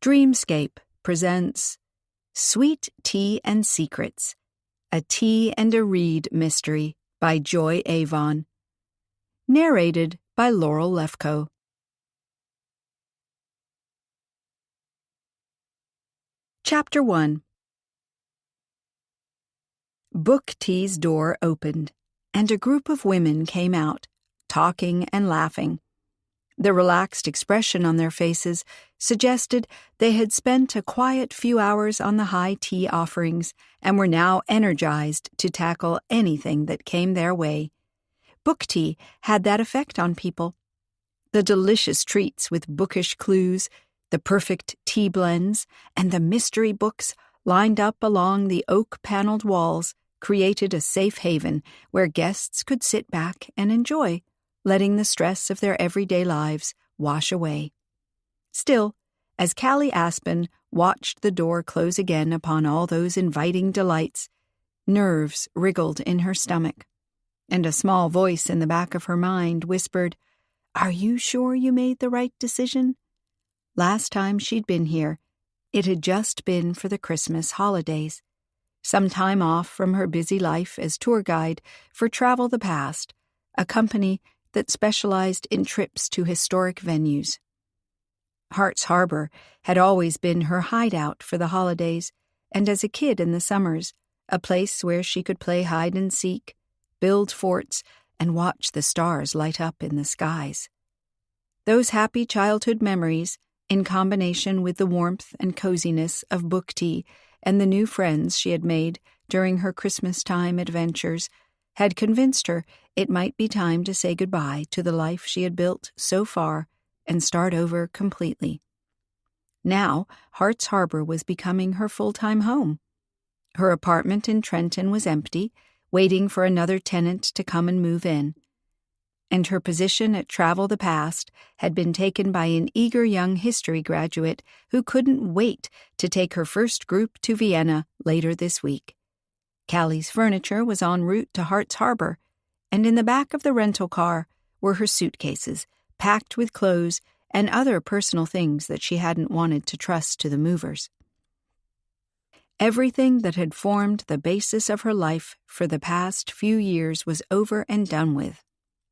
Dreamscape presents Sweet Tea and Secrets, a Tea and a Read mystery by Joy Avon. Narrated by Laurel Lefko. Chapter 1. Book Tea's door opened, and a group of women came out, talking and laughing. The relaxed expression on their faces suggested they had spent a quiet few hours on the high tea offerings and were now energized to tackle anything that came their way. Book tea had that effect on people. The delicious treats with bookish clues, the perfect tea blends, and the mystery books lined up along the oak-paneled walls created a safe haven where guests could sit back and enjoy, letting the stress of their everyday lives wash away. Still, as Callie Aspen watched the door close again upon all those inviting delights, nerves wriggled in her stomach, and a small voice in the back of her mind whispered, "Are you sure you made the right decision?" Last time she'd been here, it had just been for the Christmas holidays, some time off from her busy life as tour guide for Travel the Past, a company that specialized in trips to historic venues. Hart's Harbor had always been her hideout for the holidays, and as a kid in the summers, a place where she could play hide and seek, build forts, and watch the stars light up in the skies. Those happy childhood memories, in combination with the warmth and coziness of book tea and the new friends she had made during her Christmas-time adventures, had convinced her it might be time to say goodbye to the life she had built so far and start over completely. Now, Hart's Harbor was becoming her full-time home. Her apartment in Trenton was empty, waiting for another tenant to come and move in. And her position at Travel the Past had been taken by an eager young history graduate who couldn't wait to take her first group to Vienna later this week. Callie's furniture was en route to Hart's Harbor, and in the back of the rental car were her suitcases, packed with clothes and other personal things that she hadn't wanted to trust to the movers. Everything that had formed the basis of her life for the past few years was over and done with,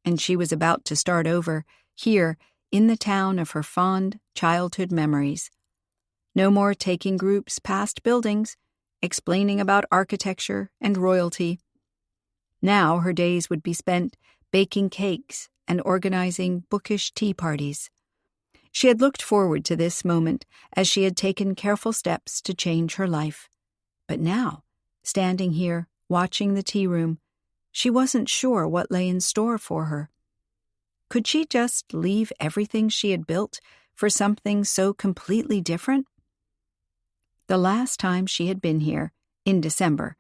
and she was about to start over here in the town of her fond childhood memories. No more taking groups past buildings, explaining about architecture and royalty. Now her days would be spent baking cakes and organizing bookish tea parties. She had looked forward to this moment as she had taken careful steps to change her life. But now, standing here, watching the tea room, she wasn't sure what lay in store for her. Could she just leave everything she had built for something so completely different? The last time she had been here, in December,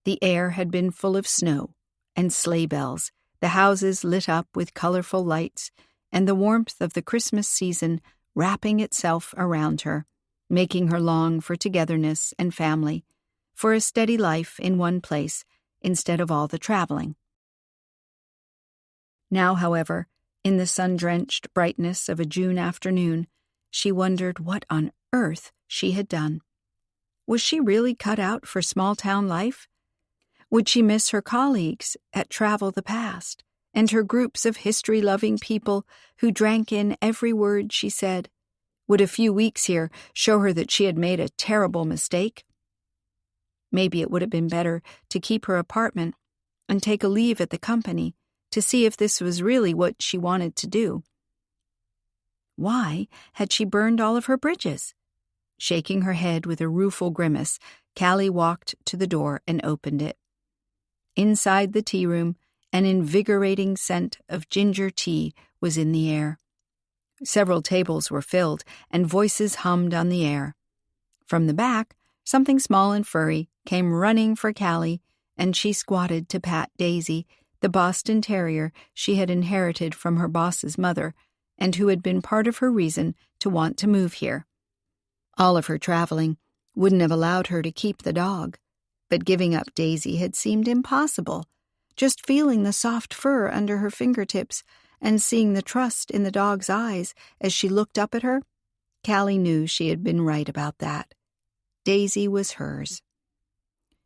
the air had been full of snow and sleigh bells, the houses lit up with colorful lights, and the warmth of the Christmas season wrapping itself around her, making her long for togetherness and family, for a steady life in one place instead of all the traveling. Now, however, in the sun-drenched brightness of a June afternoon, she wondered what on earth she had done. Was she really cut out for small-town life? Would she miss her colleagues at Travel the Past and her groups of history-loving people who drank in every word she said? Would a few weeks here show her that she had made a terrible mistake? Maybe it would have been better to keep her apartment and take a leave at the company to see if this was really what she wanted to do. Why had she burned all of her bridges? Shaking her head with a rueful grimace, Callie walked to the door and opened it. Inside the tea room, an invigorating scent of ginger tea was in the air. Several tables were filled, and voices hummed on the air. From the back, something small and furry came running for Callie, and she squatted to pat Daisy, the Boston Terrier she had inherited from her boss's mother, and who had been part of her reason to want to move here. All of her traveling wouldn't have allowed her to keep the dog, but giving up Daisy had seemed impossible. Just feeling the soft fur under her fingertips and seeing the trust in the dog's eyes as she looked up at her, Callie knew she had been right about that. Daisy was hers.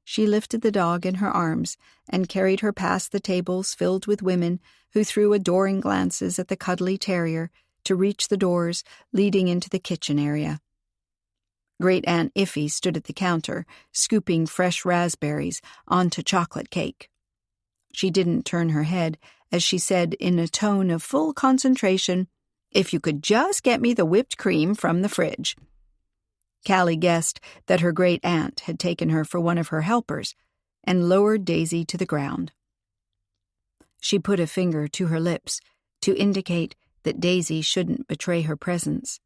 She lifted the dog in her arms and carried her past the tables filled with women who threw adoring glances at the cuddly terrier to reach the doors leading into the kitchen area. Great Aunt Iffy stood at the counter, scooping fresh raspberries onto chocolate cake. She didn't turn her head as she said in a tone of full concentration, "If you could just get me the whipped cream from the fridge." Callie guessed that her great-aunt had taken her for one of her helpers and lowered Daisy to the ground. She put a finger to her lips to indicate that Daisy shouldn't betray her presence.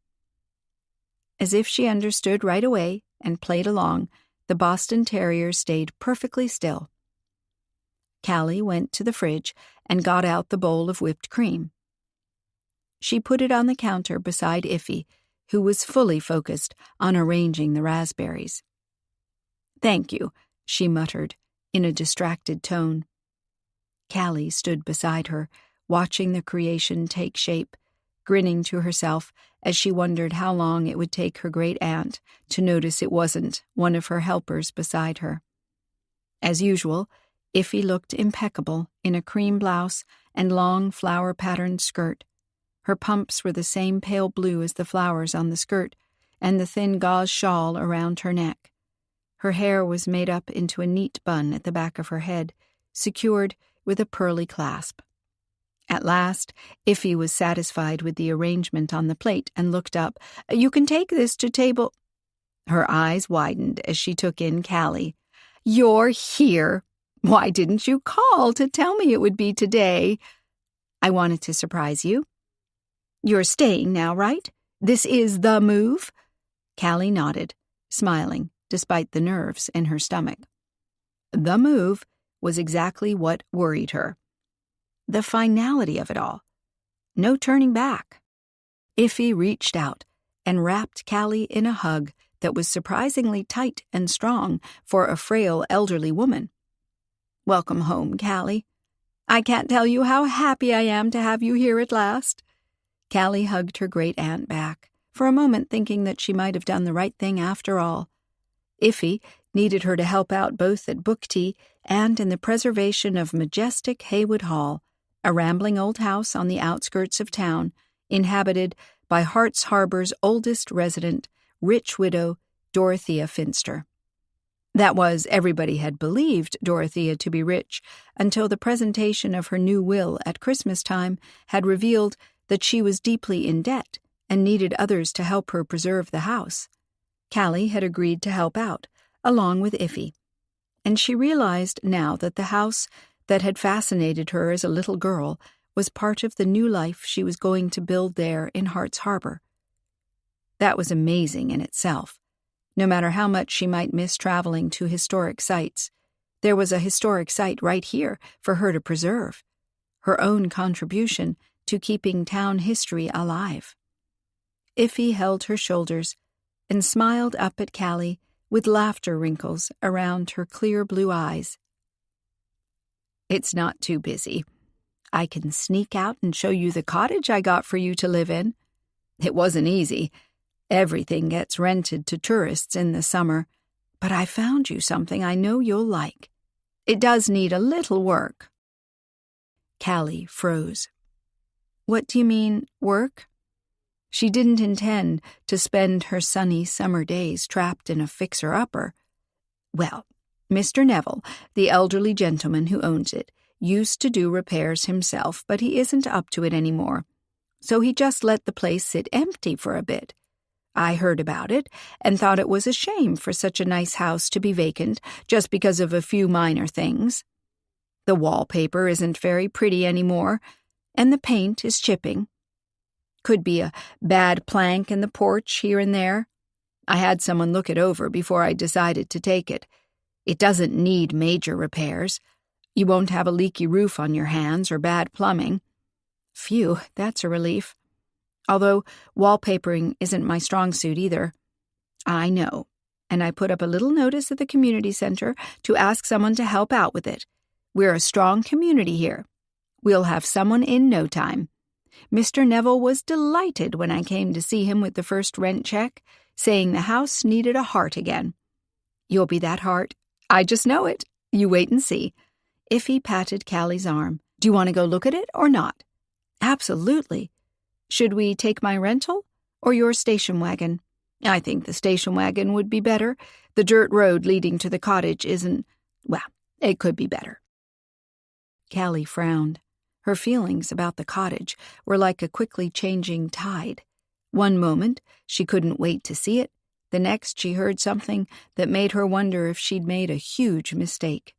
As if she understood right away and played along, the Boston Terrier stayed perfectly still. Callie went to the fridge and got out the bowl of whipped cream. She put it on the counter beside Iffy, who was fully focused on arranging the raspberries. "Thank you," she muttered, in a distracted tone. Callie stood beside her, watching the creation take shape, grinning to herself as she wondered how long it would take her great-aunt to notice it wasn't one of her helpers beside her. As usual, Iffy looked impeccable in a cream blouse and long flower-patterned skirt. Her pumps were the same pale blue as the flowers on the skirt, and the thin gauze shawl around her neck. Her hair was made up into a neat bun at the back of her head, secured with a pearly clasp. At last, Iffy was satisfied with the arrangement on the plate and looked up. "You can take this to table—" Her eyes widened as she took in Callie. "You're here! Why didn't you call to tell me it would be today?" "I wanted to surprise you." "You're staying now, right? This is the move?" Callie nodded, smiling despite the nerves in her stomach. The move was exactly what worried her. The finality of it all. No turning back. Iffy reached out and wrapped Callie in a hug that was surprisingly tight and strong for a frail elderly woman. "Welcome home, Callie. I can't tell you how happy I am to have you here at last." Callie hugged her great-aunt back, for a moment thinking that she might have done the right thing after all. Iffy needed her to help out both at book tea and in the preservation of majestic Haywood Hall, a rambling old house on the outskirts of town, inhabited by Hart's Harbor's oldest resident, rich widow Dorothea Finster. That was, everybody had believed Dorothea to be rich until the presentation of her new will at Christmas time had revealed that she was deeply in debt and needed others to help her preserve the house. Callie had agreed to help out, along with Iffy, and she realized now that the house that had fascinated her as a little girl was part of the new life she was going to build there in Hart's Harbor. That was amazing in itself. No matter how much she might miss traveling to historic sites, there was a historic site right here for her to preserve, her own contribution to keeping town history alive. Iffy held her shoulders and smiled up at Callie with laughter wrinkles around her clear blue eyes. "It's not too busy. I can sneak out and show you the cottage I got for you to live in. It wasn't easy. Everything gets rented to tourists in the summer, but I found you something I know you'll like. It does need a little work." Callie froze. "What do you mean, work?" She didn't intend to spend her sunny summer days trapped in a fixer-upper. "Well, Mr. Neville, the elderly gentleman who owns it, used to do repairs himself, but he isn't up to it anymore, so he just let the place sit empty for a bit. I heard about it and thought it was a shame for such a nice house to be vacant just because of a few minor things. The wallpaper isn't very pretty anymore, and the paint is chipping. Could be a bad plank in the porch here and there. I had someone look it over before I decided to take it. It doesn't need major repairs. You won't have a leaky roof on your hands or bad plumbing. Phew, that's a relief. Although wallpapering isn't my strong suit either. I know, and I put up a little notice at the community center to ask someone to help out with it. We're a strong community here. We'll have someone in no time. Mr. Neville was delighted when I came to see him with the first rent check, saying the house needed a heart again. You'll be that heart. I just know it. You wait and see. Iffy patted Callie's arm. Do you want to go look at it or not? Absolutely. Should we take my rental or your station wagon? I think the station wagon would be better. The dirt road leading to the cottage isn't, well, it could be better. Callie frowned. Her feelings about the cottage were like a quickly changing tide. One moment, she couldn't wait to see it. The next, she heard something that made her wonder if she'd made a huge mistake.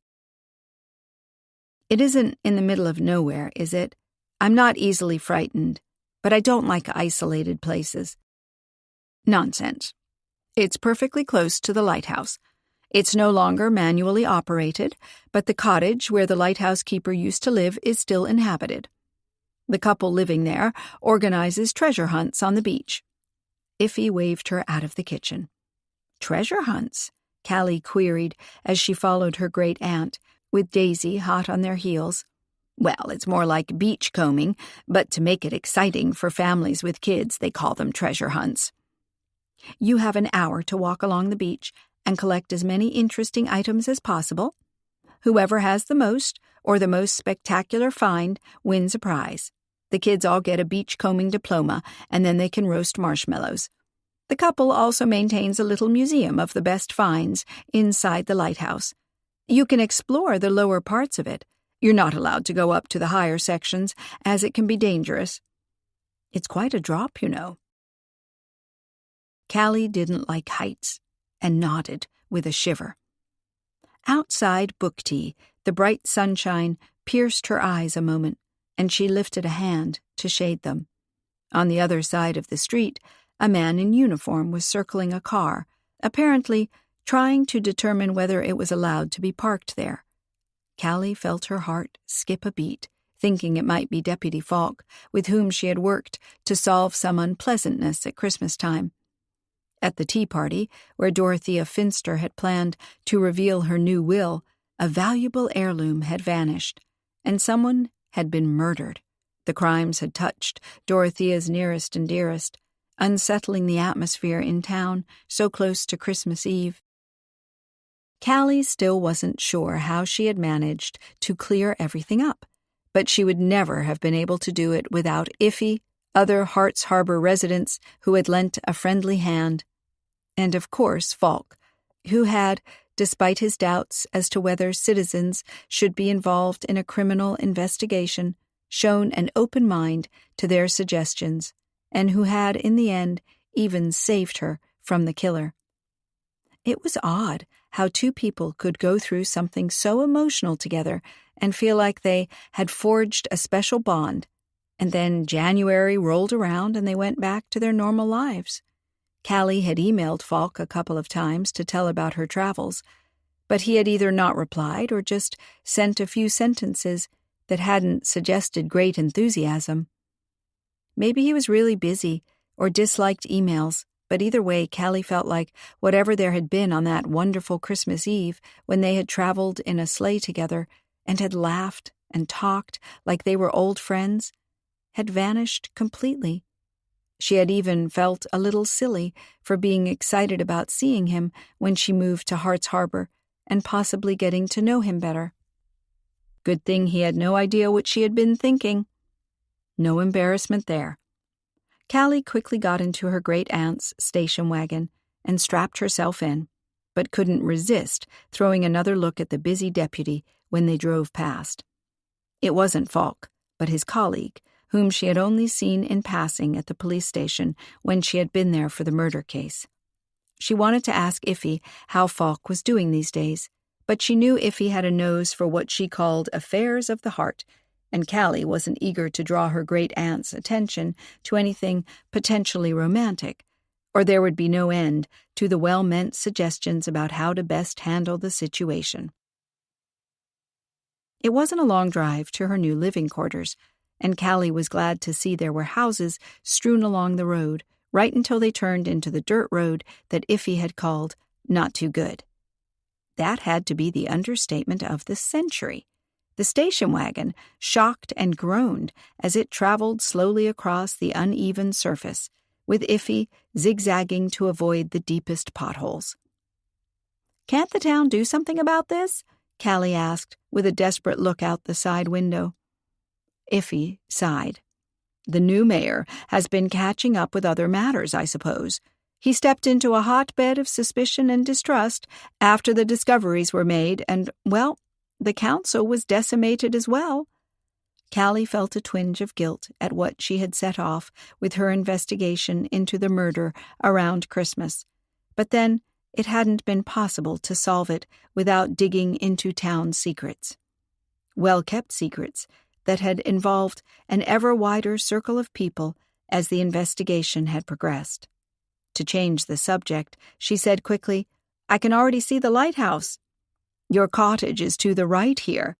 It isn't in the middle of nowhere, is it? I'm not easily frightened, but I don't like isolated places. Nonsense. It's perfectly close to the lighthouse. It's no longer manually operated, but the cottage where the lighthouse keeper used to live is still inhabited. The couple living there organizes treasure hunts on the beach. Iffy waved her out of the kitchen. Treasure hunts? Callie queried as she followed her great-aunt, with Daisy hot on their heels. Well, it's more like beach combing, but to make it exciting for families with kids, they call them treasure hunts. You have an hour to walk along the beach and collect as many interesting items as possible. Whoever has the most, or the most spectacular find, wins a prize. The kids all get a beachcombing diploma, and then they can roast marshmallows. The couple also maintains a little museum of the best finds inside the lighthouse. You can explore the lower parts of it. You're not allowed to go up to the higher sections, as it can be dangerous. It's quite a drop, you know. Callie didn't like heights, and nodded with a shiver. Outside book tea, the bright sunshine pierced her eyes a moment, and she lifted a hand to shade them. On the other side of the street, a man in uniform was circling a car, apparently trying to determine whether it was allowed to be parked there. Callie felt her heart skip a beat, thinking it might be Deputy Falk, with whom she had worked to solve some unpleasantness at Christmas time. At the tea party, where Dorothea Finster had planned to reveal her new will, a valuable heirloom had vanished, and someone had been murdered. The crimes had touched Dorothea's nearest and dearest, unsettling the atmosphere in town so close to Christmas Eve. Callie still wasn't sure how she had managed to clear everything up, but she would never have been able to do it without Iffy, other Hart's Harbor residents who had lent a friendly hand, and of course Falk, who had, despite his doubts as to whether citizens should be involved in a criminal investigation, shown an open mind to their suggestions, and who had, in the end, even saved her from the killer. It was odd how two people could go through something so emotional together and feel like they had forged a special bond, and then January rolled around and they went back to their normal lives. Callie had emailed Falk a couple of times to tell about her travels, but he had either not replied or just sent a few sentences that hadn't suggested great enthusiasm. Maybe he was really busy or disliked emails, but either way, Callie felt like whatever there had been on that wonderful Christmas Eve when they had traveled in a sleigh together and had laughed and talked like they were old friends had vanished completely. She had even felt a little silly for being excited about seeing him when she moved to Hart's Harbor and possibly getting to know him better. Good thing he had no idea what she had been thinking. No embarrassment there. Callie quickly got into her great-aunt's station wagon and strapped herself in, but couldn't resist throwing another look at the busy deputy when they drove past. It wasn't Falk, but his colleague, whom she had only seen in passing at the police station when she had been there for the murder case. She wanted to ask Iffy how Falk was doing these days, but she knew Iffy had a nose for what she called affairs of the heart, and Callie wasn't eager to draw her great-aunt's attention to anything potentially romantic, or there would be no end to the well-meant suggestions about how to best handle the situation. It wasn't a long drive to her new living quarters, and Callie was glad to see there were houses strewn along the road right until they turned into the dirt road that Iffy had called not too good. That had to be the understatement of the century. The station wagon shocked and groaned as it traveled slowly across the uneven surface, with Iffy zigzagging to avoid the deepest potholes. "Can't the town do something about this?" Callie asked, with a desperate look out the side window. Iffy sighed. "The new mayor has been catching up with other matters, I suppose. He stepped into a hotbed of suspicion and distrust after the discoveries were made, and, well, the council was decimated as well." Callie felt a twinge of guilt at what she had set off with her investigation into the murder around Christmas, but then it hadn't been possible to solve it without digging into town secrets. Well-kept secrets that had involved an ever wider circle of people as the investigation had progressed. To change the subject, she said quickly, "I can already see the lighthouse." "Your cottage is to the right here."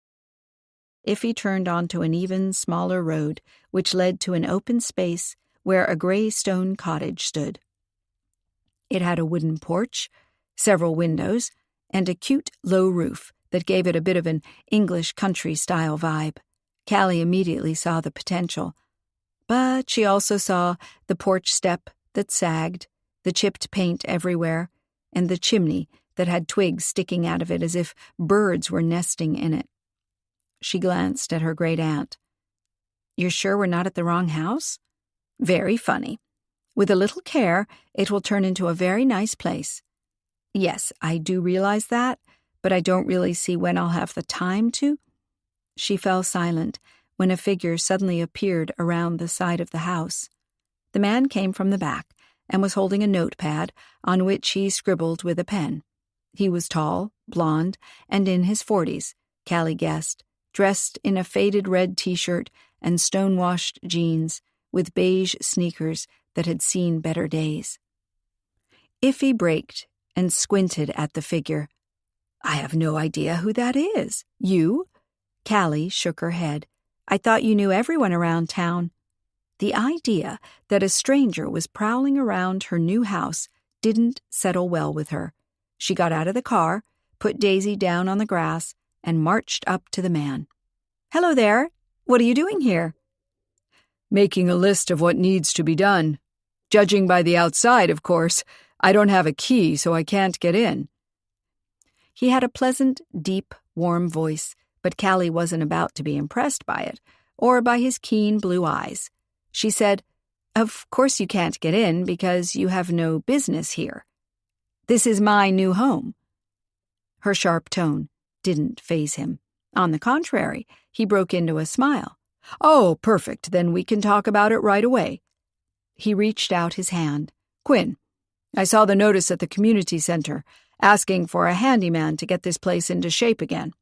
Iffy turned onto an even smaller road, which led to an open space where a gray stone cottage stood. It had a wooden porch, several windows, and a cute low roof that gave it a bit of an English country-style vibe. Callie immediately saw the potential. But she also saw the porch step that sagged, the chipped paint everywhere, and the chimney that had twigs sticking out of it as if birds were nesting in it. She glanced at her great-aunt. "You're sure we're not at the wrong house?" "Very funny. With a little care, it will turn into a very nice place." "Yes, I do realize that, but I don't really see when I'll have the time to." She fell silent when a figure suddenly appeared around the side of the house. The man came from the back and was holding a notepad on which he scribbled with a pen. He was tall, blond, and in his 40s, Callie guessed, dressed in a faded red t-shirt and stonewashed jeans with beige sneakers that had seen better days. Iffy braked and squinted at the figure. "I have no idea who that is. You?" Callie shook her head. "I thought you knew everyone around town." The idea that a stranger was prowling around her new house didn't settle well with her. She got out of the car, put Daisy down on the grass, and marched up to the man. "Hello there. What are you doing here?" "Making a list of what needs to be done. Judging by the outside, of course. I don't have a key, so I can't get in." He had a pleasant, deep, warm voice, but Callie wasn't about to be impressed by it, or by his keen blue eyes. She said, "Of course you can't get in because you have no business here. This is my new home." Her sharp tone didn't faze him. On the contrary, he broke into a smile. "Oh, perfect, then we can talk about it right away." He reached out his hand. "Quinn, I saw the notice at the community center, asking for a handyman to get this place into shape again.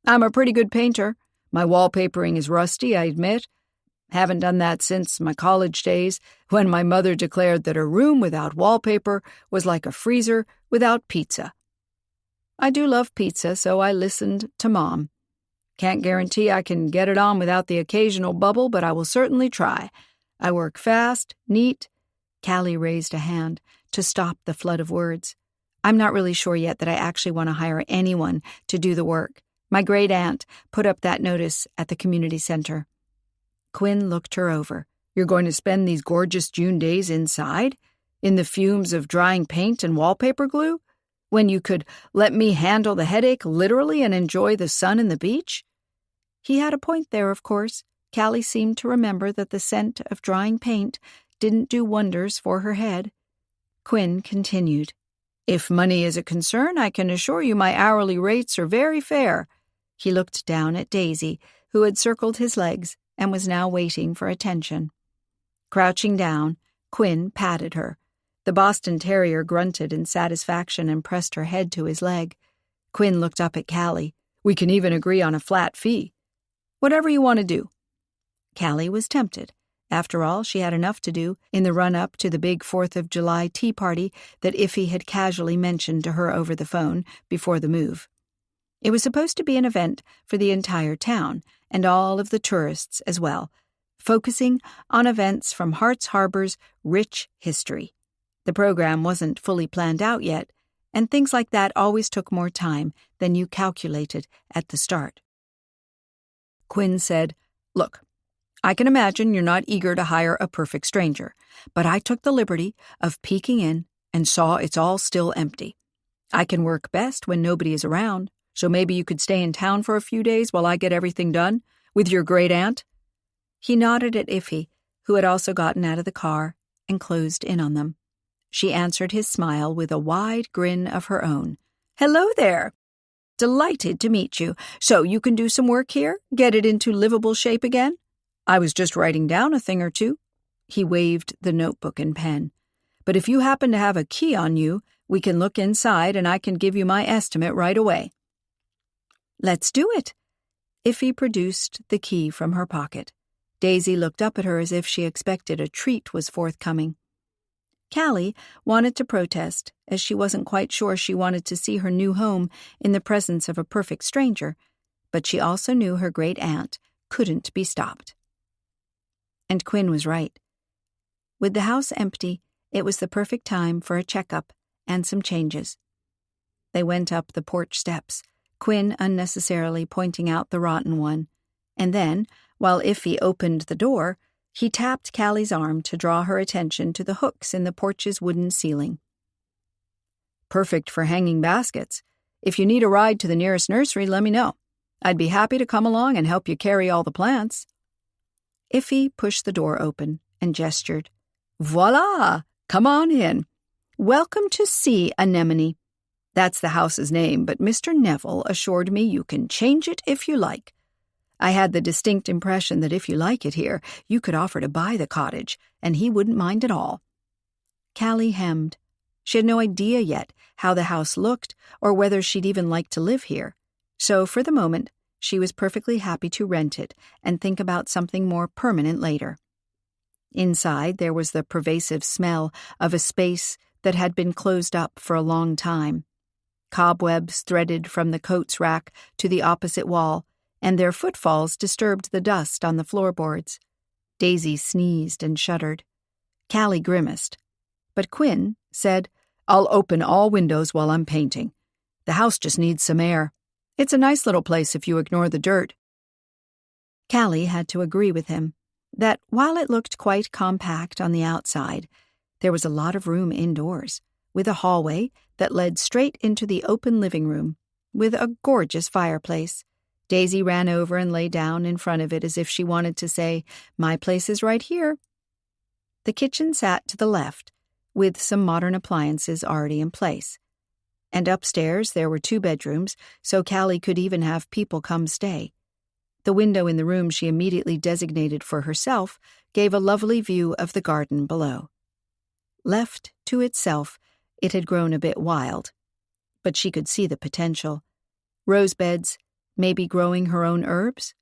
I'm a pretty good painter. My wallpapering is rusty, I admit. Haven't done that since my college days, when my mother declared that a room without wallpaper was like a freezer without pizza. I do love pizza, so I listened to Mom. Can't guarantee I can get it on without the occasional bubble, but I will certainly try. I work fast, neat." Callie raised a hand to stop the flood of words. "I'm not really sure yet that I actually want to hire anyone to do the work. My great-aunt put up that notice at the community center." Quinn looked her over. "You're going to spend these gorgeous June days inside, in the fumes of drying paint and wallpaper glue, when you could let me handle the headache literally and enjoy the sun and the beach?" He had a point there, of course. Callie seemed to remember that the scent of drying paint didn't do wonders for her head. Quinn continued, "If money is a concern, I can assure you my hourly rates are very fair." He looked down at Daisy, who had circled his legs and was now waiting for attention. Crouching down, Quinn patted her. The Boston Terrier grunted in satisfaction and pressed her head to his leg. Quinn looked up at Callie. "We can even agree on a flat fee. Whatever you want to do." Callie was tempted. After all, she had enough to do in the run-up to the big 4th of July tea party that Iffy had casually mentioned to her over the phone before the move. It was supposed to be an event for the entire town, and all of the tourists as well, focusing on events from Hart's Harbor's rich history. The program wasn't fully planned out yet, and things like that always took more time than you calculated at the start. Quinn said, "Look, I can imagine you're not eager to hire a perfect stranger, but I took the liberty of peeking in and saw it's all still empty. I can work best when nobody is around, so maybe you could stay in town for a few days while I get everything done, with your great-aunt?" He nodded at Iffy, who had also gotten out of the car, and closed in on them. She answered his smile with a wide grin of her own. "Hello there. Delighted to meet you. So you can do some work here? Get it into livable shape again? I was just writing down a thing or two." He waved the notebook and pen. "But if you happen to have a key on you, we can look inside and I can give you my estimate right away." "Let's do it." Iffy produced the key from her pocket. Daisy looked up at her as if she expected a treat was forthcoming. Callie wanted to protest, as she wasn't quite sure she wanted to see her new home in the presence of a perfect stranger, but she also knew her great-aunt couldn't be stopped. And Quinn was right. With the house empty, it was the perfect time for a checkup and some changes. They went up the porch steps, Quinn unnecessarily pointing out the rotten one, and then, while Iffy opened the door, he tapped Callie's arm to draw her attention to the hooks in the porch's wooden ceiling. "Perfect for hanging baskets. If you need a ride to the nearest nursery, let me know. I'd be happy to come along and help you carry all the plants." Iffy pushed the door open and gestured. "Voila! Come on in. Welcome to Sea Anemone. That's the house's name, but Mr. Neville assured me you can change it if you like. I had the distinct impression that if you like it here, you could offer to buy the cottage, and he wouldn't mind at all." Callie hemmed. She had no idea yet how the house looked or whether she'd even like to live here, so for the moment she was perfectly happy to rent it and think about something more permanent later. Inside there was the pervasive smell of a space that had been closed up for a long time. Cobwebs threaded from the coats rack to the opposite wall, and their footfalls disturbed the dust on the floorboards. Daisy sneezed and shuddered. Callie grimaced. But Quinn said, "I'll open all windows while I'm painting. The house just needs some air. It's a nice little place if you ignore the dirt." Callie had to agree with him that while it looked quite compact on the outside, there was a lot of room indoors, with a hallway that led straight into the open living room, with a gorgeous fireplace. Daisy ran over and lay down in front of it as if she wanted to say, "My place is right here." The kitchen sat to the left, with some modern appliances already in place. And upstairs there were 2 bedrooms, so Callie could even have people come stay. The window in the room she immediately designated for herself gave a lovely view of the garden below. Left to itself, it had grown a bit wild, but she could see the potential. Rose beds, maybe growing her own herbs?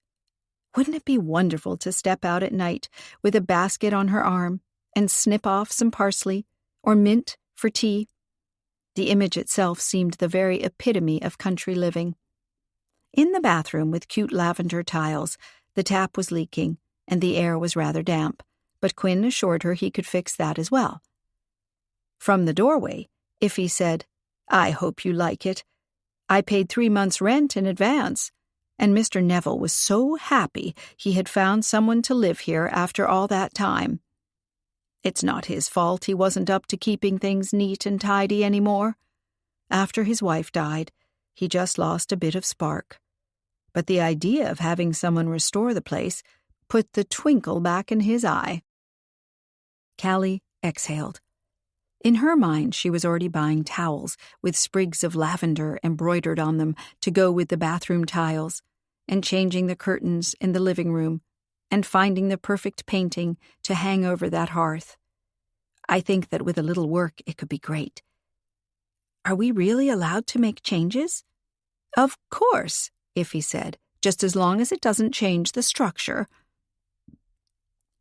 Wouldn't it be wonderful to step out at night with a basket on her arm and snip off some parsley or mint for tea? The image itself seemed the very epitome of country living. In the bathroom with cute lavender tiles, the tap was leaking and the air was rather damp, but Quinn assured her he could fix that as well. From the doorway, Iffy said, "I hope you like it. I paid 3 months' rent in advance, and Mr. Neville was so happy he had found someone to live here after all that time. It's not his fault he wasn't up to keeping things neat and tidy anymore. After his wife died, he just lost a bit of spark. But the idea of having someone restore the place put the twinkle back in his eye." Callie exhaled. In her mind, she was already buying towels with sprigs of lavender embroidered on them to go with the bathroom tiles, and changing the curtains in the living room, and finding the perfect painting to hang over that hearth. I think that with a little work, it could be great. "Are we really allowed to make changes?" "Of course," Iffy said, "just as long as it doesn't change the structure.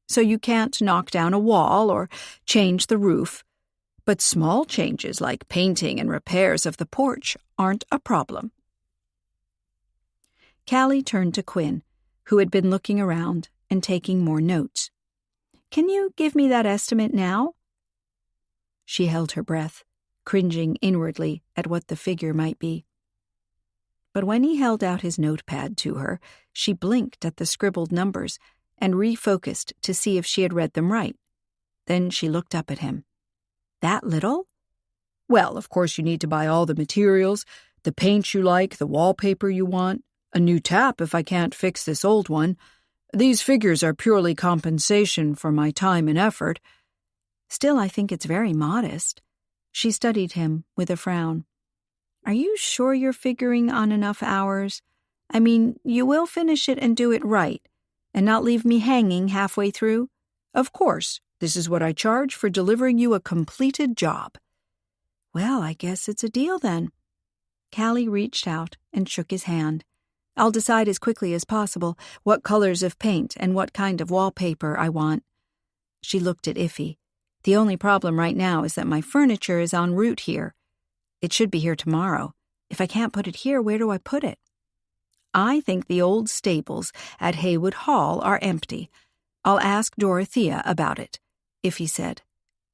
So you can't knock down a wall or change the roof. But small changes like painting and repairs of the porch aren't a problem." Callie turned to Quinn, who had been looking around and taking more notes. "Can you give me that estimate now?" She held her breath, cringing inwardly at what the figure might be. But when he held out his notepad to her, she blinked at the scribbled numbers and refocused to see if she had read them right. Then she looked up at him. That little? Well, of course you need to buy all the materials, the paint you like, the wallpaper you want, a new tap if I can't fix this old one. These figures are purely compensation for my time and effort. Still, I think it's very modest. She studied him with a frown. Are you sure you're figuring on enough hours? I mean, you will finish it and do it right, and not leave me hanging halfway through? Of course, this is what I charge for delivering you a completed job. Well, I guess it's a deal then. Callie reached out and shook his hand. I'll decide as quickly as possible what colors of paint and what kind of wallpaper I want. She looked at Iffy. The only problem right now is that my furniture is en route here. It should be here tomorrow. If I can't put it here, where do I put it? I think the old stables at Haywood Hall are empty. I'll ask Dorothea about it, Iffy said.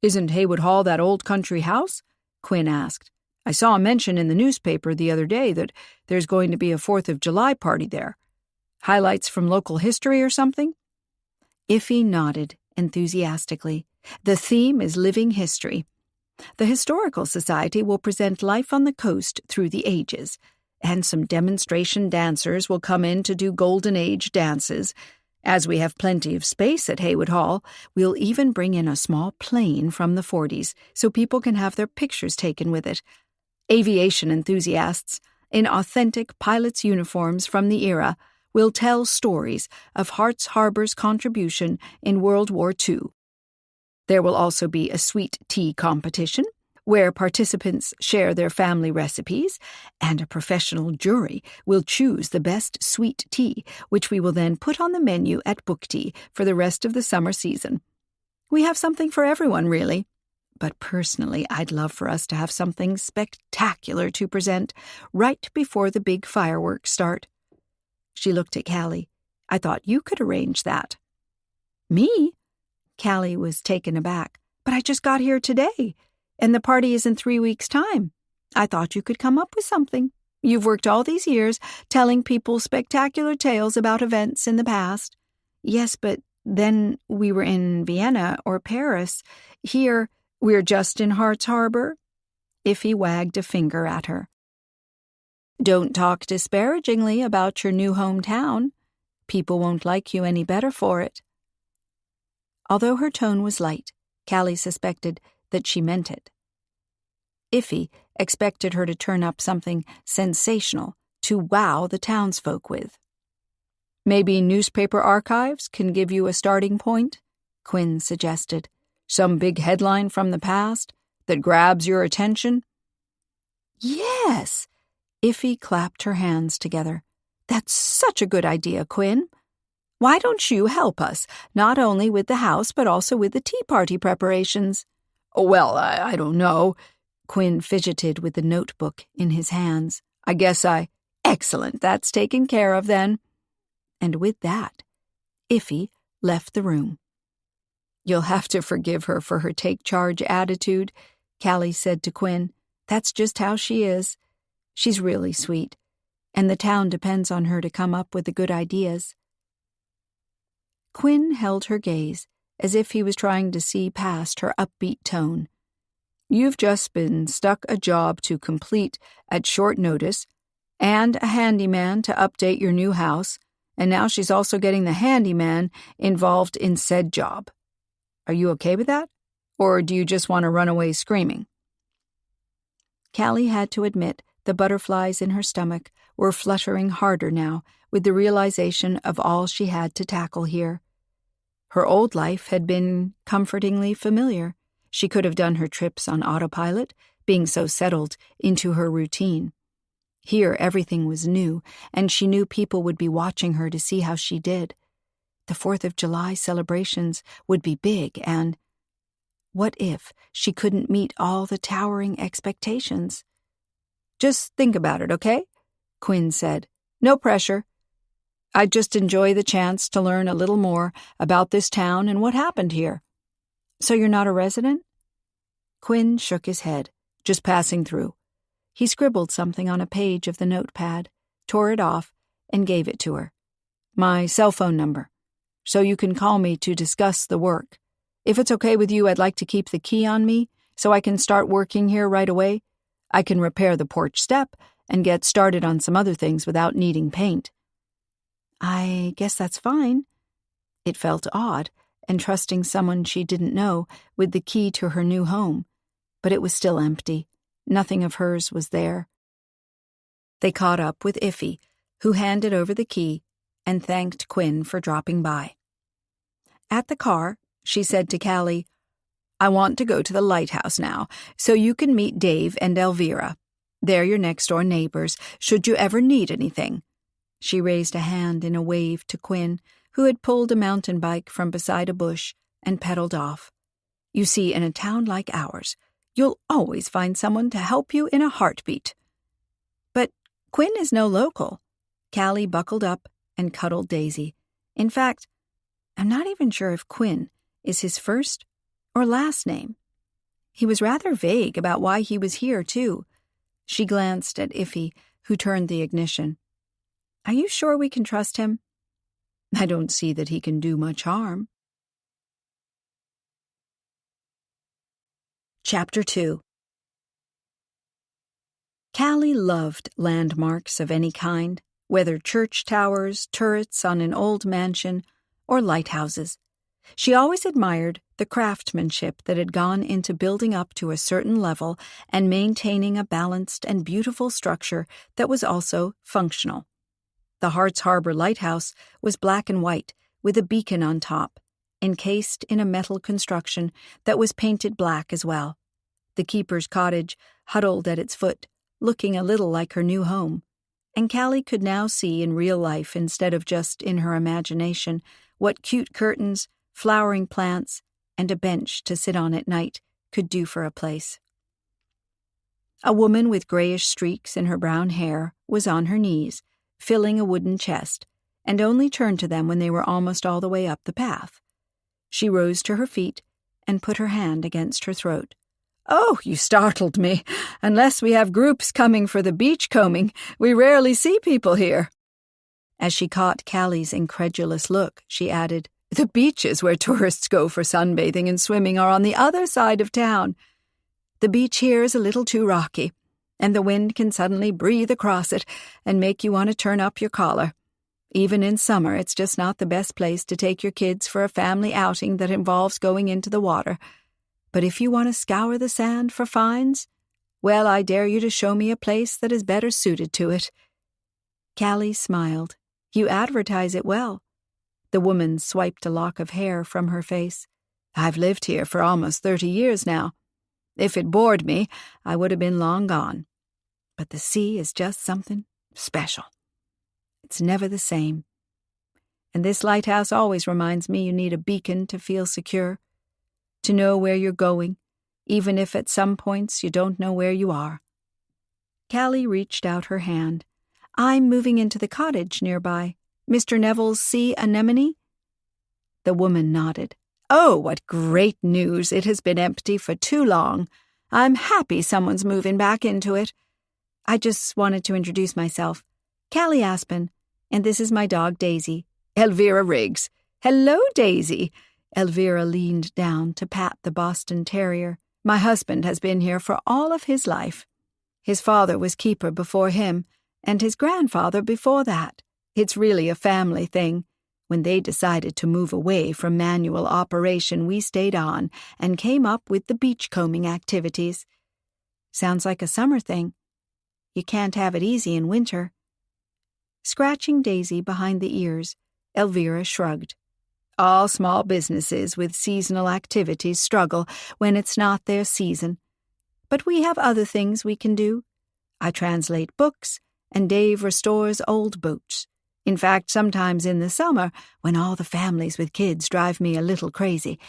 Isn't Haywood Hall that old country house? Quinn asked. I saw a mention in the newspaper the other day that there's going to be a 4th of July party there. Highlights from local history or something? Iffy nodded enthusiastically. The theme is living history. The Historical Society will present life on the coast through the ages, and some demonstration dancers will come in to do Golden Age dances. As we have plenty of space at Haywood Hall, we'll even bring in a small plane from the 40s so people can have their pictures taken with it. Aviation enthusiasts, in authentic pilot's uniforms from the era, will tell stories of Hart's Harbor's contribution in World War II. There will also be a sweet tea competition, where participants share their family recipes, and a professional jury will choose the best sweet tea, which we will then put on the menu at Book Tea for the rest of the summer season. We have something for everyone, really. But personally, I'd love for us to have something spectacular to present right before the big fireworks start. She looked at Callie. I thought you could arrange that. Me? Callie was taken aback. But I just got here today, and the party is in 3 weeks' time. I thought you could come up with something. You've worked all these years telling people spectacular tales about events in the past. Yes, but then we were in Vienna or Paris. Here, we're just in Hart's Harbor. Iffy wagged a finger at her. Don't talk disparagingly about your new hometown. People won't like you any better for it. Although her tone was light, Callie suspected that she meant it. Iffy expected her to turn up something sensational to wow the townsfolk with. Maybe newspaper archives can give you a starting point, Quinn suggested. Some big headline from the past that grabs your attention? Yes! Iffy clapped her hands together. That's such a good idea, Quinn. Why don't you help us, not only with the house but also with the tea party preparations? Well, I don't know. Quinn fidgeted with the notebook in his hands. I guess Excellent, that's taken care of then. And with that, Iffy left the room. You'll have to forgive her for her take-charge attitude, Callie said to Quinn. That's just how she is. She's really sweet, and the town depends on her to come up with the good ideas. Quinn held her gaze, as if he was trying to see past her upbeat tone. You've just been stuck a job to complete at short notice, and a handyman to update your new house, and now she's also getting the handyman involved in said job. Are you okay with that? Or do you just want to run away screaming? Callie had to admit the butterflies in her stomach were fluttering harder now with the realization of all she had to tackle here. Her old life had been comfortingly familiar. She could have done her trips on autopilot, being so settled into her routine. Here everything was new, and she knew people would be watching her to see how she did. The 4th of July celebrations would be big, and what if she couldn't meet all the towering expectations? Just think about it, okay? Quinn said. No pressure. I'd just enjoy the chance to learn a little more about this town and what happened here. So you're not a resident? Quinn shook his head, just passing through. He scribbled something on a page of the notepad, tore it off, and gave it to her. "My cell phone number, so you can call me to discuss the work. If it's okay with you, I'd like to keep the key on me so I can start working here right away. I can repair the porch step and get started on some other things without needing paint." "I guess that's fine." It felt odd, entrusting someone she didn't know with the key to her new home, but it was still empty. Nothing of hers was there. They caught up with Iffy, who handed over the key and thanked Quinn for dropping by. At the car, she said to Callie, "I want to go to the lighthouse now, so you can meet Dave and Elvira. They're your next-door neighbors, should you ever need anything." She raised a hand in a wave to Quinn, who had pulled a mountain bike from beside a bush and pedaled off. "You see, in a town like ours, you'll always find someone to help you in a heartbeat." "But Quinn is no local." Callie buckled up and cuddled Daisy. "In fact, I'm not even sure if Quinn is his first or last name. He was rather vague about why he was here, too." She glanced at Iffy, who turned the ignition. "Are you sure we can trust him?" "I don't see that he can do much harm." Chapter 2. Callie loved landmarks of any kind, whether church towers, turrets on an old mansion, or lighthouses. She always admired the craftsmanship that had gone into building up to a certain level and maintaining a balanced and beautiful structure that was also functional. The Hart's Harbor Lighthouse was black and white, with a beacon on top, encased in a metal construction that was painted black as well. The keeper's cottage huddled at its foot, looking a little like her new home, and Callie could now see in real life instead of just in her imagination what cute curtains, flowering plants, and a bench to sit on at night could do for a place. A woman with grayish streaks in her brown hair was on her knees, filling a wooden chest, and only turned to them when they were almost all the way up the path. She rose to her feet and put her hand against her throat. "Oh, you startled me. Unless we have groups coming for the beach combing, we rarely see people here." As she caught Callie's incredulous look, she added, "The beaches where tourists go for sunbathing and swimming are on the other side of town. The beach here is a little too rocky, and the wind can suddenly breathe across it and make you want to turn up your collar. Even in summer, it's just not the best place to take your kids for a family outing that involves going into the water. But if you want to scour the sand for finds, well, I dare you to show me a place that is better suited to it." Callie smiled. "You advertise it well." The woman swiped a lock of hair from her face. "I've lived here for almost 30 years now. If it bored me, I would have been long gone. But the sea is just something special. It's never the same. And this lighthouse always reminds me you need a beacon to feel secure, to know where you're going, even if at some points you don't know where you are." Callie reached out her hand. "I'm moving into the cottage nearby. Mr. Neville's sea anemone?" The woman nodded. "Oh, what great news! It has been empty for too long. I'm happy someone's moving back into it. I just wanted to introduce myself. Callie Aspen, and this is my dog Daisy, Elvira Riggs. Hello, Daisy." Elvira leaned down to pat the Boston Terrier. "My husband has been here for all of his life. His father was keeper before him, and his grandfather before that. It's really a family thing. When they decided to move away from manual operation, we stayed on and came up with the beachcombing activities. Sounds like a summer thing. You can't have it easy in winter." Scratching Daisy behind the ears, Elvira shrugged. "All small businesses with seasonal activities struggle when it's not their season. But we have other things we can do. I translate books, and Dave restores old boats. In fact, sometimes in the summer, when all the families with kids drive me a little crazy,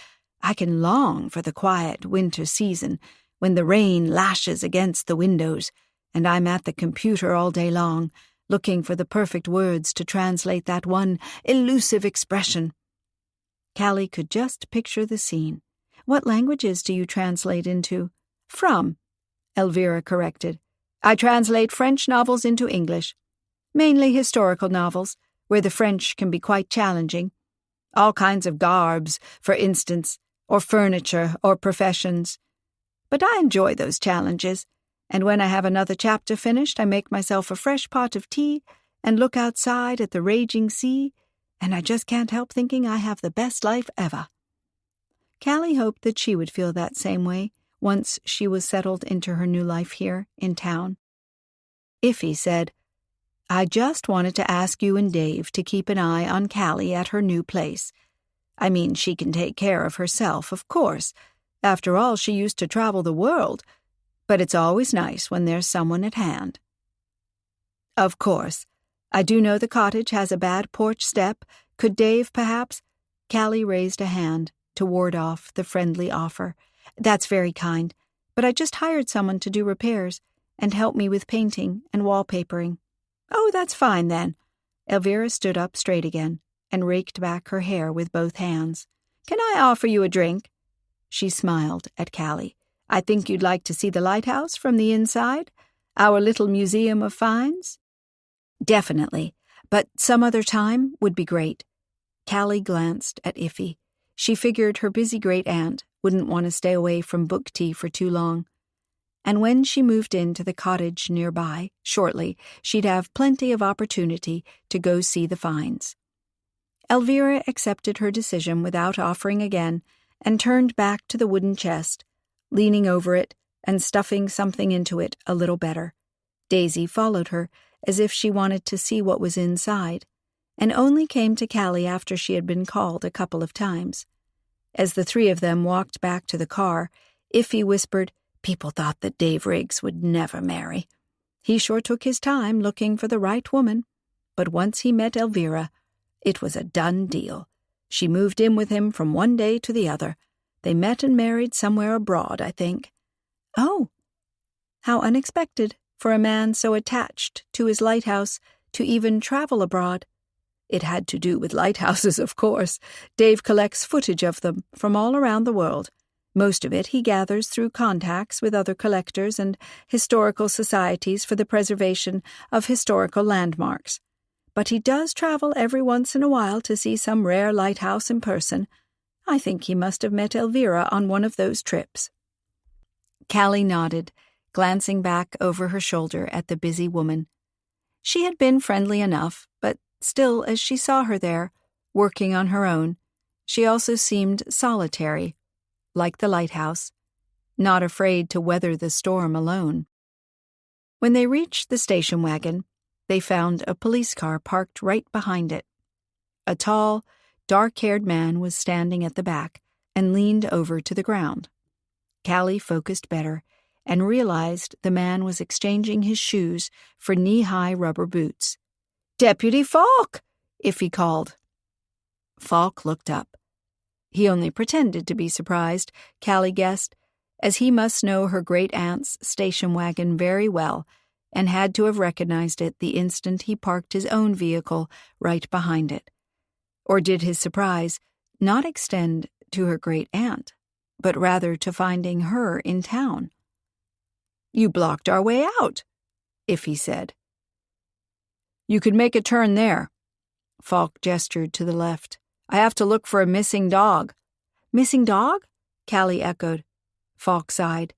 I can long for the quiet winter season, when the rain lashes against the windows, and I'm at the computer all day long, looking for the perfect words to translate that one elusive expression." Callie could just picture the scene. "What languages do you translate into?" "From," Elvira corrected. "I translate French novels into English. Mainly historical novels, where the French can be quite challenging. All kinds of garbs, for instance, or furniture, or professions. But I enjoy those challenges, and when I have another chapter finished, I make myself a fresh pot of tea and look outside at the raging sea, and I just can't help thinking I have the best life ever. Callie hoped that she would feel that same way once she was settled into her new life here in town. Iffy said, "I just wanted to ask you and Dave to keep an eye on Callie at her new place. I mean, she can take care of herself, of course. After all, she used to travel the world. But it's always nice when there's someone at hand." "Of course. I do know the cottage has a bad porch step. Could Dave, perhaps?" Callie raised a hand to ward off the friendly offer. "That's very kind, but I just hired someone to do repairs and help me with painting and wallpapering." "Oh, that's fine, then." Elvira stood up straight again and raked back her hair with both hands. "Can I offer you a drink?" She smiled at Callie. "I think you'd like to see the lighthouse from the inside, our little museum of finds." "Definitely, but some other time would be great." Callie glanced at Iffy. She figured her busy great-aunt wouldn't want to stay away from book tea for too long. And when she moved into the cottage nearby, shortly, she'd have plenty of opportunity to go see the finds. Elvira accepted her decision without offering again and turned back to the wooden chest, leaning over it and stuffing something into it a little better. Daisy followed her, as if she wanted to see what was inside, and only came to Callie after she had been called a couple of times. As the three of them walked back to the car, Iffy whispered, "People thought that Dave Riggs would never marry. He sure took his time looking for the right woman, but once he met Elvira, it was a done deal. She moved in with him from one day to the other. They met and married somewhere abroad, I think." "Oh, how unexpected for a man so attached to his lighthouse to even travel abroad." "It had to do with lighthouses, of course. Dave collects footage of them from all around the world. Most of it he gathers through contacts with other collectors and historical societies for the preservation of historical landmarks. But he does travel every once in a while to see some rare lighthouse in person. I think he must have met Elvira on one of those trips." Callie nodded, glancing back over her shoulder at the busy woman. She had been friendly enough, but still, as she saw her there, working on her own, she also seemed solitary, like the lighthouse, not afraid to weather the storm alone. When they reached the station wagon, they found a police car parked right behind it. A tall, dark-haired man was standing at the back and leaned over to the ground. Callie focused better and realized the man was exchanging his shoes for knee-high rubber boots. "Deputy Falk!" Iffy called. Falk looked up. He only pretended to be surprised, Callie guessed, as he must know her great-aunt's station wagon very well and had to have recognized it the instant he parked his own vehicle right behind it. Or did his surprise not extend to her great-aunt, but rather to finding her in town? "You blocked our way out," Iffy said. "You could make a turn there." Falk gestured to the left. "I have to look for a missing dog." "Missing dog?" Callie echoed. Falk sighed.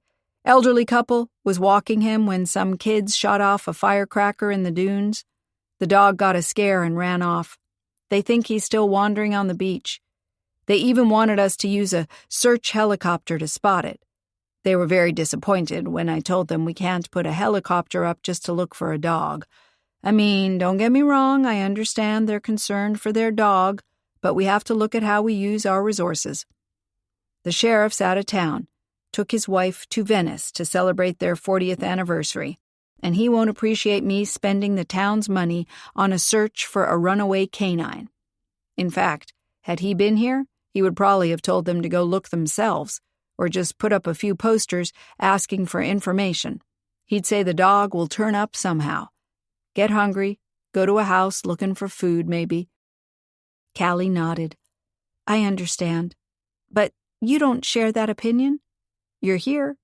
"Elderly couple was walking him when some kids shot off a firecracker in the dunes. The dog got a scare and ran off. They think he's still wandering on the beach. They even wanted us to use a search helicopter to spot it. They were very disappointed when I told them we can't put a helicopter up just to look for a dog. I mean, don't get me wrong, I understand they're concerned for their dog, but we have to look at how we use our resources. The sheriff's out of town, took his wife to Venice to celebrate their 40th anniversary, and he won't appreciate me spending the town's money on a search for a runaway canine. In fact, had he been here, he would probably have told them to go look themselves, or just put up a few posters asking for information. He'd say the dog will turn up somehow. Get hungry, go to a house looking for food, maybe." Callie nodded. "I understand. But you don't share that opinion? You're here,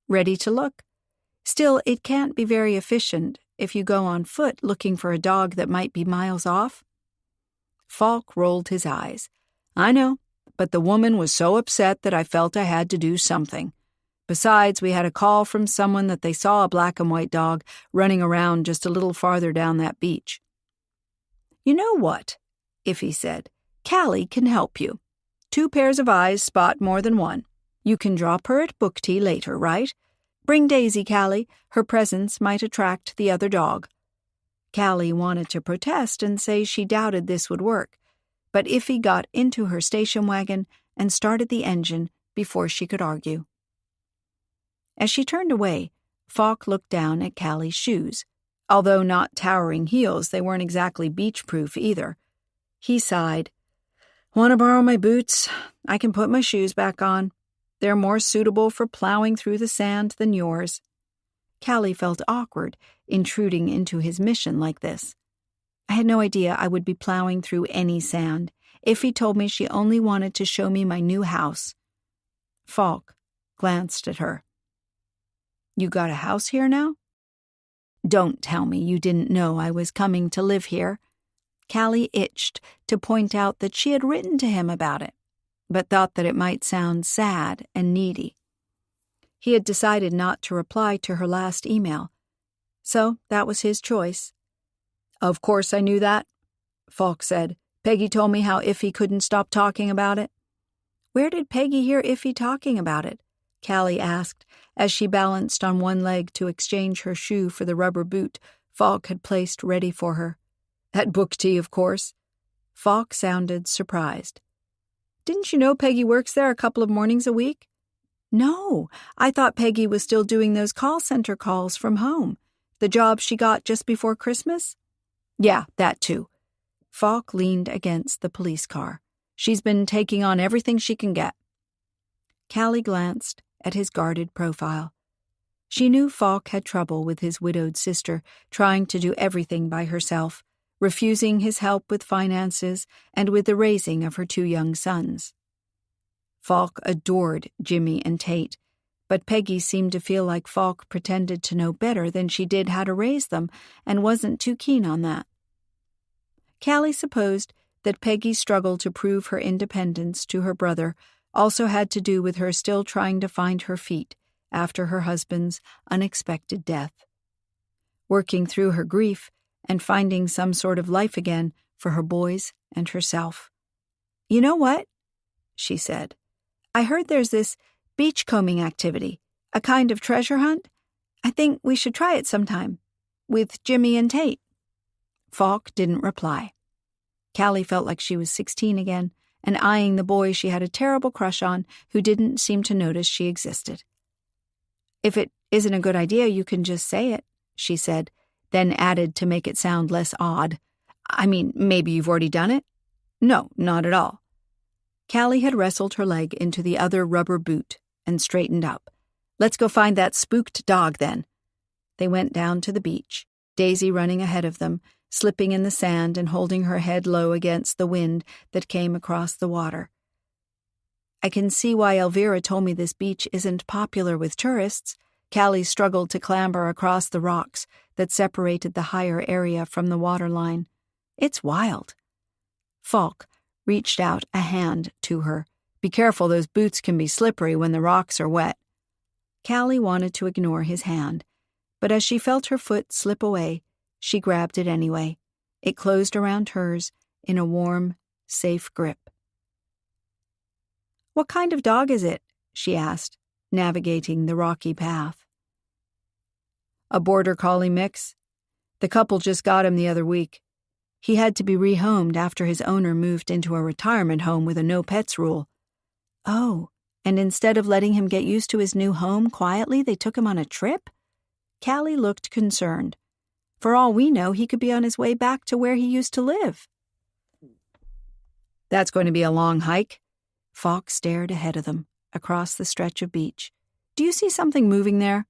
ready to look. Still, it can't be very efficient if you go on foot looking for a dog that might be miles off?" Falk rolled his eyes. "I know, but the woman was so upset that I felt I had to do something. Besides, we had a call from someone that they saw a black and white dog running around just a little farther down that beach." "You know what?" Iffy said. "Callie can help you. 2 pairs of eyes spot more than one. You can drop her at book tea later, right? Bring Daisy, Callie. Her presence might attract the other dog." Callie wanted to protest and say she doubted this would work, but Iffy got into her station wagon and started the engine before she could argue. As she turned away, Falk looked down at Callie's shoes. Although not towering heels, they weren't exactly beach-proof either. He sighed. "Want to borrow my boots? I can put my shoes back on. They're more suitable for plowing through the sand than yours." Callie felt awkward, intruding into his mission like this. "I had no idea I would be plowing through any sand. Iffy told me she only wanted to show me my new house." Falk glanced at her. "You got a house here now?" "Don't tell me you didn't know I was coming to live here." Callie itched to point out that she had written to him about it, but thought that it might sound sad and needy. He had decided not to reply to her last email, so that was his choice. "Of course I knew that," Falk said. "Peggy told me how Iffy couldn't stop talking about it." "Where did Peggy hear Iffy talking about it?" Callie asked, as she balanced on one leg to exchange her shoe for the rubber boot Falk had placed ready for her. "At book tea, of course." Falk sounded surprised. "Didn't you know Peggy works there a couple of mornings a week?" "No, I thought Peggy was still doing those call center calls from home. The job she got just before Christmas?" "Yeah, that too." Falk leaned against the police car. "She's been taking on everything she can get." Callie glanced at his guarded profile. She knew Falk had trouble with his widowed sister, trying to do everything by herself, refusing his help with finances and with the raising of her 2 young sons. Falk adored Jimmy and Tate, but Peggy seemed to feel like Falk pretended to know better than she did how to raise them and wasn't too keen on that. Callie supposed that Peggy's struggle to prove her independence to her brother also had to do with her still trying to find her feet after her husband's unexpected death. Working through her grief and finding some sort of life again for her boys and herself. "You know what?" she said. "I heard there's this beachcombing activity, a kind of treasure hunt. I think we should try it sometime, with Jimmy and Tate." Falk didn't reply. Callie felt like she was 16 again, and eyeing the boy she had a terrible crush on who didn't seem to notice she existed. "If it isn't a good idea, you can just say it," she said, then added to make it sound less odd. "I mean, maybe you've already done it?" "No, not at all." Callie had wrestled her leg into the other rubber boot and straightened up. "Let's go find that spooked dog, then." They went down to the beach, Daisy running ahead of them, slipping in the sand and holding her head low against the wind that came across the water. "I can see why Elvira told me this beach isn't popular with tourists." Callie struggled to clamber across the rocks that separated the higher area from the waterline. "It's wild." Falk reached out a hand to her. "Be careful, those boots can be slippery when the rocks are wet." Callie wanted to ignore his hand, but as she felt her foot slip away, she grabbed it anyway. It closed around hers in a warm, safe grip. "What kind of dog is it?" she asked, navigating the rocky path. "A border collie mix. The couple just got him the other week. He had to be rehomed after his owner moved into a retirement home with a no-pets rule." "Oh, and instead of letting him get used to his new home quietly, they took him on a trip?" Callie looked concerned. "For all we know, he could be on his way back to where he used to live." "That's going to be a long hike." Falk stared ahead of them, across the stretch of beach. "Do you see something moving there?"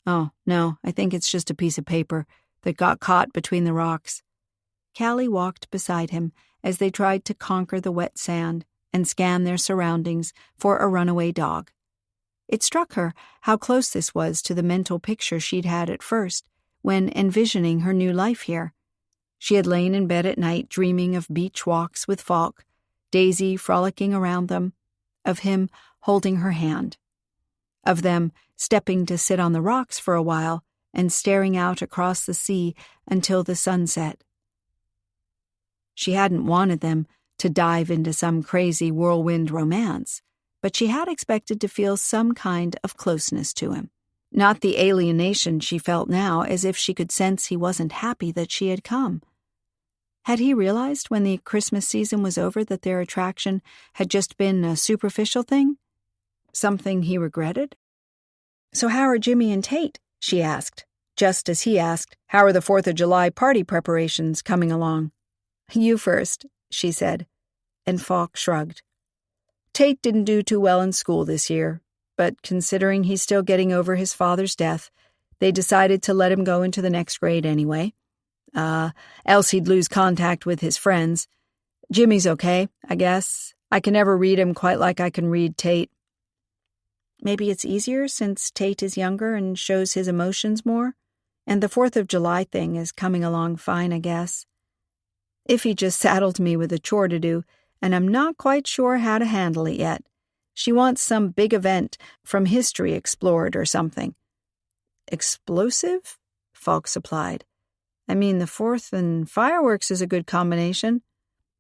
"Oh, no, I think it's just a piece of paper that got caught between the rocks." Callie walked beside him as they tried to conquer the wet sand and scan their surroundings for a runaway dog. It struck her how close this was to the mental picture she'd had at first, when envisioning her new life here. She had lain in bed at night dreaming of beach walks with Falk, Daisy frolicking around them, of him holding her hand, of them stepping to sit on the rocks for a while and staring out across the sea until the sun set. She hadn't wanted them to dive into some crazy whirlwind romance, but she had expected to feel some kind of closeness to him. Not the alienation she felt now, as if she could sense he wasn't happy that she had come. Had he realized when the Christmas season was over that their attraction had just been a superficial thing? Something he regretted? "So how are Jimmy and Tate?" she asked, just as he asked, "How are the 4th of July party preparations coming along?" "You first," she said, and Falk shrugged. "Tate didn't do too well in school this year, but considering he's still getting over his father's death, they decided to let him go into the next grade anyway. Else he'd lose contact with his friends. Jimmy's okay, I guess. I can never read him quite like I can read Tate." "Maybe it's easier since Tate is younger and shows his emotions more, and the 4th of July thing is coming along fine, I guess. Iffy just saddled me with a chore to do, and I'm not quite sure how to handle it yet. She wants some big event from history explored or something." "Explosive?" Falk supplied. "I mean, the 4th and fireworks is a good combination."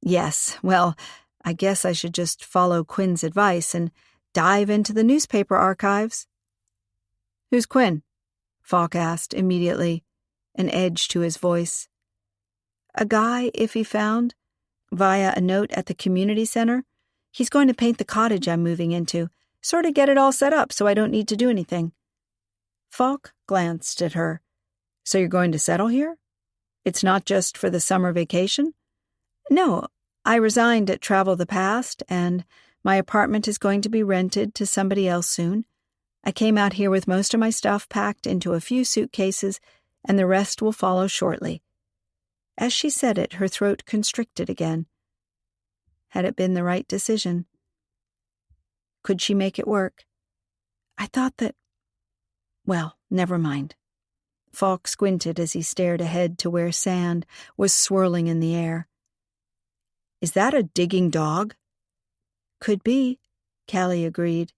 "Yes, well, I guess I should just follow Quinn's advice and dive into the newspaper archives." "Who's Quinn?" Falk asked immediately, an edge to his voice. "A guy Iffy found via a note at the community center. He's going to paint the cottage I'm moving into, sort of get it all set up so I don't need to do anything." Falk glanced at her. "So you're going to settle here? It's not just for the summer vacation?" "No, I resigned at Travel the Past, and my apartment is going to be rented to somebody else soon. I came out here with most of my stuff packed into a few suitcases, and the rest will follow shortly." As she said it, her throat constricted again. Had it been the right decision? Could she make it work? "I thought that—" Well, never mind. Falk squinted as he stared ahead to where sand was swirling in the air. "Is that a digging dog?" "Could be," Callie agreed.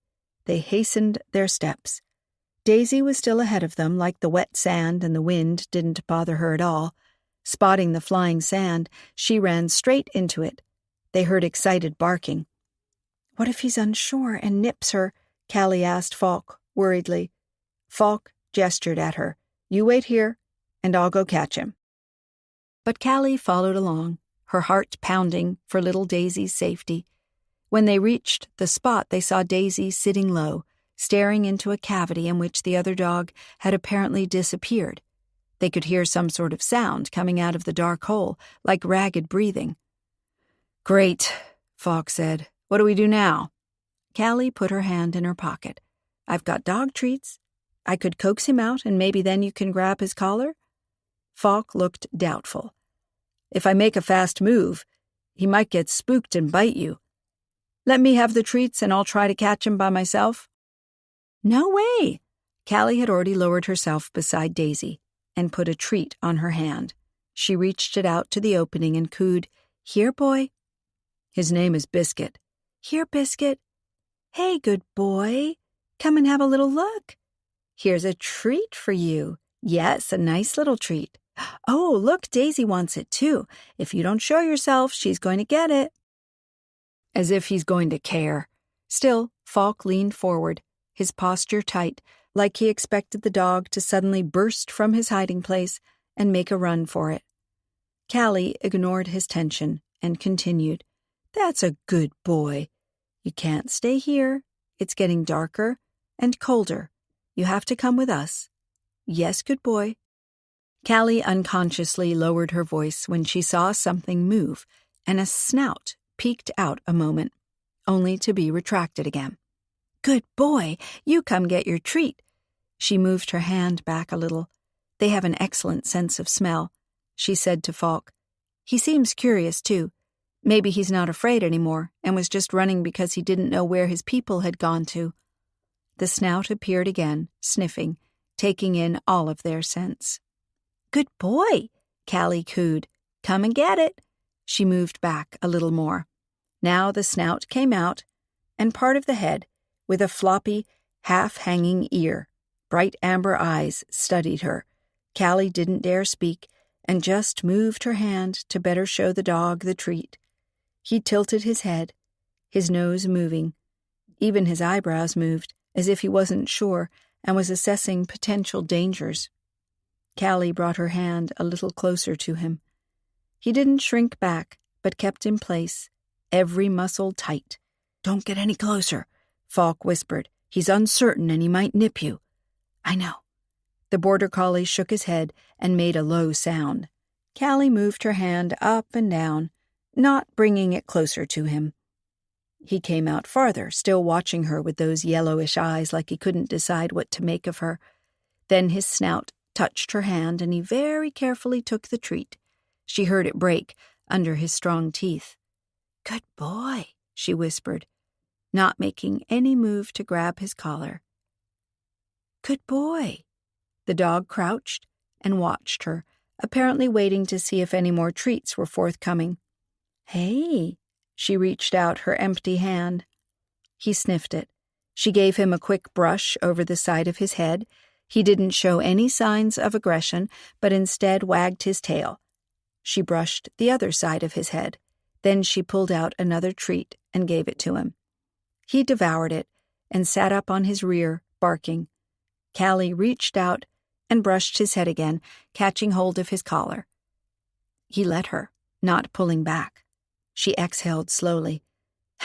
They hastened their steps. Daisy was still ahead of them, like the wet sand and the wind didn't bother her at all. Spotting the flying sand, she ran straight into it. They heard excited barking. "What if he's unsure and nips her?" Callie asked Falk worriedly. Falk gestured at her. "You wait here, and I'll go catch him." But Callie followed along, her heart pounding for little Daisy's safety. When they reached the spot, they saw Daisy sitting low, staring into a cavity in which the other dog had apparently disappeared. They could hear some sort of sound coming out of the dark hole, like ragged breathing. "Great," Falk said. "What do we do now?" Callie put her hand in her pocket. "I've got dog treats. I could coax him out, and maybe then you can grab his collar?" Falk looked doubtful. "If I make a fast move, he might get spooked and bite you. Let me have the treats, and I'll try to catch him by myself." "No way!" Callie had already lowered herself beside Daisy and put a treat on her hand. She reached it out to the opening and cooed, "Here, boy." "His name is Biscuit." "Here, Biscuit." "Hey, good boy. Come and have a little look. Here's a treat for you. Yes, a nice little treat. Oh, look, Daisy wants it too. If you don't show yourself, she's going to get it." As if he's going to care. Still, Falk leaned forward, his posture tight, like he expected the dog to suddenly burst from his hiding place and make a run for it. Callie ignored his tension and continued, "That's a good boy. You can't stay here. It's getting darker and colder. You have to come with us. Yes, good boy." Callie unconsciously lowered her voice when she saw something move, and a snout peeked out a moment, only to be retracted again. "Good boy, you come get your treat." She moved her hand back a little. "They have an excellent sense of smell," she said to Falk. "He seems curious, too. Maybe he's not afraid anymore and was just running because he didn't know where his people had gone to." The snout appeared again, sniffing, taking in all of their scents. Good boy, Callie cooed. Come and get it. She moved back a little more. Now the snout came out, and part of the head, with a floppy, half-hanging ear. Bright amber eyes studied her. Callie didn't dare speak, and just moved her hand to better show the dog the treat. He tilted his head, his nose moving. Even his eyebrows moved, as if he wasn't sure and was assessing potential dangers. Callie brought her hand a little closer to him. He didn't shrink back, but kept in place, every muscle tight. "Don't get any closer," Falk whispered. "He's uncertain and he might nip you." "I know." The border collie shook his head and made a low sound. Callie moved her hand up and down, not bringing it closer to him. He came out farther, still watching her with those yellowish eyes like he couldn't decide what to make of her. Then his snout touched her hand and he very carefully took the treat. She heard it break under his strong teeth. "Good boy," she whispered, not making any move to grab his collar. "Good boy." The dog crouched and watched her, apparently waiting to see if any more treats were forthcoming. "Hey," she reached out her empty hand. He sniffed it. She gave him a quick brush over the side of his head. He didn't show any signs of aggression, but instead wagged his tail. She brushed the other side of his head. Then she pulled out another treat and gave it to him. He devoured it and sat up on his rear, barking. Callie reached out and brushed his head again, catching hold of his collar. He let her, not pulling back. She exhaled slowly.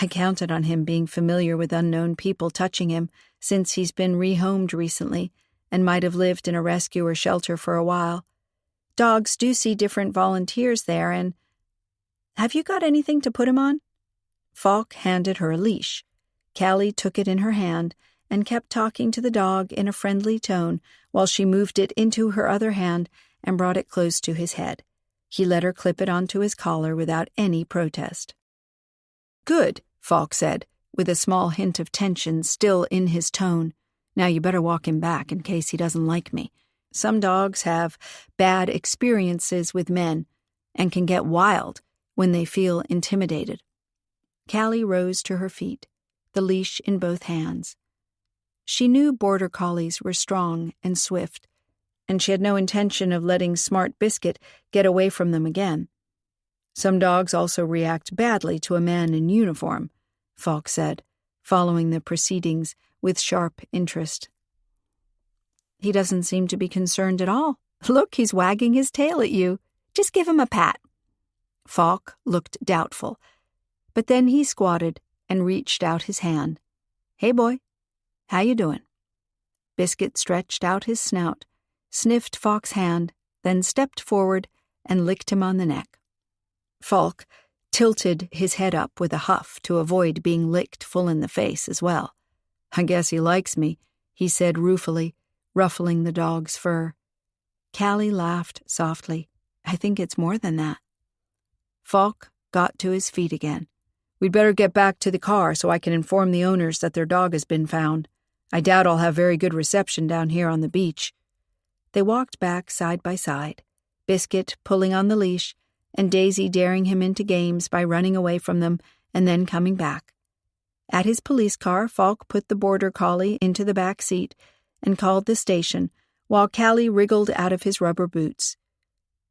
I counted on him being familiar with unknown people touching him, since he's been rehomed recently and might have lived in a rescue or shelter for a while. Dogs do see different volunteers there, and... "Have you got anything to put him on?" Falk handed her a leash. Callie took it in her hand and kept talking to the dog in a friendly tone while she moved it into her other hand and brought it close to his head. He let her clip it onto his collar without any protest. "Good," Falk said, with a small hint of tension still in his tone. "Now you better walk him back in case he doesn't like me. Some dogs have bad experiences with men and can get wild when they feel intimidated." Callie rose to her feet, the leash in both hands. She knew border collies were strong and swift, and she had no intention of letting Smart Biscuit get away from them again. "Some dogs also react badly to a man in uniform," Falk said, following the proceedings with sharp interest. "He doesn't seem to be concerned at all. Look, he's wagging his tail at you. Just give him a pat." Falk looked doubtful, but then he squatted and reached out his hand. "Hey, boy. How you doing?" Biscuit stretched out his snout, sniffed Falk's hand, then stepped forward and licked him on the neck. Falk tilted his head up with a huff to avoid being licked full in the face as well. "I guess he likes me," he said ruefully, ruffling the dog's fur. Callie laughed softly. "I think it's more than that." Falk got to his feet again. "We'd better get back to the car so I can inform the owners that their dog has been found. I doubt I'll have very good reception down here on the beach." They walked back side by side, Biscuit pulling on the leash and Daisy daring him into games by running away from them and then coming back. At his police car, Falk put the border collie into the back seat and called the station, while Callie wriggled out of his rubber boots.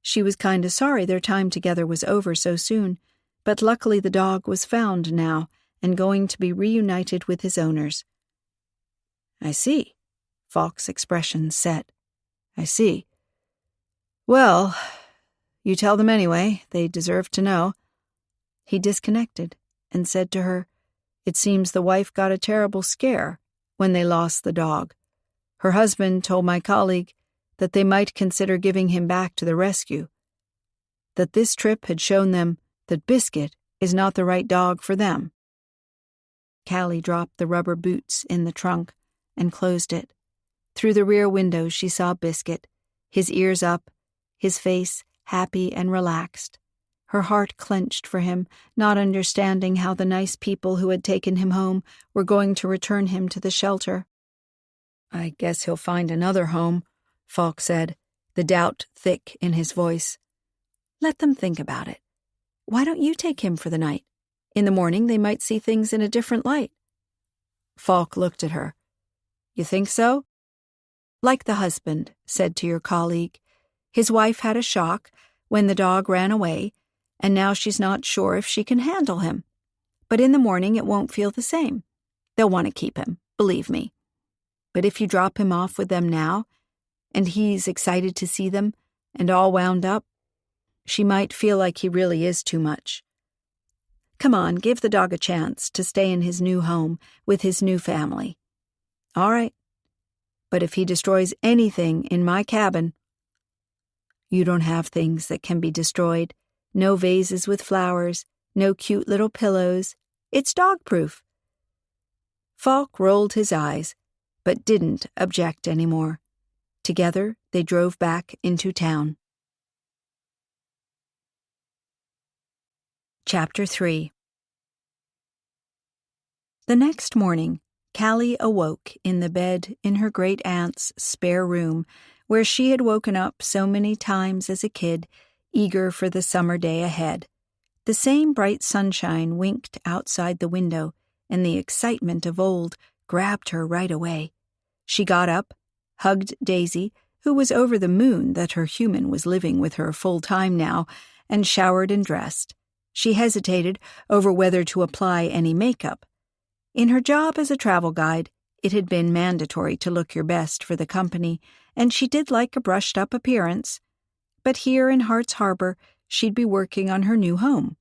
She was kind of sorry their time together was over so soon, but luckily the dog was found now and going to be reunited with his owners. "I see." Falk's expression set. "I see. Well, you tell them anyway. They deserve to know." He disconnected and said to her, "It seems the wife got a terrible scare when they lost the dog. Her husband told my colleague that they might consider giving him back to the rescue, that this trip had shown them that Biscuit is not the right dog for them." Callie dropped the rubber boots in the trunk and closed it. Through the rear window she saw Biscuit, his ears up, his face happy and relaxed. Her heart clenched for him, not understanding how the nice people who had taken him home were going to return him to the shelter. "I guess he'll find another home," Falk said, the doubt thick in his voice. "Let them think about it. Why don't you take him for the night? In the morning they might see things in a different light." Falk looked at her. "You think so?" "Like the husband said to your colleague. His wife had a shock when the dog ran away, and now she's not sure if she can handle him. But in the morning it won't feel the same. They'll want to keep him, believe me. But if you drop him off with them now, and he's excited to see them, and all wound up, she might feel like he really is too much. Come on, give the dog a chance to stay in his new home with his new family." "All right. But if he destroys anything in my cabin—" "You don't have things that can be destroyed. No vases with flowers, no cute little pillows. It's dog-proof." Falk rolled his eyes, but didn't object anymore. Together, they drove back into town. Chapter 3. The next morning, Callie awoke in the bed in her great-aunt's spare room, where she had woken up so many times as a kid, eager for the summer day ahead. The same bright sunshine winked outside the window, and the excitement of old grabbed her right away. She got up, hugged Daisy, who was over the moon that her human was living with her full time now, and showered and dressed. She hesitated over whether to apply any makeup. In her job as a travel guide, it had been mandatory to look your best for the company, and she did like a brushed-up appearance. But here in Hart's Harbor, she'd be working on her new home,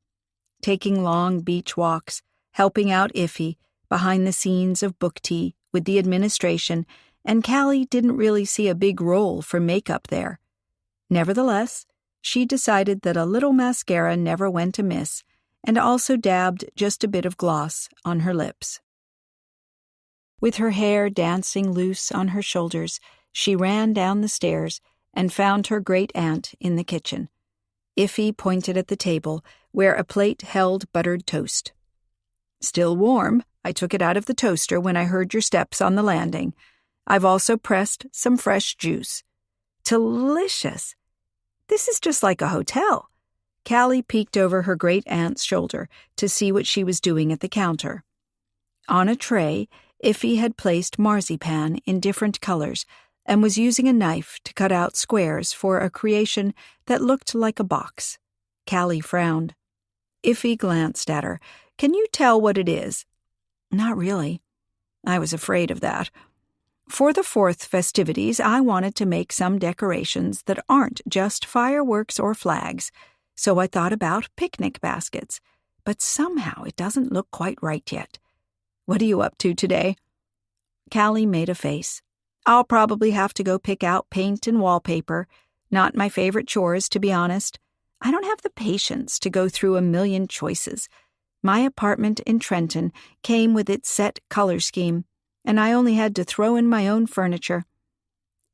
taking long beach walks, helping out Iffy, behind the scenes of book tea with the administration, and Callie didn't really see a big role for makeup there. Nevertheless, she decided that a little mascara never went amiss, and also dabbed just a bit of gloss on her lips. With her hair dancing loose on her shoulders, she ran down the stairs and found her great-aunt in the kitchen. Iffy pointed at the table, where a plate held buttered toast. "Still warm. I took it out of the toaster when I heard your steps on the landing. I've also pressed some fresh juice. Delicious. This is just like a hotel." Callie peeked over her great-aunt's shoulder to see what she was doing at the counter. On a tray, Iffy had placed marzipan in different colors and was using a knife to cut out squares for a creation that looked like a box. Callie frowned. Iffy glanced at her. "Can you tell what it is?" "Not really." "I was afraid of that. For the 4th festivities, I wanted to make some decorations that aren't just fireworks or flags, so I thought about picnic baskets, but somehow it doesn't look quite right yet. What are you up to today?" Callie made a face. "I'll probably have to go pick out paint and wallpaper. Not my favorite chores, to be honest. I don't have the patience to go through a million choices. My apartment in Trenton came with its set color scheme, and I only had to throw in my own furniture."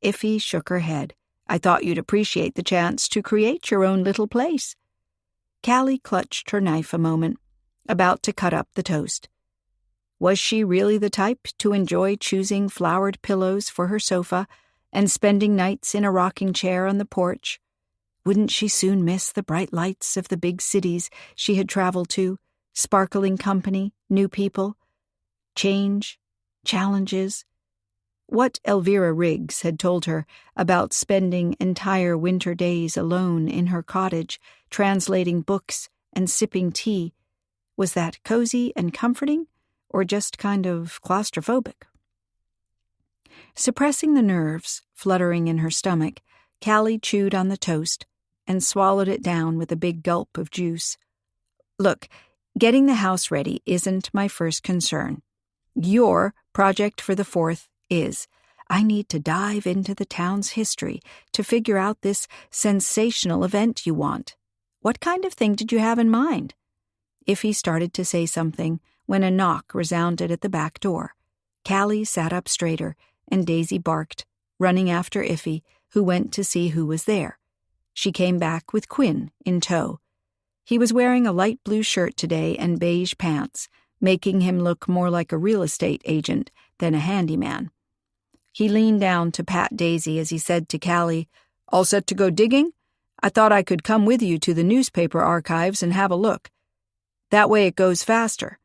Iffy shook her head. "I thought you'd appreciate the chance to create your own little place." Callie clutched her knife a moment, about to cut up the toast. Was she really the type to enjoy choosing flowered pillows for her sofa and spending nights in a rocking chair on the porch? Wouldn't she soon miss the bright lights of the big cities she had traveled to, sparkling company, new people, change, challenges? What Elvira Riggs had told her about spending entire winter days alone in her cottage, translating books and sipping tea, was that cozy and comforting, or just kind of claustrophobic? Suppressing the nerves fluttering in her stomach, Callie chewed on the toast and swallowed it down with a big gulp of juice. "Look, getting the house ready isn't my first concern. Your project for the 4th is. I need to dive into the town's history to figure out this sensational event you want. What kind of thing did you have in mind?" Iffy started to say something when a knock resounded at the back door. Callie sat up straighter, and Daisy barked, running after Iffy, who went to see who was there. She came back with Quinn in tow. He was wearing a light blue shirt today and beige pants, making him look more like a real estate agent than a handyman. He leaned down to pat Daisy as he said to Callie, All set to go digging? I thought I could come with you to the newspaper archives and have a look. That way it goes faster."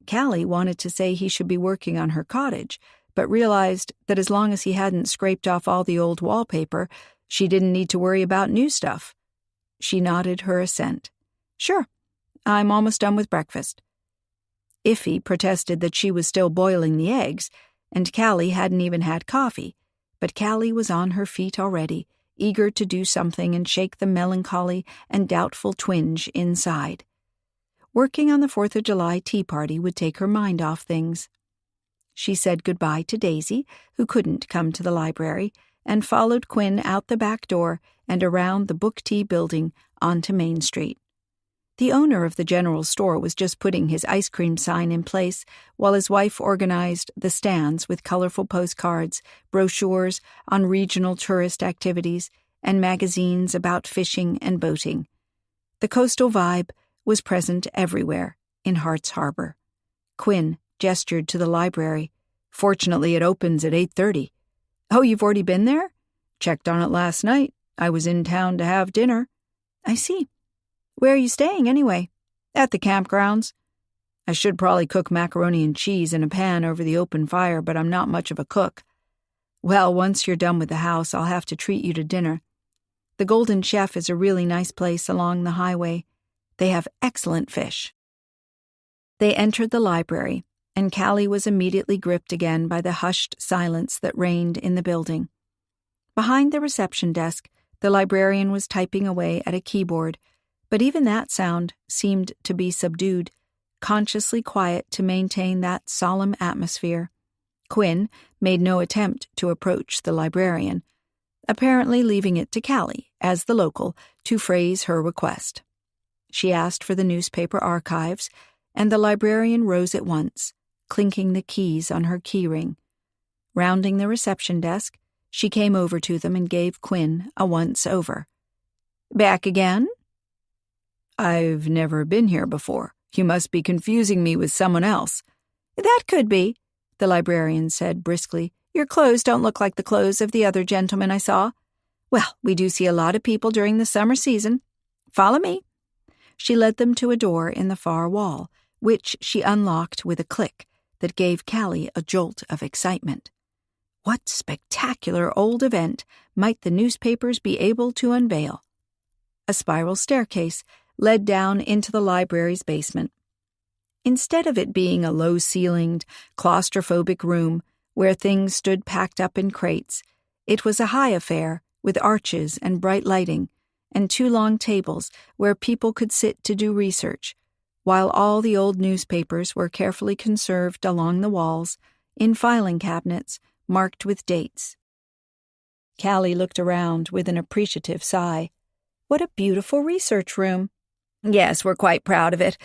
Callie wanted to say he should be working on her cottage, but realized that as long as he hadn't scraped off all the old wallpaper, she didn't need to worry about new stuff. She nodded her assent. "Sure, I'm almost done with breakfast." Iffy protested that she was still boiling the eggs, and Callie hadn't even had coffee, but Callie was on her feet already, eager to do something and shake the melancholy and doubtful twinge inside. Working on the 4th of July tea party would take her mind off things. She said goodbye to Daisy, who couldn't come to the library, and followed Quinn out the back door and around the Book Tea building onto Main Street. The owner of the general store was just putting his ice cream sign in place while his wife organized the stands with colorful postcards, brochures on regional tourist activities, and magazines about fishing and boating. The coastal vibe was present everywhere in Hart's Harbor. Quinn gestured to the library. "Fortunately, it opens at 8:30. "Oh, you've already been there?" "Checked on it last night. I was in town to have dinner." "I see. Where are you staying, anyway?" "At the campgrounds. I should probably cook macaroni and cheese in a pan over the open fire, but I'm not much of a cook." "Well, once you're done with the house, I'll have to treat you to dinner. The Golden Chef is a really nice place along the highway. They have excellent fish." They entered the library, and Callie was immediately gripped again by the hushed silence that reigned in the building. Behind the reception desk, the librarian was typing away at a keyboard, but even that sound seemed to be subdued, consciously quiet to maintain that solemn atmosphere. Quinn made no attempt to approach the librarian, apparently leaving it to Callie, as the local, to phrase her request. She asked for the newspaper archives, and the librarian rose at once, clinking the keys on her keyring. Rounding the reception desk, she came over to them and gave Quinn a once-over. "Back again?" "I've never been here before. You must be confusing me with someone else." "That could be," the librarian said briskly. "Your clothes don't look like the clothes of the other gentleman I saw. Well, we do see a lot of people during the summer season. Follow me." She led them to a door in the far wall, which she unlocked with a click that gave Callie a jolt of excitement. What spectacular old event might the newspapers be able to unveil? A spiral staircase led down into the library's basement. Instead of it being a low-ceilinged, claustrophobic room where things stood packed up in crates, it was a high affair with arches and bright lighting, and 2 long tables where people could sit to do research, while all the old newspapers were carefully conserved along the walls in filing cabinets marked with dates. Callie looked around with an appreciative sigh. "What a beautiful research room." "Yes, we're quite proud of it,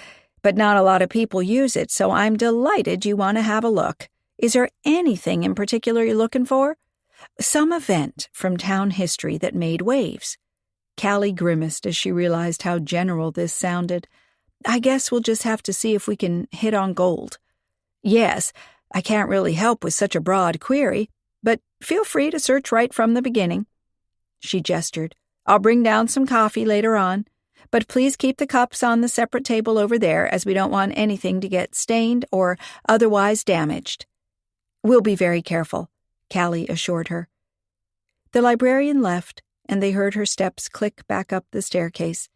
but not a lot of people use it, so I'm delighted you want to have a look. Is there anything in particular you're looking for?" "Some event from town history that made waves." Callie grimaced as she realized how general this sounded. "I guess we'll just have to see if we can hit on gold." "Yes, I can't really help with such a broad query, but feel free to search right from the beginning." She gestured. "I'll bring down some coffee later on, but please keep the cups on the separate table over there, as we don't want anything to get stained or otherwise damaged." "We'll be very careful," Callie assured her. The librarian left, and they heard her steps click back up the staircase.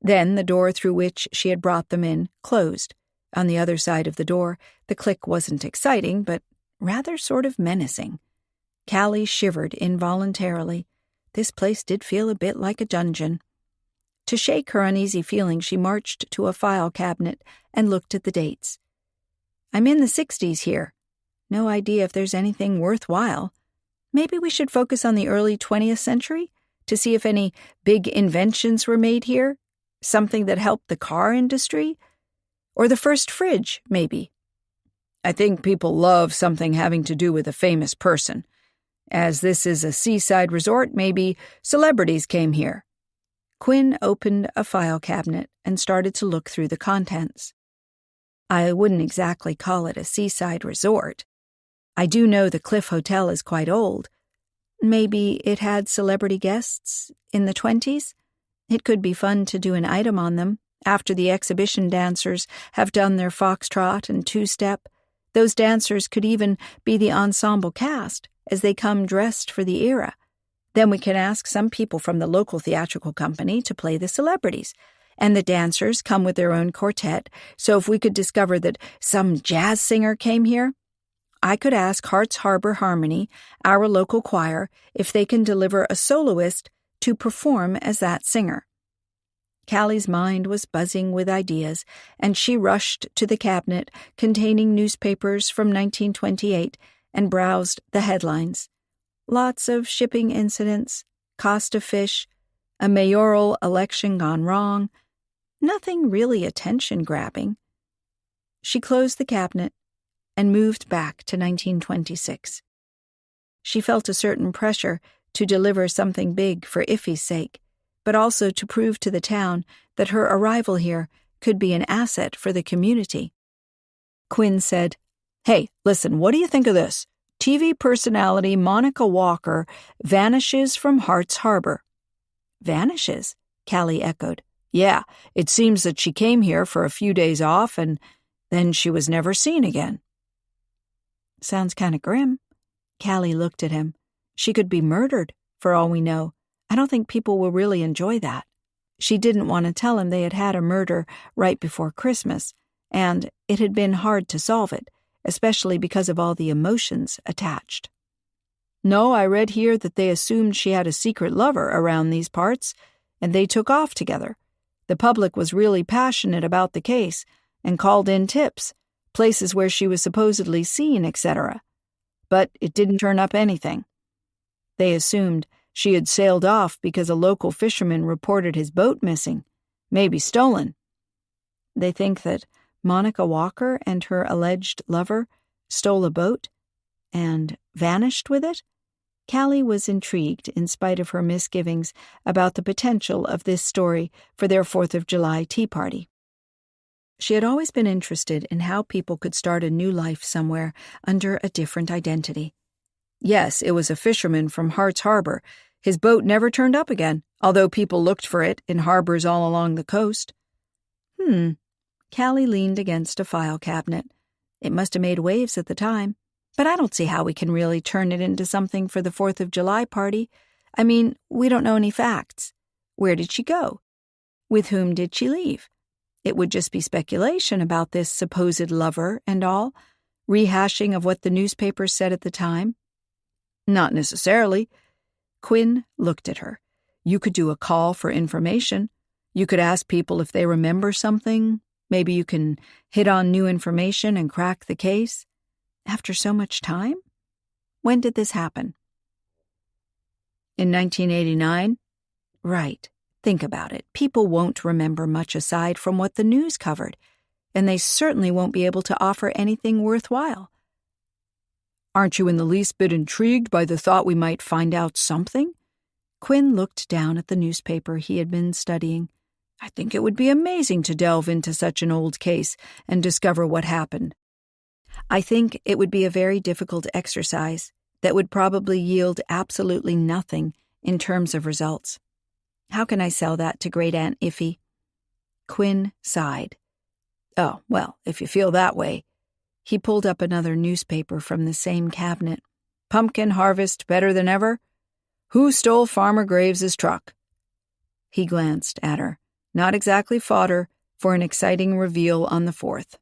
Then the door through which she had brought them in closed. On the other side of the door, the click wasn't exciting, but rather sort of menacing. Callie shivered involuntarily. This place did feel a bit like a dungeon. To shake her uneasy feeling, she marched to a file cabinet and looked at the dates. "I'm in the 60s here. No idea if there's anything worthwhile. Maybe we should focus on the early 20th century to see if any big inventions were made here, something that helped the car industry, or the first fridge, maybe." "I think people love something having to do with a famous person. As this is a seaside resort, maybe celebrities came here." Quinn opened a file cabinet and started to look through the contents. "I wouldn't exactly call it a seaside resort. I do know the Cliff Hotel is quite old." Maybe it had celebrity guests in the 20s? It could be fun to do an item on them after the exhibition dancers have done their foxtrot and two-step. Those dancers could even be the ensemble cast as they come dressed for the era. Then we can ask some people from the local theatrical company to play the celebrities, and the dancers come with their own quartet, so if we could discover that some jazz singer came here, I could ask Hearts Harbor Harmony, our local choir, if they can deliver a soloist to perform as that singer. Callie's mind was buzzing with ideas, and she rushed to the cabinet containing newspapers from 1928 and browsed the headlines. Lots of shipping incidents, cost of fish, a mayoral election gone wrong. Nothing really attention-grabbing. She closed the cabinet and moved back to 1926. She felt a certain pressure to deliver something big for Iffy's sake, but also to prove to the town that her arrival here could be an asset for the community. Quinn said, "Hey, listen, what do you think of this? TV personality Monica Walker vanishes from Hearts Harbor." "Vanishes?" Callie echoed. "Yeah, it seems that she came here for a few days off and then she was never seen again." "Sounds kind of grim." Callie looked at him. "She could be murdered, for all we know. I don't think people will really enjoy that." She didn't want to tell him they had had a murder right before Christmas, and it had been hard to solve it, especially because of all the emotions attached. "No, I read here that they assumed she had a secret lover around these parts, and they took off together. The public was really passionate about the case and called in tips, places where she was supposedly seen, etc. But it didn't turn up anything. They assumed she had sailed off because a local fisherman reported his boat missing, maybe stolen. They think that Monica Walker and her alleged lover stole a boat and vanished with it." Callie was intrigued in spite of her misgivings about the potential of this story for their 4th of July tea party. She had always been interested in how people could start a new life somewhere under a different identity. "Yes, it was a fisherman from Hearts Harbor. His boat never turned up again, although people looked for it in harbors all along the coast." Callie leaned against a file cabinet. "It must have made waves at the time. But I don't see how we can really turn it into something for the 4th of July party. I mean, we don't know any facts. Where did she go? With whom did she leave? It would just be speculation about this supposed lover and all, rehashing of what the newspapers said at the time." "Not necessarily." Quinn looked at her. "You could do a call for information. You could ask people if they remember something. Maybe you can hit on new information and crack the case. After so much time? When did this happen?" "In 1989? Right. Think about it. People won't remember much aside from what the news covered, and they certainly won't be able to offer anything worthwhile." "Aren't you in the least bit intrigued by the thought we might find out something?" Quinn looked down at the newspaper he had been studying. "I think it would be amazing to delve into such an old case and discover what happened." "I think it would be a very difficult exercise that would probably yield absolutely nothing in terms of results. How can I sell that to Great Aunt Iffy?" Quinn sighed. "Oh, well, if you feel that way." He pulled up another newspaper from the same cabinet. "Pumpkin harvest better than ever? Who stole Farmer Graves's truck?" He glanced at her. Not exactly fodder for an exciting reveal on the 4th.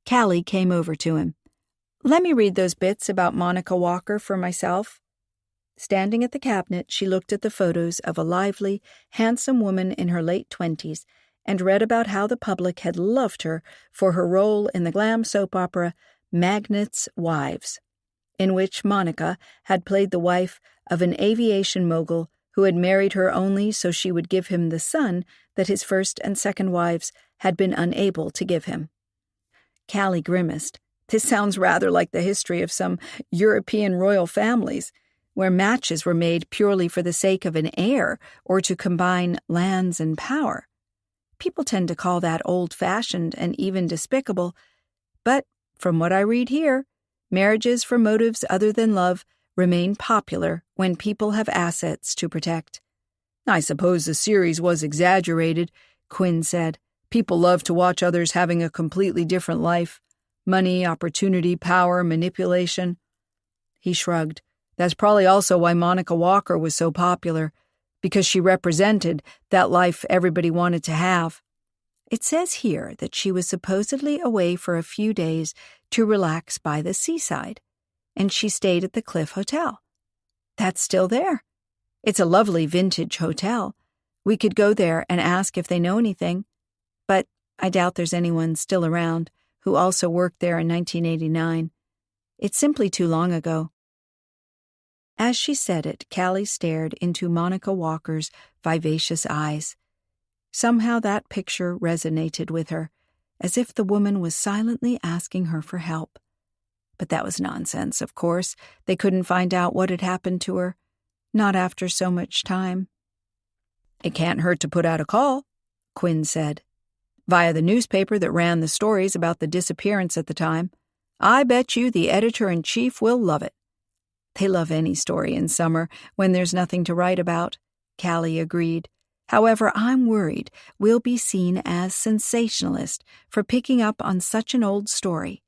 Callie came over to him. "Let me read those bits about Monica Walker for myself." Standing at the cabinet, she looked at the photos of a lively, handsome woman in her late 20s and read about how the public had loved her for her role in the glam soap opera Magnet's Wives, in which Monica had played the wife of an aviation mogul who had married her only so she would give him the son that his first and second wives had been unable to give him. Callie grimaced. This sounds rather like the history of some European royal families, where matches were made purely for the sake of an heir or to combine lands and power. People tend to call that old-fashioned and even despicable, but from what I read here, marriages for motives other than love remain popular when people have assets to protect. I suppose the series was exaggerated, Quinn said. People love to watch others having a completely different life. Money, opportunity, power, manipulation. He shrugged. That's probably also why Monica Walker was so popular, because she represented that life everybody wanted to have. It says here that she was supposedly away for a few days to relax by the seaside, and she stayed at the Cliff Hotel. That's still there. It's a lovely vintage hotel. We could go there and ask if they know anything, but I doubt there's anyone still around who also worked there in 1989. It's simply too long ago. As she said it, Callie stared into Monica Walker's vivacious eyes. Somehow that picture resonated with her, as if the woman was silently asking her for help. But that was nonsense, of course. They couldn't find out what had happened to her. Not after so much time. It can't hurt to put out a call, Quinn said. Via the newspaper that ran the stories about the disappearance at the time. I bet you the editor-in-chief will love it. They love any story in summer when there's nothing to write about, Callie agreed. However, I'm worried we'll be seen as sensationalist for picking up on such an old story.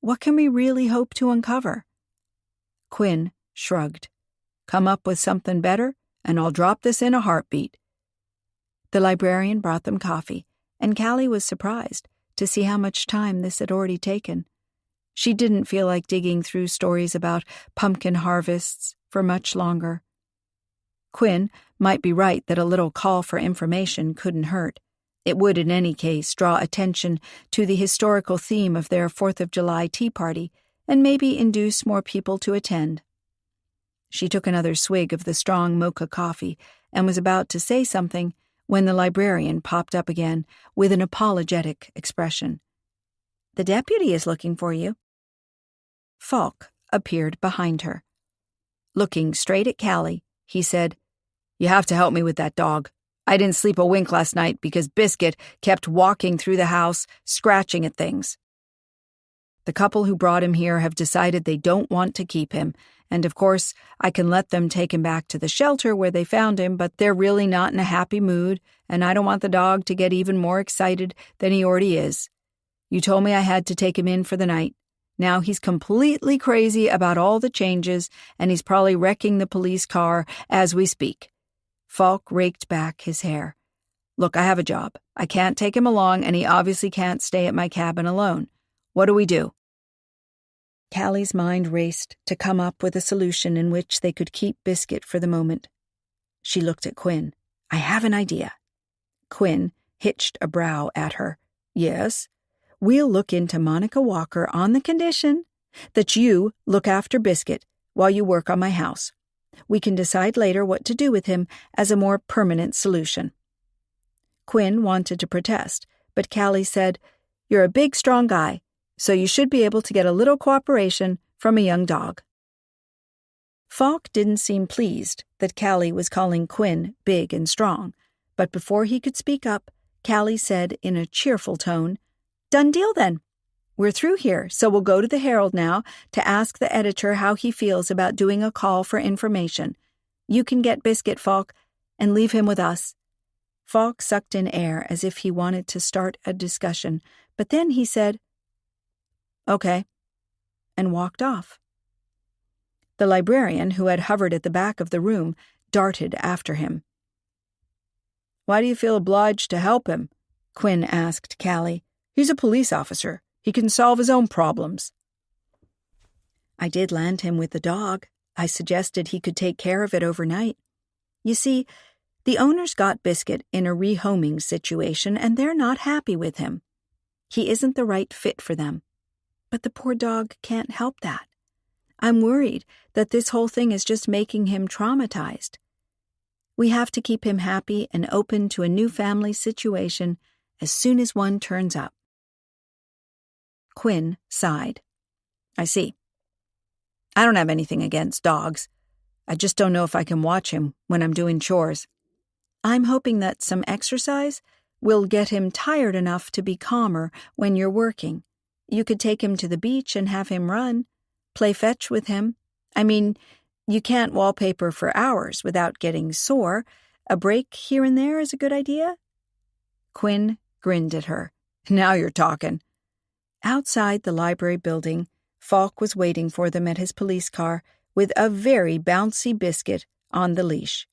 What can we really hope to uncover? Quinn shrugged. Come up with something better, and I'll drop this in a heartbeat. The librarian brought them coffee, and Callie was surprised to see how much time this had already taken. She didn't feel like digging through stories about pumpkin harvests for much longer. Quinn might be right that a little call for information couldn't hurt. It would, in any case, draw attention to the historical theme of their 4th of July tea party and maybe induce more people to attend. She took another swig of the strong mocha coffee and was about to say something when the librarian popped up again with an apologetic expression. The deputy is looking for you. Falk appeared behind her. Looking straight at Callie, he said, You have to help me with that dog. I didn't sleep a wink last night because Biscuit kept walking through the house, scratching at things. The couple who brought him here have decided they don't want to keep him, and of course, I can let them take him back to the shelter where they found him, but they're really not in a happy mood, and I don't want the dog to get even more excited than he already is. You told me I had to take him in for the night. Now he's completely crazy about all the changes, and he's probably wrecking the police car as we speak. Falk raked back his hair. Look, I have a job. I can't take him along, and he obviously can't stay at my cabin alone. What do we do? Callie's mind raced to come up with a solution in which they could keep Biscuit for the moment. She looked at Quinn. I have an idea. Quinn hitched a brow at her. Yes? We'll look into Monica Walker on the condition that you look after Biscuit while you work on my house. We can decide later what to do with him as a more permanent solution. Quinn wanted to protest, but Callie said, You're a big, strong guy, so you should be able to get a little cooperation from a young dog. Falk didn't seem pleased that Callie was calling Quinn big and strong, but before he could speak up, Callie said in a cheerful tone, Done deal then. We're through here, so we'll go to the Herald now to ask the editor how he feels about doing a call for information. You can get Biscuit, Falk, and leave him with us. Falk sucked in air as if he wanted to start a discussion, but then he said, Okay, and walked off. The librarian, who had hovered at the back of the room, darted after him. Why do you feel obliged to help him? Quinn asked Callie. He's a police officer. He can solve his own problems. I did land him with the dog. I suggested he could take care of it overnight. You see, the owners got Biscuit in a rehoming situation, and they're not happy with him. He isn't the right fit for them. But the poor dog can't help that. I'm worried that this whole thing is just making him traumatized. We have to keep him happy and open to a new family situation as soon as one turns up. Quinn sighed. I see. I don't have anything against dogs. I just don't know if I can watch him when I'm doing chores. I'm hoping that some exercise will get him tired enough to be calmer when you're working. You could take him to the beach and have him run, play fetch with him. I mean, you can't wallpaper for hours without getting sore. A break here and there is a good idea." Quinn grinned at her. "Now you're talking." Outside the library building, Falk was waiting for them at his police car with a very bouncy biscuit on the leash.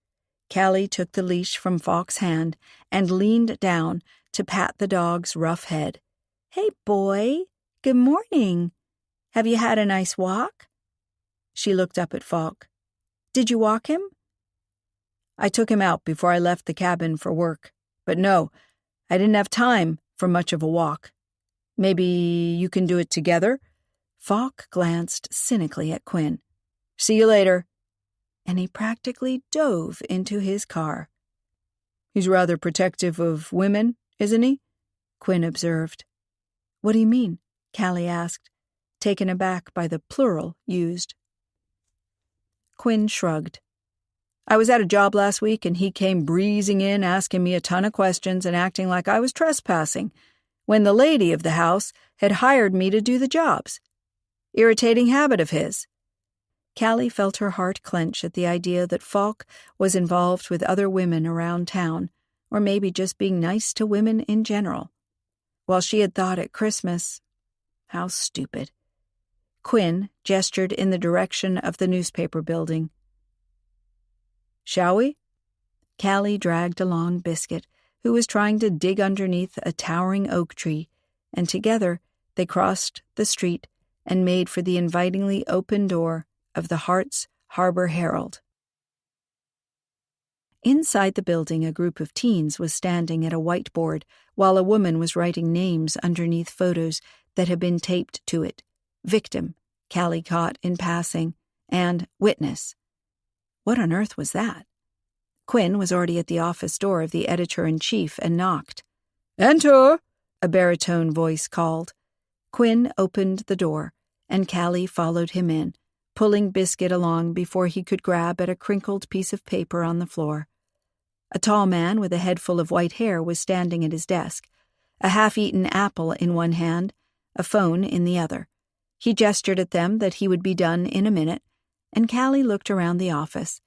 Callie took the leash from Falk's hand and leaned down to pat the dog's rough head. "Hey, boy. Good morning. Have you had a nice walk?" She looked up at Falk. "Did you walk him?" "I took him out before I left the cabin for work. But no, I didn't have time for much of a walk. Maybe you can do it together?" Falk glanced cynically at Quinn. "See you later." And he practically dove into his car. "He's rather protective of women, isn't he?" Quinn observed. "What do you mean?" Callie asked, taken aback by the plural used. Quinn shrugged. "I was at a job last week and he came breezing in asking me a ton of questions and acting like I was trespassing, when the lady of the house had hired me to do the jobs. Irritating habit of his." Callie felt her heart clench at the idea that Falk was involved with other women around town, or maybe just being nice to women in general. While she had thought at Christmas, how stupid. Quinn gestured in the direction of the newspaper building. "Shall we?" Callie dragged along Biscuit, who was trying to dig underneath a towering oak tree, and together they crossed the street and made for the invitingly open door of the Hart's Harbor Herald. Inside the building, a group of teens was standing at a whiteboard while a woman was writing names underneath photos that had been taped to it. "Victim," Callie caught in passing, and "Witness." What on earth was that? Quinn was already at the office door of the editor-in-chief and knocked. "Enter!" a baritone voice called. Quinn opened the door, and Callie followed him in, pulling Biscuit along before he could grab at a crinkled piece of paper on the floor. A tall man with a head full of white hair was standing at his desk, a half-eaten apple in one hand, a phone in the other. He gestured at them that he would be done in a minute, and Callie looked around the office.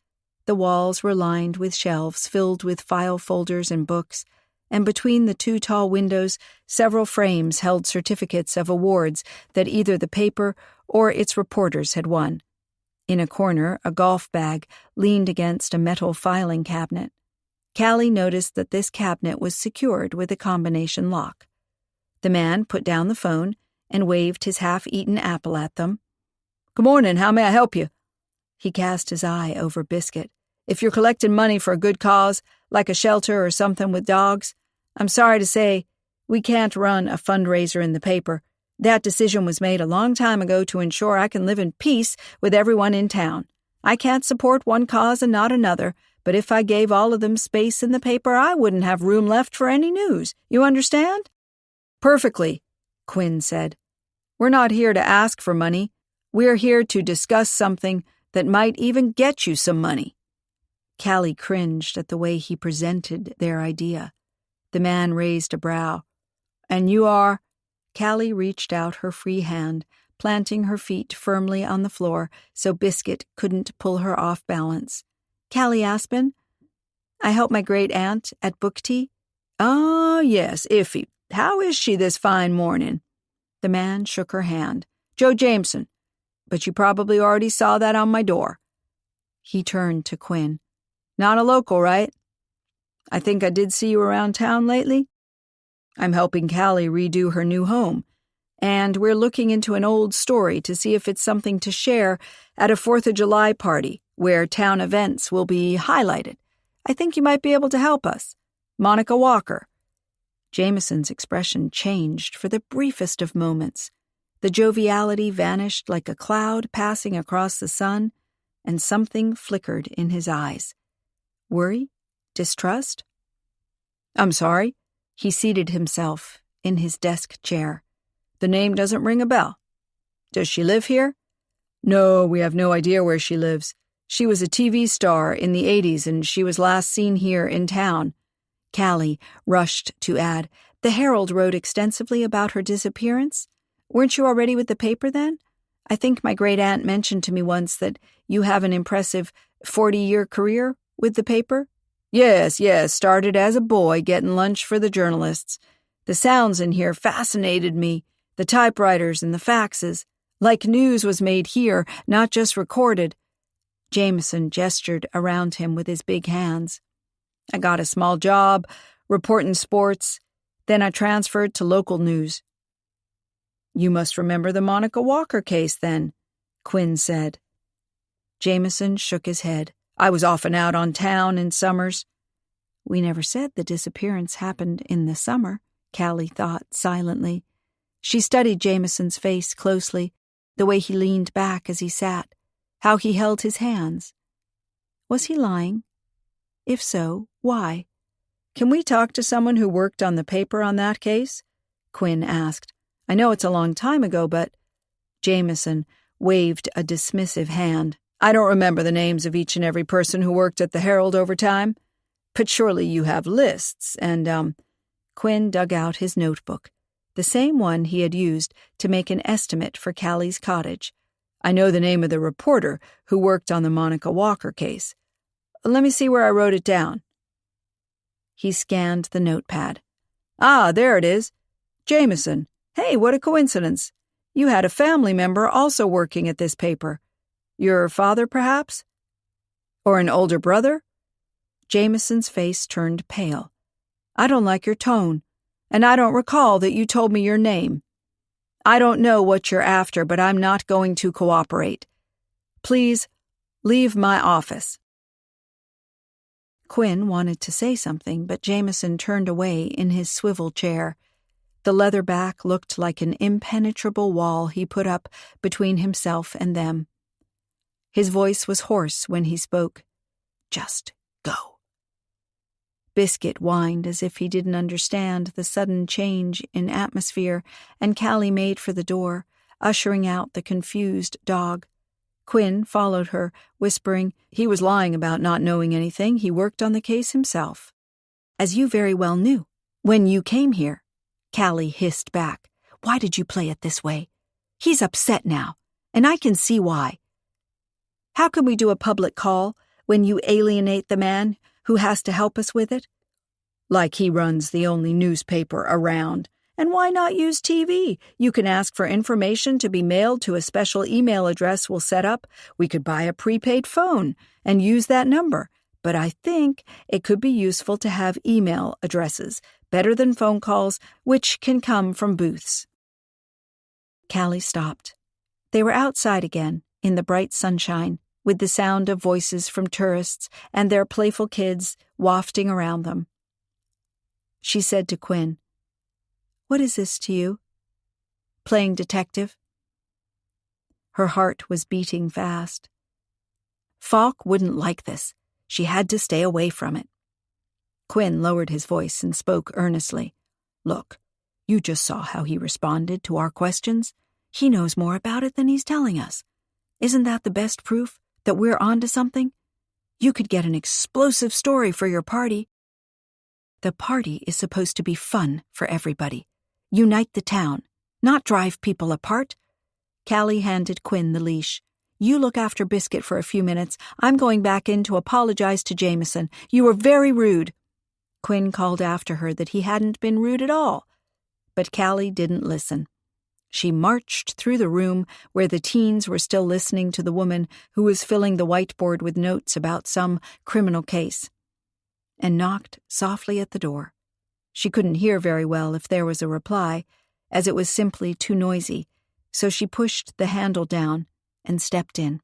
The walls were lined with shelves filled with file folders and books, and between the two tall windows, several frames held certificates of awards that either the paper or its reporters had won. In a corner, a golf bag leaned against a metal filing cabinet. Callie noticed that this cabinet was secured with a combination lock. The man put down the phone and waved his half-eaten apple at them. "Good morning, how may I help you?" He cast his eye over Biscuit. "If you're collecting money for a good cause, like a shelter or something with dogs, I'm sorry to say, we can't run a fundraiser in the paper. That decision was made a long time ago to ensure I can live in peace with everyone in town. I can't support one cause and not another, but if I gave all of them space in the paper, I wouldn't have room left for any news. You understand?" "Perfectly," Quinn said. "We're not here to ask for money. We're here to discuss something that might even get you some money." Callie cringed at the way he presented their idea. The man raised a brow. "And you are?" Callie reached out her free hand, planting her feet firmly on the floor so Biscuit couldn't pull her off balance. "Callie Aspen. I help my great-aunt at book tea." "Ah, yes, Iffy. How is she this fine morning?" The man shook her hand. "Joe Jameson. But you probably already saw that on my door." He turned to Quinn. "Not a local, right? I think I did see you around town lately." "I'm helping Callie redo her new home, and we're looking into an old story to see if it's something to share at a 4th of July party where town events will be highlighted. I think you might be able to help us. Monica Walker." Jameson's expression changed for the briefest of moments. The joviality vanished like a cloud passing across the sun, and something flickered in his eyes. Worry? Distrust? "I'm sorry." He seated himself in his desk chair. "The name doesn't ring a bell. Does she live here?" "No, we have no idea where she lives. She was a TV star in the 80s, and she was last seen here in town." Callie rushed to add, "The Herald wrote extensively about her disappearance. Weren't you already with the paper then? I think my great-aunt mentioned to me once that you have an impressive 40-year career with the paper. Yes, started as a boy getting lunch for the journalists. The sounds in here fascinated me, the typewriters and the faxes. Like news was made here, not just recorded. Jameson gestured around him with his big hands. I got a small job, reporting sports. Then I transferred to local news. You must remember the Monica Walker case, then, Quinn said. Jameson shook his head. I was often out on town in summers. We never said the disappearance happened in the summer, Callie thought silently. She studied Jameson's face closely, the way he leaned back as he sat, how he held his hands. Was he lying? If so, why? Can we talk to someone who worked on the paper on that case? Quinn asked. I know it's a long time ago, but... Jameson waved a dismissive hand. I don't remember the names of each and every person who worked at the Herald over time. But surely you have lists, and, Quinn dug out his notebook, the same one he had used to make an estimate for Callie's cottage. I know the name of the reporter who worked on the Monica Walker case. Let me see where I wrote it down. He scanned the notepad. Ah, there it is. Jameson. Hey, what a coincidence. You had a family member also working at this paper. Your father, perhaps? Or an older brother? Jameson's face turned pale. I don't like your tone, and I don't recall that you told me your name. I don't know what you're after, but I'm not going to cooperate. Please, leave my office. Quinn wanted to say something, but Jameson turned away in his swivel chair. The leather back looked like an impenetrable wall he put up between himself and them. His voice was hoarse when he spoke. Just go. Biscuit whined as if he didn't understand the sudden change in atmosphere, and Callie made for the door, ushering out the confused dog. Quinn followed her, whispering, he was lying about not knowing anything. He worked on the case himself. As you very well knew, when you came here, Callie hissed back. Why did you play it this way? He's upset now, and I can see why. How can we do a public call when you alienate the man who has to help us with it? Like he runs the only newspaper around. And why not use TV? You can ask for information to be mailed to a special email address we'll set up. We could buy a prepaid phone and use that number. But I think it could be useful to have email addresses, better than phone calls, which can come from booths. Callie stopped. They were outside again, in the bright sunshine, with the sound of voices from tourists and their playful kids wafting around them. She said to Quinn, What is this to you? Playing detective? Her heart was beating fast. Falk wouldn't like this. She had to stay away from it. Quinn lowered his voice and spoke earnestly. Look, you just saw how he responded to our questions. He knows more about it than he's telling us. Isn't that the best proof that we're onto something? You could get an explosive story for your party. The party is supposed to be fun for everybody. Unite the town, not drive people apart. Callie handed Quinn the leash. You look after Biscuit for a few minutes. I'm going back in to apologize to Jameson. You were very rude. Quinn called after her that he hadn't been rude at all. But Callie didn't listen. She marched through the room where the teens were still listening to the woman who was filling the whiteboard with notes about some criminal case, and knocked softly at the door. She couldn't hear very well if there was a reply, as it was simply too noisy, so she pushed the handle down and stepped in.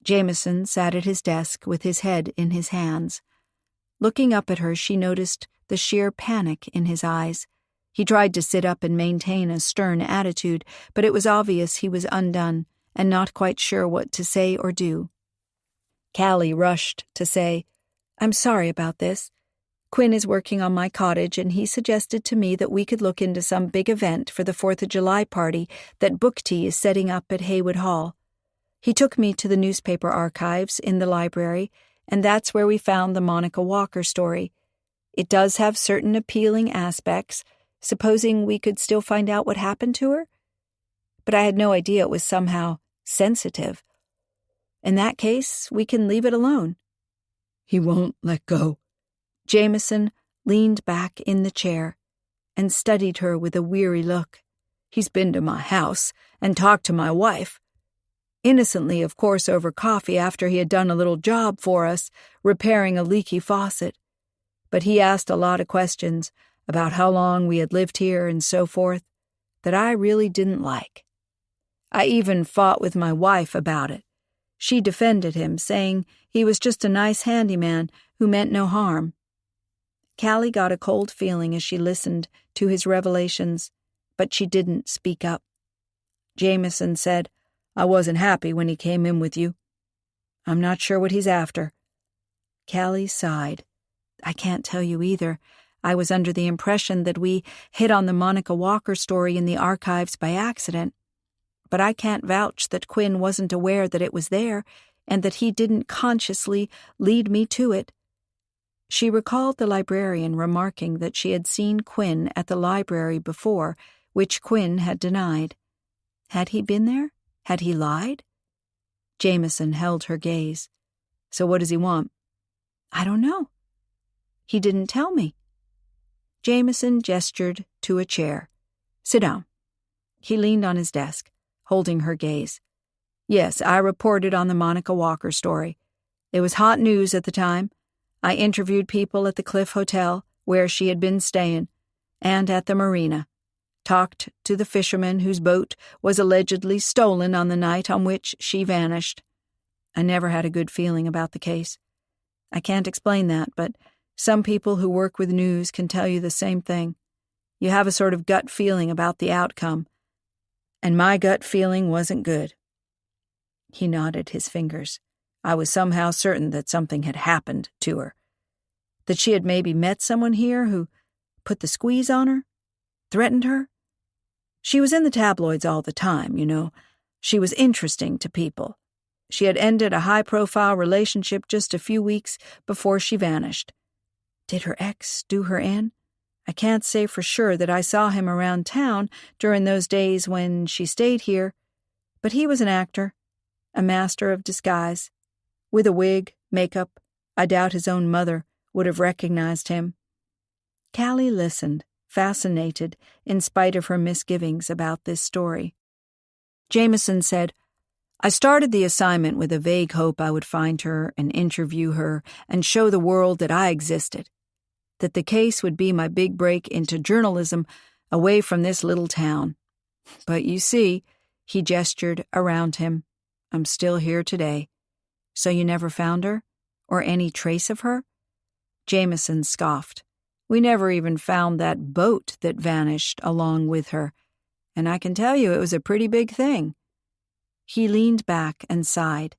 Jameson sat at his desk with his head in his hands. Looking up at her, she noticed the sheer panic in his eyes. He tried to sit up and maintain a stern attitude, but it was obvious he was undone and not quite sure what to say or do. Callie rushed to say, I'm sorry about this. Quinn is working on my cottage, and he suggested to me that we could look into some big event for the 4th of July party that Book Tea is setting up at Haywood Hall. He took me to the newspaper archives in the library, and that's where we found the Monica Walker story. It does have certain appealing aspects, supposing we could still find out what happened to her? But I had no idea it was somehow sensitive. In that case, we can leave it alone." "He won't let go." Jameson leaned back in the chair and studied her with a weary look. "He's been to my house and talked to my wife. Innocently, of course, over coffee after he had done a little job for us, repairing a leaky faucet. But he asked a lot of questions about how long we had lived here and so forth that I really didn't like. I even fought with my wife about it. She defended him, saying he was just a nice handyman who meant no harm." Callie got a cold feeling as she listened to his revelations, but she didn't speak up. Jameson said, "I wasn't happy when he came in with you. I'm not sure what he's after." Callie sighed. "I can't tell you either. I was under the impression that we hit on the Monica Walker story in the archives by accident. But I can't vouch that Quinn wasn't aware that it was there and that he didn't consciously lead me to it." She recalled the librarian remarking that she had seen Quinn at the library before, which Quinn had denied. Had he been there? Had he lied? Jameson held her gaze. "So what does he want?" "I don't know. He didn't tell me." Jameson gestured to a chair. "Sit down." He leaned on his desk, holding her gaze. "Yes, I reported on the Monica Walker story. It was hot news at the time. I interviewed people at the Cliff Hotel, where she had been staying, and at the marina. Talked to the fisherman whose boat was allegedly stolen on the night on which she vanished. I never had a good feeling about the case. I can't explain that, but some people who work with news can tell you the same thing. You have a sort of gut feeling about the outcome, and my gut feeling wasn't good." He nodded his fingers. "I was somehow certain that something had happened to her. That she had maybe met someone here who put the squeeze on her, threatened her. She was in the tabloids all the time, you know. She was interesting to people. She had ended a high-profile relationship just a few weeks before she vanished. Did her ex do her in? I can't say for sure that I saw him around town during those days when she stayed here, but he was an actor, a master of disguise. With a wig, makeup, I doubt his own mother would have recognized him." Callie listened, fascinated in spite of her misgivings about this story. Jameson said, "I started the assignment with a vague hope I would find her and interview her and show the world that I existed, that the case would be my big break into journalism away from this little town. But you see," he gestured around him, "I'm still here today." "So you never found her? Or any trace of her?" Jameson scoffed. "We never even found that boat that vanished along with her, and I can tell you it was a pretty big thing." He leaned back and sighed.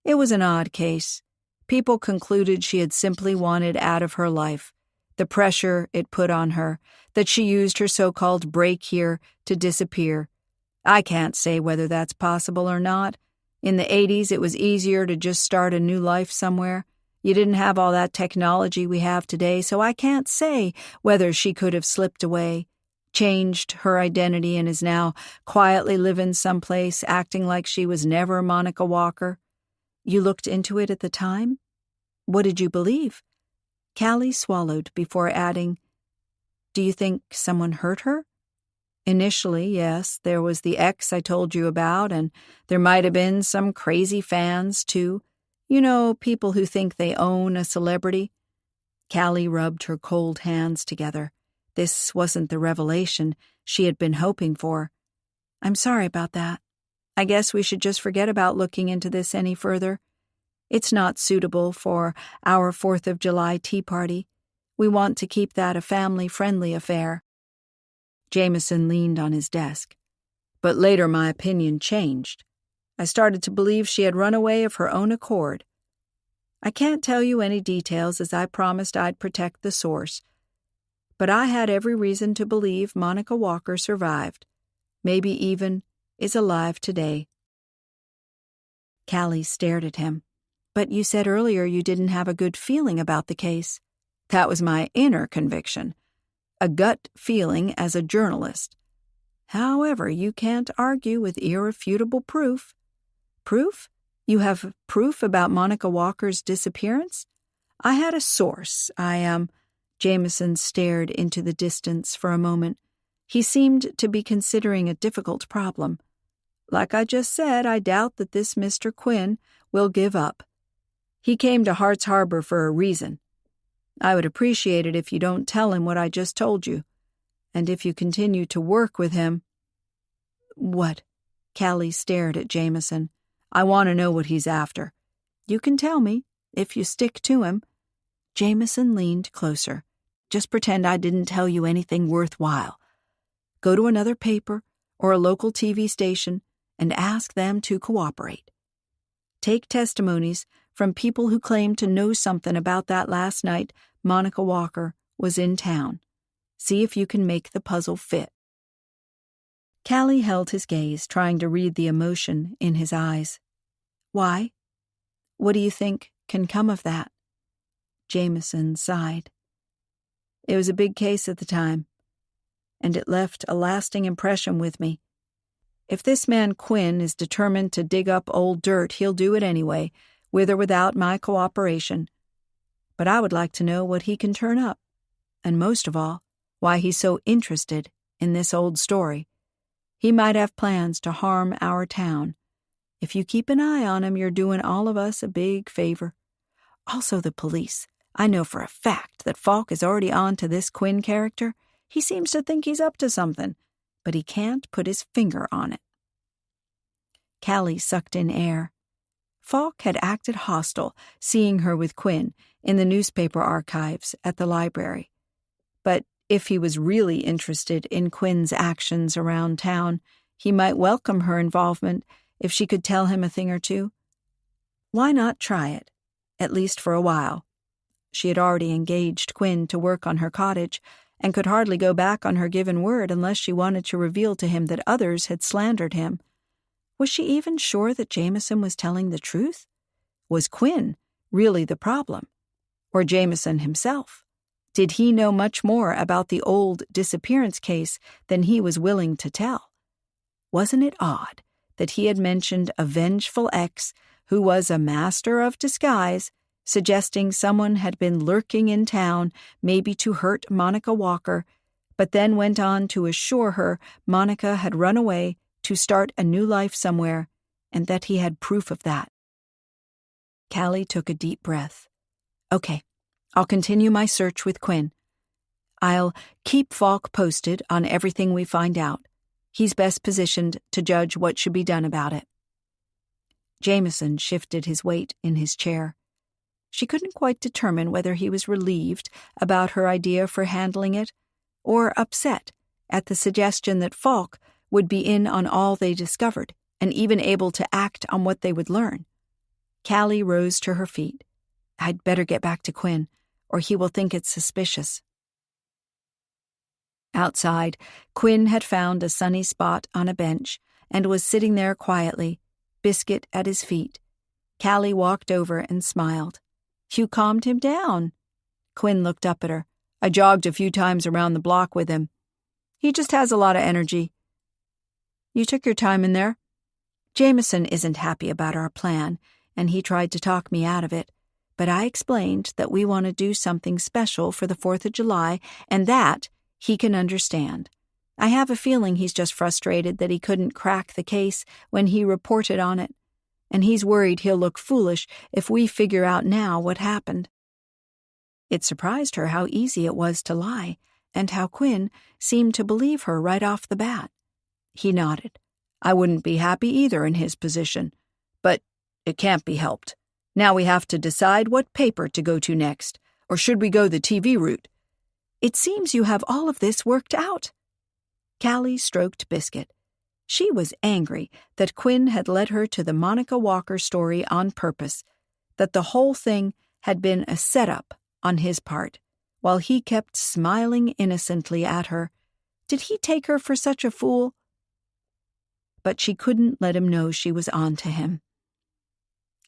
It was an odd case. People concluded she had simply wanted out of her life, the pressure it put on her, that she used her so-called break here to disappear. I can't say whether that's possible or not. In the 80s, it was easier to just start a new life somewhere. You didn't have all that technology we have today, so I can't say whether she could have slipped away, changed her identity, and is now quietly living someplace, acting like she was never Monica Walker. You looked into it at the time? What did you believe? Callie swallowed before adding, "Do you think someone hurt her?" "Initially, yes, there was the ex I told you about, and there might have been some crazy fans, too. You know, people who think they own a celebrity." Callie rubbed her cold hands together. This wasn't the revelation she had been hoping for. "I'm sorry about that. I guess we should just forget about looking into this any further. It's not suitable for our 4th of July tea party. We want to keep that a family-friendly affair." Jameson leaned on his desk. "But later my opinion changed. I started to believe she had run away of her own accord. I can't tell you any details as I promised I'd protect the source, but I had every reason to believe Monica Walker survived, maybe even is alive today." Callie stared at him. "But you said earlier you didn't have a good feeling about the case." "That was my inner conviction. A gut feeling as a journalist. However, you can't argue with irrefutable proof." Proof? You have proof about Monica Walker's disappearance? I had a source. Jameson stared into the distance for a moment. He seemed to be considering a difficult problem. Like I just said, I doubt that this Mr. Quinn will give up. He came to Hart's Harbor for a reason. I would appreciate it if you don't tell him what I just told you. And if you continue to work with him— What? Callie stared at Jameson. I want to know what he's after. You can tell me, if you stick to him. Jameson leaned closer. Just pretend I didn't tell you anything worthwhile. Go to another paper or a local TV station and ask them to cooperate. Take testimonies from people who claim to know something about that last night Monica Walker was in town. See if you can make the puzzle fit. Callie held his gaze, trying to read the emotion in his eyes. Why? What do you think can come of that? Jameson sighed. It was a big case at the time, and it left a lasting impression with me. If this man Quinn is determined to dig up old dirt, he'll do it anyway, with or without my cooperation. But I would like to know what he can turn up, and most of all, why he's so interested in this old story. He might have plans to harm our town. If you keep an eye on him, you're doing all of us a big favor. Also the police. I know for a fact that Falk is already on to this Quinn character. He seems to think he's up to something, but he can't put his finger on it. Callie sucked in air. Falk had acted hostile, seeing her with Quinn in the newspaper archives at the library. But if he was really interested in Quinn's actions around town, he might welcome her involvement if she could tell him a thing or two. Why not try it, at least for a while? She had already engaged Quinn to work on her cottage, and could hardly go back on her given word unless she wanted to reveal to him that others had slandered him. Was she even sure that Jameson was telling the truth? Was Quinn really the problem? Or Jameson himself? Did he know much more about the old disappearance case than he was willing to tell? Wasn't it odd that he had mentioned a vengeful ex who was a master of disguise, suggesting someone had been lurking in town, maybe to hurt Monica Walker, but then went on to assure her Monica had run away to start a new life somewhere, and that he had proof of that? Callie took a deep breath. Okay, I'll continue my search with Quinn. I'll keep Falk posted on everything we find out. He's best positioned to judge what should be done about it. Jameson shifted his weight in his chair. She couldn't quite determine whether he was relieved about her idea for handling it, or upset at the suggestion that Falk would be in on all they discovered, and even able to act on what they would learn. Callie rose to her feet. I'd better get back to Quinn, or he will think it's suspicious. Outside, Quinn had found a sunny spot on a bench and was sitting there quietly, biscuit at his feet. Callie walked over and smiled. You calmed him down. Quinn looked up at her. I jogged a few times around the block with him. He just has a lot of energy. You took your time in there? Jameson isn't happy about our plan, and he tried to talk me out of it. But I explained that we want to do something special for the 4th of July, and that he can understand. I have a feeling he's just frustrated that he couldn't crack the case when he reported on it, and he's worried he'll look foolish if we figure out now what happened. It surprised her how easy it was to lie, and how Quinn seemed to believe her right off the bat. He nodded. I wouldn't be happy either in his position, but it can't be helped. Now we have to decide what paper to go to next, or should we go the TV route? It seems you have all of this worked out. Callie stroked Biscuit. She was angry that Quinn had led her to the Monica Walker story on purpose, that the whole thing had been a setup on his part, while he kept smiling innocently at her. Did he take her for such a fool? But she couldn't let him know she was on to him.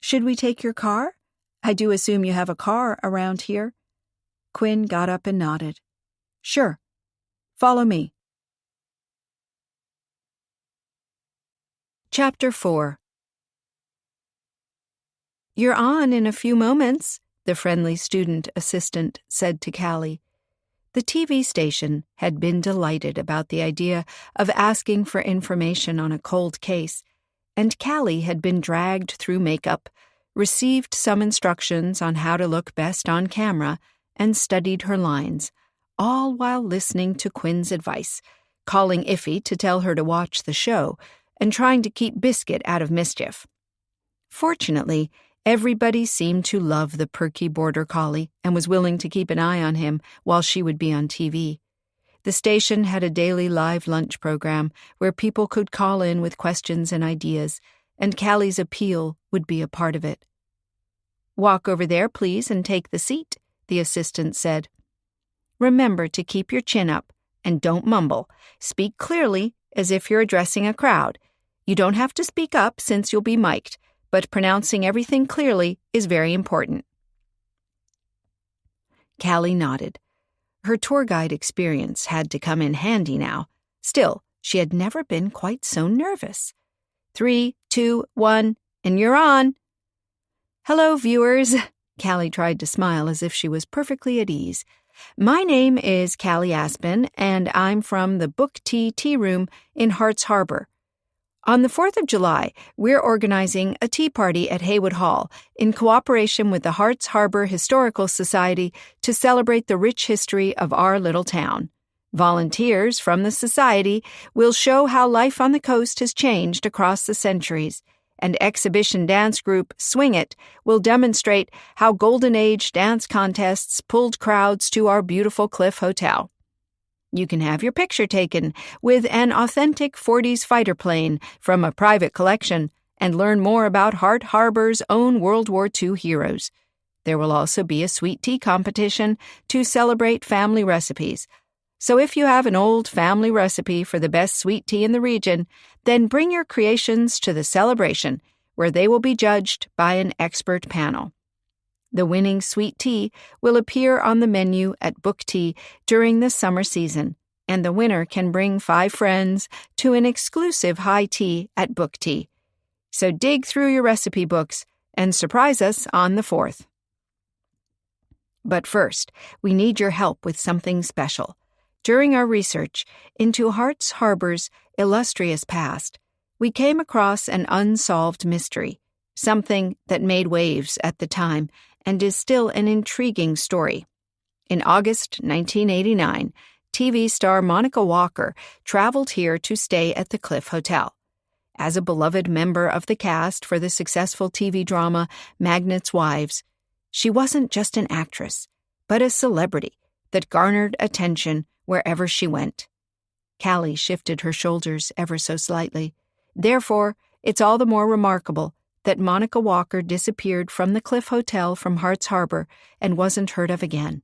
Should we take your car? I do assume you have a car around here. Quinn got up and nodded. Sure. Follow me. Chapter 4 "You're on in a few moments," the friendly student assistant said to Callie. The TV station had been delighted about the idea of asking for information on a cold case, and Callie had been dragged through makeup, received some instructions on how to look best on camera, and studied her lines, all while listening to Quinn's advice, calling Iffy to tell her to watch the show, and trying to keep Biscuit out of mischief. Fortunately, everybody seemed to love the perky border collie and was willing to keep an eye on him while she would be on TV. The station had a daily live lunch program where people could call in with questions and ideas, and Callie's appeal would be a part of it. "Walk over there, please, and take the seat," the assistant said. "Remember to keep your chin up, and don't mumble. Speak clearly, as if you're addressing a crowd. You don't have to speak up since you'll be mic'd, but pronouncing everything clearly is very important." Callie nodded. Her tour guide experience had to come in handy now. Still, she had never been quite so nervous. 3, 2, 1, and you're on. "Hello, viewers." Callie tried to smile as if she was perfectly at ease. "My name is Callie Aspen, and I'm from the Book Tea Tea Room in Harts Harbor. On the 4th of July, we're organizing a tea party at Haywood Hall in cooperation with the Harts Harbor Historical Society to celebrate the rich history of our little town. Volunteers from the society will show how life on the coast has changed across the centuries, and exhibition dance group Swing It will demonstrate how Golden Age dance contests pulled crowds to our beautiful Cliff Hotel. You can have your picture taken with an authentic 40s fighter plane from a private collection and learn more about Hart Harbor's own World War II heroes. There will also be a sweet tea competition to celebrate family recipes. So if you have an old family recipe for the best sweet tea in the region, then bring your creations to the celebration, where they will be judged by an expert panel. The winning sweet tea will appear on the menu at Book Tea during the summer season, and the winner can bring 5 friends to an exclusive high tea at Book Tea. So dig through your recipe books and surprise us on the 4th. But first, we need your help with something special. During our research into Harts Harbor's illustrious past, we came across an unsolved mystery, something that made waves at the time and is still an intriguing story. In August 1989, TV star Monica Walker traveled here to stay at the Cliff Hotel. As a beloved member of the cast for the successful TV drama Magnet's Wives, she wasn't just an actress, but a celebrity that garnered attention wherever she went. Callie shifted her shoulders ever so slightly. Therefore, it's all the more remarkable that Monica Walker disappeared from the Cliff Hotel from Harts Harbor and wasn't heard of again.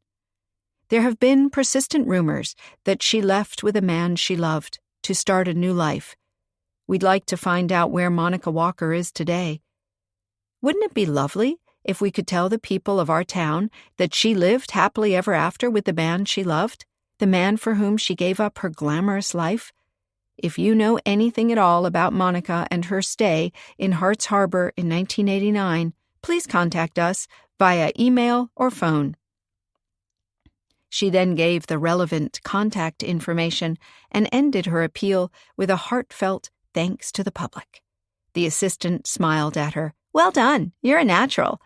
There have been persistent rumors that she left with a man she loved to start a new life. We'd like to find out where Monica Walker is today. Wouldn't it be lovely if we could tell the people of our town that she lived happily ever after with the man she loved, the man for whom she gave up her glamorous life? If you know anything at all about Monica and her stay in Harts Harbor in 1989, please contact us via email or phone. She then gave the relevant contact information and ended her appeal with a heartfelt thanks to the public. The assistant smiled at her. "Well done, you're a natural."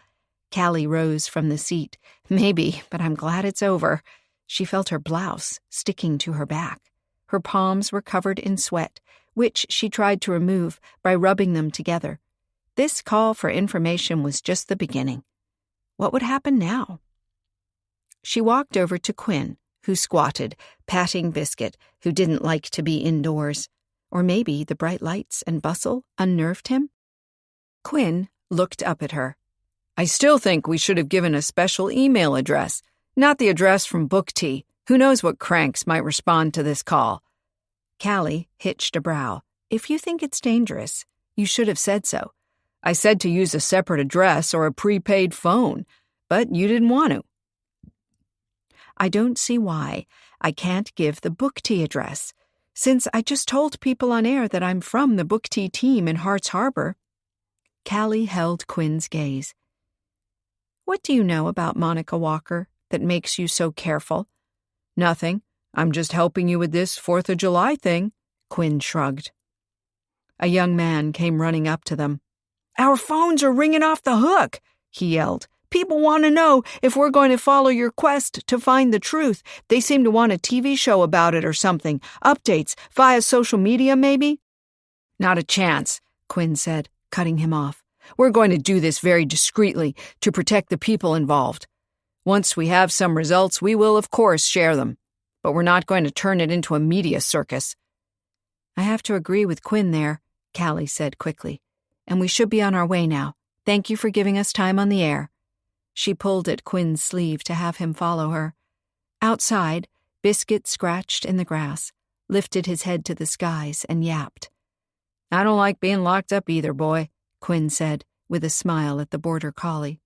Callie rose from the seat. "Maybe, but I'm glad it's over." She felt her blouse sticking to her back. Her palms were covered in sweat, which she tried to remove by rubbing them together. This call for information was just the beginning. What would happen now? She walked over to Quinn, who squatted, patting Biscuit, who didn't like to be indoors. Or maybe the bright lights and bustle unnerved him? Quinn looked up at her. "I still think we should have given a special email address, not the address from Book Tea. Who knows what cranks might respond to this call?" Callie hitched a brow. "If you think it's dangerous, you should have said so. I said to use a separate address or a prepaid phone, but you didn't want to." "I don't see why I can't give the Book Tea address, since I just told people on air that I'm from the Book Tea team in Harts Harbor." Callie held Quinn's gaze. What do you know about Monica Walker that makes you so careful? Nothing. I'm just helping you with this 4th of July thing, Quinn shrugged. A young man came running up to them. Our phones are ringing off the hook, he yelled. People want to know if we're going to follow your quest to find the truth. They seem to want a TV show about it or something. Updates via social media, maybe? Not a chance, Quinn said, cutting him off. We're going to do this very discreetly to protect the people involved. Once we have some results, we will, of course, share them. But we're not going to turn it into a media circus. I have to agree with Quinn there, Callie said quickly. And we should be on our way now. Thank you for giving us time on the air. She pulled at Quinn's sleeve to have him follow her. Outside, Biscuit scratched in the grass, lifted his head to the skies, and yapped. I don't like being locked up either, boy, Quinn said, with a smile at the border collie.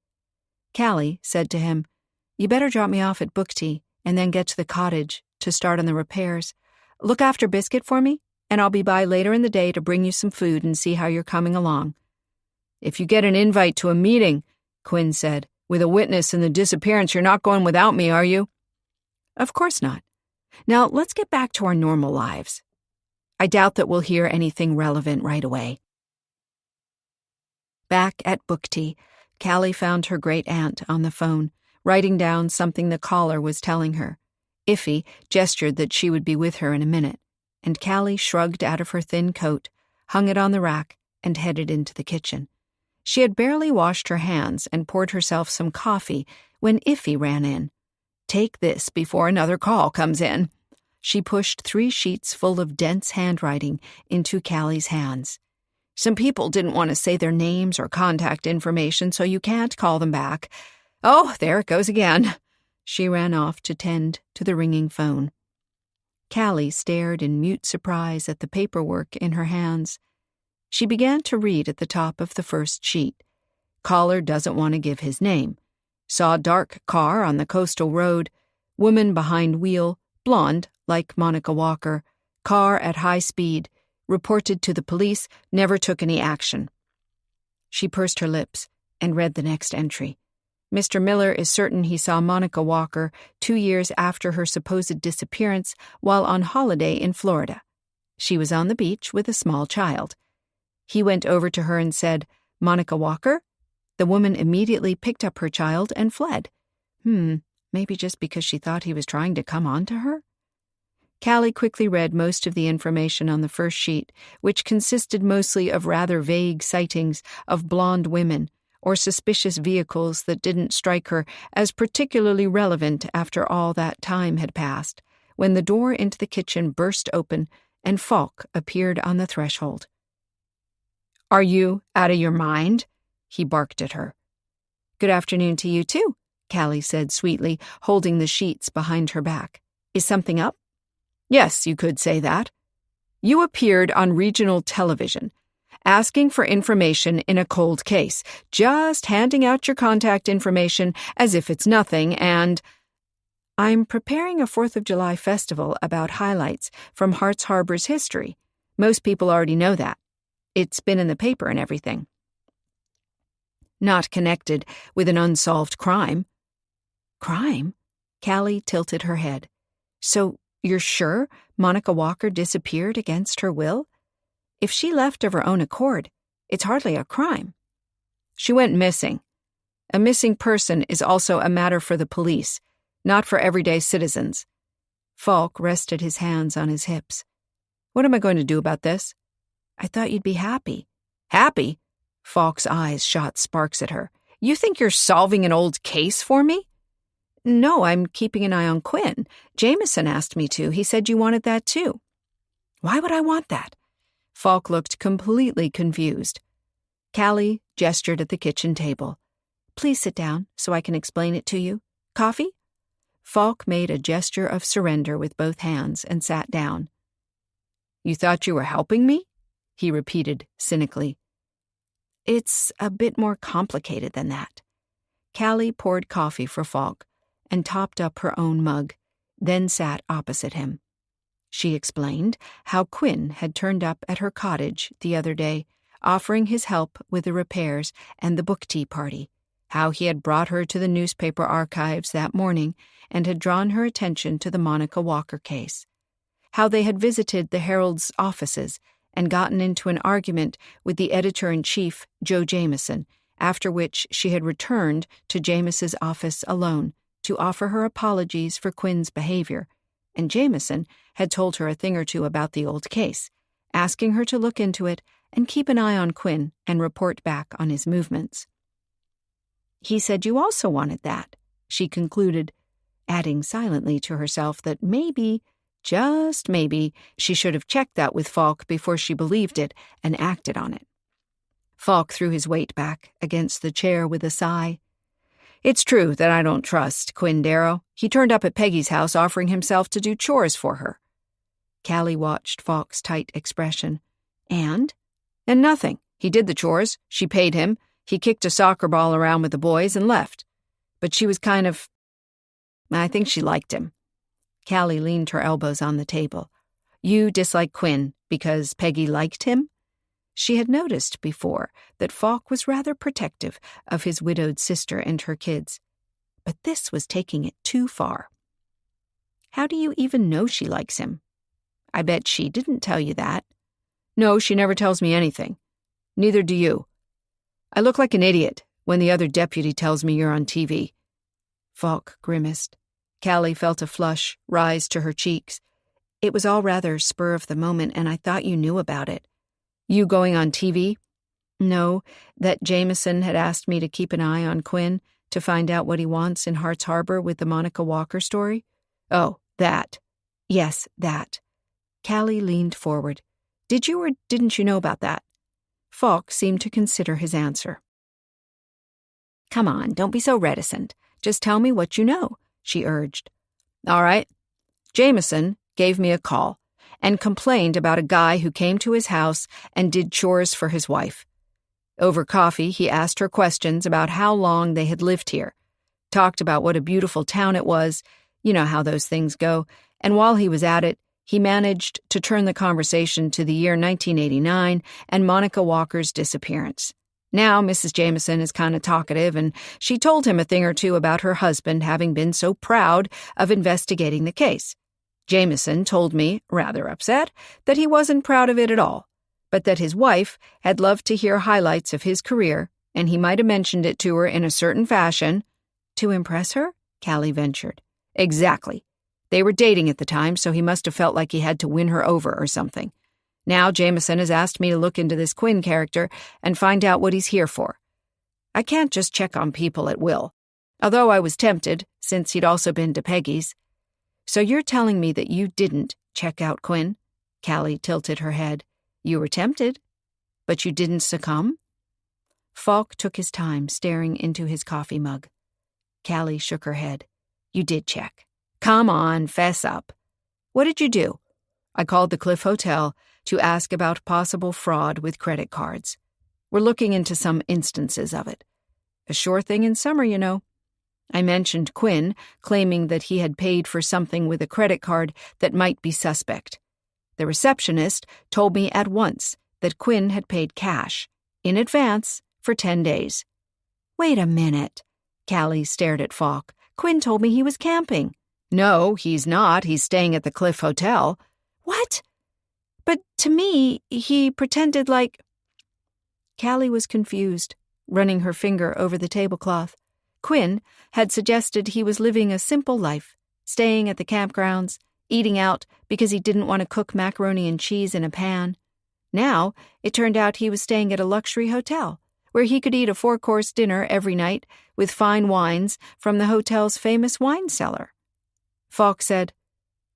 Callie said to him, You better drop me off at book tea and then get to the cottage to start on the repairs. Look after Biscuit for me, and I'll be by later in the day to bring you some food and see how you're coming along. If you get an invite to a meeting, Quinn said, with a witness in the disappearance, you're not going without me, are you? Of course not. Now, let's get back to our normal lives. I doubt that we'll hear anything relevant right away. Back at book tea, Callie found her great-aunt on the phone, writing down something the caller was telling her. Iffy gestured that she would be with her in a minute, and Callie shrugged out of her thin coat, hung it on the rack, and headed into the kitchen. She had barely washed her hands and poured herself some coffee when Iffy ran in. Take this before another call comes in. She pushed 3 sheets full of dense handwriting into Callie's hands. Some people didn't want to say their names or contact information, so you can't call them back. Oh, there it goes again. She ran off to tend to the ringing phone. Callie stared in mute surprise at the paperwork in her hands. She began to read at the top of the first sheet. Caller doesn't want to give his name. Saw dark car on the coastal road. Woman behind wheel, blonde, like Monica Walker. Car at high speed. Reported to the police, never took any action. She pursed her lips and read the next entry. Mr. Miller is certain he saw Monica Walker 2 years after her supposed disappearance while on holiday in Florida. She was on the beach with a small child. He went over to her and said, Monica Walker? The woman immediately picked up her child and fled. Maybe just because she thought he was trying to come on to her? Callie quickly read most of the information on the first sheet, which consisted mostly of rather vague sightings of blonde women or suspicious vehicles that didn't strike her as particularly relevant after all that time had passed, when the door into the kitchen burst open and Falk appeared on the threshold. Are you out of your mind? He barked at her. Good afternoon to you, too, Callie said sweetly, holding the sheets behind her back. Is something up? Yes, you could say that. You appeared on regional television, asking for information in a cold case, just handing out your contact information as if it's nothing, and... I'm preparing a 4th of July festival about highlights from Hart's Harbor's history. Most people already know that. It's been in the paper and everything. Not connected with an unsolved crime. Crime? Callie tilted her head. So, you're sure Monica Walker disappeared against her will? If she left of her own accord, it's hardly a crime. She went missing. A missing person is also a matter for the police, not for everyday citizens. Falk rested his hands on his hips. What am I going to do about this? I thought you'd be happy. Happy? Falk's eyes shot sparks at her. You think you're solving an old case for me? No, I'm keeping an eye on Quinn. Jameson asked me to. He said you wanted that too. Why would I want that? Falk looked completely confused. Callie gestured at the kitchen table. Please sit down so I can explain it to you. Coffee? Falk made a gesture of surrender with both hands and sat down. You thought you were helping me? He repeated cynically. It's a bit more complicated than that. Callie poured coffee for Falk and topped up her own mug, then sat opposite him. She explained how Quinn had turned up at her cottage the other day, offering his help with the repairs and the book tea party, how he had brought her to the newspaper archives that morning and had drawn her attention to the Monica Walker case, how they had visited the Herald's offices and gotten into an argument with the editor-in-chief, Joe Jameson, after which she had returned to James's office alone to offer her apologies for Quinn's behavior, and Jameson had told her a thing or two about the old case, asking her to look into it and keep an eye on Quinn and report back on his movements. "He said you also wanted that," she concluded, adding silently to herself that maybe, just maybe, she should have checked that with Falk before she believed it and acted on it. Falk threw his weight back against the chair with a sigh. "It's true that I don't trust Quinn Darrow. He turned up at Peggy's house offering himself to do chores for her." Callie watched Falk's tight expression. And nothing. He did the chores. She paid him. He kicked a soccer ball around with the boys and left. But she was I think she liked him. Callie leaned her elbows on the table. "You dislike Quinn because Peggy liked him?" She had noticed before that Falk was rather protective of his widowed sister and her kids. But this was taking it too far. "How do you even know she likes him?" "I bet she didn't tell you that." "No, she never tells me anything. Neither do you. I look like an idiot when the other deputy tells me you're on TV. Falk grimaced. Callie felt a flush rise to her cheeks. "It was all rather spur of the moment, and I thought you knew about it." "You going on TV?" "No, that Jameson had asked me to keep an eye on Quinn to find out what he wants in Hart's Harbor with the Monica Walker story." "Oh, that." "Yes, that." Callie leaned forward. "Did you or didn't you know about that?" Falk seemed to consider his answer. "Come on, don't be so reticent. Just tell me what you know," she urged. "All right. Jameson gave me a call and complained about a guy who came to his house and did chores for his wife. Over coffee, he asked her questions about how long they had lived here, talked about what a beautiful town it was, you know how those things go, and while he was at it, he managed to turn the conversation to the year 1989 and Monica Walker's disappearance. Now Mrs. Jameson is kind of talkative, and she told him a thing or two about her husband having been so proud of investigating the case. Jameson told me, rather upset, that he wasn't proud of it at all, but that his wife had loved to hear highlights of his career, and he might have mentioned it to her in a certain fashion. To impress her? Callie ventured. Exactly. They were dating at the time, so he must have felt like he had to win her over or something. Now Jameson has asked me to look into this Quinn character and find out what he's here for. I can't just check on people at will, although I was tempted, since he'd also been to Peggy's. So you're telling me that you didn't check out Quinn? Callie tilted her head. You were tempted, but you didn't succumb? Falk took his time staring into his coffee mug. Callie shook her head. You did check. Come on, fess up. What did you do? I called the Cliff Hotel to ask about possible fraud with credit cards. We're looking into some instances of it. A sure thing in summer, you know. I mentioned Quinn, claiming that he had paid for something with a credit card that might be suspect. The receptionist told me at once that Quinn had paid cash, in advance, for 10 days. Wait a minute. Callie stared at Falk. Quinn told me he was camping. No, he's not. He's staying at the Cliff Hotel. What? But to me, he pretended like... Callie was confused, running her finger over the tablecloth. Quinn had suggested he was living a simple life, staying at the campgrounds, eating out because he didn't want to cook macaroni and cheese in a pan. Now, it turned out he was staying at a luxury hotel, where he could eat a 4-course dinner every night with fine wines from the hotel's famous wine cellar. Falk said,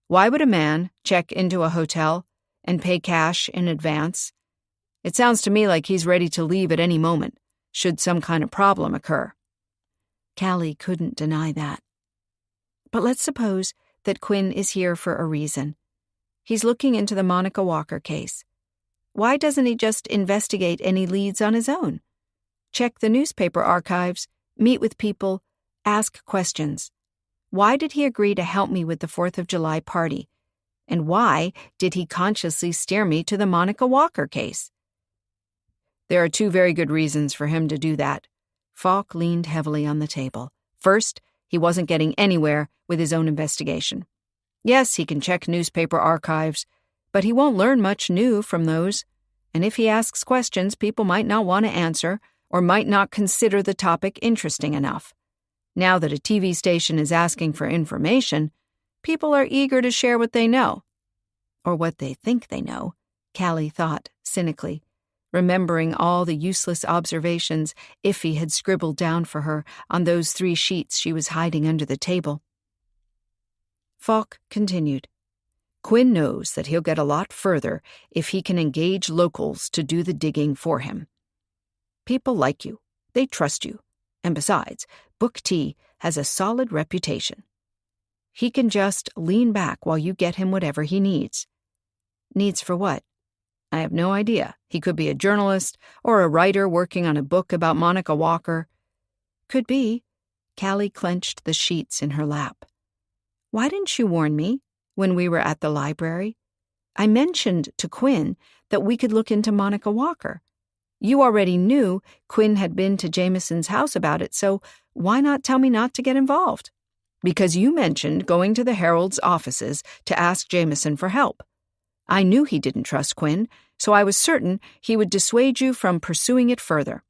Why would a man check into a hotel and pay cash in advance? It sounds to me like he's ready to leave at any moment, should some kind of problem occur. Callie couldn't deny that. But let's suppose that Quinn is here for a reason. He's looking into the Monica Walker case. Why doesn't he just investigate any leads on his own? Check the newspaper archives, meet with people, ask questions. Why did he agree to help me with the 4th of July party? And why did he consciously steer me to the Monica Walker case? There are 2 very good reasons for him to do that. Falk leaned heavily on the table. First, he wasn't getting anywhere with his own investigation. Yes, he can check newspaper archives, but he won't learn much new from those. And if he asks questions, people might not want to answer or might not consider the topic interesting enough. Now that a TV station is asking for information, people are eager to share what they know. Or what they think they know, Callie thought cynically, remembering all the useless observations Iffy had scribbled down for her on those 3 sheets she was hiding under the table. Falk continued. Quinn knows that he'll get a lot further if he can engage locals to do the digging for him. People like you. They trust you. And besides, Book T has a solid reputation. He can just lean back while you get him whatever he needs. Needs for what? I have no idea. He could be a journalist or a writer working on a book about Monica Walker. Could be. Callie clenched the sheets in her lap. Why didn't you warn me when we were at the library? I mentioned to Quinn that we could look into Monica Walker. You already knew Quinn had been to Jameson's house about it, so why not tell me not to get involved? Because you mentioned going to the Herald's offices to ask Jameson for help. I knew he didn't trust Quinn, so I was certain he would dissuade you from pursuing it further.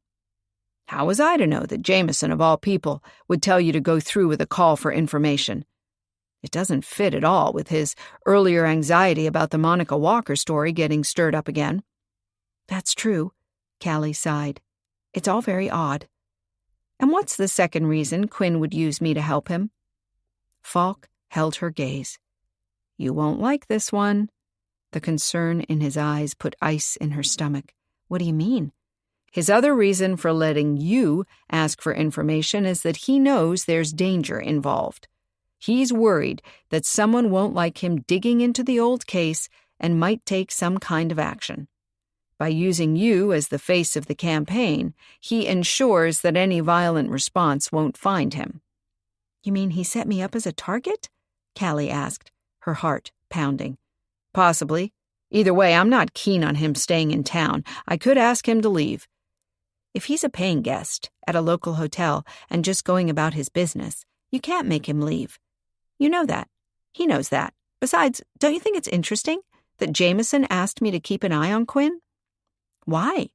How was I to know that Jameson, of all people, would tell you to go through with a call for information? It doesn't fit at all with his earlier anxiety about the Monica Walker story getting stirred up again. That's true, Callie sighed. It's all very odd. And what's the second reason Quinn would use me to help him? Falk held her gaze. You won't like this one. The concern in his eyes put ice in her stomach. What do you mean? His other reason for letting you ask for information is that he knows there's danger involved. He's worried that someone won't like him digging into the old case and might take some kind of action. By using you as the face of the campaign, he ensures that any violent response won't find him. You mean he set me up as a target? Callie asked, her heart pounding. Possibly. Either way, I'm not keen on him staying in town. I could ask him to leave. If he's a paying guest at a local hotel and just going about his business, you can't make him leave. You know that. He knows that. Besides, don't you think it's interesting that Jameson asked me to keep an eye on Quinn? Why?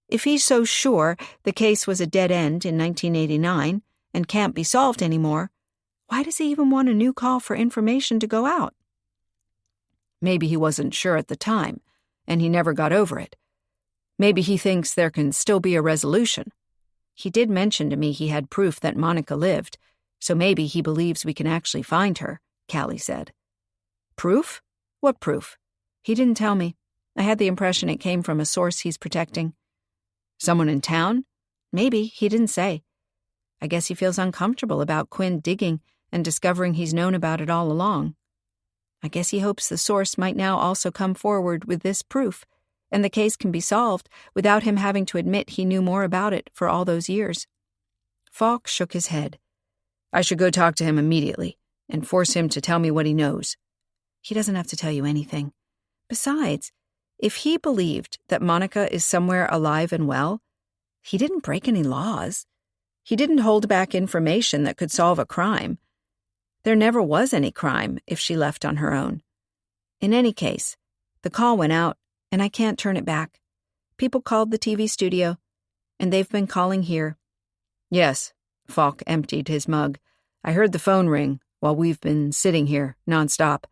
If he's so sure the case was a dead end in 1989 and can't be solved anymore, why does he even want a new call for information to go out? Maybe he wasn't sure at the time, and he never got over it. Maybe he thinks there can still be a resolution. He did mention to me he had proof that Monica lived, so maybe he believes we can actually find her, Callie said. Proof? What proof? He didn't tell me. I had the impression it came from a source he's protecting. Someone in town? Maybe, he didn't say. I guess he feels uncomfortable about Quinn digging and discovering he's known about it all along. I guess he hopes the source might now also come forward with this proof, and the case can be solved without him having to admit he knew more about it for all those years. Falk shook his head. I should go talk to him immediately and force him to tell me what he knows. He doesn't have to tell you anything. Besides, if he believed that Monica is somewhere alive and well, he didn't break any laws. He didn't hold back information that could solve a crime. There never was any crime if she left on her own. In any case, the call went out, and I can't turn it back. People called the TV studio, and they've been calling here. Yes, Falk emptied his mug. I heard the phone ring while we've been sitting here, nonstop.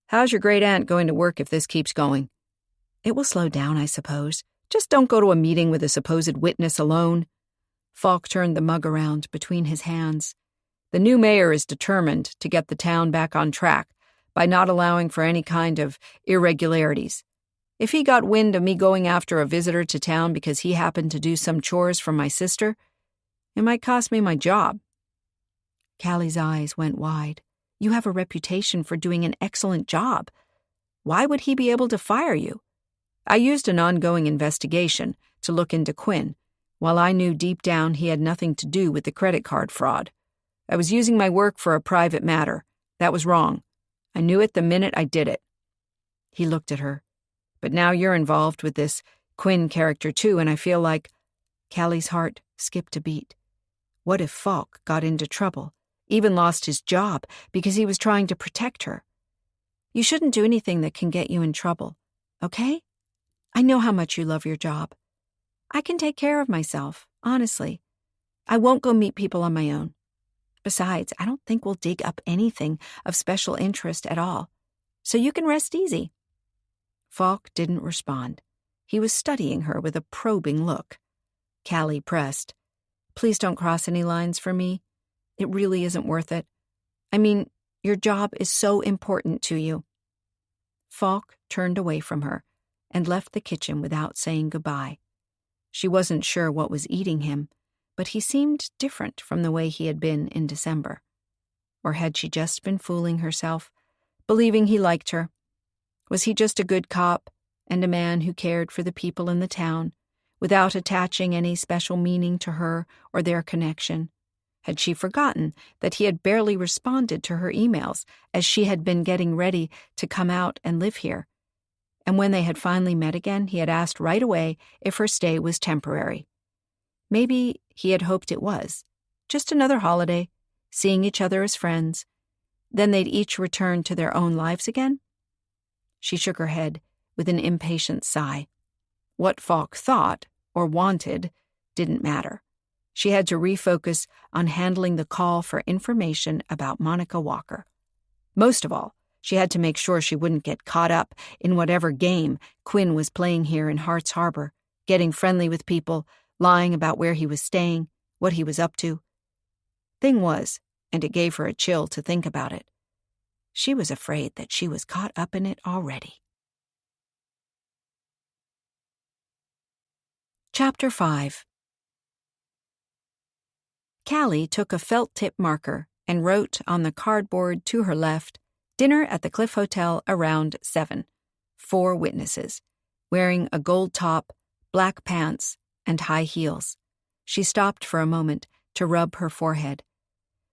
How's your great aunt going to work if this keeps going? It will slow down, I suppose. Just don't go to a meeting with a supposed witness alone. Falk turned the mug around between his hands. The new mayor is determined to get the town back on track by not allowing for any kind of irregularities. If he got wind of me going after a visitor to town because he happened to do some chores for my sister, it might cost me my job. Callie's eyes went wide. You have a reputation for doing an excellent job. Why would he be able to fire you? I used an ongoing investigation to look into Quinn, while I knew deep down he had nothing to do with the credit card fraud. I was using my work for a private matter. That was wrong. I knew it the minute I did it. He looked at her. But now you're involved with this Quinn character too, and I feel like... Callie's heart skipped a beat. What if Falk got into trouble, even lost his job because he was trying to protect her? You shouldn't do anything that can get you in trouble, okay? I know how much you love your job. I can take care of myself, honestly. I won't go meet people on my own. Besides, I don't think we'll dig up anything of special interest at all, so you can rest easy. Falk didn't respond. He was studying her with a probing look. Callie pressed. Please don't cross any lines for me. It really isn't worth it. I mean, your job is so important to you. Falk turned away from her and left the kitchen without saying goodbye. She wasn't sure what was eating him, but he seemed different from the way he had been in December. Or had she just been fooling herself, believing he liked her? Was he just a good cop and a man who cared for the people in the town, without attaching any special meaning to her or their connection? Had she forgotten that he had barely responded to her emails as she had been getting ready to come out and live here? And when they had finally met again, he had asked right away if her stay was temporary. Maybe he had hoped it was. Just another holiday, seeing each other as friends. Then they'd each return to their own lives again? She shook her head with an impatient sigh. What Falk thought or wanted didn't matter. She had to refocus on handling the call for information about Monica Walker. Most of all, she had to make sure she wouldn't get caught up in whatever game Quinn was playing here in Hart's Harbor, getting friendly with people, lying about where he was staying, what he was up to. Thing was, and it gave her a chill to think about it, she was afraid that she was caught up in it already. Chapter 5. Callie took a felt-tip marker and wrote on the cardboard to her left, "Dinner at the Cliff Hotel around 7. 4 witnesses, wearing a gold top, black pants, and high heels." She stopped for a moment to rub her forehead.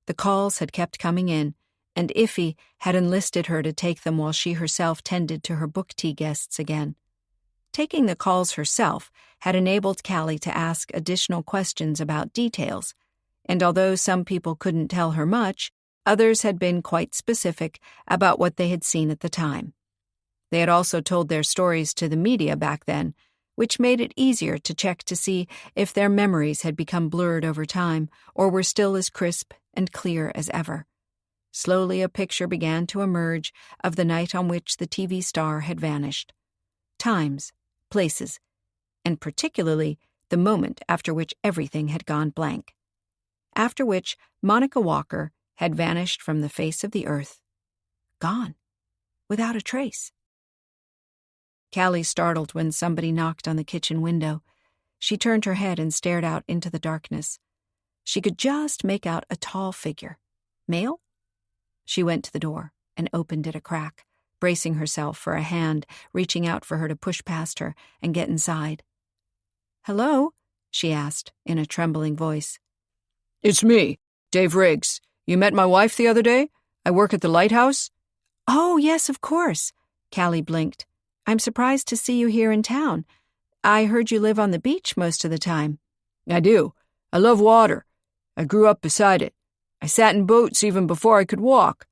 The calls had kept coming in, and Iffy had enlisted her to take them while she herself tended to her book tea guests again. Taking the calls herself had enabled Callie to ask additional questions about details, and although some people couldn't tell her much, others had been quite specific about what they had seen at the time. They had also told their stories to the media back then, which made it easier to check to see if their memories had become blurred over time or were still as crisp and clear as ever. Slowly a picture began to emerge of the night on which the TV star had vanished. Times, places, and particularly the moment after which everything had gone blank. After which Monica Walker had vanished from the face of the earth. Gone, without a trace. Callie startled when somebody knocked on the kitchen window. She turned her head and stared out into the darkness. She could just make out a tall figure. Male? She went to the door and opened it a crack, bracing herself for a hand reaching out for her to push past her and get inside. "Hello?" she asked in a trembling voice. "It's me, Dave Riggs. You met my wife the other day? I work at the lighthouse." "Oh, yes, of course." Callie blinked. "I'm surprised to see you here in town. I heard you live on the beach most of the time." "I do. I love water. I grew up beside it. I sat in boats even before I could walk."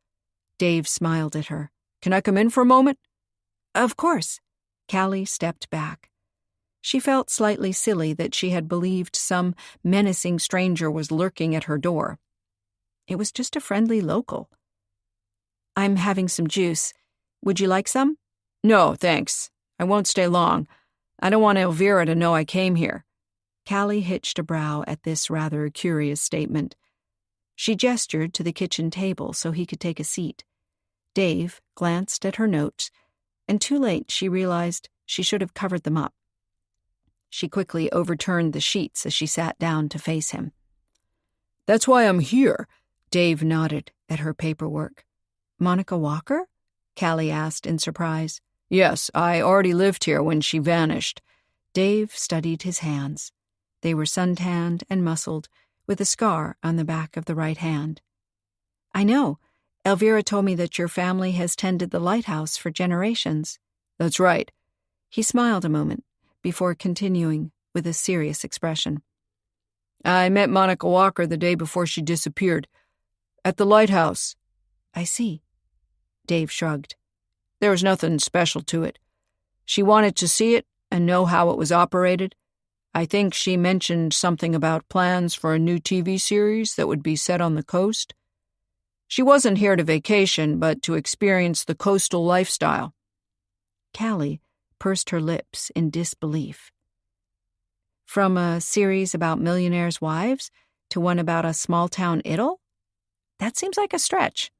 Dave smiled at her. "Can I come in for a moment?" "Of course." Callie stepped back. She felt slightly silly that she had believed some menacing stranger was lurking at her door. It was just a friendly local. "I'm having some juice. Would you like some?" "No, thanks. I won't stay long. I don't want Elvira to know I came here." Callie hitched a brow at this rather curious statement. She gestured to the kitchen table so he could take a seat. Dave glanced at her notes, and too late she realized she should have covered them up. She quickly overturned the sheets as she sat down to face him. "That's why I'm here." Dave nodded at her paperwork. "Monica Walker?" Callie asked in surprise. "Yes, I already lived here when she vanished." Dave studied his hands. They were suntanned and muscled, with a scar on the back of the right hand. "I know. Elvira told me that your family has tended the lighthouse for generations." "That's right." He smiled a moment before continuing with a serious expression. I met Monica Walker the day before she disappeared. At the lighthouse. I see. Dave shrugged. There was nothing special to it. She wanted to see it and know how it was operated. I think she mentioned something about plans for a new TV series that would be set on the coast. She wasn't here to vacation, but to experience the coastal lifestyle. Callie pursed her lips in disbelief. From a series about millionaires' wives to one about a small-town idyll? That seems like a stretch.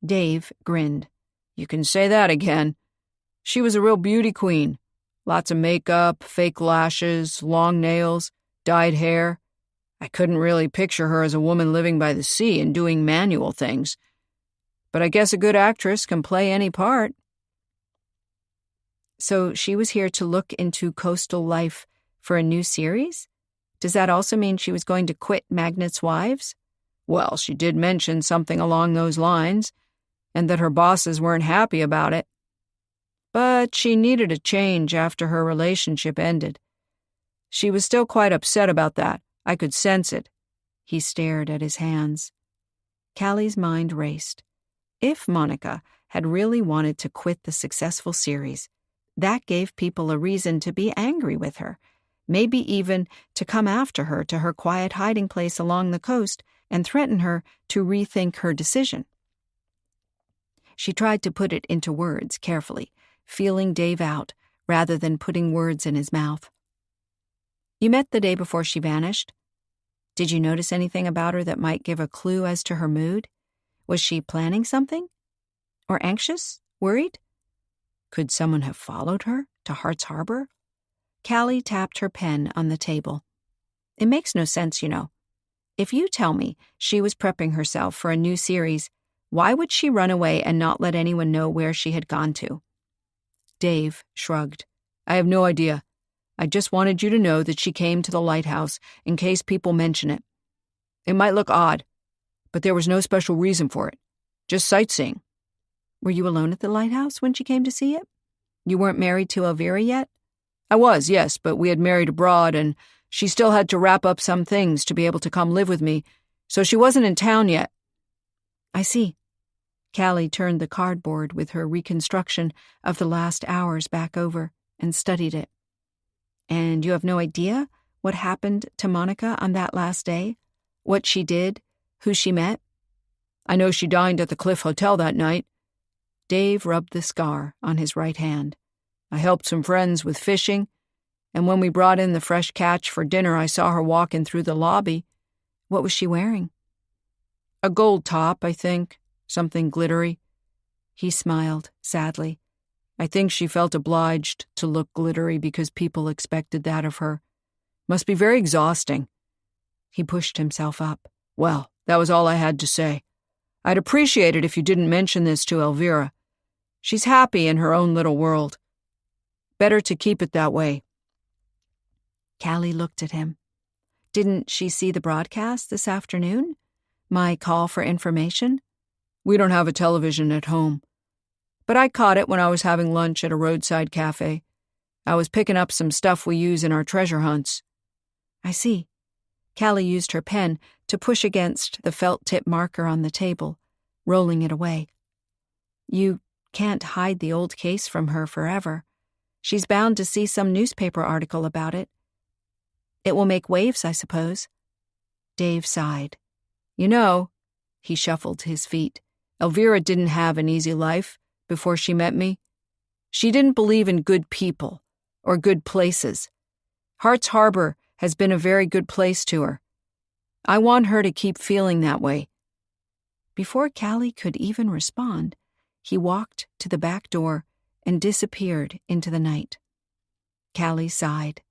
Dave grinned. You can say that again. She was a real beauty queen. Lots of makeup, fake lashes, long nails, dyed hair. I couldn't really picture her as a woman living by the sea and doing manual things. But I guess a good actress can play any part. So she was here to look into coastal life for a new series? Does that also mean she was going to quit magnates' wives? Well, she did mention something along those lines, and that her bosses weren't happy about it. But she needed a change after her relationship ended. She was still quite upset about that. I could sense it. He stared at his hands. Callie's mind raced. If Monica had really wanted to quit the successful series, that gave people a reason to be angry with her, maybe even to come after her to her quiet hiding place along the coast and threaten her to rethink her decision. She tried to put it into words carefully, feeling Dave out rather than putting words in his mouth. You met the day before she vanished? Did you notice anything about her that might give a clue as to her mood? Was she planning something? Or anxious? Worried? Could someone have followed her to Hart's Harbor? Callie tapped her pen on the table. It makes no sense, you know. If you tell me she was prepping herself for a new series, why would she run away and not let anyone know where she had gone to? Dave shrugged. I have no idea. I just wanted you to know that she came to the lighthouse in case people mention it. It might look odd, but there was no special reason for it. Just sightseeing. Were you alone at the lighthouse when she came to see it? You weren't married to Elvira yet? I was, yes, but we had married abroad, and she still had to wrap up some things to be able to come live with me, so she wasn't in town yet. I see. Callie turned the cardboard with her reconstruction of the last hours back over and studied it. And you have no idea what happened to Monica on that last day? What she did? Who she met? I know she dined at the Cliff Hotel that night. Dave rubbed the scar on his right hand. I helped some friends with fishing, and when we brought in the fresh catch for dinner, I saw her walking through the lobby. What was she wearing? A gold top, I think. Something glittery. He smiled sadly. I think she felt obliged to look glittery because people expected that of her. Must be very exhausting. He pushed himself up. Well, that was all I had to say. I'd appreciate it if you didn't mention this to Elvira. She's happy in her own little world. Better to keep it that way. Callie looked at him. Didn't she see the broadcast this afternoon? My call for information? We don't have a television at home. But I caught it when I was having lunch at a roadside cafe. I was picking up some stuff we use in our treasure hunts. I see. Callie used her pen to push against the felt-tip marker on the table, rolling it away. You can't hide the old case from her forever. She's bound to see some newspaper article about it. It will make waves, I suppose. Dave sighed. You know, he shuffled his feet, Elvira didn't have an easy life before she met me. She didn't believe in good people or good places. Hart's Harbor has been a very good place to her. I want her to keep feeling that way. Before Callie could even respond, he walked to the back door and disappeared into the night. Callie sighed.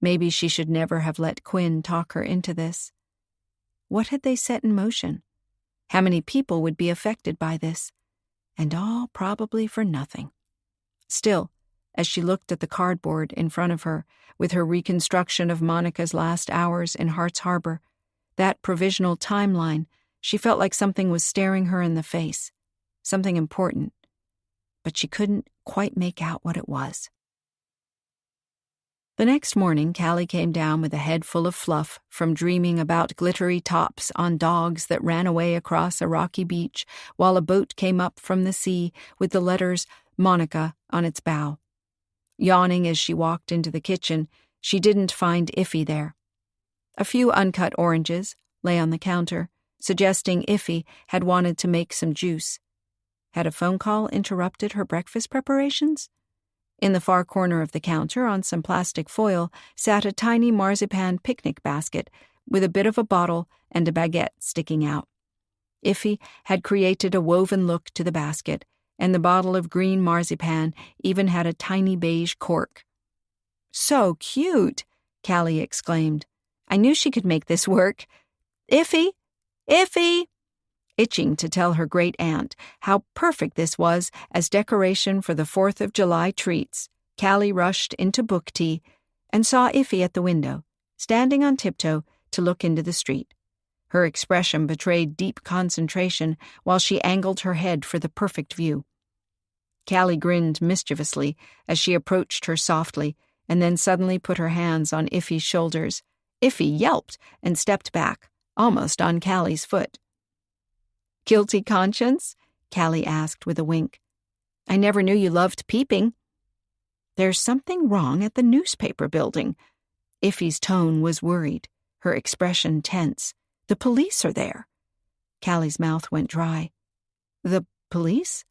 Maybe she should never have let Quinn talk her into this. What had they set in motion? How many people would be affected by this? And all probably for nothing. Still, as she looked at the cardboard in front of her, with her reconstruction of Monica's last hours in Hart's Harbor, that provisional timeline, she felt like something was staring her in the face, something important, but she couldn't quite make out what it was. The next morning, Callie came down with a head full of fluff from dreaming about glittery tops on dogs that ran away across a rocky beach while a boat came up from the sea with the letters Monica on its bow. Yawning as she walked into the kitchen, she didn't find Iffy there. A few uncut oranges lay on the counter, suggesting Iffy had wanted to make some juice. Had a phone call interrupted her breakfast preparations? In the far corner of the counter, on some plastic foil, sat a tiny marzipan picnic basket with a bit of a bottle and a baguette sticking out. Iffy had created a woven look to the basket, and the bottle of green marzipan even had a tiny beige cork. "So cute!" Callie exclaimed. "I knew she could make this work. Iffy! Iffy!" Itching to tell her great-aunt how perfect this was as decoration for the 4th of July treats, Callie rushed into book tea and saw Iffy at the window, standing on tiptoe to look into the street. Her expression betrayed deep concentration while she angled her head for the perfect view. Callie grinned mischievously as she approached her softly and then suddenly put her hands on Iffy's shoulders. Iffy yelped and stepped back, almost on Callie's foot. "Guilty conscience?" Callie asked with a wink. "I never knew you loved peeping." "There's something wrong at the newspaper building." Iffy's tone was worried, her expression tense. "The police are there." Callie's mouth went dry. "The police?"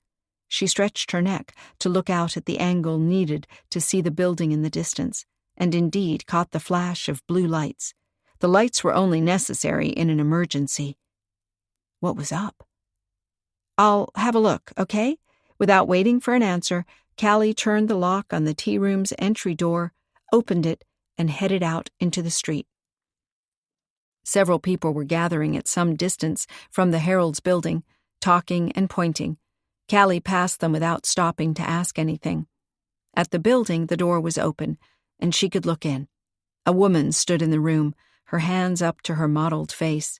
She stretched her neck to look out at the angle needed to see the building in the distance, and indeed caught the flash of blue lights. The lights were only necessary in an emergency. What was up? "I'll have a look, okay?" Without waiting for an answer, Callie turned the lock on the tea room's entry door, opened it, and headed out into the street. Several people were gathering at some distance from the Herald's building, talking and pointing. Callie passed them without stopping to ask anything. At the building, the door was open, and she could look in. A woman stood in the room, her hands up to her mottled face.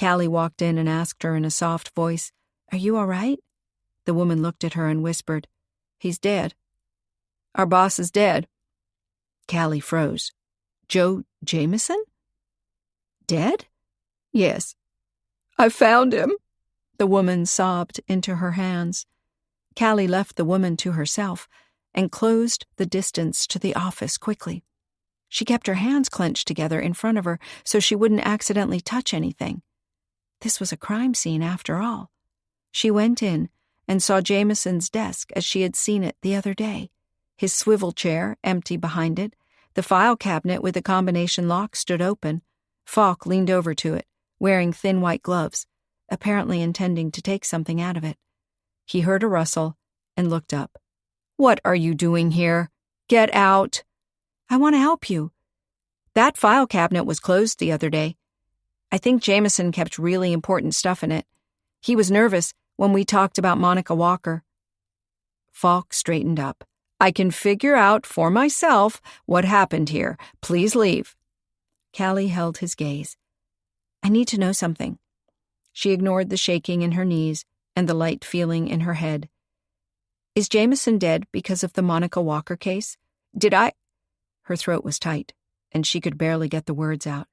Callie walked in and asked her in a soft voice, "Are you all right?" The woman looked at her and whispered, "He's dead. Our boss is dead." Callie froze. "Joe Jameson? Dead?" "Yes. I found him." The woman sobbed into her hands. Callie left the woman to herself and closed the distance to the office quickly. She kept her hands clenched together in front of her so she wouldn't accidentally touch anything. This was a crime scene after all. She went in and saw Jameson's desk as she had seen it the other day, his swivel chair empty behind it. The file cabinet with the combination lock stood open. Falk leaned over to it, wearing thin white gloves, apparently intending to take something out of it. He heard a rustle and looked up. "What are you doing here? Get out." "I want to help you. That file cabinet was closed the other day. I think Jameson kept really important stuff in it. He was nervous when we talked about Monica Walker." Falk straightened up. "I can figure out for myself what happened here. Please leave." Callie held his gaze. "I need to know something." She ignored the shaking in her knees and the light feeling in her head. "Is Jameson dead because of the Monica Walker case? Did I—" Her throat was tight, and she could barely get the words out.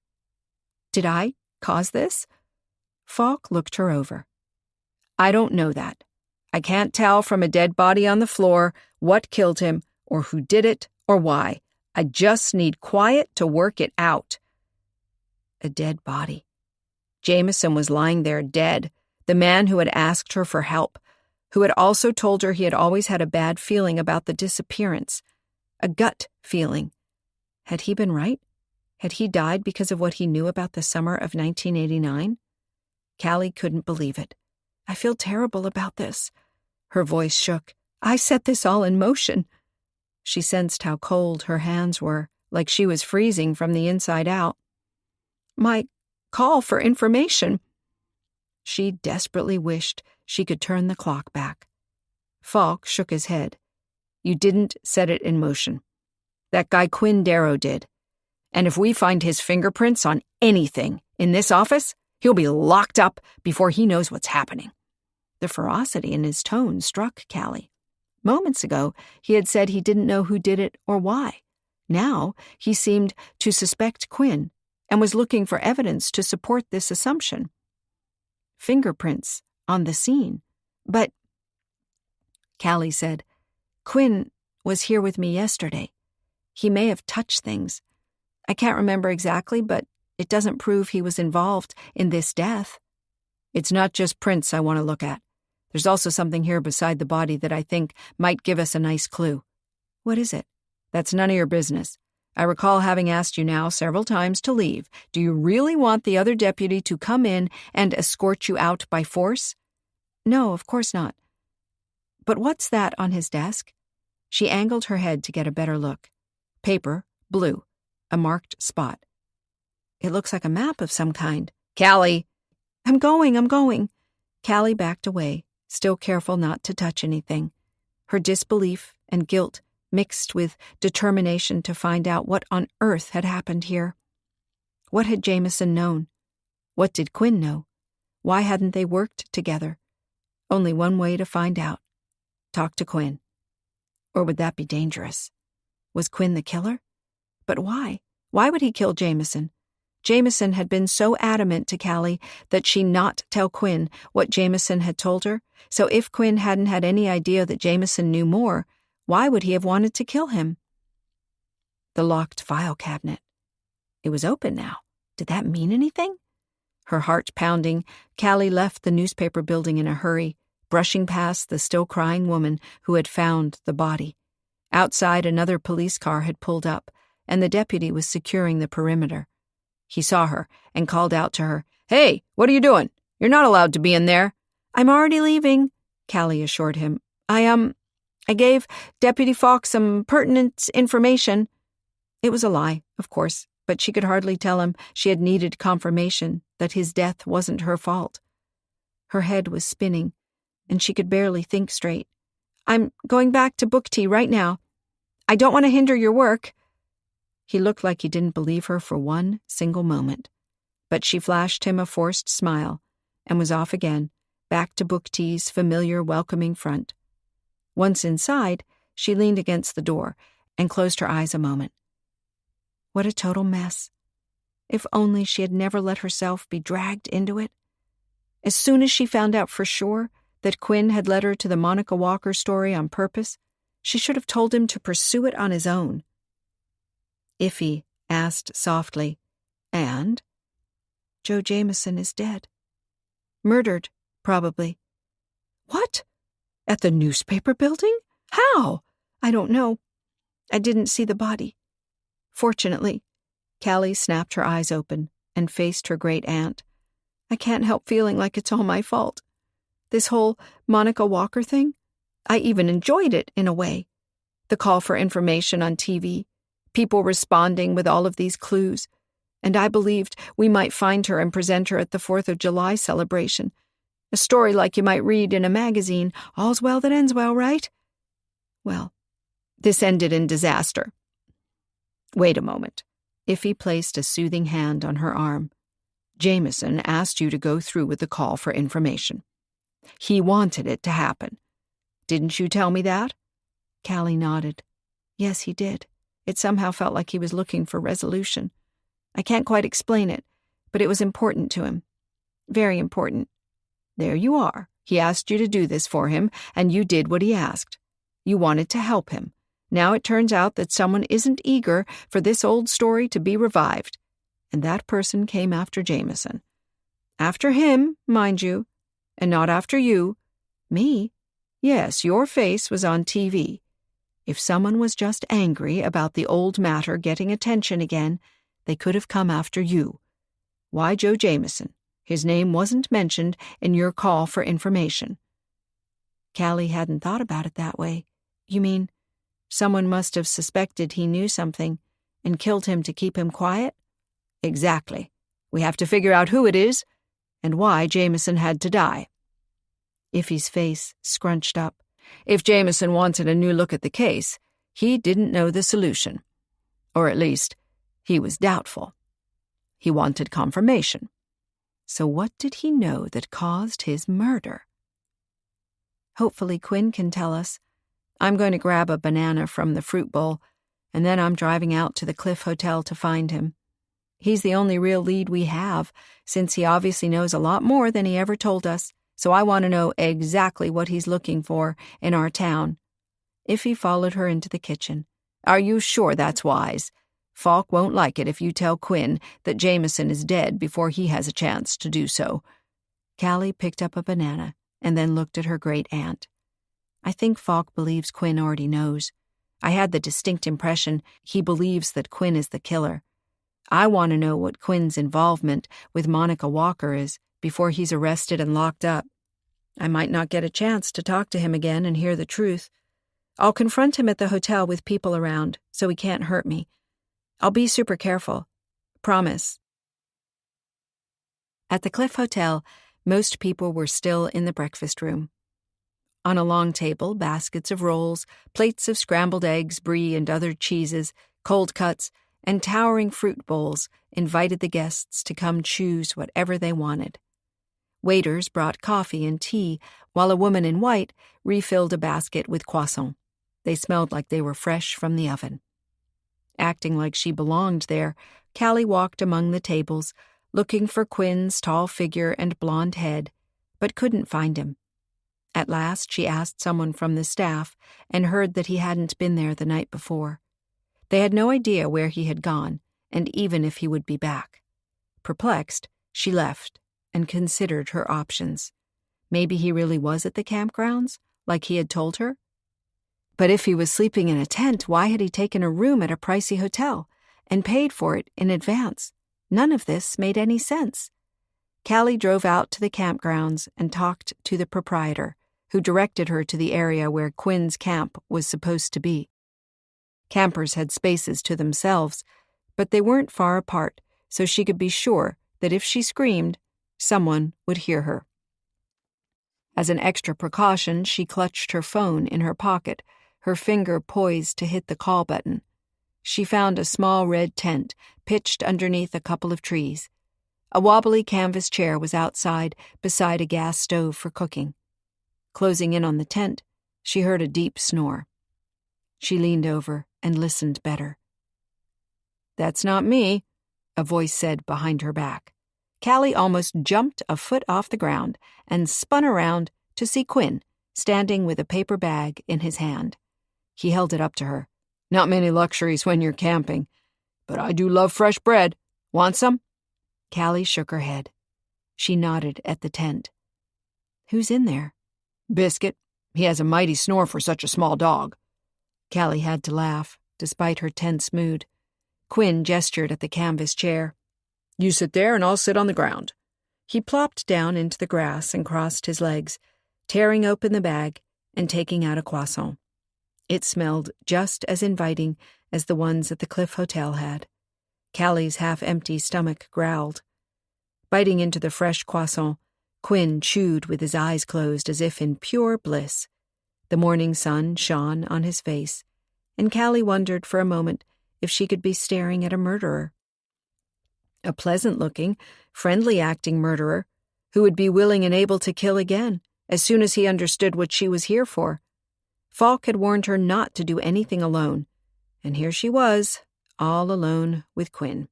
"Did I cause this?" Falk looked her over. "I don't know that. I can't tell from a dead body on the floor what killed him or who did it or why. I just need quiet to work it out." A dead body. Jameson was lying there dead, the man who had asked her for help, who had also told her he had always had a bad feeling about the disappearance, a gut feeling. Had he been right? Had he died because of what he knew about the summer of 1989? Callie couldn't believe it. "I feel terrible about this." Her voice shook. "I set this all in motion." She sensed how cold her hands were, like she was freezing from the inside out. "My call for information." She desperately wished she could turn the clock back. Falk shook his head. "You didn't set it in motion. That guy Quinn Darrow did. And if we find his fingerprints on anything in this office, he'll be locked up before he knows what's happening." The ferocity in his tone struck Callie. Moments ago, he had said he didn't know who did it or why. Now he seemed to suspect Quinn and was looking for evidence to support this assumption. Fingerprints on the scene. But, Callie said, Quinn was here with me yesterday. He may have touched things. I can't remember exactly, but it doesn't prove he was involved in this death. It's not just prints I want to look at. There's also something here beside the body that I think might give us a nice clue. What is it? That's none of your business. I recall having asked you now several times to leave. Do you really want the other deputy to come in and escort you out by force? No, of course not. But what's that on his desk? She angled her head to get a better look. Paper, blue, a marked spot. It looks like a map of some kind. Callie! I'm going. Callie backed away, still careful not to touch anything. Her disbelief and guilt mixed with determination to find out what on earth had happened here. What had Jameson known? What did Quinn know? Why hadn't they worked together? Only one way to find out. Talk to Quinn. Or would that be dangerous? Was Quinn the killer? But why? Why would he kill Jameson? Jameson had been so adamant to Callie that she not tell Quinn what Jameson had told her, so if Quinn hadn't had any idea that Jameson knew more, why would he have wanted to kill him? The locked file cabinet. It was open now. Did that mean anything? Her heart pounding, Callie left the newspaper building in a hurry, brushing past the still crying woman who had found the body. Outside, another police car had pulled up, and the deputy was securing the perimeter. He saw her and called out to her, Hey, what are you doing? You're not allowed to be in there. I'm already leaving, Callie assured him. I gave Deputy Falk some pertinent information. It was a lie, of course, but she could hardly tell him she had needed confirmation that his death wasn't her fault. Her head was spinning, and she could barely think straight. I'm going back to book tea right now. I don't want to hinder your work. He looked like he didn't believe her for one single moment, but she flashed him a forced smile and was off again, back to book tea's familiar welcoming front. Once inside, she leaned against the door and closed her eyes a moment. What a total mess. If only she had never let herself be dragged into it. As soon as she found out for sure that Quinn had led her to the Monica Walker story on purpose, she should have told him to pursue it on his own. Iffy asked softly, And? Joe Jameson is dead. Murdered, probably. What? At the newspaper building? How? I don't know. I didn't see the body. Fortunately, Callie snapped her eyes open and faced her great aunt. I can't help feeling like it's all my fault. This whole Monica Walker thing, I even enjoyed it in a way. The call for information on TV, people responding with all of these clues, and I believed we might find her and present her at the 4th of July celebration. A story like you might read in a magazine, all's well that ends well, right? Well, this ended in disaster. Wait a moment. Iffy placed a soothing hand on her arm. Jameson asked you to go through with the call for information. He wanted it to happen. Didn't you tell me that? Callie nodded. Yes, he did. It somehow felt like he was looking for resolution. I can't quite explain it, but it was important to him. Very important. There you are. He asked you to do this for him, and you did what he asked. You wanted to help him. Now it turns out that someone isn't eager for this old story to be revived, and that person came after Jameson. After him, mind you, and not after you. Me? Yes, your face was on TV. If someone was just angry about the old matter getting attention again, they could have come after you. Why Joe Jameson? His name wasn't mentioned in your call for information. Callie hadn't thought about it that way. You mean, someone must have suspected he knew something and killed him to keep him quiet? Exactly. We have to figure out who it is and why Jameson had to die. Iffy's face scrunched up. If Jameson wanted a new look at the case, he didn't know the solution. Or at least, he was doubtful. He wanted confirmation. So what did he know that caused his murder? Hopefully Quinn can tell us. I'm going to grab a banana from the fruit bowl. and then I'm driving out to the Cliff Hotel to find him. He's the only real lead we have, since he obviously knows a lot more than he ever told us, so I want to know exactly what he's looking for in our town." Iffy followed her into the kitchen. "Are you sure that's wise? Falk won't like it if you tell Quinn that Jameson is dead before he has a chance to do so." Callie picked up a banana and then looked at her great-aunt. "I think Falk believes Quinn already knows. I had the distinct impression he believes that Quinn is the killer. I want to know what Quinn's involvement with Monica Walker is before he's arrested and locked up. I might not get a chance to talk to him again and hear the truth. I'll confront him at the hotel with people around so he can't hurt me. I'll be super careful. Promise." At the Cliff Hotel, most people were still in the breakfast room. On a long table, baskets of rolls, plates of scrambled eggs, brie and other cheeses, cold cuts, and towering fruit bowls invited the guests to come choose whatever they wanted. Waiters brought coffee and tea, while a woman in white refilled a basket with croissants. They smelled like they were fresh from the oven. Acting like she belonged there, Callie walked among the tables, looking for Quinn's tall figure and blonde head, but couldn't find him. At last she asked someone from the staff and heard that he hadn't been there the night before. They had no idea where he had gone, and even if he would be back. Perplexed, she left and considered her options. Maybe he really was at the campgrounds, like he had told her? But if he was sleeping in a tent, why had he taken a room at a pricey hotel and paid for it in advance? None of this made any sense. Callie drove out to the campgrounds and talked to the proprietor, who directed her to the area where Quinn's camp was supposed to be. Campers had spaces to themselves, but they weren't far apart, so she could be sure that if she screamed, someone would hear her. As an extra precaution, she clutched her phone in her pocket, her finger poised to hit the call button. She found a small red tent pitched underneath a couple of trees. A wobbly canvas chair was outside beside a gas stove for cooking. Closing in on the tent, she heard a deep snore. She leaned over and listened better. "That's not me," a voice said behind her back. Callie almost jumped a foot off the ground and spun around to see Quinn, standing with a paper bag in his hand. He held it up to her. "Not many luxuries when you're camping, but I do love fresh bread. Want some?" Callie shook her head. She nodded at the tent. "Who's in there?" "Biscuit. He has a mighty snore for such a small dog." Callie had to laugh, despite her tense mood. Quinn gestured at the canvas chair. "You sit there and I'll sit on the ground." He plopped down into the grass and crossed his legs, tearing open the bag and taking out a croissant. It smelled just as inviting as the ones at the Cliff Hotel had. Callie's half-empty stomach growled. Biting into the fresh croissant, Quinn chewed with his eyes closed as if in pure bliss. The morning sun shone on his face, and Callie wondered for a moment if she could be staring at a murderer. A pleasant-looking, friendly-acting murderer who would be willing and able to kill again as soon as he understood what she was here for. Falk had warned her not to do anything alone, and here she was, all alone with Quinn.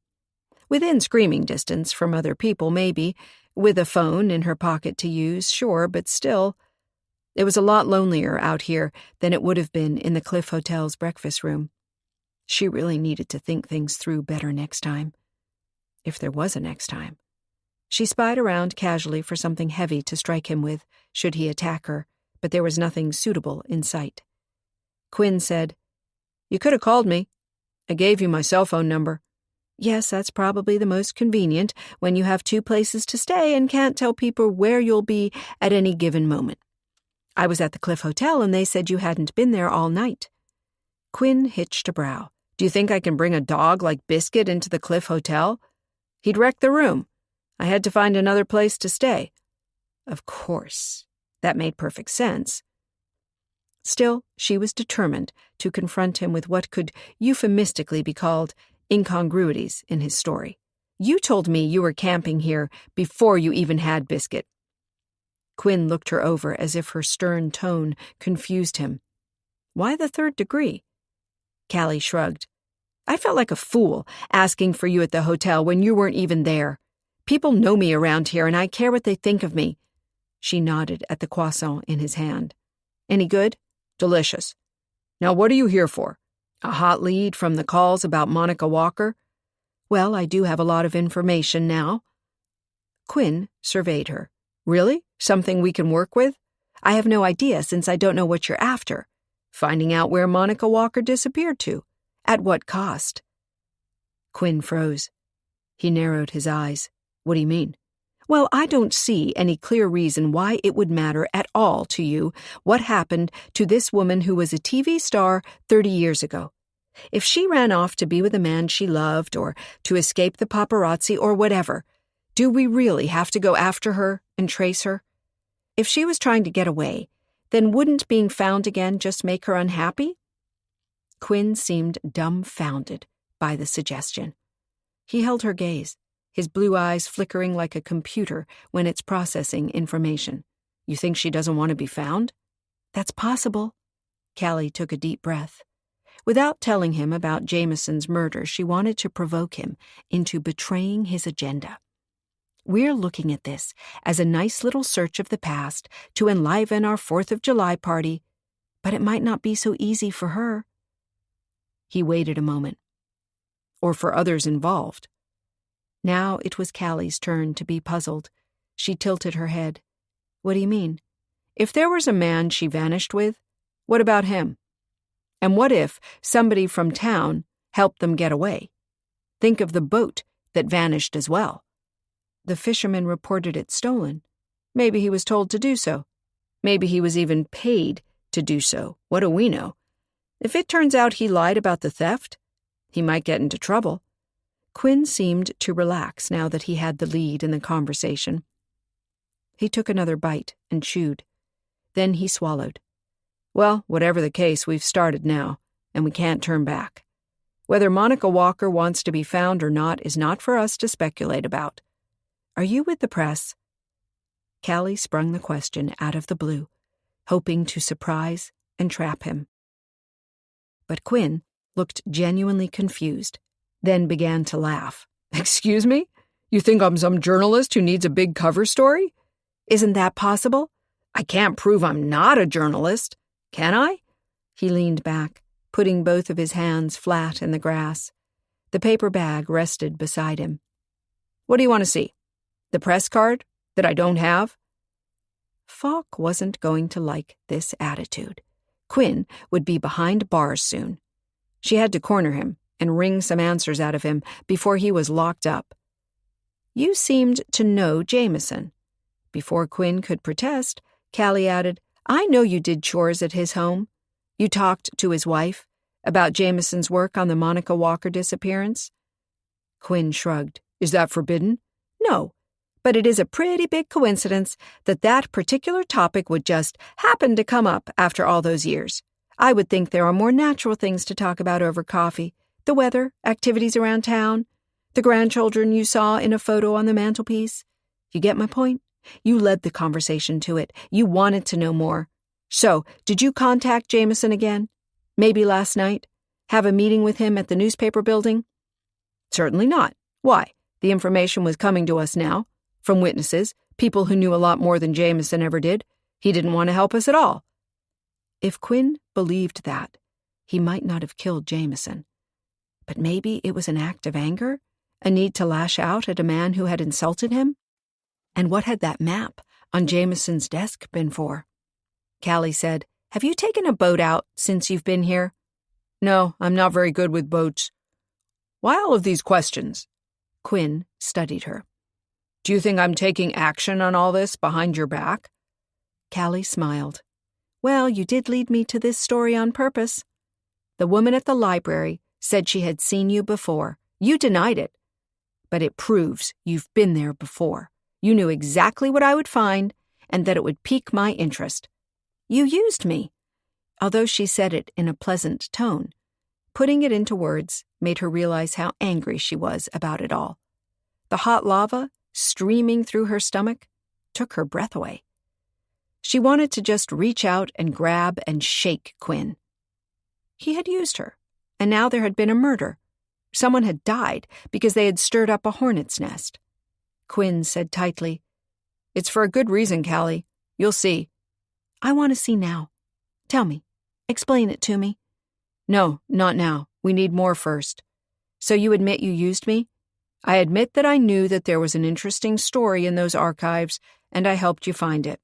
Within screaming distance from other people, maybe, with a phone in her pocket to use, sure, but still. It was a lot lonelier out here than it would have been in the Cliff Hotel's breakfast room. She really needed to think things through better next time. If there was a next time. She spied around casually for something heavy to strike him with, should he attack her, but there was nothing suitable in sight. Quinn said, "You could have called me. I gave you my cell phone number." "Yes, that's probably the most convenient when you have 2 places to stay and can't tell people where you'll be at any given moment. I was at the Cliff Hotel and they said you hadn't been there all night." Quinn hitched a brow. "Do you think I can bring a dog like Biscuit into the Cliff Hotel? He'd wreck the room. I had to find another place to stay." Of course. That made perfect sense. Still, she was determined to confront him with what could euphemistically be called incongruities in his story. "You told me you were camping here before you even had Biscuit." Quinn looked her over as if her stern tone confused him. Why the 3rd degree? Callie shrugged. I felt like a fool asking for you at the hotel when you weren't even there. People know me around here, and I care what they think of me. She nodded at the croissant in his hand. Any good? Delicious. Now what are you here for? A hot lead from the calls about Monica Walker? Well, I do have a lot of information now. Quinn surveyed her. Really? Something we can work with? I have no idea since I don't know what you're after. Finding out where Monica Walker disappeared to. At what cost? Quinn froze. He narrowed his eyes. What do you mean? Well, I don't see any clear reason why it would matter at all to you what happened to this woman who was a TV star 30 years ago. If she ran off to be with a man she loved or to escape the paparazzi or whatever, do we really have to go after her and trace her? If she was trying to get away, then wouldn't being found again just make her unhappy? Quinn seemed dumbfounded by the suggestion. He held her gaze, his blue eyes flickering like a computer when it's processing information. You think she doesn't want to be found? That's possible. Callie took a deep breath. Without telling him about Jameson's murder, she wanted to provoke him into betraying his agenda. We're looking at this as a nice little search of the past to enliven our 4th of July party, but it might not be so easy for her. He waited a moment. Or for others involved. Now it was Callie's turn to be puzzled. She tilted her head. What do you mean? If there was a man she vanished with, what about him? And what if somebody from town helped them get away? Think of the boat that vanished as well. The fisherman reported it stolen. Maybe he was told to do so. Maybe he was even paid to do so. What do we know? If it turns out he lied about the theft, he might get into trouble. Quinn seemed to relax now that he had the lead in the conversation. He took another bite and chewed. Then he swallowed. Well, whatever the case, we've started now, and we can't turn back. Whether Monica Walker wants to be found or not is not for us to speculate about. Are you with the press? Callie sprung the question out of the blue, hoping to surprise and trap him. But Quinn looked genuinely confused, then began to laugh. Excuse me? You think I'm some journalist who needs a big cover story? Isn't that possible? I can't prove I'm not a journalist. Can I? He leaned back, putting both of his hands flat in the grass. The paper bag rested beside him. What do you want to see? The press card that I don't have? Falk wasn't going to like this attitude. Quinn would be behind bars soon. She had to corner him and wring some answers out of him before he was locked up. You seemed to know Jameson. Before Quinn could protest, Callie added, I know you did chores at his home. You talked to his wife about Jameson's work on the Monica Walker disappearance. Quinn shrugged. Is that forbidden? No, but it is a pretty big coincidence that that particular topic would just happen to come up after all those years. I would think there are more natural things to talk about over coffee. The weather, activities around town, the grandchildren you saw in a photo on the mantelpiece. You get my point? You led the conversation to it. You wanted to know more. So, did you contact Jameson again? Maybe last night? Have a meeting with him at the newspaper building? Certainly not. Why? The information was coming to us now, from witnesses, people who knew a lot more than Jameson ever did. He didn't want to help us at all. If Quinn believed that, he might not have killed Jameson. But maybe it was an act of anger, a need to lash out at a man who had insulted him? And what had that map on Jameson's desk been for? Callie said, Have you taken a boat out since you've been here? No, I'm not very good with boats. Why all of these questions? Quinn studied her. Do you think I'm taking action on all this behind your back? Callie smiled. Well, you did lead me to this story on purpose. The woman at the library said she had seen you before. You denied it. But it proves you've been there before. You knew exactly what I would find and that it would pique my interest. You used me. Although she said it in a pleasant tone, putting it into words made her realize how angry she was about it all. The hot lava, streaming through her stomach, took her breath away. She wanted to just reach out and grab and shake Quinn. He had used her, and now there had been a murder. Someone had died because they had stirred up a hornet's nest. Quinn said tightly, "It's for a good reason, Callie. You'll see." "I want to see now. Tell me. Explain it to me." "No, not now. We need more first." "So you admit you used me?" "I admit that I knew that there was an interesting story in those archives, and I helped you find it.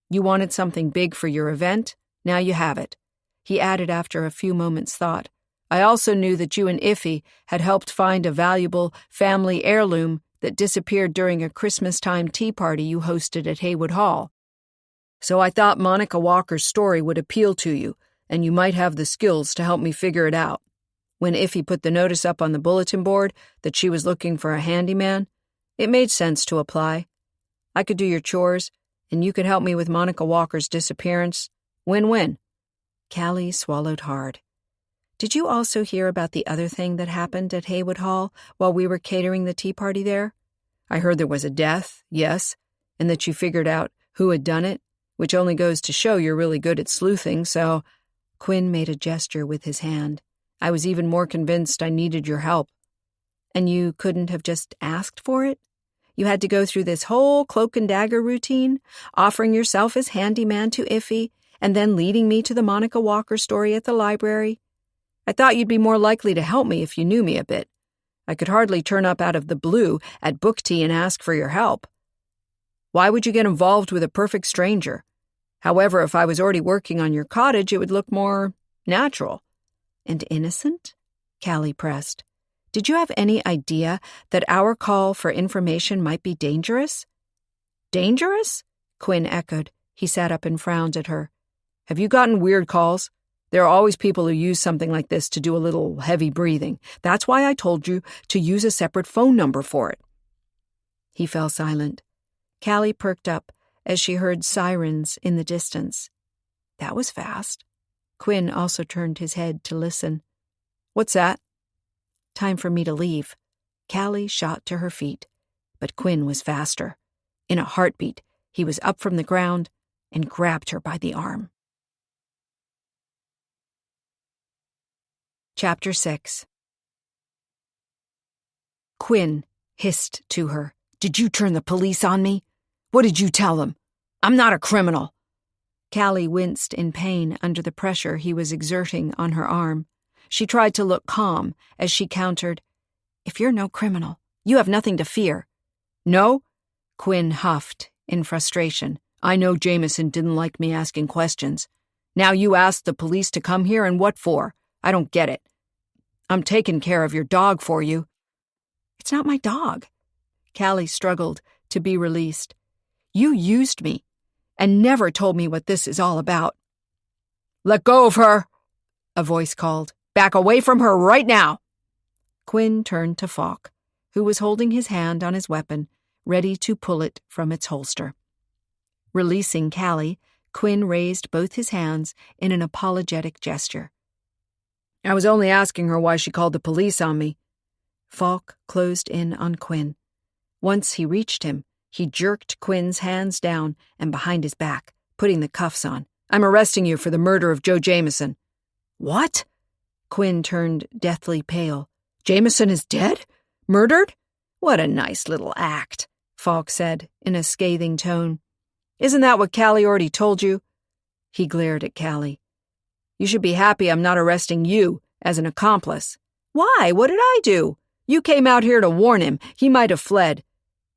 You wanted something big for your event. Now you have it." He added after a few moments' thought, "I also knew that you and Iffy had helped find a valuable family heirloom that disappeared during a Christmas-time tea party you hosted at Haywood Hall. So I thought Monica Walker's story would appeal to you, and you might have the skills to help me figure it out. When Iffy put the notice up on the bulletin board that she was looking for a handyman, it made sense to apply. I could do your chores, and you could help me with Monica Walker's disappearance. Win-win." Callie swallowed hard. "Did you also hear about the other thing that happened at Haywood Hall while we were catering the tea party there?" "I heard there was a death, yes, and that you figured out who had done it, which only goes to show you're really good at sleuthing, so—" Quinn made a gesture with his hand. "I was even more convinced I needed your help." "And you couldn't have just asked for it? You had to go through this whole cloak and dagger routine, offering yourself as handyman to Iffy, and then leading me to the Monica Walker story at the library? I thought you'd be more likely to help me if you knew me a bit. I could hardly turn up out of the blue at book tea and ask for your help. Why would you get involved with a perfect stranger? However, if I was already working on your cottage, it would look more natural." "And innocent?" Callie pressed. "Did you have any idea that our call for information might be dangerous?" "Dangerous?" Quinn echoed. He sat up and frowned at her. "Have you gotten weird calls? There are always people who use something like this to do a little heavy breathing. That's why I told you to use a separate phone number for it." He fell silent. Callie perked up as she heard sirens in the distance. That was fast. Quinn also turned his head to listen. "What's that?" "Time for me to leave." Callie shot to her feet, but Quinn was faster. In a heartbeat, he was up from the ground and grabbed her by the arm. Chapter 6. Quinn hissed to her, "Did you turn the police on me? What did you tell them? I'm not a criminal." Callie winced in pain under the pressure he was exerting on her arm. She tried to look calm as she countered, "If you're no criminal, you have nothing to fear." "No?" Quinn huffed in frustration. "I know Jameson didn't like me asking questions. Now you asked the police to come here, and what for? I don't get it. I'm taking care of your dog for you." "It's not my dog." Callie struggled to be released. "You used me and never told me what this is all about." "Let go of her," a voice called. "Back away from her right now." Quinn turned to Falk, who was holding his hand on his weapon, ready to pull it from its holster. Releasing Callie, Quinn raised both his hands in an apologetic gesture. "I was only asking her why she called the police on me." Falk closed in on Quinn. Once he reached him, he jerked Quinn's hands down and behind his back, putting the cuffs on. "I'm arresting you for the murder of Joe Jameson." "What?" Quinn turned deathly pale. "Jameson is dead? Murdered? What a nice little act," Falk said in a scathing tone. "Isn't that what Callie already told you?" He glared at Callie. "You should be happy I'm not arresting you as an accomplice." "Why? What did I do?" "You came out here to warn him. He might have fled."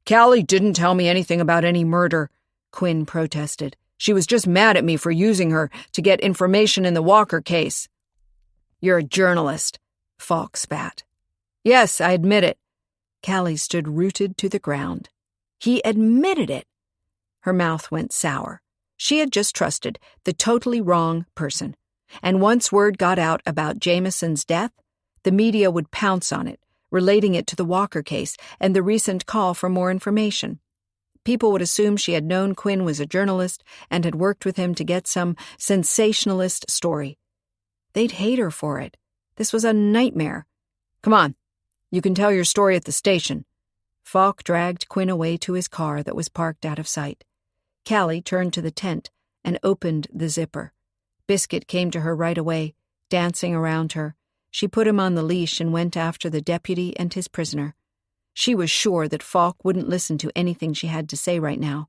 "Callie didn't tell me anything about any murder," Quinn protested. "She was just mad at me for using her to get information in the Walker case." "You're a journalist," Falk spat. "Yes, I admit it." Callie stood rooted to the ground. He admitted it. Her mouth went sour. She had just trusted the totally wrong person. And once word got out about Jameson's death, the media would pounce on it, relating it to the Walker case and the recent call for more information. People would assume she had known Quinn was a journalist and had worked with him to get some sensationalist story. They'd hate her for it. This was a nightmare. "Come on. You can tell your story at the station." Falk dragged Quinn away to his car that was parked out of sight. Callie turned to the tent and opened the zipper. Biscuit came to her right away, dancing around her, She put him on the leash and went after the deputy and his prisoner. She was sure that Falk wouldn't listen to anything she had to say right now.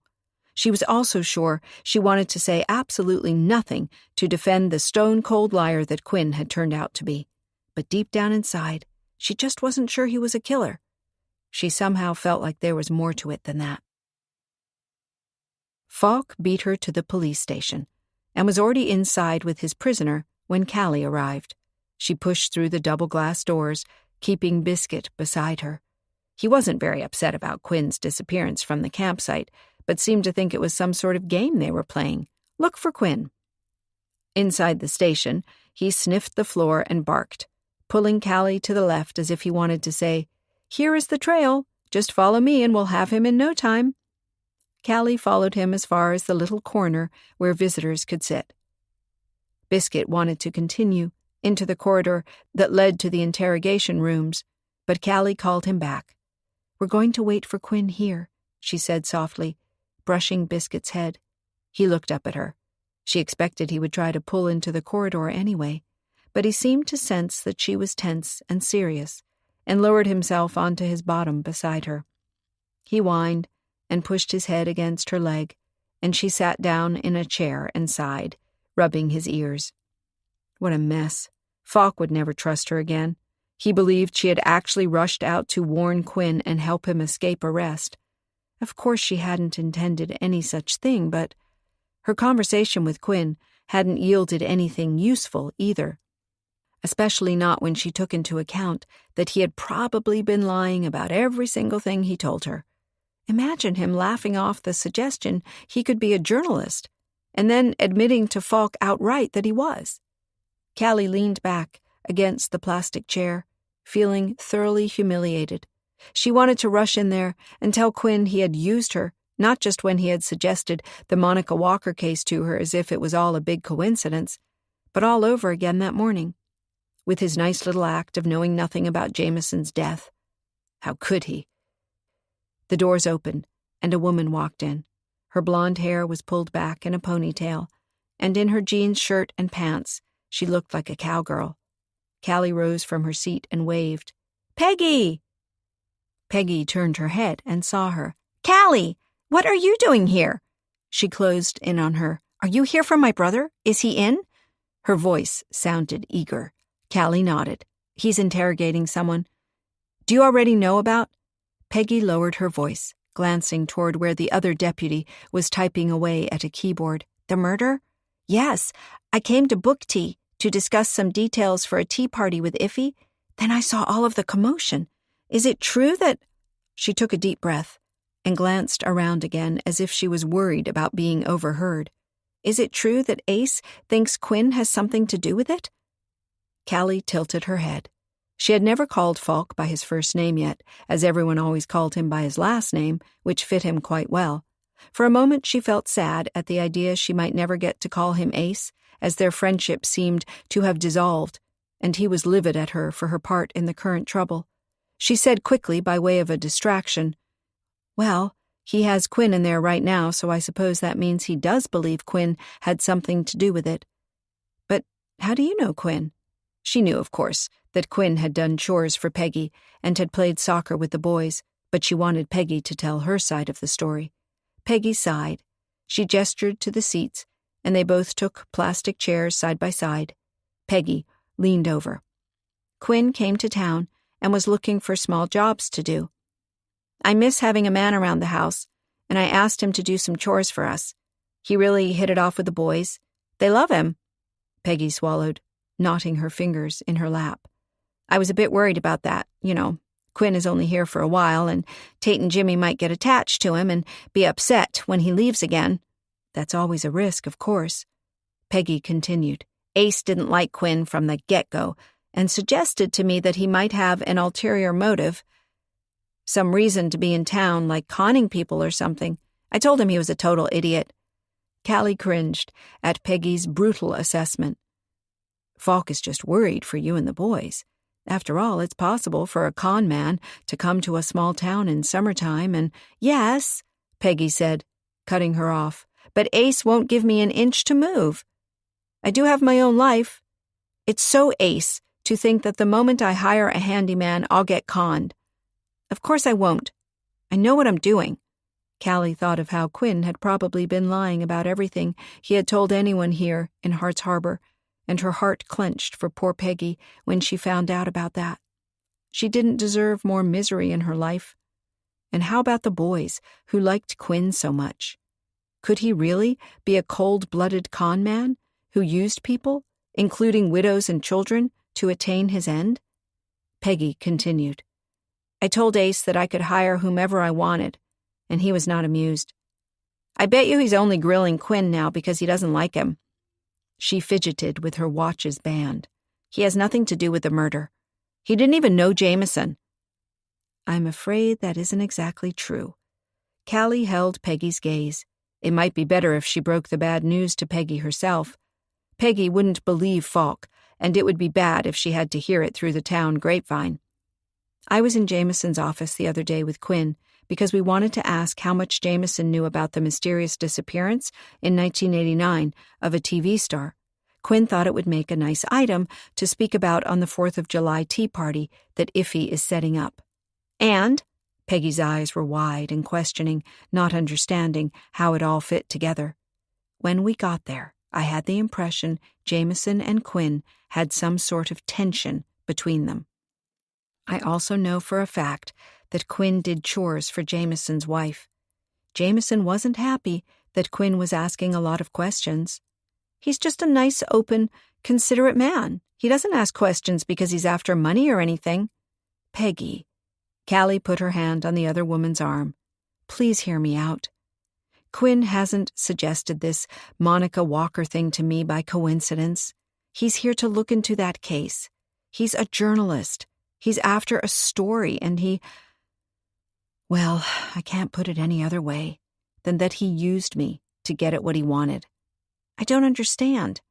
She was also sure she wanted to say absolutely nothing to defend the stone-cold liar that Quinn had turned out to be. But deep down inside, she just wasn't sure he was a killer. She somehow felt like there was more to it than that. Falk beat her to the police station and was already inside with his prisoner when Callie arrived. She pushed through the double-glass doors, keeping Biscuit beside her. He wasn't very upset about Quinn's disappearance from the campsite, but seemed to think it was some sort of game they were playing. Look for Quinn. Inside the station, he sniffed the floor and barked, pulling Callie to the left as if he wanted to say, "Here is the trail. Just follow me and we'll have him in no time." Callie followed him as far as the little corner where visitors could sit. Biscuit wanted to continue into the corridor that led to the interrogation rooms, but Callie called him back. "We're going to wait for Quinn here," she said softly, brushing Biscuit's head. He looked up at her. She expected he would try to pull into the corridor anyway, but he seemed to sense that she was tense and serious, and lowered himself onto his bottom beside her. He whined and pushed his head against her leg, and she sat down in a chair and sighed, rubbing his ears. What a mess. Falk would never trust her again. He believed she had actually rushed out to warn Quinn and help him escape arrest. Of course she hadn't intended any such thing, but her conversation with Quinn hadn't yielded anything useful either, especially not when she took into account that he had probably been lying about every single thing he told her. Imagine him laughing off the suggestion he could be a journalist, and then admitting to Falk outright that he was. Callie leaned back against the plastic chair, feeling thoroughly humiliated. She wanted to rush in there and tell Quinn he had used her, not just when he had suggested the Monica Walker case to her as if it was all a big coincidence, but all over again that morning, with his nice little act of knowing nothing about Jameson's death. How could he? The doors opened, and a woman walked in. Her blonde hair was pulled back in a ponytail, and in her jeans shirt and pants, she looked like a cowgirl. Callie rose from her seat and waved. "Peggy!" Peggy turned her head and saw her. "Callie, what are you doing here?" She closed in on her. "Are you here for my brother? Is he in?" Her voice sounded eager. Callie nodded. "He's interrogating someone." "Do you already know about—" Peggy lowered her voice, glancing toward where the other deputy was typing away at a keyboard. "The murder?" "Yes. I came to book tea to discuss some details for a tea party with Iffy. Then I saw all of the commotion. Is it true that—" She took a deep breath and glanced around again as if she was worried about being overheard. "Is it true that Ace thinks Quinn has something to do with it?" Callie tilted her head. She had never called Falk by his first name yet, as everyone always called him by his last name, which fit him quite well. For a moment she felt sad at the idea she might never get to call him Ace, as their friendship seemed to have dissolved, and he was livid at her for her part in the current trouble. She said quickly, by way of a distraction, "Well, he has Quinn in there right now, so I suppose that means he does believe Quinn had something to do with it. But how do you know Quinn?" She knew, of course, that Quinn had done chores for Peggy and had played soccer with the boys, but she wanted Peggy to tell her side of the story. Peggy sighed. She gestured to the seats, and they both took plastic chairs side by side. Peggy leaned over. "Quinn came to town and was looking for small jobs to do. I miss having a man around the house, and I asked him to do some chores for us. He really hit it off with the boys. They love him." Peggy swallowed, knotting her fingers in her lap. "I was a bit worried about that. Quinn is only here for a while, and Tate and Jimmy might get attached to him and be upset when he leaves again. That's always a risk, of course." Peggy continued. "Ace didn't like Quinn from the get-go and suggested to me that he might have an ulterior motive. Some reason to be in town, like conning people or something. I told him he was a total idiot." Callie cringed at Peggy's brutal assessment. "Falk is just worried for you and the boys. After all, it's possible for a con man to come to a small town in summertime and—" "Yes," Peggy said, cutting her off, "but Ace won't give me an inch to move. I do have my own life. It's so Ace to think that the moment I hire a handyman, I'll get conned. Of course I won't. I know what I'm doing." Callie thought of how Quinn had probably been lying about everything he had told anyone here in Hart's Harbor, and her heart clenched for poor Peggy when she found out about that. She didn't deserve more misery in her life. And how about the boys who liked Quinn so much? Could he really be a cold-blooded con man who used people, including widows and children, to attain his end? Peggy continued. "I told Ace that I could hire whomever I wanted, and he was not amused. I bet you he's only grilling Quinn now because he doesn't like him." She fidgeted with her watch's band. "He has nothing to do with the murder. He didn't even know Jameson." "I'm afraid that isn't exactly true." Callie held Peggy's gaze. It might be better if she broke the bad news to Peggy herself. Peggy wouldn't believe Falk, and it would be bad if she had to hear it through the town grapevine. "I was in Jameson's office the other day with Quinn because we wanted to ask how much Jameson knew about the mysterious disappearance in 1989 of a TV star. Quinn thought it would make a nice item to speak about on the 4th of July tea party that Iffy is setting up. And," Peggy's eyes were wide and questioning, not understanding how it all fit together, "when we got there, I had the impression Jameson and Quinn had some sort of tension between them. I also know for a fact that Quinn did chores for Jameson's wife. Jameson wasn't happy that Quinn was asking a lot of questions. He's just a nice, open, considerate man. He doesn't ask questions because he's after money or anything." "Peggy," Callie put her hand on the other woman's arm, "please hear me out. Quinn hasn't suggested this Monica Walker thing to me by coincidence. He's here to look into that case. He's a journalist. He's after a story, and well, I can't put it any other way than that he used me to get at what he wanted. I don't understand.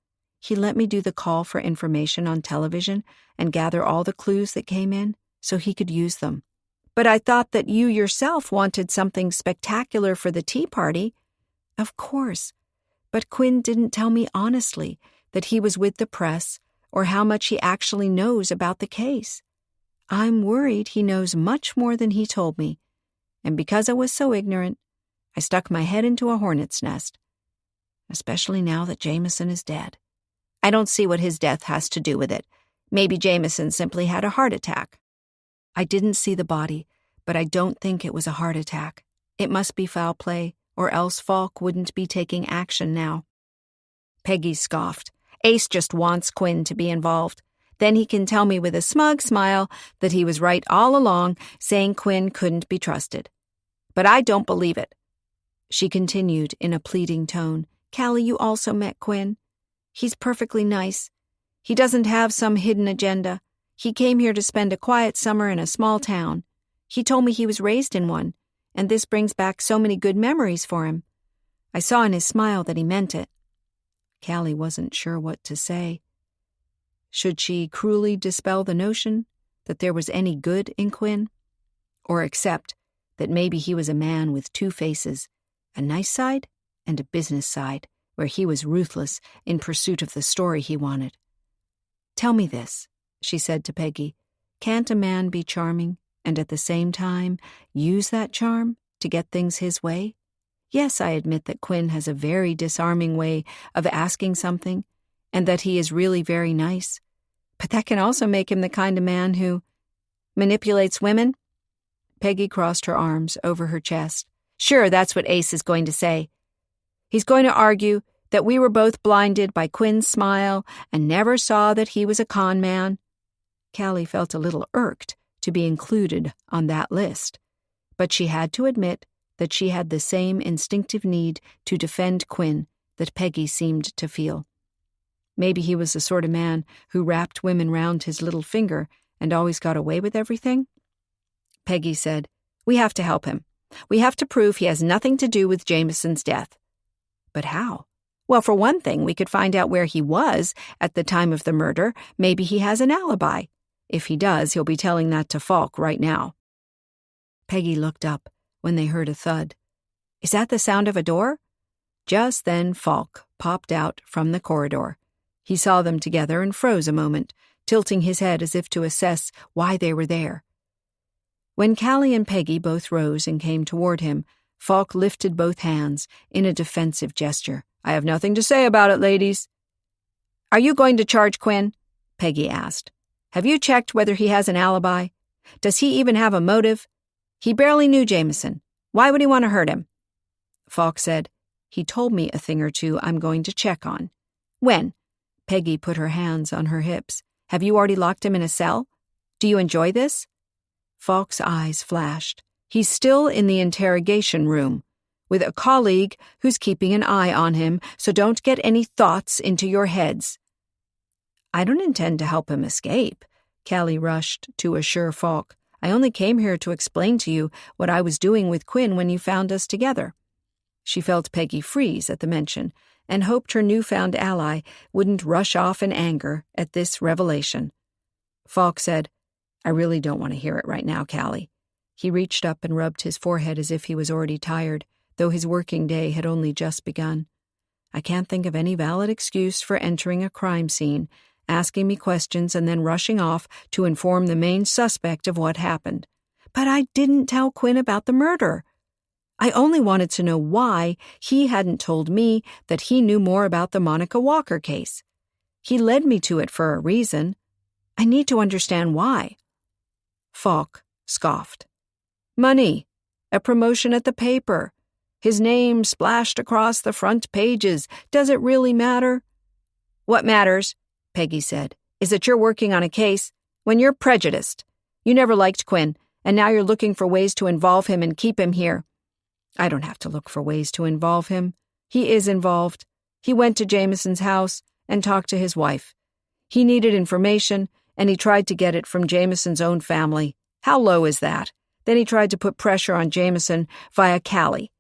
He let me do the call for information on television and gather all the clues that came in so he could use them. But I thought that you yourself wanted something spectacular for the tea party." "Of course, but Quinn didn't tell me honestly that he was with the press or how much he actually knows about the case. I'm worried he knows much more than he told me, and because I was so ignorant, I stuck my head into a hornet's nest. Especially now that Jameson is dead. I don't see what his death has to do with it. Maybe Jameson simply had a heart attack." "I didn't see the body, but I don't think it was a heart attack. It must be foul play, or else Falk wouldn't be taking action now." Peggy scoffed. "Ace just wants Quinn to be involved. Then he can tell me with a smug smile that he was right all along, saying Quinn couldn't be trusted. But I don't believe it." She continued in a pleading tone. "Callie, you also met Quinn. He's perfectly nice. He doesn't have some hidden agenda. He came here to spend a quiet summer in a small town. He told me he was raised in one, and this brings back so many good memories for him. I saw in his smile that he meant it." Callie wasn't sure what to say. Should she cruelly dispel the notion that there was any good in Quinn? Or accept that maybe he was a man with two faces, a nice side and a business side, where he was ruthless in pursuit of the story he wanted? "Tell me this," she said to Peggy. "Can't a man be charming and at the same time use that charm to get things his way? Yes, I admit that Quinn has a very disarming way of asking something, and that he is really very nice. But that can also make him the kind of man who manipulates women." Peggy crossed her arms over her chest. "Sure, that's what Ace is going to say. He's going to argue that we were both blinded by Quinn's smile and never saw that he was a con man." Callie felt a little irked to be included on that list, but she had to admit that she had the same instinctive need to defend Quinn that Peggy seemed to feel. Maybe he was the sort of man who wrapped women round his little finger and always got away with everything. Peggy said, "We have to help him. We have to prove he has nothing to do with Jameson's death." "But how?" "Well, for one thing, we could find out where he was at the time of the murder. Maybe he has an alibi. If he does, he'll be telling that to Falk right now." Peggy looked up when they heard a thud. "Is that the sound of a door?" Just then Falk popped out from the corridor. He saw them together and froze a moment, tilting his head as if to assess why they were there. When Callie and Peggy both rose and came toward him, Falk lifted both hands in a defensive gesture. "I have nothing to say about it, ladies." "Are you going to charge Quinn?" Peggy asked. "Have you checked whether he has an alibi? Does he even have a motive? He barely knew Jameson. Why would he want to hurt him?" Falk said, "He told me a thing or two I'm going to check on." "When?" Peggy put her hands on her hips. "Have you already locked him in a cell? Do you enjoy this?" Falk's eyes flashed. He's still in the interrogation room, with a colleague who's keeping an eye on him, so don't get any thoughts into your heads. "I don't intend to help him escape," Callie rushed to assure Falk. "I only came here to explain to you what I was doing with Quinn when you found us together." She felt Peggy freeze at the mention and hoped her newfound ally wouldn't rush off in anger at this revelation. Falk said, "I really don't want to hear it right now, Callie." He reached up and rubbed his forehead as if he was already tired, though his working day had only just begun. "I can't think of any valid excuse for entering a crime scene, asking me questions, and then rushing off to inform the main suspect of what happened. But I didn't tell Quinn about the murder. I only wanted to know why he hadn't told me that he knew more about the Monica Walker case. He led me to it for a reason. I need to understand why." Falk scoffed. "Money. A promotion at the paper. His name splashed across the front pages. Does it really matter?" "What matters," Peggy said, "is that you're working on a case when you're prejudiced. You never liked Quinn, and now you're looking for ways to involve him and keep him here." "I don't have to look for ways to involve him. He is involved. He went to Jameson's house and talked to his wife. He needed information, and he tried to get it from Jameson's own family. How low is that? Then he tried to put pressure on Jameson via Callie,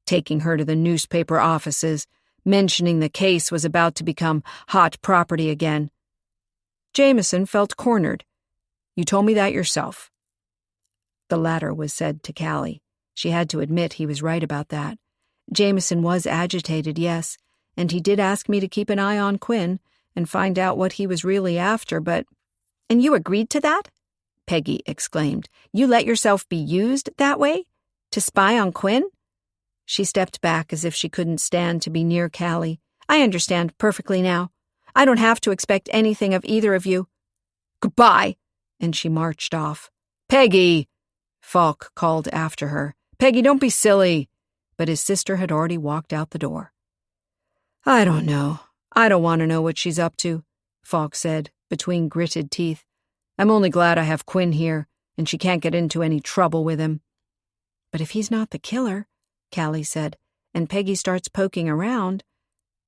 taking her to the newspaper offices, mentioning the case was about to become hot property again. Jameson felt cornered. "You told me that yourself." The latter was said to Callie. She had to admit he was right about that. Jameson was agitated, yes, and he did ask me to keep an eye on Quinn and find out what he was really after, but— "And you agreed to that?" Peggy exclaimed. "You let yourself be used that way? To spy on Quinn?" She stepped back as if she couldn't stand to be near Callie. "I understand perfectly now. I don't have to expect anything of either of you. Goodbye," and she marched off. "Peggy!" Falk called after her. "Peggy, don't be silly." But his sister had already walked out the door. "I don't know. I don't want to know what she's up to," Falk said, between gritted teeth. "I'm only glad I have Quinn here, and she can't get into any trouble with him." "But if he's not the killer," Callie said, "and Peggy starts poking around—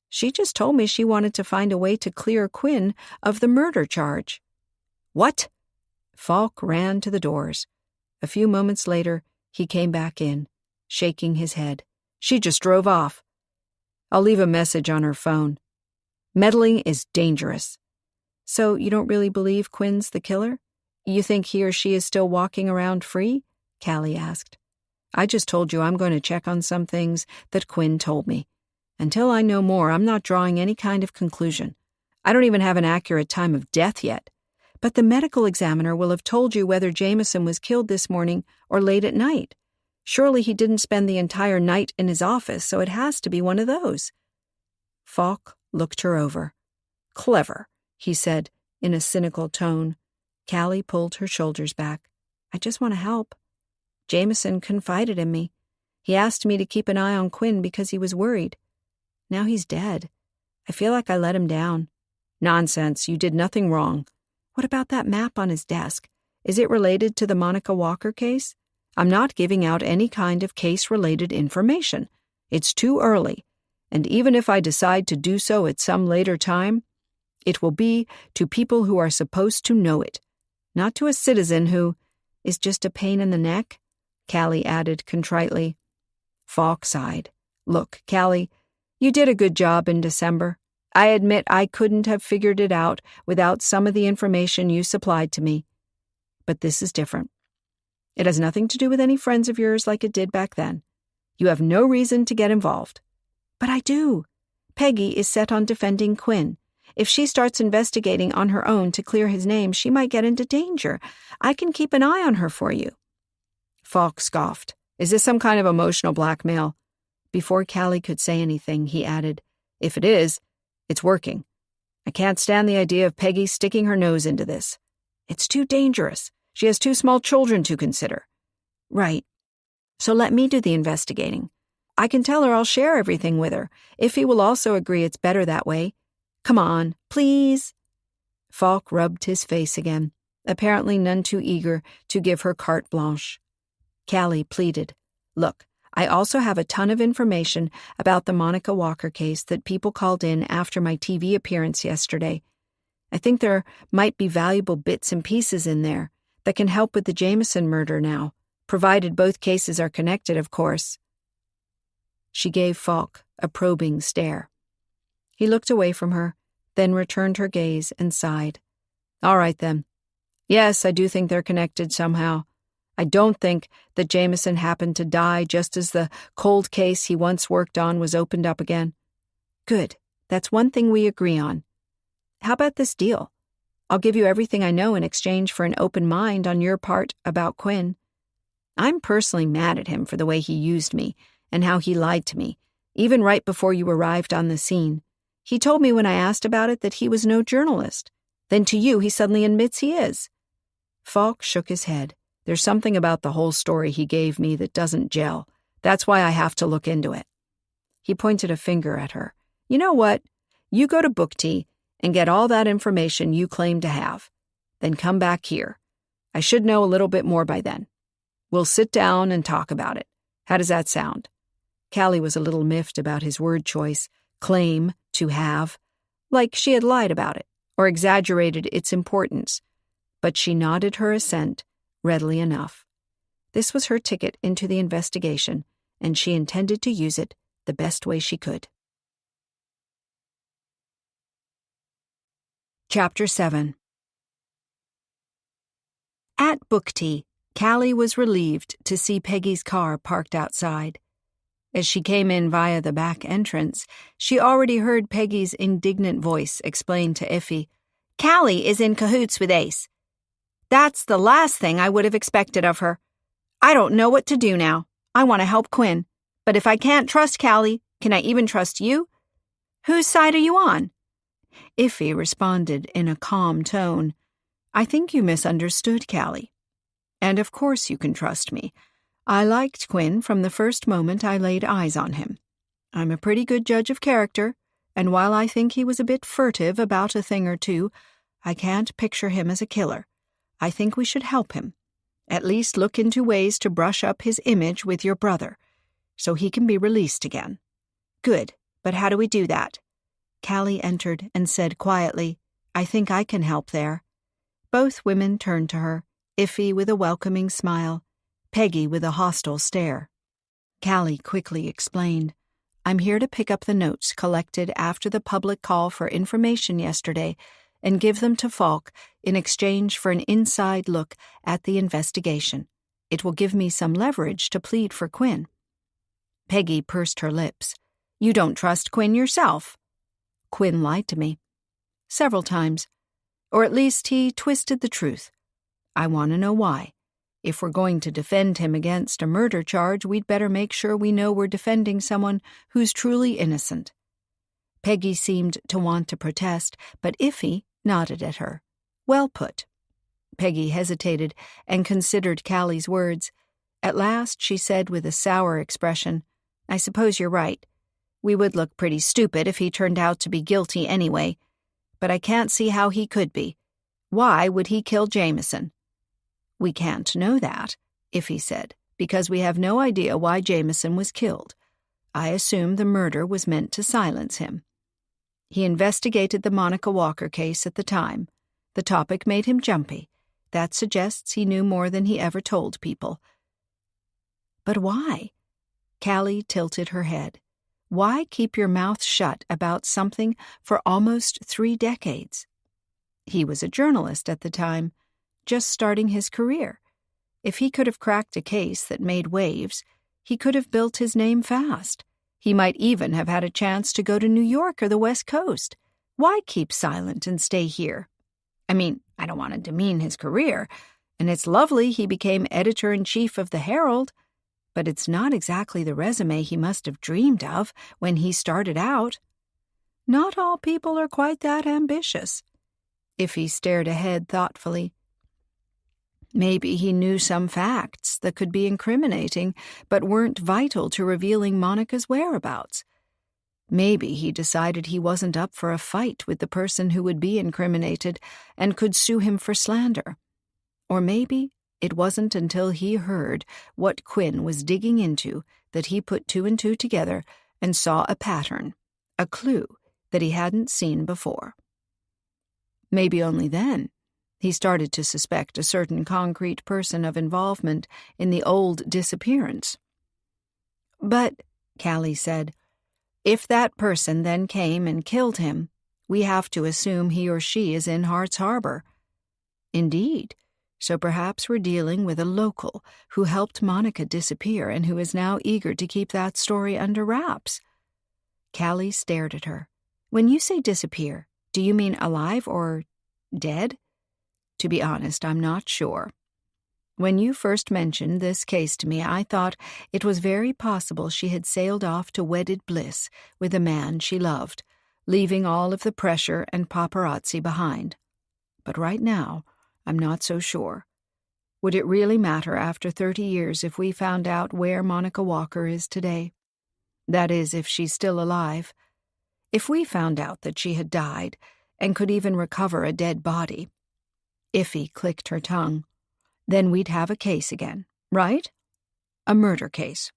She just told me she wanted to find a way to clear Quinn of the murder charge." "What?" Falk ran to the doors. A few moments later, he came back in, shaking his head. "She just drove off. I'll leave a message on her phone. Meddling is dangerous." "So you don't really believe Quinn's the killer? You think he or she is still walking around free?" Callie asked. "I just told you I'm going to check on some things that Quinn told me. Until I know more, I'm not drawing any kind of conclusion. I don't even have an accurate time of death yet. But the medical examiner will have told you whether Jameson was killed this morning or late at night. Surely he didn't spend the entire night in his office, so it has to be one of those." Falk looked her over. "Clever," he said in a cynical tone. Callie pulled her shoulders back. "I just want to help. Jameson confided in me. He asked me to keep an eye on Quinn because he was worried. Now he's dead. I feel like I let him down." "Nonsense. You did nothing wrong." "What about that map on his desk? Is it related to the Monica Walker case?" "I'm not giving out any kind of case-related information. It's too early, and even if I decide to do so at some later time, it will be to people who are supposed to know it, not to a citizen who is just a pain in the neck," Callie added contritely. Falk sighed. "Look, Callie, you did a good job in December. I admit I couldn't have figured it out without some of the information you supplied to me. But this is different. It has nothing to do with any friends of yours like it did back then. You have no reason to get involved." "But I do. Peggy is set on defending Quinn, If she starts investigating on her own to clear his name, she might get into danger. I can keep an eye on her for you." Falk scoffed. "Is this some kind of emotional blackmail?" Before Callie could say anything, he added, "If it is, it's working. I can't stand the idea of Peggy sticking her nose into this. It's too dangerous. She has 2 small children to consider." "Right. So let me do the investigating. I can tell her I'll share everything with her. Iffy will also agree it's better that way. Come on, please." Falk rubbed his face again, apparently none too eager to give her carte blanche. Callie pleaded, "Look, I also have a ton of information about the Monica Walker case that people called in after my TV appearance yesterday. I think there might be valuable bits and pieces in there that can help with the Jameson murder now, provided both cases are connected, of course." She gave Falk a probing stare. He looked away from her, then returned her gaze and sighed. "All right, then. Yes, I do think they're connected somehow. I don't think that Jameson happened to die just as the cold case he once worked on was opened up again." "Good. That's one thing we agree on. How about this deal? I'll give you everything I know in exchange for an open mind on your part about Quinn. I'm personally mad at him for the way he used me and how he lied to me, even right before you arrived on the scene. He told me when I asked about it that he was no journalist. Then to you, he suddenly admits he is." Falk shook his head. "There's something about the whole story he gave me that doesn't gel. That's why I have to look into it." He pointed a finger at her. "You know what? You go to Book Tea and get all that information you claim to have. Then come back here. I should know a little bit more by then. We'll sit down and talk about it. How does that sound?" Callie was a little miffed about his word choice, claim, to have, like she had lied about it or exaggerated its importance, but she nodded her assent readily enough. This was her ticket into the investigation, and she intended to use it the best way she could. Chapter 7. At Book Tea, Callie was relieved to see Peggy's car parked outside. As she came in via the back entrance, she already heard Peggy's indignant voice explain to Iffy, "Callie is in cahoots with Ace. That's the last thing I would have expected of her. I don't know what to do now. I want to help Quinn. But if I can't trust Callie, can I even trust you? Whose side are you on?" Iffy responded in a calm tone, "I think you misunderstood, Callie. And of course you can trust me. I liked Quinn from the first moment I laid eyes on him. I'm a pretty good judge of character, and while I think he was a bit furtive about a thing or two, I can't picture him as a killer. I think we should help him. At least look into ways to brush up his image with your brother, so he can be released again." "Good, but how do we do that?" Callie entered and said quietly, "I think I can help there." Both women turned to her, Iffy with a welcoming smile, Peggy with a hostile stare. Callie quickly explained, "I'm here to pick up the notes collected after the public call for information yesterday and give them to Falk in exchange for an inside look at the investigation. It will give me some leverage to plead for Quinn." Peggy pursed her lips. "You don't trust Quinn yourself." "Quinn lied to me. Several times. Or at least he twisted the truth. I want to know why. If we're going to defend him against a murder charge, we'd better make sure we know we're defending someone who's truly innocent." Peggy seemed to want to protest, but Iffy nodded at her. "Well put." Peggy hesitated and considered Callie's words. At last she said with a sour expression, "I suppose you're right. We would look pretty stupid if he turned out to be guilty anyway. But I can't see how he could be. Why would he kill Jameson?" "We can't know that," Iffy said, "because we have no idea why Jameson was killed. I assume the murder was meant to silence him. He investigated the Monica Walker case at the time. The topic made him jumpy. That suggests he knew more than he ever told people." "But why?" Callie tilted her head. "Why keep your mouth shut about something for almost 3 decades? He was a journalist at the time, just starting his career. If he could have cracked a case that made waves, he could have built his name fast. He might even have had a chance to go to New York or the West Coast. Why keep silent and stay here? I mean, I don't want to demean his career, and it's lovely he became editor-in-chief of the Herald, but it's not exactly the resume he must have dreamed of when he started out. Not all people are quite that ambitious. Iffy stared ahead thoughtfully. Maybe he knew some facts that could be incriminating, but weren't vital to revealing Monica's whereabouts. Maybe he decided he wasn't up for a fight with the person who would be incriminated and could sue him for slander. Or maybe it wasn't until he heard what Quinn was digging into that he put two and two together and saw a pattern, a clue that he hadn't seen before. Maybe only then he started to suspect a certain concrete person of involvement in the old disappearance. But, Callie said, if that person then came and killed him, we have to assume he or she is in Hart's Harbor. Indeed, so perhaps we're dealing with a local who helped Monica disappear and who is now eager to keep that story under wraps. Callie stared at her. When you say disappear, do you mean alive or dead? To be honest, I'm not sure. When you first mentioned this case to me, I thought it was very possible she had sailed off to wedded bliss with a man she loved, leaving all of the pressure and paparazzi behind. But right now, I'm not so sure. Would it really matter after 30 years if we found out where Monica Walker is today? That is, if she's still alive. If we found out that she had died and could even recover a dead body. Iffy clicked her tongue. Then we'd have a case again, right? A murder case.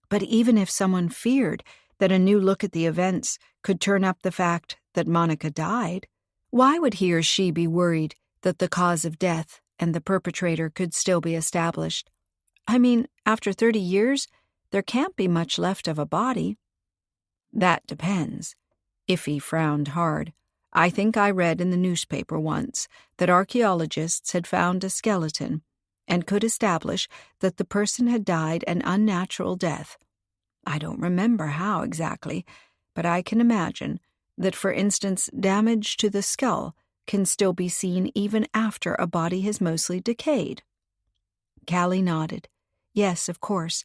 But even if someone feared that a new look at the events could turn up the fact that Monica died, why would he or she be worried that the cause of death and the perpetrator could still be established? I mean, after 30 years, there can't be much left of a body. That depends. Iffy frowned hard. I think I read in the newspaper once that archaeologists had found a skeleton and could establish that the person had died an unnatural death. I don't remember how exactly, but I can imagine that, for instance, damage to the skull can still be seen even after a body has mostly decayed. Callie nodded. Yes, of course.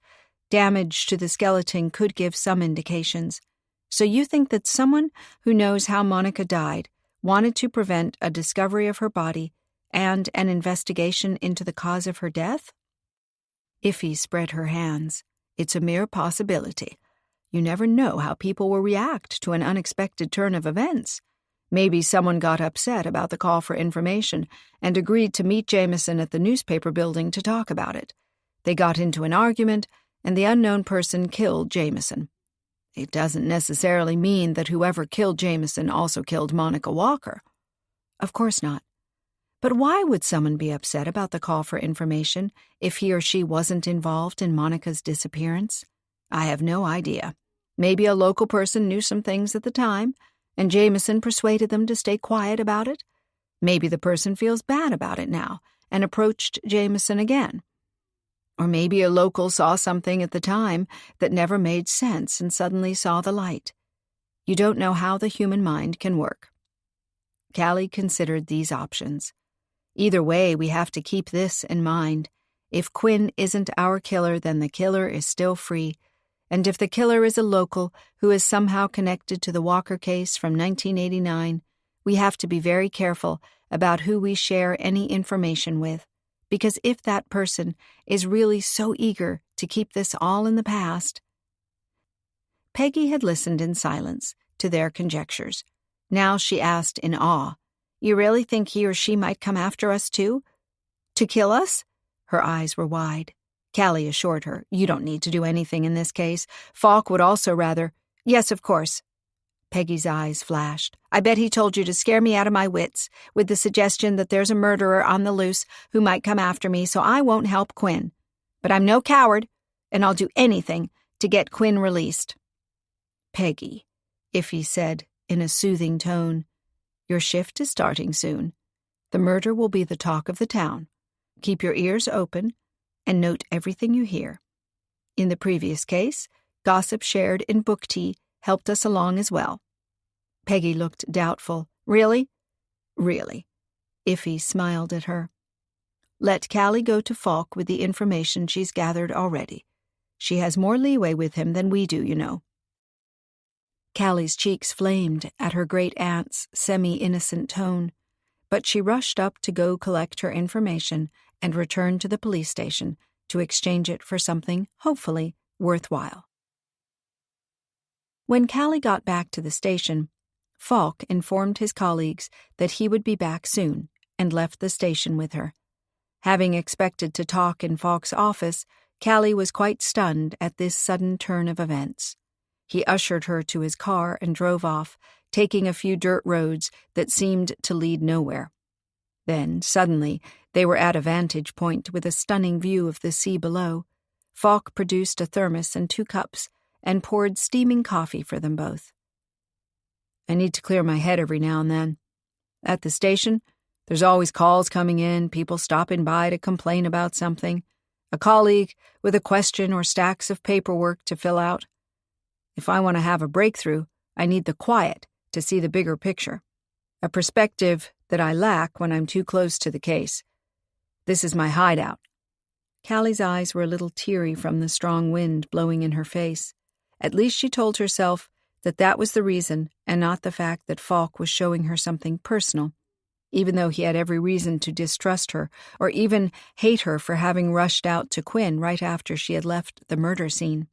Damage to the skeleton could give some indications. So you think that someone who knows how Monica died wanted to prevent a discovery of her body and an investigation into the cause of her death? Iffy spread her hands. It's a mere possibility. You never know how people will react to an unexpected turn of events. Maybe someone got upset about the call for information and agreed to meet Jameson at the newspaper building to talk about it. They got into an argument, and the unknown person killed Jameson. It doesn't necessarily mean that whoever killed Jameson also killed Monica Walker. Of course not. But why would someone be upset about the call for information if he or she wasn't involved in Monica's disappearance? I have no idea. Maybe a local person knew some things at the time, and Jameson persuaded them to stay quiet about it. Maybe the person feels bad about it now and approached Jameson again. Or maybe a local saw something at the time that never made sense and suddenly saw the light. You don't know how the human mind can work. Callie considered these options. Either way, we have to keep this in mind. If Quinn isn't our killer, then the killer is still free. And if the killer is a local who is somehow connected to the Walker case from 1989, we have to be very careful about who we share any information with. Because if that person is really so eager to keep this all in the past. Peggy had listened in silence to their conjectures. Now she asked in awe, "You really think he or she might come after us too? To kill us?" Her eyes were wide. Callie assured her, "You don't need to do anything in this case. Falk would also rather—" "Yes, of course." Peggy's eyes flashed. "I bet he told you to scare me out of my wits with the suggestion that there's a murderer on the loose who might come after me, so I won't help Quinn. But I'm no coward, and I'll do anything to get Quinn released." "Peggy," Iffy said in a soothing tone, "your shift is starting soon. The murder will be the talk of the town. Keep your ears open and note everything you hear. In the previous case, gossip shared in book tea helped us along as well. Peggy looked doubtful. Really? Really. Iffy smiled at her. Let Callie go to Falk with the information she's gathered already. She has more leeway with him than we do, you know. Callie's cheeks flamed at her great-aunt's semi-innocent tone, but she rushed up to go collect her information and return to the police station to exchange it for something, hopefully, worthwhile. When Callie got back to the station, Falk informed his colleagues that he would be back soon and left the station with her. Having expected to talk in Falk's office, Callie was quite stunned at this sudden turn of events. He ushered her to his car and drove off, taking a few dirt roads that seemed to lead nowhere. Then, suddenly, they were at a vantage point with a stunning view of the sea below. Falk produced a thermos and 2 cups and poured steaming coffee for them both. I need to clear my head every now and then. At the station, there's always calls coming in, people stopping by to complain about something, a colleague with a question or stacks of paperwork to fill out. If I want to have a breakthrough, I need the quiet to see the bigger picture, a perspective that I lack when I'm too close to the case. This is my hideout. Callie's eyes were a little teary from the strong wind blowing in her face. At least she told herself that was the reason and not the fact that Falk was showing her something personal, even though he had every reason to distrust her or even hate her for having rushed out to Quinn right after she had left the murder scene.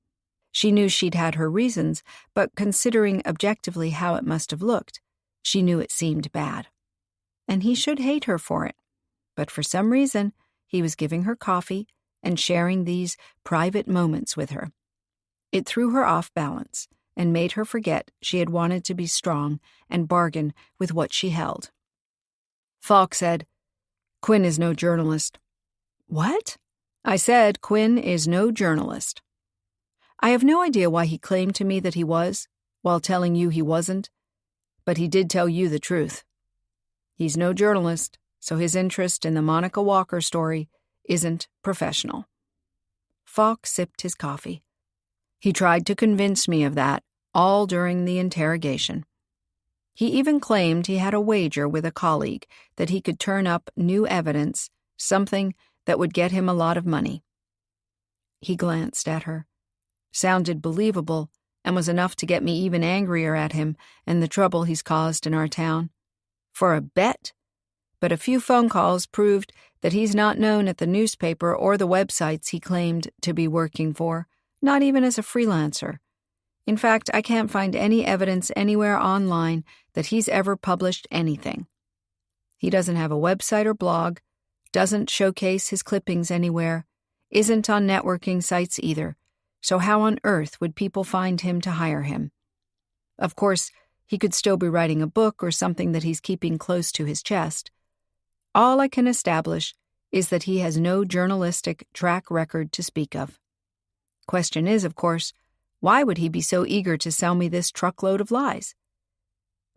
She knew she'd had her reasons, but considering objectively how it must have looked, she knew it seemed bad. And he should hate her for it. But for some reason, he was giving her coffee and sharing these private moments with her. It threw her off balance and made her forget she had wanted to be strong and bargain with what she held. Falk said, "Quinn is no journalist." "What?" "I said Quinn is no journalist." I have no idea why he claimed to me that he was, while telling you he wasn't, but he did tell you the truth. He's no journalist, so his interest in the Monica Walker story isn't professional. Falk sipped his coffee. He tried to convince me of that, all during the interrogation. He even claimed he had a wager with a colleague that he could turn up new evidence, something that would get him a lot of money. He glanced at her. Sounded believable, and was enough to get me even angrier at him and the trouble he's caused in our town. For a bet? But a few phone calls proved that he's not known at the newspaper or the websites he claimed to be working for, not even as a freelancer. In fact, I can't find any evidence anywhere online that he's ever published anything. He doesn't have a website or blog, doesn't showcase his clippings anywhere, isn't on networking sites either, so how on earth would people find him to hire him? Of course, he could still be writing a book or something that he's keeping close to his chest. All I can establish is that he has no journalistic track record to speak of. Question is, of course, why would he be so eager to sell me this truckload of lies?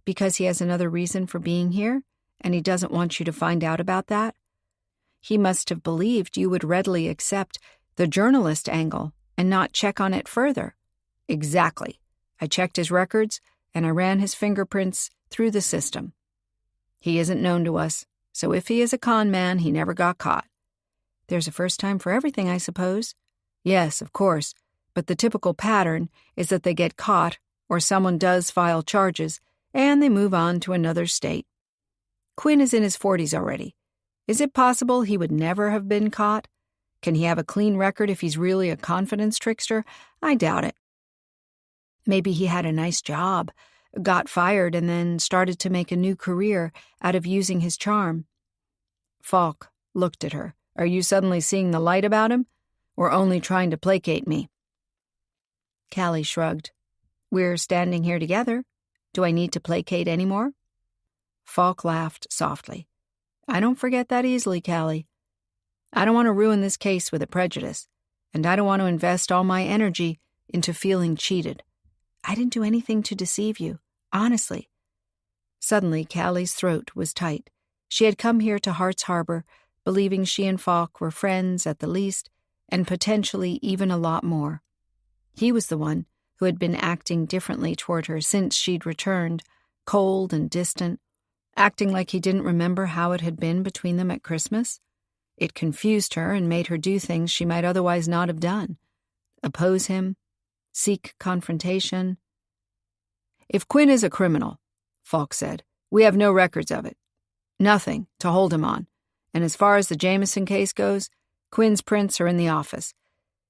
Because he has another reason for being here, and he doesn't want you to find out about that? He must have believed you would readily accept the journalist angle and not check on it further. Exactly. I checked his records, and I ran his fingerprints through the system. He isn't known to us, so if he is a con man, he never got caught. There's a first time for everything, I suppose. Yes, of course, but the typical pattern is that they get caught, or someone does file charges, and they move on to another state. Quinn is in his 40s already. Is it possible he would never have been caught? Can he have a clean record if he's really a confidence trickster? I doubt it. Maybe he had a nice job, got fired, and then started to make a new career out of using his charm. Falk looked at her. Are you suddenly seeing the light about him, or only trying to placate me? Callie shrugged. We're standing here together. Do I need to placate any more? Falk laughed softly. I don't forget that easily, Callie. I don't want to ruin this case with a prejudice, and I don't want to invest all my energy into feeling cheated. I didn't do anything to deceive you, honestly. Suddenly, Callie's throat was tight. She had come here to Hart's Harbor, believing she and Falk were friends at the least, and potentially even a lot more. He was the one who had been acting differently toward her since she'd returned, cold and distant, acting like he didn't remember how it had been between them at Christmas. It confused her and made her do things she might otherwise not have done. Oppose him, seek confrontation. "If Quinn is a criminal," Falk said, "we have no records of it. Nothing to hold him on. And as far as the Jameson case goes, Quinn's prints are in the office.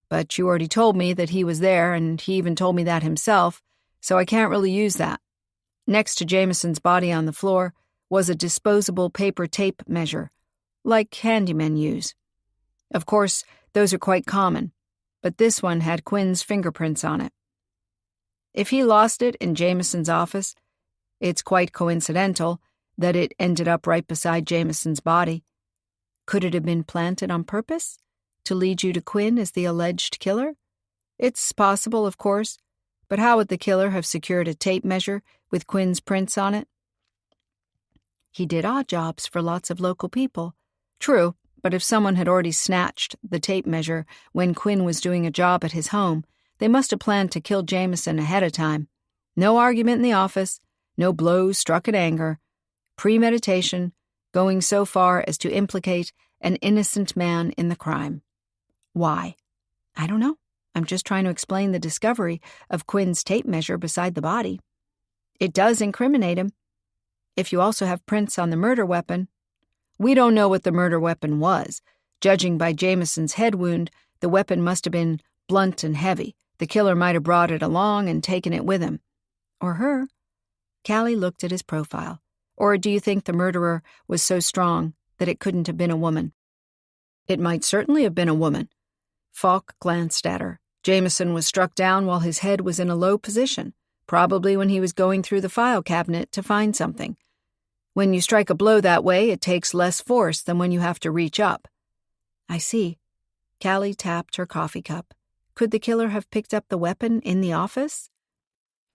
But you already told me that he was there, and he even told me that himself, so I can't really use that. Next to Jameson's body on the floor was a disposable paper tape measure, like handymen use. Of course, those are quite common, but this one had Quinn's fingerprints on it. If he lost it in Jameson's office, it's quite coincidental that it ended up right beside Jameson's body. Could it have been planted on purpose to lead you to Quinn as the alleged killer? It's possible, of course, but how would the killer have secured a tape measure with Quinn's prints on it? He did odd jobs for lots of local people. True, but if someone had already snatched the tape measure when Quinn was doing a job at his home, they must have planned to kill Jameson ahead of time. No argument in the office, no blows struck in anger, premeditation, going so far as to implicate an innocent man in the crime. Why? I don't know. I'm just trying to explain the discovery of Quinn's tape measure beside the body. It does incriminate him. If you also have prints on the murder weapon, we don't know what the murder weapon was. Judging by Jameson's head wound, the weapon must have been blunt and heavy. The killer might have brought it along and taken it with him. Or her. Callie looked at his profile. Or do you think the murderer was so strong that it couldn't have been a woman? It might certainly have been a woman. Falk glanced at her. Jameson was struck down while his head was in a low position, probably when he was going through the file cabinet to find something. When you strike a blow that way, it takes less force than when you have to reach up. I see. Callie tapped her coffee cup. Could the killer have picked up the weapon in the office?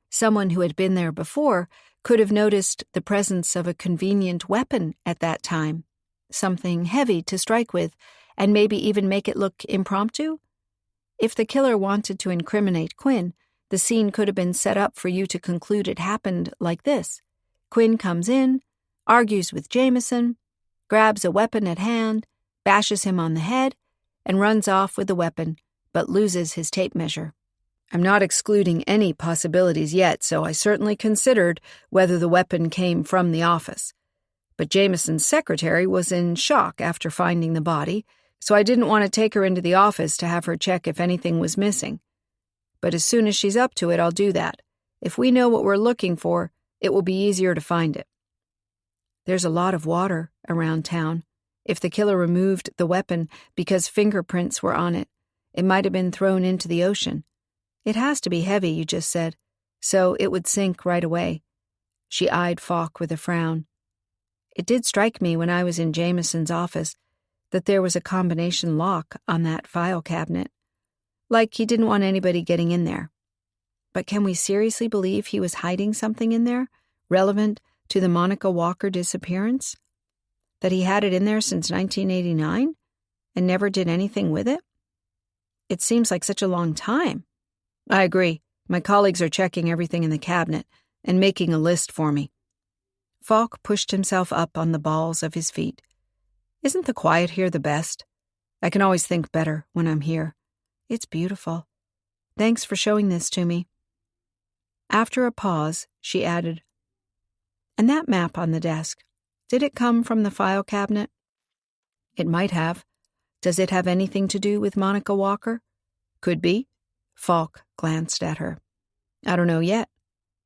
Someone who had been there before could have noticed the presence of a convenient weapon at that time, something heavy to strike with, and maybe even make it look impromptu? If the killer wanted to incriminate Quinn, the scene could have been set up for you to conclude it happened like this. Quinn comes in, argues with Jameson, grabs a weapon at hand, bashes him on the head, and runs off with the weapon, but loses his tape measure. I'm not excluding any possibilities yet, so I certainly considered whether the weapon came from the office. But Jameson's secretary was in shock after finding the body, so I didn't want to take her into the office to have her check if anything was missing. But as soon as she's up to it, I'll do that. If we know what we're looking for, it will be easier to find it. There's a lot of water around town. If the killer removed the weapon because fingerprints were on it, it might have been thrown into the ocean. It has to be heavy, you just said, so it would sink right away. She eyed Falk with a frown. It did strike me when I was in Jameson's office that there was a combination lock on that file cabinet, like he didn't want anybody getting in there. But can we seriously believe he was hiding something in there, relevant to the Monica Walker disappearance? That he had it in there since 1989 and never did anything with it? It seems like such a long time. I agree. My colleagues are checking everything in the cabinet and making a list for me. Falk pushed himself up on the balls of his feet. Isn't the quiet here the best? I can always think better when I'm here. It's beautiful. Thanks for showing this to me. After a pause, she added, And that map on the desk, did it come from the file cabinet? It might have. Does it have anything to do with Monica Walker? Could be. Falk glanced at her. I don't know yet.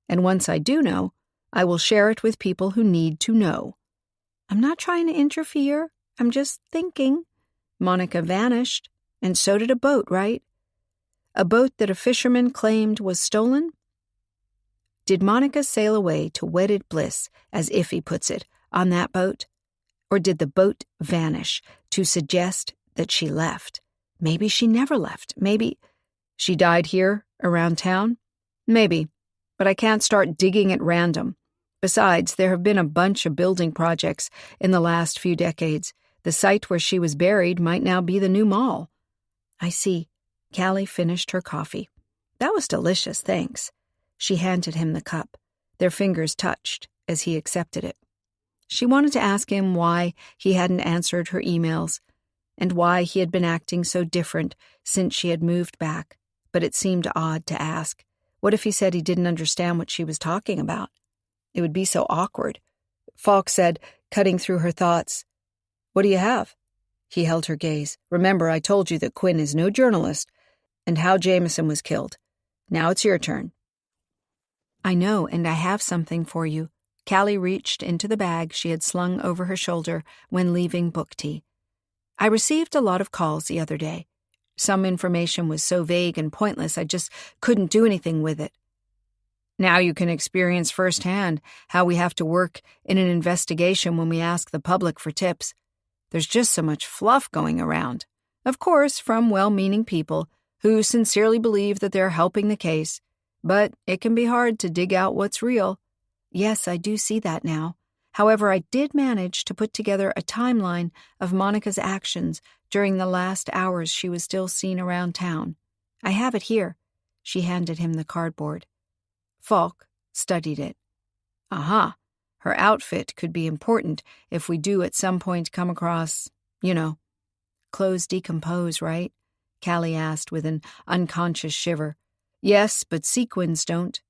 And once I do know, I will share it with people who need to know. I'm not trying to interfere. I'm just thinking. Monica vanished, and so did a boat, right? A boat that a fisherman claimed was stolen? Did Monica sail away to wedded bliss, as Iffy puts it, on that boat? Or did the boat vanish to suggest that she left? Maybe she never left. Maybe she died here, around town? Maybe, but I can't start digging at random. Besides, there have been a bunch of building projects in the last few decades. The site where she was buried might now be the new mall. I see. Callie finished her coffee. That was delicious, thanks. She handed him the cup. Their fingers touched as he accepted it. She wanted to ask him why he hadn't answered her emails and why he had been acting so different since she had moved back, but it seemed odd to ask. What if he said he didn't understand what she was talking about? It would be so awkward. Falk said, cutting through her thoughts, "What do you have?" He held her gaze. "Remember, I told you that Quinn is no journalist, and how Jameson was killed. Now it's your turn." "I know, and I have something for you." Callie reached into the bag she had slung over her shoulder when leaving book tea. "I received a lot of calls the other day. Some information was so vague and pointless I just couldn't do anything with it. Now you can experience firsthand how we have to work in an investigation when we ask the public for tips. There's just so much fluff going around. Of course, from well-meaning people who sincerely believe that they're helping the case, but it can be hard to dig out what's real." "Yes, I do see that now. However, I did manage to put together a timeline of Monica's actions during the last hours she was still seen around town. I have it here." She handed him the cardboard. Falk studied it. "Aha, her outfit could be important if we do at some point come across, Clothes decompose, right?" Callie asked with an unconscious shiver. "Yes, but sequins don't.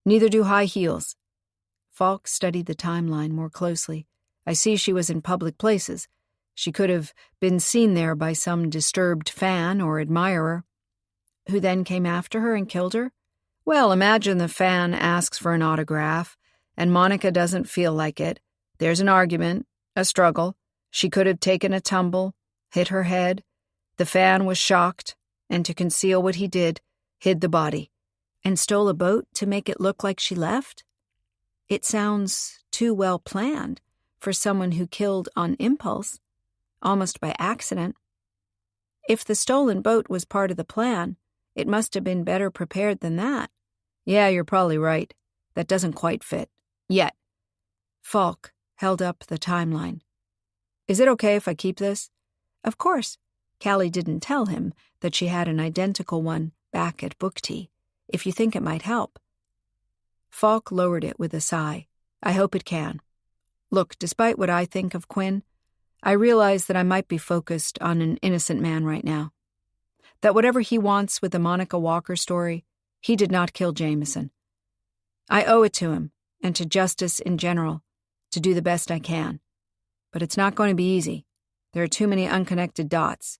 Neither do high heels." Falk studied the timeline more closely. "I see she was in public places. She could have been seen there by some disturbed fan or admirer." "Who then came after her and killed her?" "Well, imagine the fan asks for an autograph, and Monica doesn't feel like it. There's an argument, a struggle. She could have taken a tumble, hit her head. The fan was shocked, and to conceal what he did, hid the body." "And stole a boat to make it look like she left?" It sounds too well planned for someone who killed on impulse, almost by accident. If the stolen boat was part of the plan, it must have been better prepared than that. "Yeah, you're probably right. That doesn't quite fit. Yet." Falk held up the timeline. "Is it okay if I keep this?" "Of course." Callie didn't tell him that she had an identical one back at book tea, if you think it might help. Falk lowered it with a sigh. "I hope it can. Look, despite what I think of Quinn, I realize that I might be focused on an innocent man right now. That whatever he wants with the Monica Walker story, he did not kill Jameson. I owe it to him, and to justice in general, to do the best I can. But it's not going to be easy. There are too many unconnected dots."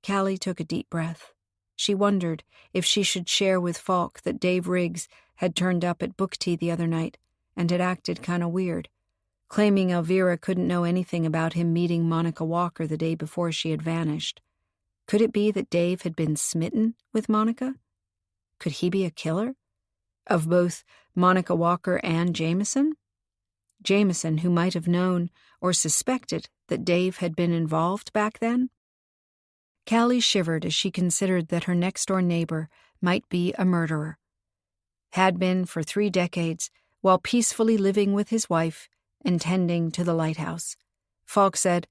Callie took a deep breath. She wondered if she should share with Falk that Dave Riggs had turned up at book tea the other night and had acted kind of weird, claiming Elvira couldn't know anything about him meeting Monica Walker the day before she had vanished. Could it be that Dave had been smitten with Monica? Could he be a killer? Of both Monica Walker and Jameson? Jameson, who might have known or suspected that Dave had been involved back then? Callie shivered as she considered that her next-door neighbor might be a murderer. Had been for 3 decades, while peacefully living with his wife and tending to the lighthouse. Falk said,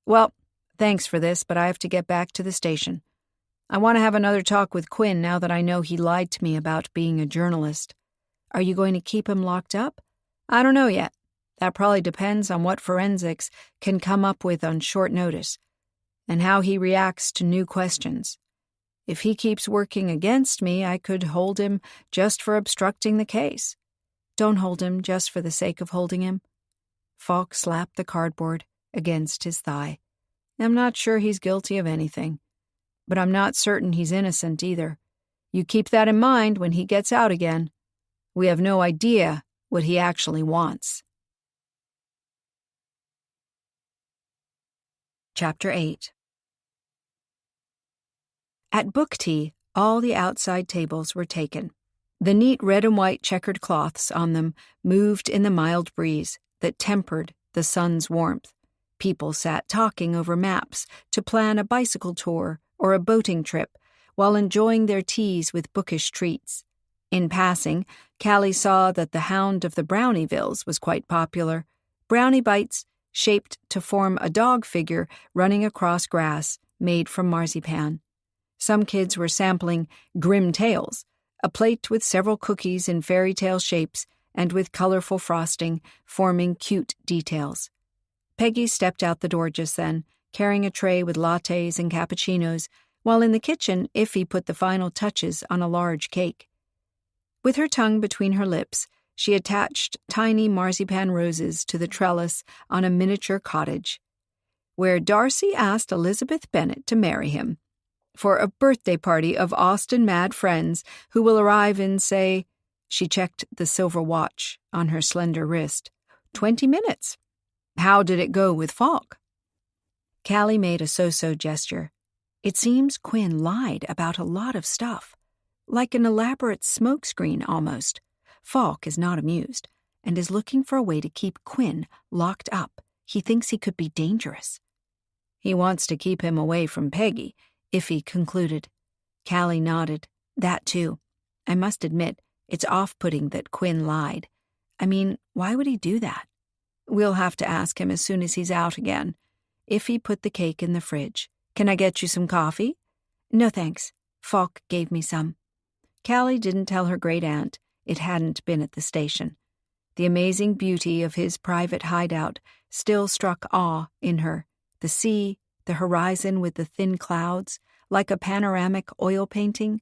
"Well, thanks for this, but I have to get back to the station. I want to have another talk with Quinn now that I know he lied to me about being a journalist." "Are you going to keep him locked up?" "I don't know yet. That probably depends on what forensics can come up with on short notice, and how he reacts to new questions. If he keeps working against me, I could hold him just for obstructing the case." "Don't hold him just for the sake of holding him." Falk slapped the cardboard against his thigh. "I'm not sure he's guilty of anything, but I'm not certain he's innocent either. You keep that in mind when he gets out again. We have no idea what he actually wants." Chapter 8. At book tea, all the outside tables were taken. The neat red and white checkered cloths on them moved in the mild breeze that tempered the sun's warmth. People sat talking over maps to plan a bicycle tour or a boating trip while enjoying their teas with bookish treats. In passing, Callie saw that the Hound of the Brownievilles was quite popular. Brownie bites, shaped to form a dog figure running across grass made from marzipan. Some kids were sampling Grim Tales, a plate with several cookies in fairy tale shapes and with colorful frosting forming cute details. Peggy stepped out the door just then, carrying a tray with lattes and cappuccinos, while in the kitchen, Iffy put the final touches on a large cake. With her tongue between her lips, she attached tiny marzipan roses to the trellis on a miniature cottage, where Darcy asked Elizabeth Bennet to marry him, for a birthday party of Austen mad friends who will arrive in, say, she checked the silver watch on her slender wrist, 20 minutes. How did it go with Falk? Callie made a so-so gesture. It seems Quinn lied about a lot of stuff, like an elaborate smokescreen almost. Falk is not amused and is looking for a way to keep Quinn locked up. He thinks he could be dangerous. He wants to keep him away from Peggy, Iffy concluded. Callie nodded. That too. I must admit, it's off-putting that Quinn lied. I mean, why would he do that? We'll have to ask him as soon as he's out again. Iffy put the cake in the fridge. Can I get you some coffee? No thanks. Falk gave me some. Callie didn't tell her great-aunt it hadn't been at the station. The amazing beauty of his private hideout still struck awe in her. The sea, the horizon with the thin clouds, like a panoramic oil painting,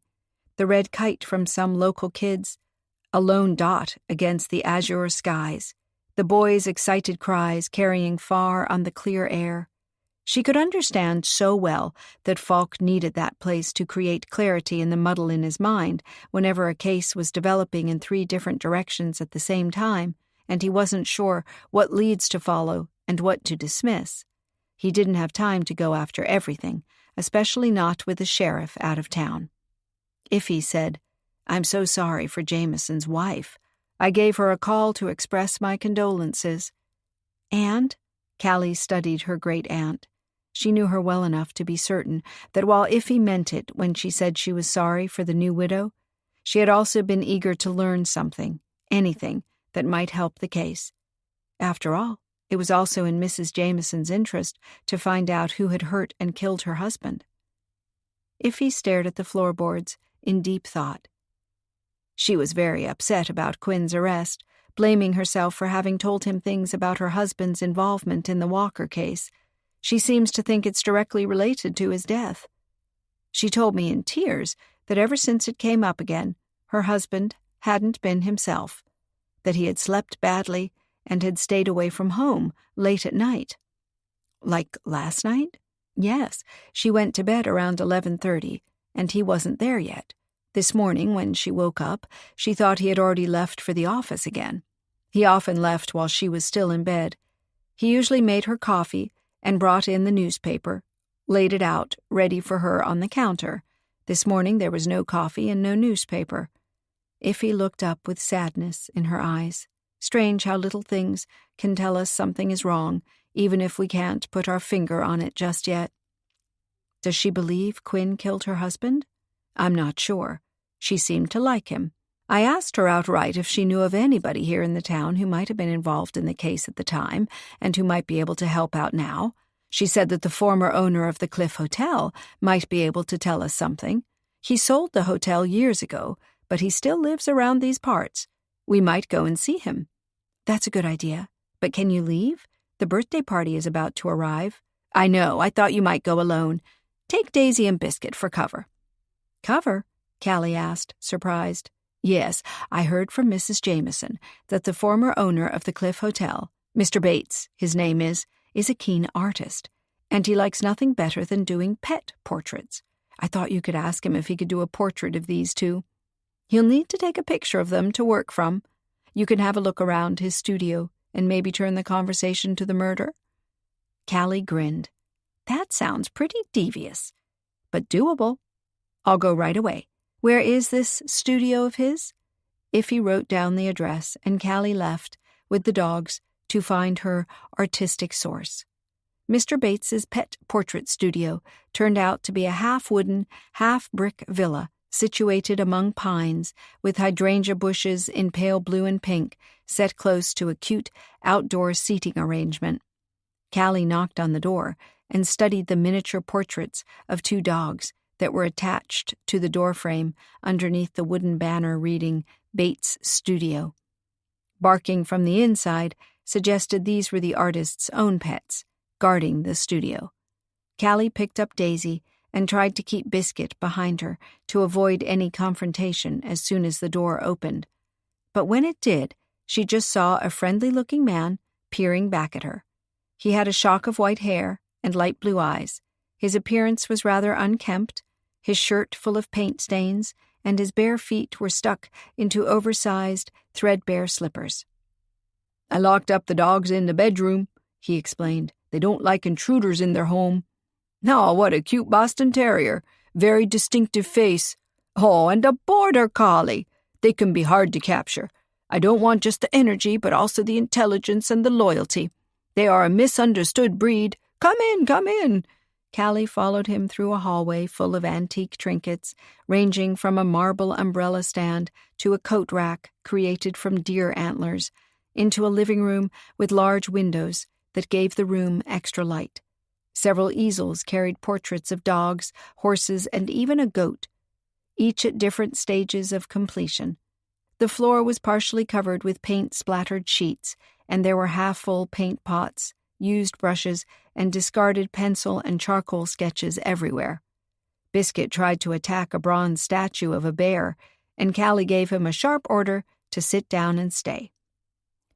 the red kite from some local kids, a lone dot against the azure skies, the boys' excited cries carrying far on the clear air. She could understand so well that Falk needed that place to create clarity in the muddle in his mind whenever a case was developing in 3 different directions at the same time, and he wasn't sure what leads to follow and what to dismiss. He didn't have time to go after everything, especially not with the sheriff out of town. Iffy said, I'm so sorry for Jameson's wife. I gave her a call to express my condolences. And? Callie studied her great-aunt. She knew her well enough to be certain that while Iffy meant it when she said she was sorry for the new widow, she had also been eager to learn something, anything, that might help the case. After all, it was also in Mrs. Jameson's interest to find out who had hurt and killed her husband. Iffy stared at the floorboards in deep thought. She was very upset about Quinn's arrest, blaming herself for having told him things about her husband's involvement in the Walker case. She seems to think it's directly related to his death. She told me in tears that ever since it came up again, her husband hadn't been himself, that he had slept badly and had stayed away from home late at night. Like last night? Yes, she went to bed around 11:30, and he wasn't there yet. This morning, when she woke up, she thought he had already left for the office again. He often left while she was still in bed. He usually made her coffee and brought in the newspaper, laid it out, ready for her on the counter. This morning there was no coffee and no newspaper. Iffy looked up with sadness in her eyes. Strange how little things can tell us something is wrong, even if we can't put our finger on it just yet. Does she believe Quinn killed her husband? I'm not sure. She seemed to like him. I asked her outright if she knew of anybody here in the town who might have been involved in the case at the time and who might be able to help out now. She said that the former owner of the Cliff Hotel might be able to tell us something. He sold the hotel years ago, but he still lives around these parts. We might go and see him. That's a good idea. But can you leave? The birthday party is about to arrive. I know. I thought you might go alone. Take Daisy and Biscuit for cover. Cover? Callie asked, surprised. Yes, I heard from Mrs. Jameson that the former owner of the Cliff Hotel, Mr. Bates, his name is a keen artist, and he likes nothing better than doing pet portraits. I thought you could ask him if he could do a portrait of these 2. He'll need to take a picture of them to work from. You can have a look around his studio and maybe turn the conversation to the murder. Callie grinned. That sounds pretty devious, but doable. I'll go right away. Where is this studio of his? Iffy wrote down the address, and Callie left, with the dogs, to find her artistic source. Mr. Bates's pet portrait studio turned out to be a half-wooden, half-brick villa situated among pines with hydrangea bushes in pale blue and pink set close to a cute outdoor seating arrangement. Callie knocked on the door and studied the miniature portraits of 2 dogs that were attached to the doorframe underneath the wooden banner reading Bates Studio. Barking from the inside suggested these were the artist's own pets, guarding the studio. Callie picked up Daisy and tried to keep Biscuit behind her to avoid any confrontation as soon as the door opened. But when it did, she just saw a friendly-looking man peering back at her. He had a shock of white hair and light blue eyes. His appearance was rather unkempt, his shirt full of paint stains, and his bare feet were stuck into oversized, threadbare slippers. "I locked up the dogs in the bedroom," he explained. "They don't like intruders in their home." "Oh, what a cute Boston Terrier. Very distinctive face. Oh, and a Border Collie. They can be hard to capture. I don't want just the energy, but also the intelligence and the loyalty. They are a misunderstood breed. Come in, come in." Callie followed him through a hallway full of antique trinkets, ranging from a marble umbrella stand to a coat rack created from deer antlers, into a living room with large windows that gave the room extra light. Several easels carried portraits of dogs, horses, and even a goat, each at different stages of completion. The floor was partially covered with paint-splattered sheets, and there were half-full paint pots, used brushes, and discarded pencil and charcoal sketches everywhere. Biscuit tried to attack a bronze statue of a bear, and Callie gave him a sharp order to sit down and stay.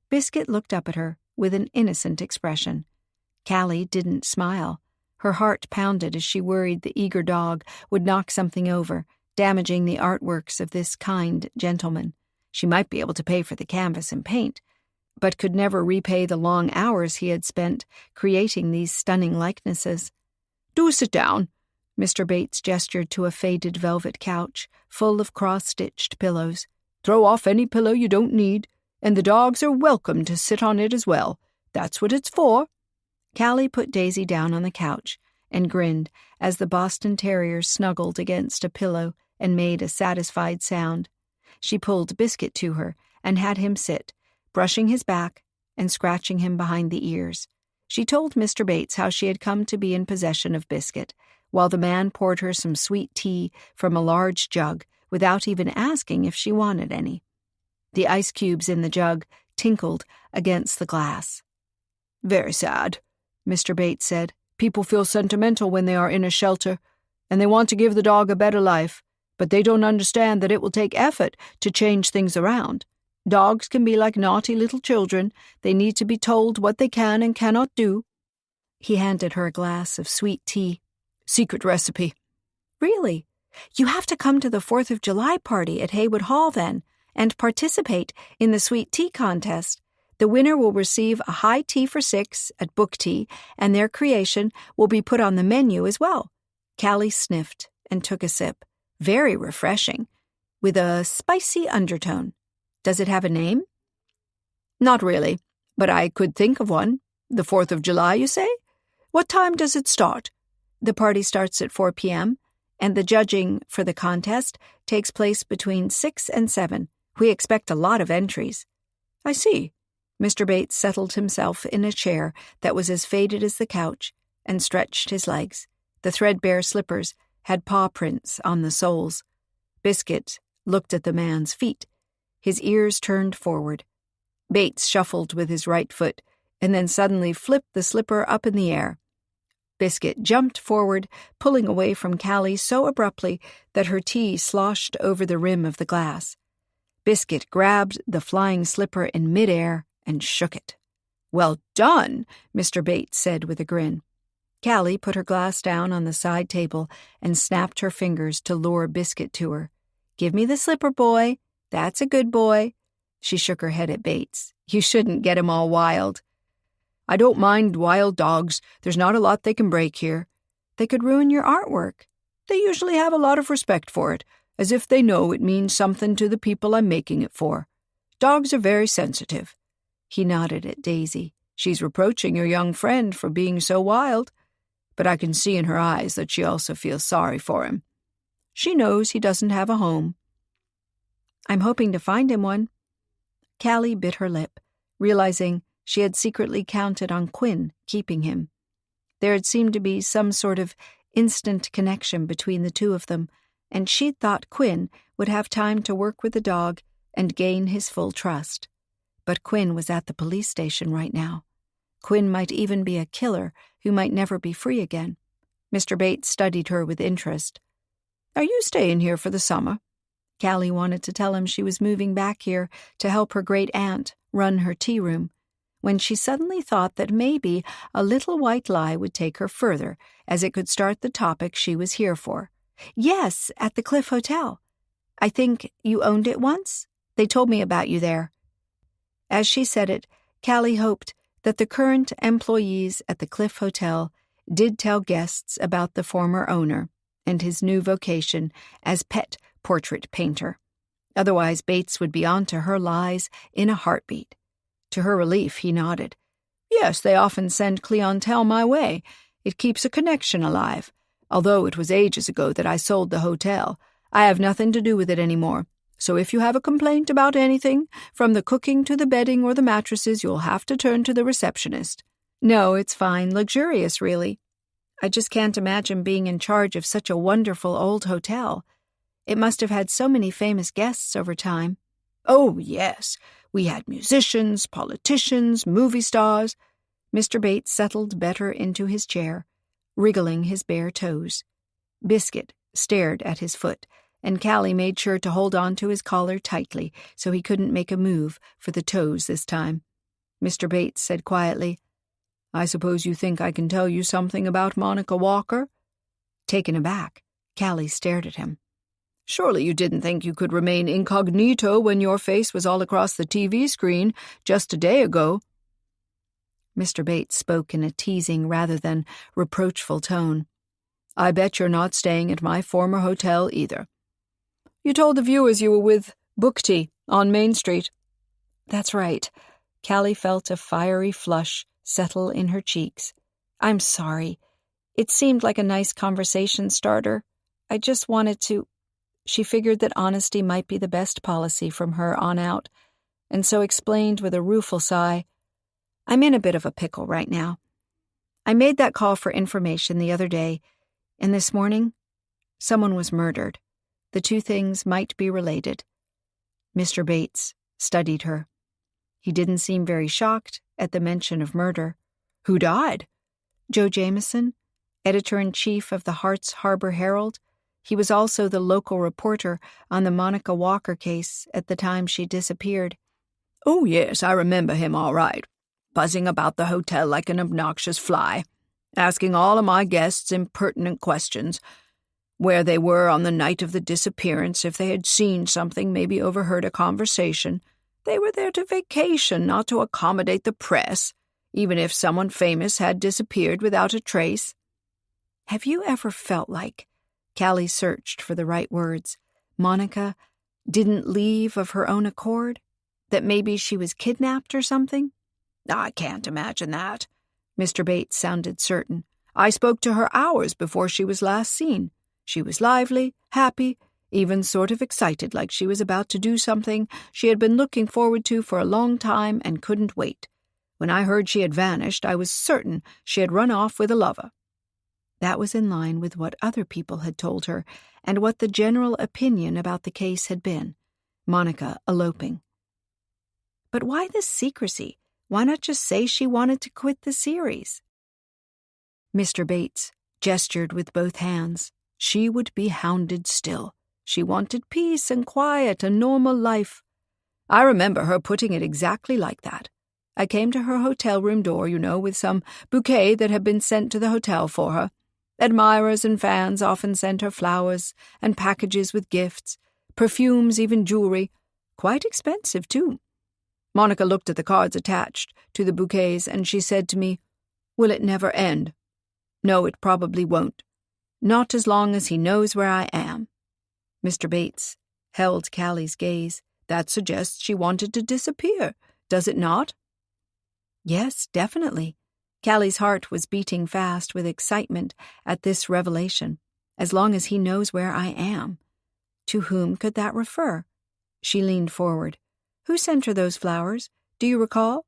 Biscuit looked up at her with an innocent expression. Callie didn't smile. Her heart pounded as she worried the eager dog would knock something over, damaging the artworks of this kind gentleman. She might be able to pay for the canvas and paint, but could never repay the long hours he had spent creating these stunning likenesses. "Do sit down." Mr. Bates gestured to a faded velvet couch full of cross-stitched pillows. "Throw off any pillow you don't need, and the dogs are welcome to sit on it as well. That's what it's for." Callie put Daisy down on the couch and grinned as the Boston Terrier snuggled against a pillow and made a satisfied sound. She pulled Biscuit to her and had him sit, brushing his back and scratching him behind the ears. She told Mr. Bates how she had come to be in possession of Biscuit, while the man poured her some sweet tea from a large jug without even asking if she wanted any. The ice cubes in the jug tinkled against the glass. "Very sad," Mr. Bates said. "People feel sentimental when they are in a shelter, and they want to give the dog a better life, but they don't understand that it will take effort to change things around. Dogs can be like naughty little children. They need to be told what they can and cannot do." He handed her a glass of sweet tea. "Secret recipe." "Really? You have to come to the 4th of July party at Haywood Hall then, and participate in the sweet tea contest. The winner will receive a high tea for 6 at Book Tea, and their creation will be put on the menu as well." Callie sniffed and took a sip. "Very refreshing, with a spicy undertone. Does it have a name?" "Not really, but I could think of one. The 4th of July, you say? What time does it start?" "The party starts at 4 p.m., and the judging for the contest takes place between 6 and 7. We expect a lot of entries." "I see." Mr. Bates settled himself in a chair that was as faded as the couch and stretched his legs. The threadbare slippers had paw prints on the soles. Biscuit looked at the man's feet. His ears turned forward. Bates shuffled with his right foot and then suddenly flipped the slipper up in the air. Biscuit jumped forward, pulling away from Callie so abruptly that her tea sloshed over the rim of the glass. Biscuit grabbed the flying slipper in midair and shook it. "Well done," Mr. Bates said with a grin. Callie put her glass down on the side table and snapped her fingers to lure Biscuit to her. "Give me the slipper, boy. That's a good boy." She shook her head at Bates. "You shouldn't get him all wild." "I don't mind wild dogs. There's not a lot they can break here." "They could ruin your artwork." "They usually have a lot of respect for it, as if they know it means something to the people I'm making it for. Dogs are very sensitive." He nodded at Daisy. "She's reproaching your young friend for being so wild, but I can see in her eyes that she also feels sorry for him. She knows he doesn't have a home." "I'm hoping to find him one." Callie bit her lip, realizing she had secretly counted on Quinn keeping him. There had seemed to be some sort of instant connection between the two of them, and she'd thought Quinn would have time to work with the dog and gain his full trust. But Quinn was at the police station right now. Quinn might even be a killer who might never be free again. Mr. Bates studied her with interest. "Are you staying here for the summer?" Callie wanted to tell him she was moving back here to help her great-aunt run her tea room, when she suddenly thought that maybe a little white lie would take her further, as it could start the topic she was here for. "Yes, at the Cliff Hotel. I think you owned it once? They told me about you there." As she said it, Callie hoped that the current employees at the Cliff Hotel did tell guests about the former owner and his new vocation as pet portrait painter. Otherwise, Bates would be on to her lies in a heartbeat. To her relief, he nodded. "Yes, they often send clientele my way. It keeps a connection alive. Although it was ages ago that I sold the hotel, I have nothing to do with it anymore. So if you have a complaint about anything, from the cooking to the bedding or the mattresses, you'll have to turn to the receptionist." "No, it's fine. Luxurious, really. I just can't imagine being in charge of such a wonderful old hotel. It must have had so many famous guests over time." "Oh, yes. We had musicians, politicians, movie stars." Mr. Bates settled better into his chair, wriggling his bare toes. Biscuit stared at his foot, and Callie made sure to hold on to his collar tightly so he couldn't make a move for the toes this time. Mr. Bates said quietly, "I suppose you think I can tell you something about Monica Walker?" Taken aback, Callie stared at him. "Surely you didn't think you could remain incognito when your face was all across the TV screen just a day ago?" Mr. Bates spoke in a teasing rather than reproachful tone. "I bet you're not staying at my former hotel either. You told the viewers you were with Bookty on Main Street." "That's right." Callie felt a fiery flush settle in her cheeks. "I'm sorry. It seemed like a nice conversation starter. I just wanted to—" She figured that honesty might be the best policy from her on out, and so explained with a rueful sigh, "I'm in a bit of a pickle right now. I made that call for information the other day, and this morning, someone was murdered. The two things might be related." Mr. Bates studied her. He didn't seem very shocked at the mention of murder. "Who died?" "Joe Jameson, editor-in-chief of the Hart's Harbor Herald. He was also the local reporter on the Monica Walker case at the time she disappeared." "Oh, yes, I remember him all right. Buzzing about the hotel like an obnoxious fly, asking all of my guests impertinent questions. Where they were on the night of the disappearance, if they had seen something, maybe overheard a conversation. They were there to vacation, not to accommodate the press, even if someone famous had disappeared without a trace." "Have you ever felt like," Callie searched for the right words, "Monica didn't leave of her own accord? That maybe she was kidnapped or something?" "I can't imagine that." Mr. Bates sounded certain. "I spoke to her hours before she was last seen. She was lively, happy, even sort of excited, like she was about to do something she had been looking forward to for a long time and couldn't wait. When I heard she had vanished, I was certain she had run off with a lover." That was in line with what other people had told her and what the general opinion about the case had been. Monica eloping. But why this secrecy? Why not just say she wanted to quit the series? Mr. Bates gestured with both hands. She would be hounded still. She wanted peace and quiet, a normal life. I remember her putting it exactly like that. I came to her hotel room door, with some bouquet that had been sent to the hotel for her. Admirers and fans often sent her flowers and packages with gifts, perfumes, even jewelry. Quite expensive, too. Monica looked at the cards attached to the bouquets, and she said to me, "Will it never end?" "No, it probably won't. Not as long as he knows where I am." Mr. Bates held Callie's gaze. "That suggests she wanted to disappear, does it not?" "Yes, definitely." Callie's heart was beating fast with excitement at this revelation. "As long as he knows where I am." To whom could that refer? She leaned forward. "Who sent her those flowers? Do you recall?"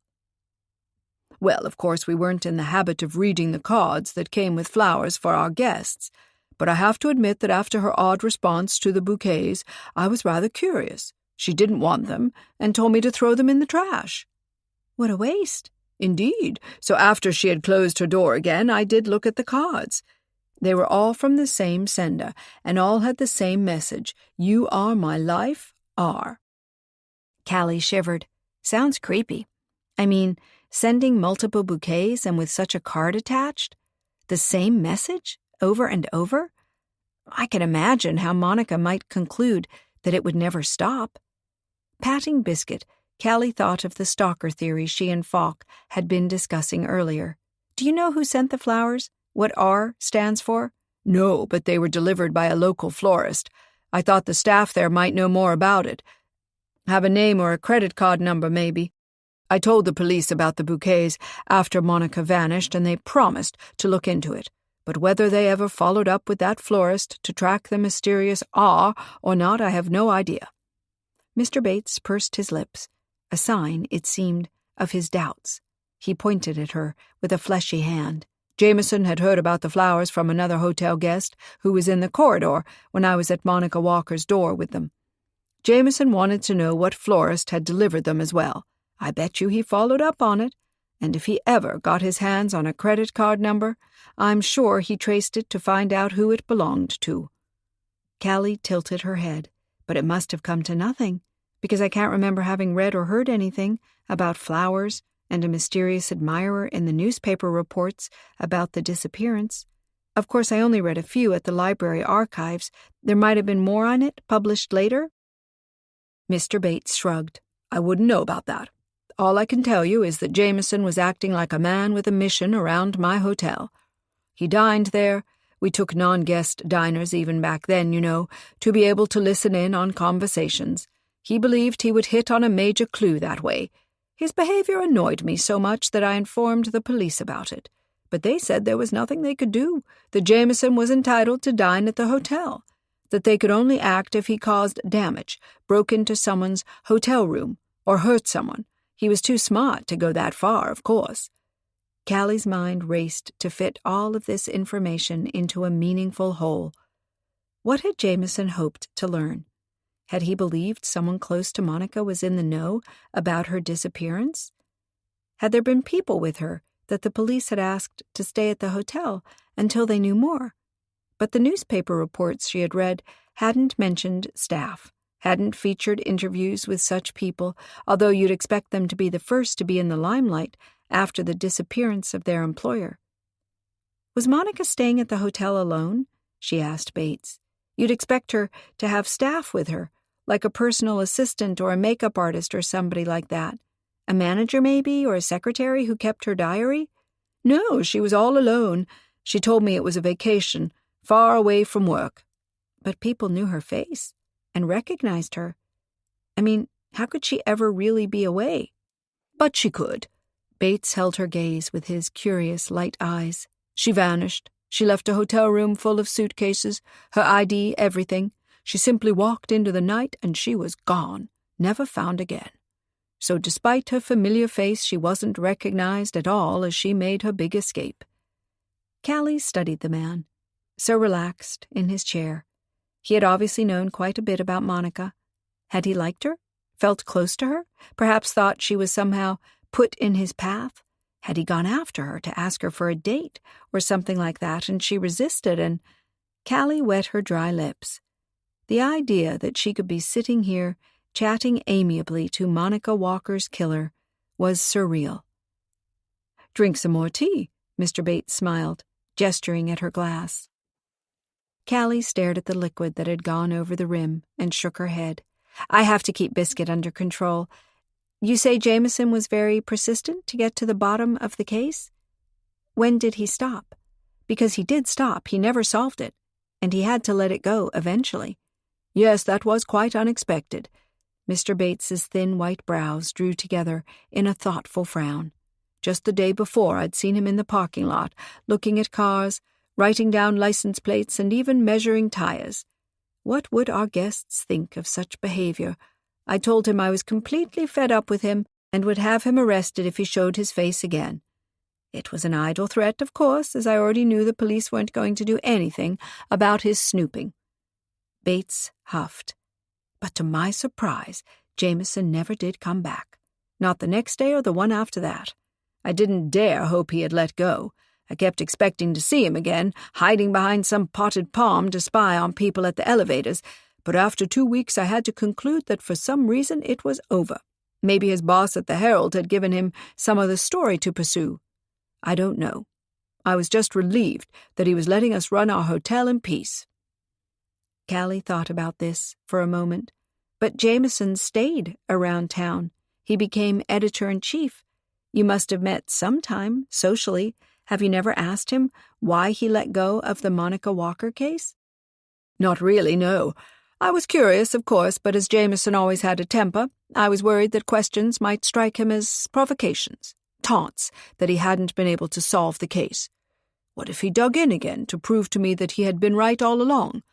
Well, of course, we weren't in the habit of reading the cards that came with flowers for our guests, but I have to admit that after her odd response to the bouquets, I was rather curious. She didn't want them and told me to throw them in the trash. What a waste. Indeed. So after she had closed her door again, I did look at the cards. They were all from the same sender, and all had the same message. You are my life, R. Callie shivered. Sounds creepy. I mean, sending multiple bouquets and with such a card attached? The same message, over and over? I can imagine how Monica might conclude that it would never stop. Patting Biscuit, Callie thought of the stalker theory she and Falk had been discussing earlier. Do you know who sent the flowers? What R stands for? No, but they were delivered by a local florist. I thought the staff there might know more about it. Have a name or a credit card number, maybe. I told the police about the bouquets after Monica vanished, and they promised to look into it. But whether they ever followed up with that florist to track the mysterious R or not, I have no idea. Mr. Bates pursed his lips, a sign, it seemed, of his doubts. He pointed at her with a fleshy hand. Jameson had heard about the flowers from another hotel guest who was in the corridor when I was at Monica Walker's door with them. Jameson wanted to know what florist had delivered them as well. I bet you he followed up on it, and if he ever got his hands on a credit card number, I'm sure he traced it to find out who it belonged to. Callie tilted her head, but it must have come to nothing, because I can't remember having read or heard anything about flowers and a mysterious admirer in the newspaper reports about the disappearance. Of course, I only read a few at the library archives. There might have been more on it, published later. Mr. Bates shrugged. I wouldn't know about that. All I can tell you is that Jameson was acting like a man with a mission around my hotel. He dined there. We took non-guest diners even back then, you know, to be able to listen in on conversations. He believed he would hit on a major clue that way. His behavior annoyed me so much that I informed the police about it. But they said there was nothing they could do, that Jameson was entitled to dine at the hotel, that they could only act if he caused damage, broke into someone's hotel room, or hurt someone. He was too smart to go that far, of course. Callie's mind raced to fit all of this information into a meaningful whole. What had Jameson hoped to learn? Had he believed someone close to Monica was in the know about her disappearance? Had there been people with her that the police had asked to stay at the hotel until they knew more? But the newspaper reports she had read hadn't mentioned staff, hadn't featured interviews with such people, although you'd expect them to be the first to be in the limelight after the disappearance of their employer. Was Monica staying at the hotel alone? She asked Bates. You'd expect her to have staff with her, like a personal assistant or a makeup artist or somebody like that. A manager, maybe, or a secretary who kept her diary? No, she was all alone. She told me it was a vacation, far away from work. But people knew her face and recognized her. I mean, how could she ever really be away? But she could. Bates held her gaze with his curious light eyes. She vanished. She left a hotel room full of suitcases, her ID, everything. She simply walked into the night and she was gone, never found again. So despite her familiar face, she wasn't recognized at all as she made her big escape. Callie studied the man, so relaxed in his chair. He had obviously known quite a bit about Monica. Had he liked her? Felt close to her? Perhaps thought she was somehow put in his path? Had he gone after her to ask her for a date or something like that, and she resisted, and Callie wet her dry lips. The idea that she could be sitting here chatting amiably to Monica Walker's killer was surreal. Drink some more tea, Mr. Bates smiled, gesturing at her glass. Callie stared at the liquid that had gone over the rim and shook her head. I have to keep Biscuit under control. You say Jameson was very persistent to get to the bottom of the case? When did he stop? Because he did stop, he never solved it, and he had to let it go eventually. Yes, that was quite unexpected. Mr. Bates's thin white brows drew together in a thoughtful frown. Just the day before, I'd seen him in the parking lot, looking at cars, writing down license plates, and even measuring tires. What would our guests think of such behavior? I told him I was completely fed up with him and would have him arrested if he showed his face again. It was an idle threat, of course, as I already knew the police weren't going to do anything about his snooping. Bates huffed. But to my surprise, Jameson never did come back. Not the next day or the one after that. I didn't dare hope he had let go. I kept expecting to see him again, hiding behind some potted palm to spy on people at the elevators, but after 2 weeks I had to conclude that for some reason it was over. Maybe his boss at the Herald had given him some other story to pursue. I don't know. I was just relieved that he was letting us run our hotel in peace. Callie thought about this for a moment, but Jameson stayed around town. He became editor-in-chief. You must have met sometime, socially. Have you never asked him why he let go of the Monica Walker case? Not really, no. I was curious, of course, but as Jameson always had a temper, I was worried that questions might strike him as provocations, taunts that he hadn't been able to solve the case. What if he dug in again to prove to me that he had been right all along?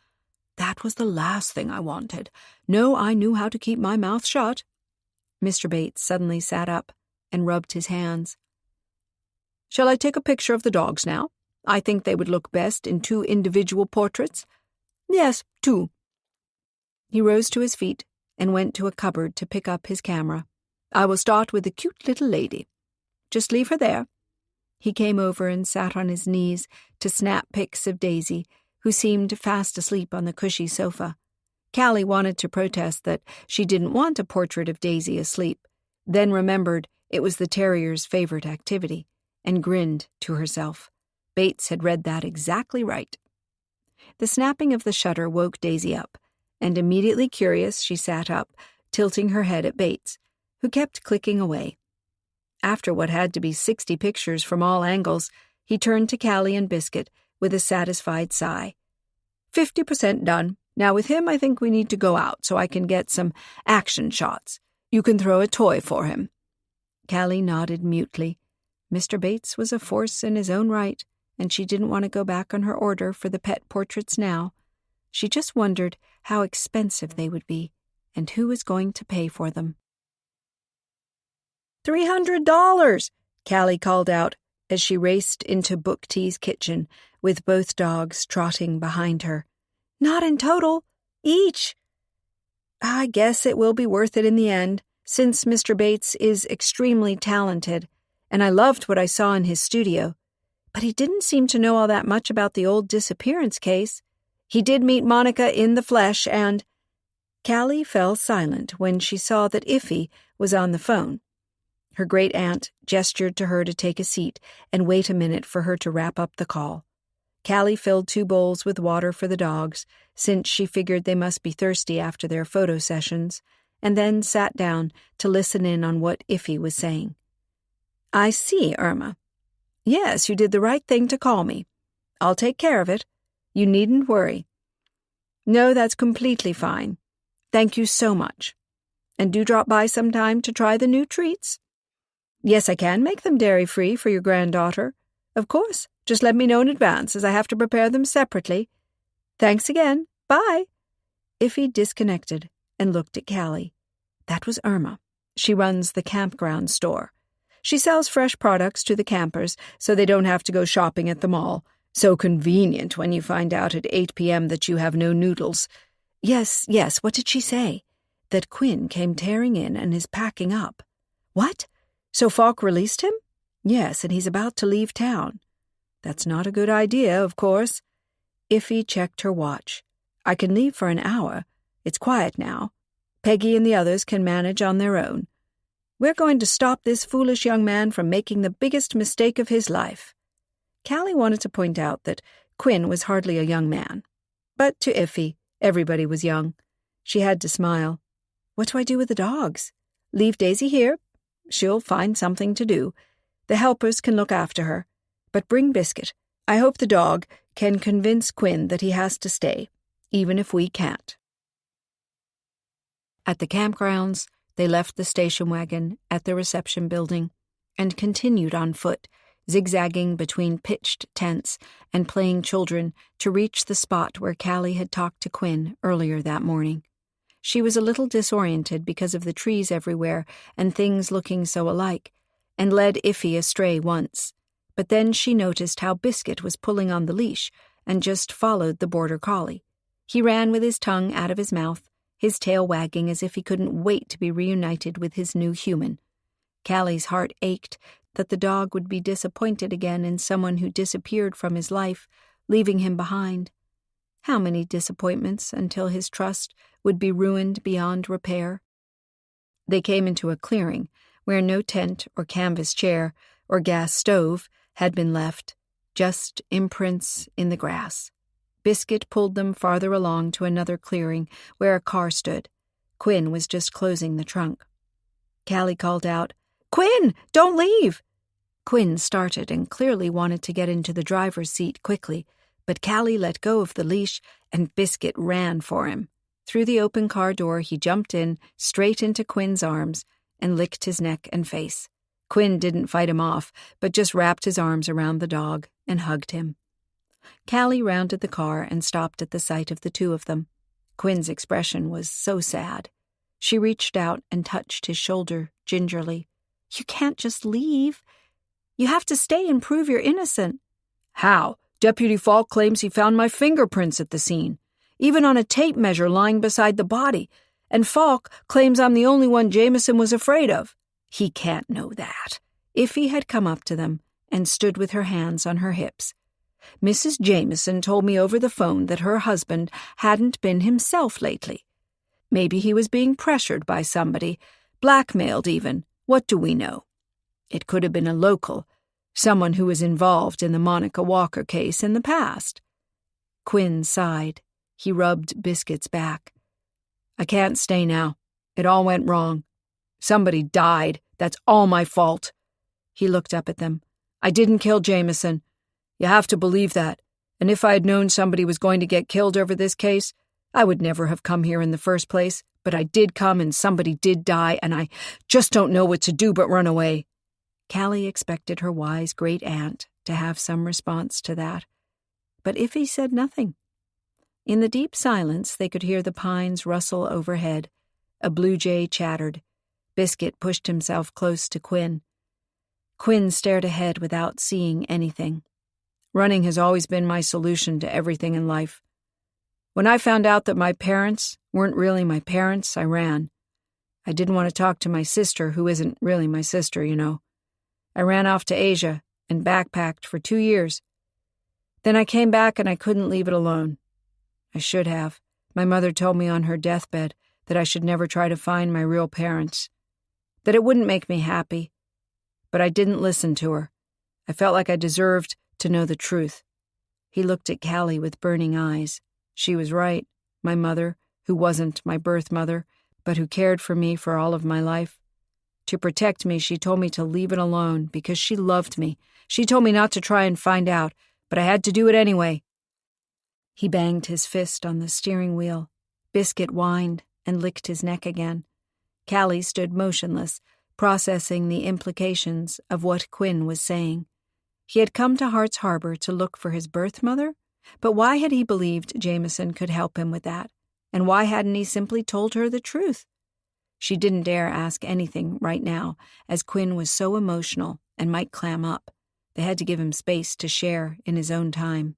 That was the last thing I wanted. No, I knew how to keep my mouth shut. Mr. Bates suddenly sat up and rubbed his hands. Shall I take a picture of the dogs now? I think they would look best in 2 individual portraits. Yes, 2. He rose to his feet and went to a cupboard to pick up his camera. I will start with the cute little lady. Just leave her there. He came over and sat on his knees to snap pics of Daisy, who seemed fast asleep on the cushy sofa. Callie wanted to protest that she didn't want a portrait of Daisy asleep, then remembered it was the terrier's favorite activity, and grinned to herself. Bates had read that exactly right. The snapping of the shutter woke Daisy up, and immediately curious, she sat up, tilting her head at Bates, who kept clicking away. After what had to be 60 pictures from all angles, he turned to Callie and Biscuit with a satisfied sigh. 50% done. Now with him, I think we need to go out so I can get some action shots. You can throw a toy for him. Callie nodded mutely. Mr. Bates was a force in his own right, and she didn't want to go back on her order for the pet portraits now. She just wondered how expensive they would be, and who was going to pay for them. $300, Callie called out as she raced into Book T's kitchen, with both dogs trotting behind her. Not in total, each. I guess it will be worth it in the end, since Mr. Bates is extremely talented, and I loved what I saw in his studio. But he didn't seem to know all that much about the old disappearance case. He did meet Monica in the flesh, and... Callie fell silent when she saw that Iffy was on the phone. Her great-aunt gestured to her to take a seat and wait a minute for her to wrap up the call. Callie filled 2 bowls with water for the dogs, since she figured they must be thirsty after their photo sessions, and then sat down to listen in on what Iffy was saying. I see, Irma. Yes, you did the right thing to call me. I'll take care of it. You needn't worry. No, that's completely fine. Thank you so much. And do drop by sometime to try the new treats. Yes, I can make them dairy-free for your granddaughter. Of course, just let me know in advance, as I have to prepare them separately. Thanks again. Bye. Iffy disconnected and looked at Callie. That was Irma. She runs the campground store. She sells fresh products to the campers so they don't have to go shopping at the mall. So convenient when you find out at 8 p.m. that you have no noodles. Yes, what did she say? That Quinn came tearing in and is packing up. What? So Falk released him? Yes, and he's about to leave town. That's not a good idea, of course. Iffy checked her watch. I can leave for an hour. It's quiet now. Peggy and the others can manage on their own. We're going to stop this foolish young man from making the biggest mistake of his life. Callie wanted to point out that Quinn was hardly a young man. But to Iffy, everybody was young. She had to smile. What do I do with the dogs? Leave Daisy here? She'll find something to do. The helpers can look after her. But bring Biscuit. I hope the dog can convince Quinn that he has to stay, even if we can't. At the campgrounds, they left the station wagon at the reception building and continued on foot, zigzagging between pitched tents and playing children to reach the spot where Callie had talked to Quinn earlier that morning. She was a little disoriented because of the trees everywhere and things looking so alike, and led Iffy astray once. But then she noticed how Biscuit was pulling on the leash and just followed the border collie. He ran with his tongue out of his mouth, his tail wagging as if he couldn't wait to be reunited with his new human. Callie's heart ached that the dog would be disappointed again in someone who disappeared from his life, leaving him behind. How many disappointments until his trust would be ruined beyond repair? They came into a clearing where no tent or canvas chair or gas stove had been left, just imprints in the grass. Biscuit pulled them farther along to another clearing where a car stood. Quinn was just closing the trunk. Callie called out, "Quinn, don't leave!" Quinn started and clearly wanted to get into the driver's seat quickly, but Callie let go of the leash and Biscuit ran for him. Through the open car door, he jumped in, straight into Quinn's arms, and licked his neck and face. Quinn didn't fight him off, but just wrapped his arms around the dog and hugged him. Callie rounded the car and stopped at the sight of the two of them. Quinn's expression was so sad. She reached out and touched his shoulder gingerly. "You can't just leave. You have to stay and prove you're innocent." "How? Deputy Falk claims he found my fingerprints at the scene, even on a tape measure lying beside the body, and Falk claims I'm the only one Jameson was afraid of." He can't know that. If he had come up to them and stood with her hands on her hips. "Mrs. Jameson told me over the phone that her husband hadn't been himself lately. Maybe he was being pressured by somebody, blackmailed even. What do we know? It could have been a local, someone who was involved in the Monica Walker case in the past." Quinn sighed. He rubbed Biscuit's back. "I can't stay now. It all went wrong. Somebody died. That's all my fault." He looked up at them. "I didn't kill Jameson. You have to believe that. And if I had known somebody was going to get killed over this case, I would never have come here in the first place. But I did come and somebody did die, and I just don't know what to do but run away." Callie expected her wise great-aunt to have some response to that. But Iffy said nothing. In the deep silence, they could hear the pines rustle overhead. A blue jay chattered. Biscuit pushed himself close to Quinn. Quinn stared ahead without seeing anything. "Running has always been my solution to everything in life. When I found out that my parents weren't really my parents, I ran. I didn't want to talk to my sister, who isn't really my sister, you know. I ran off to Asia and backpacked for 2 years. Then I came back and I couldn't leave it alone. I should have. My mother told me on her deathbed that I should never try to find my real parents, that it wouldn't make me happy. But I didn't listen to her. I felt like I deserved to know the truth." He looked at Callie with burning eyes. She was right. My mother, who wasn't my birth mother, but who cared for me for all of my life. To protect me, she told me to leave it alone because she loved me. She told me not to try and find out, but I had to do it anyway. He banged his fist on the steering wheel. Biscuit whined and licked his neck again. Callie stood motionless, processing the implications of what Quinn was saying. He had come to Hart's Harbor to look for his birth mother, but why had he believed Jameson could help him with that? And why hadn't he simply told her the truth? She didn't dare ask anything right now, as Quinn was so emotional and might clam up. They had to give him space to share in his own time.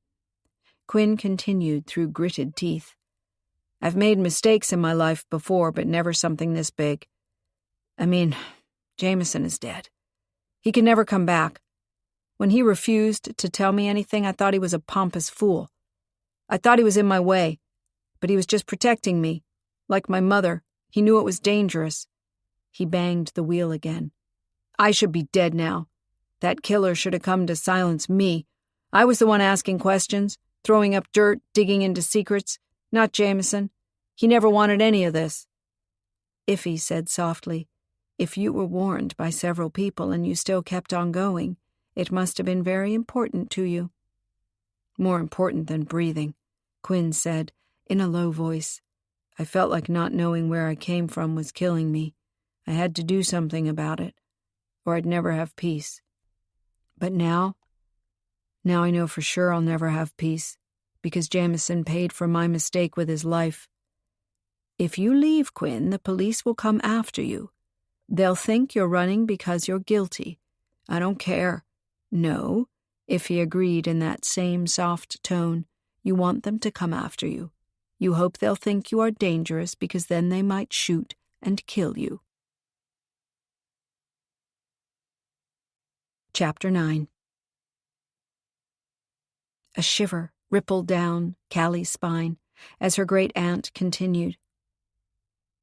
Quinn continued through gritted teeth. "I've made mistakes in my life before, but never something this big. I mean, Jameson is dead. He can never come back. When he refused to tell me anything, I thought he was a pompous fool. I thought he was in my way, but he was just protecting me. Like my mother, he knew it was dangerous." He banged the wheel again. "I should be dead now. That killer should have come to silence me. I was the one asking questions, throwing up dirt, digging into secrets, not Jameson. He never wanted any of this." Iffy said softly, "If you were warned by several people and you still kept on going, it must have been very important to you." "More important than breathing," Quinn said, in a low voice. "I felt like not knowing where I came from was killing me. I had to do something about it, or I'd never have peace. But now I know for sure I'll never have peace, because Jameson paid for my mistake with his life. If you leave, Quinn, the police will come after you. They'll think you're running because you're guilty. I don't care. No, Iffy agreed in that same soft tone. You want them to come after you. You hope they'll think you are dangerous because then they might shoot and kill you. Chapter 9. A shiver rippled down Callie's spine as her great-aunt continued.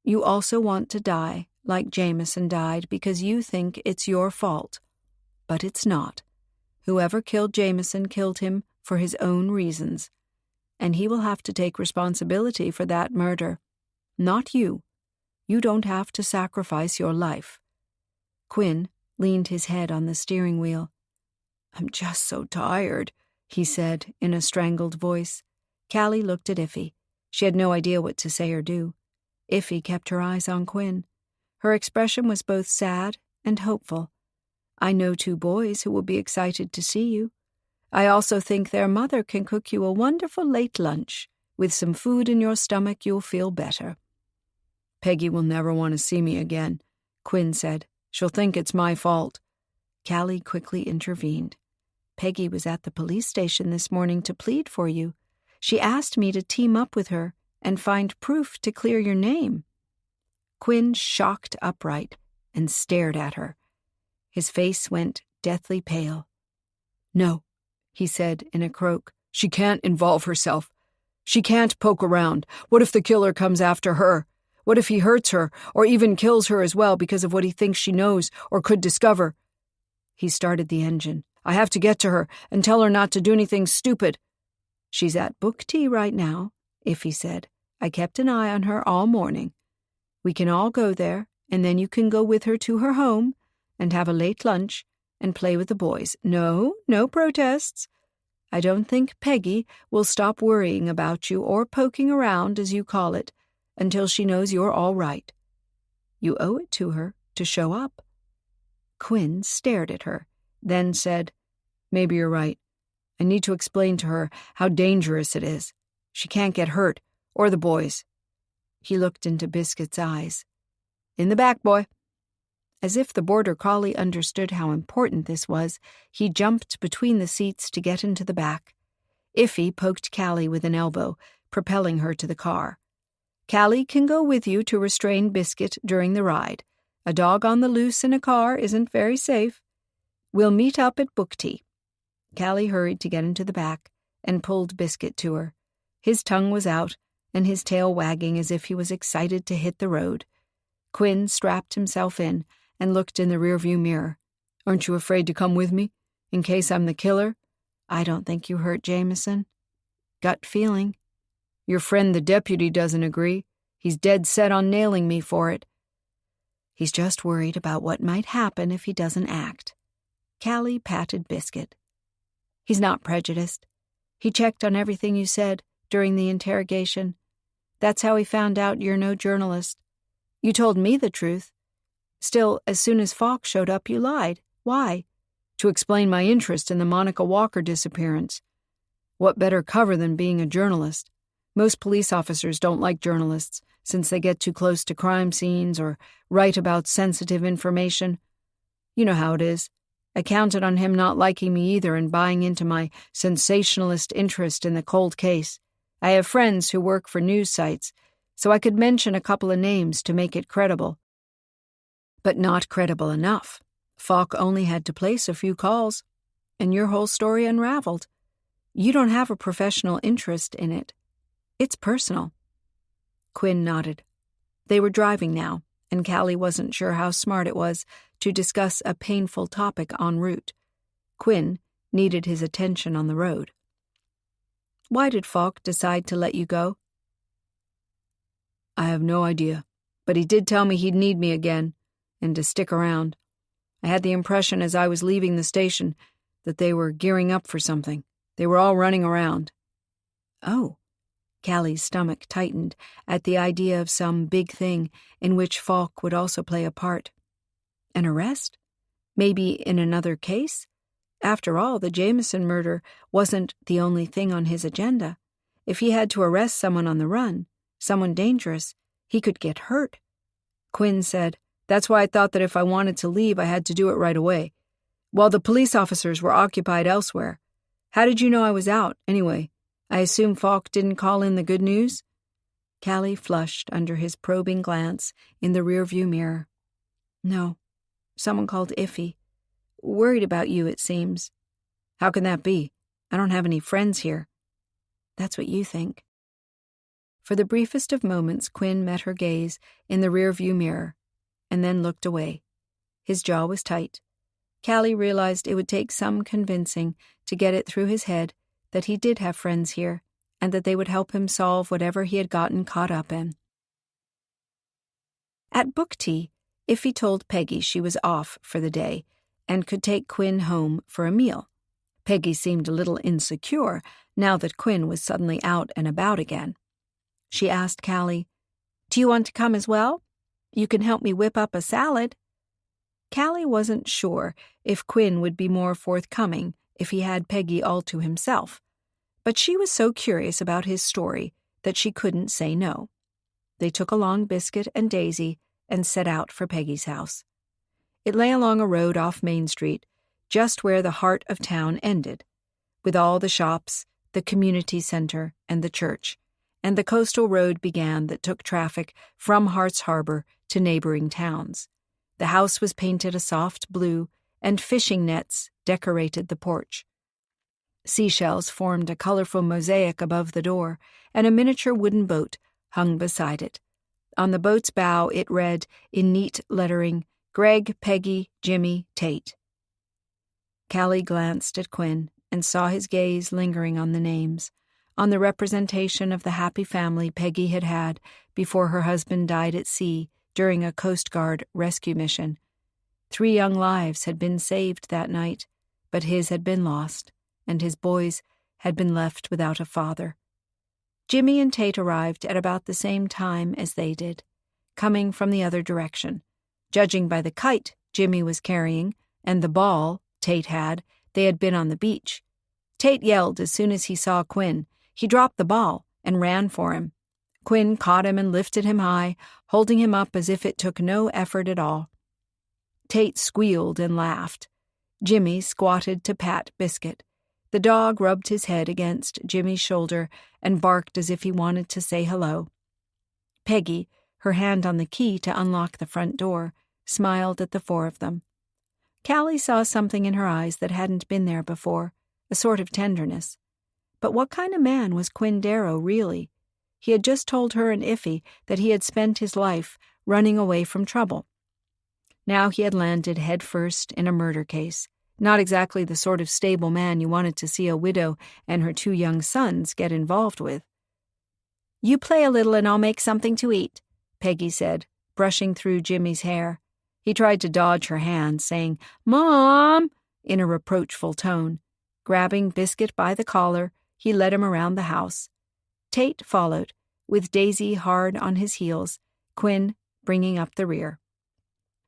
You also want to die like Jameson died because you think it's your fault. But it's not. Whoever killed Jameson killed him for his own reasons, and he will have to take responsibility for that murder. Not you. You don't have to sacrifice your life. Quinn leaned his head on the steering wheel. I'm just so tired, he said in a strangled voice. Callie looked at Iffy. She had no idea what to say or do. Iffy kept her eyes on Quinn. Her expression was both sad and hopeful. I know 2 boys who will be excited to see you. I also think their mother can cook you a wonderful late lunch. With some food in your stomach, you'll feel better. Peggy will never want to see me again, Quinn said. She'll think it's my fault. Callie quickly intervened. Peggy was at the police station this morning to plead for you. She asked me to team up with her and find proof to clear your name. Quinn shocked upright and stared at her. His face went deathly pale. No, he said in a croak. She can't involve herself. She can't poke around. What if the killer comes after her? What if he hurts her, or even kills her as well because of what he thinks she knows or could discover? He started the engine. I have to get to her and tell her not to do anything stupid. She's at book tea right now, Iffy said. I kept an eye on her all morning. We can all go there, and then you can go with her to her home and have a late lunch and play with the boys. No protests. I don't think Peggy will stop worrying about you or poking around, as you call it, until she knows you're all right. You owe it to her to show up. Quinn stared at her, then said, Maybe you're right. I need to explain to her how dangerous it is. She can't get hurt, or the boys. He looked into Biscuit's eyes. In the back, boy. As if the border collie understood how important this was, he jumped between the seats to get into the back. Iffy poked Callie with an elbow, propelling her to the car. Callie can go with you to restrain Biscuit during the ride. A dog on the loose in a car isn't very safe. We'll meet up at book tea. Callie hurried to get into the back and pulled Biscuit to her. His tongue was out and his tail wagging as if he was excited to hit the road. Quinn strapped himself in and looked in the rearview mirror. Aren't you afraid to come with me, in case I'm the killer? I don't think you hurt Jameson. Gut feeling. Your friend the deputy doesn't agree. He's dead set on nailing me for it. He's just worried about what might happen if he doesn't act. Callie patted Biscuit. He's not prejudiced. He checked on everything you said during the interrogation. That's how he found out you're no journalist. You told me the truth. Still, as soon as Falk showed up, you lied. Why? To explain my interest in the Monica Walker disappearance. What better cover than being a journalist? Most police officers don't like journalists, since they get too close to crime scenes or write about sensitive information. You know how it is. I counted on him not liking me either and buying into my sensationalist interest in the cold case. I have friends who work for news sites, so I could mention a couple of names to make it credible. But not credible enough. Falk only had to place a few calls, and your whole story unraveled. You don't have a professional interest in it. It's personal. Quinn nodded. They were driving now, and Callie wasn't sure how smart it was to discuss a painful topic en route. Quinn needed his attention on the road. Why did Falk decide to let you go? I have no idea, but he did tell me he'd need me again, and to stick around. I had the impression as I was leaving the station that they were gearing up for something. They were all running around. Oh. Callie's stomach tightened at the idea of some big thing in which Falk would also play a part. An arrest? Maybe in another case? After all, the Jameson murder wasn't the only thing on his agenda. If he had to arrest someone on the run, someone dangerous, he could get hurt. Quinn said, That's why I thought that if I wanted to leave, I had to do it right away. while the police officers were occupied elsewhere. How did you know I was out, anyway? I assume Falk didn't call in the good news?" Callie flushed under his probing glance in the rearview mirror. "No. Someone called Iffy. Worried about you, it seems." "How can that be? I don't have any friends here." "That's what you think." For the briefest of moments, Quinn met her gaze in the rearview mirror, and then looked away. His jaw was tight. Callie realized it would take some convincing to get it through his head that he did have friends here, and that they would help him solve whatever he had gotten caught up in. At book tea, Iffy told Peggy she was off for the day and could take Quinn home for a meal. Peggy seemed a little insecure now that Quinn was suddenly out and about again. She asked Callie, "Do you want to come as well? You can help me whip up a salad." Callie wasn't sure if Quinn would be more forthcoming if he had Peggy all to himself, but she was so curious about his story that she couldn't say no. They took along Biscuit and Daisy and set out for Peggy's house. It lay along a road off Main Street, just where the heart of town ended, with all the shops, the community center, and the church, and the coastal road began that took traffic from Hart's Harbor to neighboring towns. The house was painted a soft blue, and fishing nets decorated the porch. Seashells formed a colorful mosaic above the door, and a miniature wooden boat hung beside it. On the boat's bow it read, in neat lettering, "Greg, Peggy, Jimmy, Tate." Callie glanced at Quinn and saw his gaze lingering on the names, on the representation of the happy family Peggy had had before her husband died at sea during a Coast Guard rescue mission. 3 young lives had been saved that night, but his had been lost, and his boys had been left without a father. Jimmy and Tate arrived at about the same time as they did, coming from the other direction. Judging by the kite Jimmy was carrying and the ball Tate had, they had been on the beach. Tate yelled as soon as he saw Quinn. He dropped the ball and ran for him. Quinn caught him and lifted him high, holding him up as if it took no effort at all. Tate squealed and laughed. Jimmy squatted to pat Biscuit. The dog rubbed his head against Jimmy's shoulder and barked as if he wanted to say hello. Peggy, her hand on the key to unlock the front door, smiled at the 4 of them. Callie saw something in her eyes that hadn't been there before, a sort of tenderness. But what kind of man was Quinn Darrow, really? He had just told her and Iffy that he had spent his life running away from trouble. Now he had landed headfirst in a murder case, not exactly the sort of stable man you wanted to see a widow and her 2 young sons get involved with. "You play a little and I'll make something to eat," Peggy said, brushing through Jimmy's hair. He tried to dodge her hand, saying, "Mom," in a reproachful tone. Grabbing Biscuit by the collar, he led him around the house. Tate followed, with Daisy hard on his heels, Quinn bringing up the rear.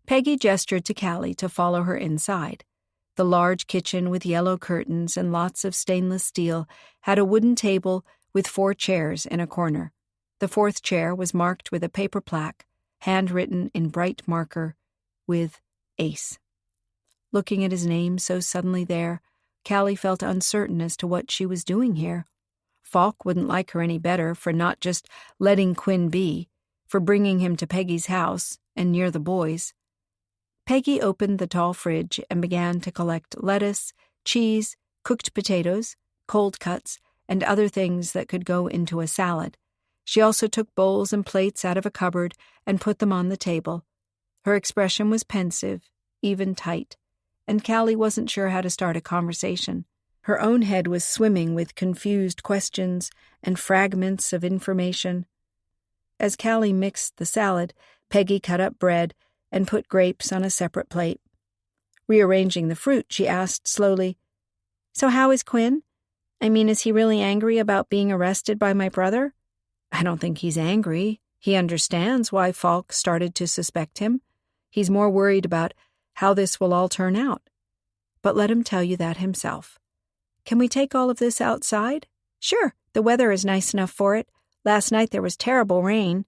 Peggy gestured to Callie to follow her inside. The large kitchen with yellow curtains and lots of stainless steel had a wooden table with 4 chairs in a corner. The 4th chair was marked with a paper plaque, handwritten in bright marker, with Ace. Looking at his name so suddenly there, Callie felt uncertain as to what she was doing here. Falk wouldn't like her any better for not just letting Quinn be, for bringing him to Peggy's house and near the boys. Peggy opened the tall fridge and began to collect lettuce, cheese, cooked potatoes, cold cuts, and other things that could go into a salad. She also took bowls and plates out of a cupboard and put them on the table. Her expression was pensive, even tight, and Callie wasn't sure how to start a conversation. Her own head was swimming with confused questions and fragments of information. As Callie mixed the salad, Peggy cut up bread and put grapes on a separate plate. Rearranging the fruit, she asked slowly, "So how is Quinn? I mean, is he really angry about being arrested by my brother?" "I don't think he's angry. He understands why Falk started to suspect him. He's more worried about how this will all turn out. But let him tell you that himself. Can we take all of this outside?" "Sure, the weather is nice enough for it. Last night there was terrible rain."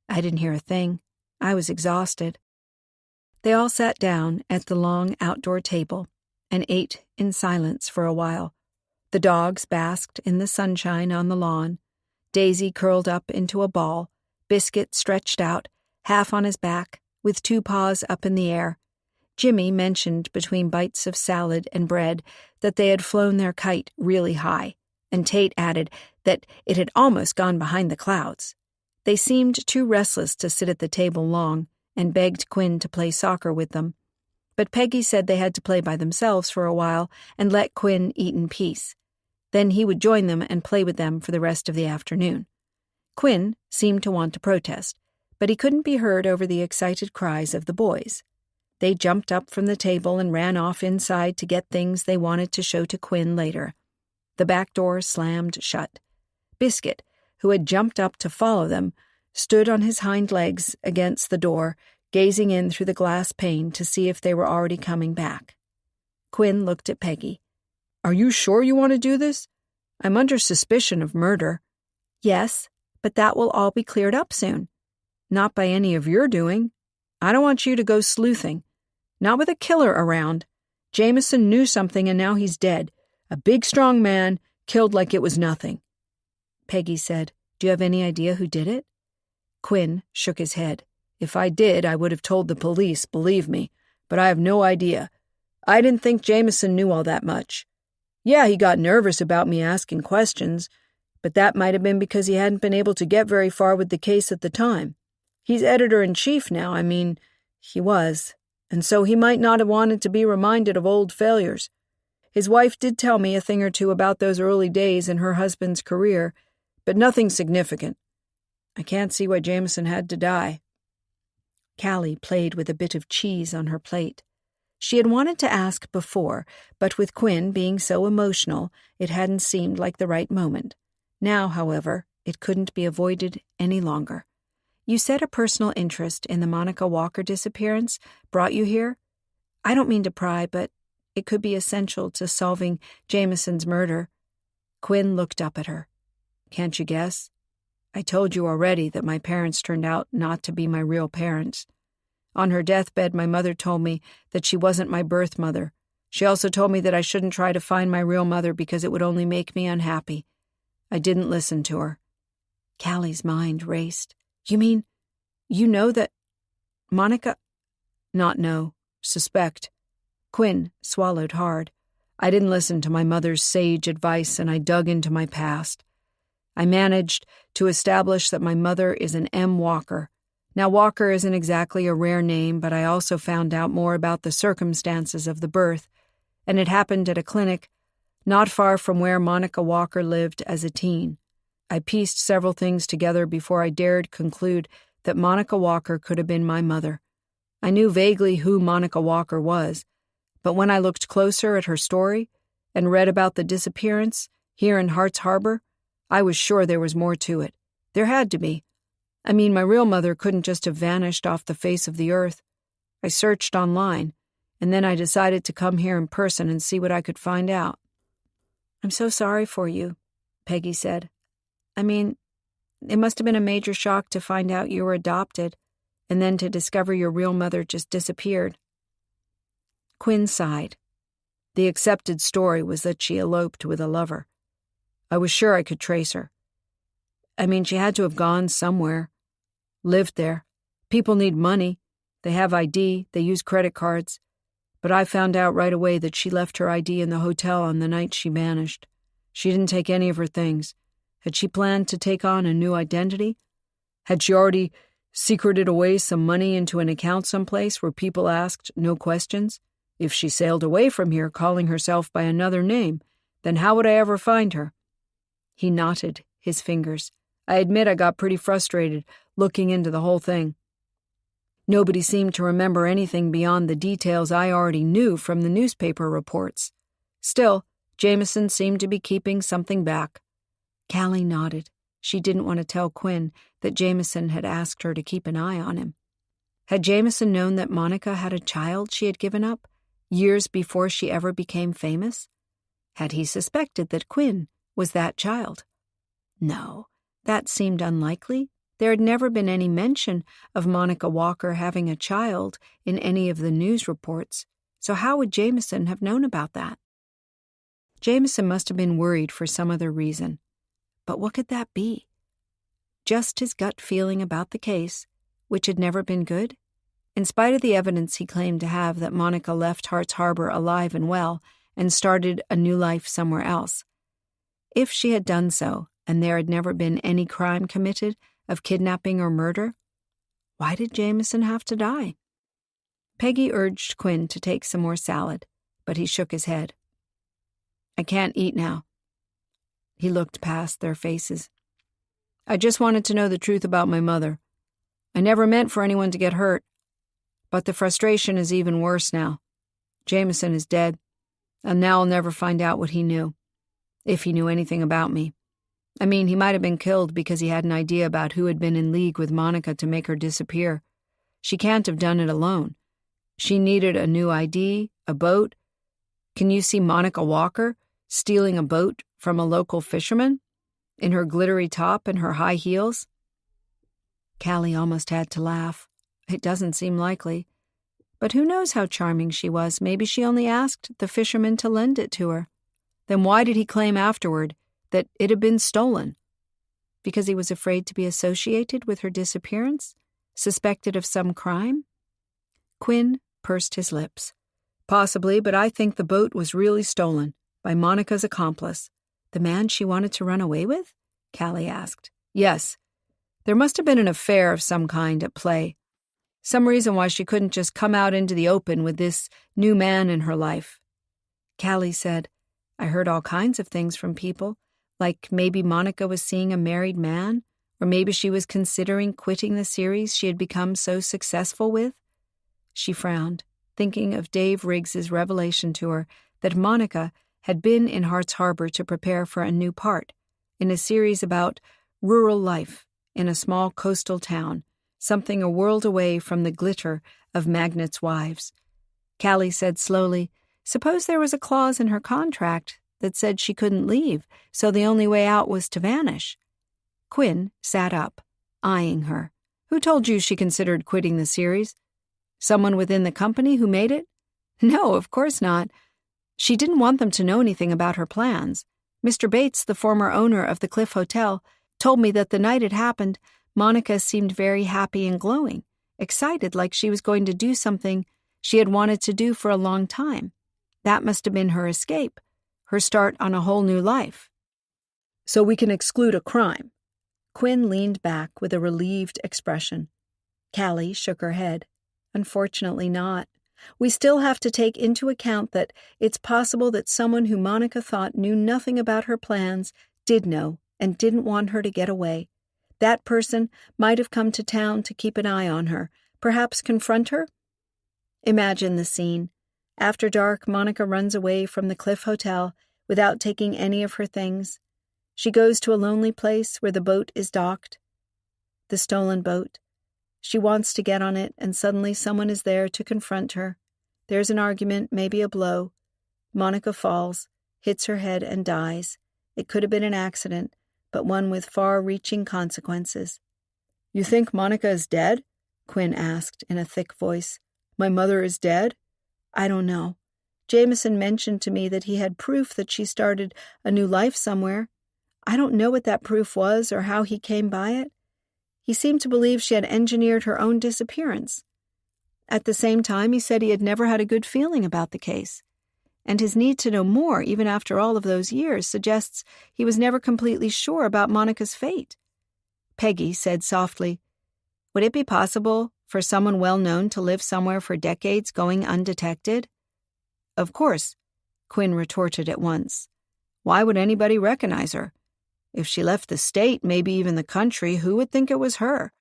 "I didn't hear a thing. I was exhausted." They all sat down at the long outdoor table, and ate in silence for a while. The dogs basked in the sunshine on the lawn. Daisy curled up into a ball, Biscuit stretched out, half on his back, with 2 paws up in the air. Jimmy mentioned between bites of salad and bread that they had flown their kite really high, and Tate added that it had almost gone behind the clouds. They seemed too restless to sit at the table long, and begged Quinn to play soccer with them. But Peggy said they had to play by themselves for a while and let Quinn eat in peace. Then he would join them and play with them for the rest of the afternoon. Quinn seemed to want to protest, but he couldn't be heard over the excited cries of the boys. They jumped up from the table and ran off inside to get things they wanted to show to Quinn later. The back door slammed shut. Biscuit, who had jumped up to follow them, stood on his hind legs against the door, gazing in through the glass pane to see if they were already coming back. Quinn looked at Peggy. "Are you sure you want to do this? I'm under suspicion of murder." "Yes, but that will all be cleared up soon." "Not by any of your doing. I don't want you to go sleuthing. Not with a killer around. Jameson knew something and now he's dead. A big, strong man, killed like it was nothing." Peggy said, "Do you have any idea who did it?" Quinn shook his head. "If I did, I would have told the police, believe me, but I have no idea. I didn't think Jameson knew all that much. Yeah, he got nervous about me asking questions, but that might have been because he hadn't been able to get very far with the case at the time. He's editor-in-chief now, he was, and so he might not have wanted to be reminded of old failures. His wife did tell me a thing or two about those early days in her husband's career, but nothing significant. I can't see why Jameson had to die." Callie played with a bit of cheese on her plate. She had wanted to ask before, but with Quinn being so emotional, it hadn't seemed like the right moment. Now, however, it couldn't be avoided any longer. "You said a personal interest in the Monica Walker disappearance brought you here? I don't mean to pry, but it could be essential to solving Jameson's murder." Quinn looked up at her. "Can't you guess? I told you already that my parents turned out not to be my real parents. On her deathbed, my mother told me that she wasn't my birth mother. She also told me that I shouldn't try to find my real mother because it would only make me unhappy. I didn't listen to her." Callie's mind raced. "You mean, you know that Monica—" "Not know. Suspect." Quinn swallowed hard. "I didn't listen to my mother's sage advice, and I dug into my past. I managed to establish that my mother is an M. Walker. Now, Walker isn't exactly a rare name, but I also found out more about the circumstances of the birth, and it happened at a clinic not far from where Monica Walker lived as a teen. I pieced several things together before I dared conclude that Monica Walker could have been my mother. I knew vaguely who Monica Walker was, but when I looked closer at her story and read about the disappearance here in Hart's Harbor, I was sure there was more to it. There had to be. My real mother couldn't just have vanished off the face of the earth. I searched online, and then I decided to come here in person and see what I could find out." "I'm so sorry for you," Peggy said. It must have been a major shock to find out you were adopted, and then to discover your real mother just disappeared." Quinn sighed. The accepted story was that she eloped with a lover. I was sure I could trace her. She had to have gone somewhere. Lived there. People need money. They have ID. They use credit cards. But I found out right away that she left her ID in the hotel on the night she vanished. She didn't take any of her things. Had she planned to take on a new identity? Had she already secreted away some money into an account someplace where people asked no questions? If she sailed away from here calling herself by another name, then how would I ever find her? He knotted his fingers. I admit I got pretty frustrated looking into the whole thing. Nobody seemed to remember anything beyond the details I already knew from the newspaper reports. Still, Jameson seemed to be keeping something back. Callie nodded. She didn't want to tell Quinn that Jameson had asked her to keep an eye on him. Had Jameson known that Monica had a child she had given up, years before she ever became famous? Had he suspected that Quinn was that child? No, that seemed unlikely. There had never been any mention of Monica Walker having a child in any of the news reports, So how would Jameson have known about that? Jameson must have been worried for some other reason. But what could that be? Just his gut feeling about the case, which had never been good? In spite of the evidence he claimed to have that Monica left Hart's Harbor alive and well and started a new life somewhere else. If she had done so, and there had never been any crime committed of kidnapping or murder, why did Jameson have to die? Peggy urged Quinn to take some more salad, but he shook his head. I can't eat now. He looked past their faces. I just wanted to know the truth about my mother. I never meant for anyone to get hurt. But the frustration is even worse now. Jameson is dead, and now I'll never find out what he knew, if he knew anything about me. I mean, he might have been killed because he had an idea about who had been in league with Monica to make her disappear. She can't have done it alone. She needed a new ID, a boat. Can you see Monica Walker stealing a boat from a local fisherman in her glittery top and her high heels? Callie almost had to laugh. It doesn't seem likely. But who knows how charming she was? Maybe she only asked the fisherman to lend it to her. Then why did he claim afterward that it had been stolen? Because he was afraid to be associated with her disappearance? Suspected of some crime? Quinn pursed his lips. Possibly, but I think the boat was really stolen by Monica's accomplice. The man she wanted to run away with? Callie asked. Yes. There must have been an affair of some kind at play. Some reason why she couldn't just come out into the open with this new man in her life. Callie said, I heard all kinds of things from people, like maybe Monica was seeing a married man, or maybe she was considering quitting the series she had become so successful with. She frowned, thinking of Dave Riggs's revelation to her that Monica had been in Hart's Harbor to prepare for a new part, in a series about rural life in a small coastal town, something a world away from the glitter of magnates' wives. Callie said slowly, suppose there was a clause in her contract that said she couldn't leave, so the only way out was to vanish. Quinn sat up, eyeing her. Who told you she considered quitting the series? Someone within the company who made it? No, of course not. She didn't want them to know anything about her plans. Mr. Bates, the former owner of the Cliff Hotel, told me that the night it happened, Monica seemed very happy and glowing, excited like she was going to do something she had wanted to do for a long time. That must have been her escape, her start on a whole new life. So we can exclude a crime. Quinn leaned back with a relieved expression. Callie shook her head. Unfortunately not. We still have to take into account that it's possible that someone who Monica thought knew nothing about her plans did know and didn't want her to get away. That person might have come to town to keep an eye on her, perhaps confront her. Imagine the scene. After dark, Monica runs away from the Cliff Hotel without taking any of her things. She goes to a lonely place where the boat is docked. The stolen boat. She wants to get on it, and suddenly someone is there to confront her. There's an argument, maybe a blow. Monica falls, hits her head, and dies. It could have been an accident, but one with far-reaching consequences. You think Monica is dead? Quinn asked in a thick voice. My mother is dead? I don't know. Jameson mentioned to me that he had proof that she started a new life somewhere. I don't know what that proof was or how he came by it. He seemed to believe she had engineered her own disappearance. At the same time, he said he had never had a good feeling about the case. And his need to know more, even after all of those years, suggests he was never completely sure about Monica's fate. Peggy said softly, would it be possible for someone well-known to live somewhere for decades going undetected? Of course, Quinn retorted at once. Why would anybody recognize her? If she left the state, maybe even the country, who would think it was her?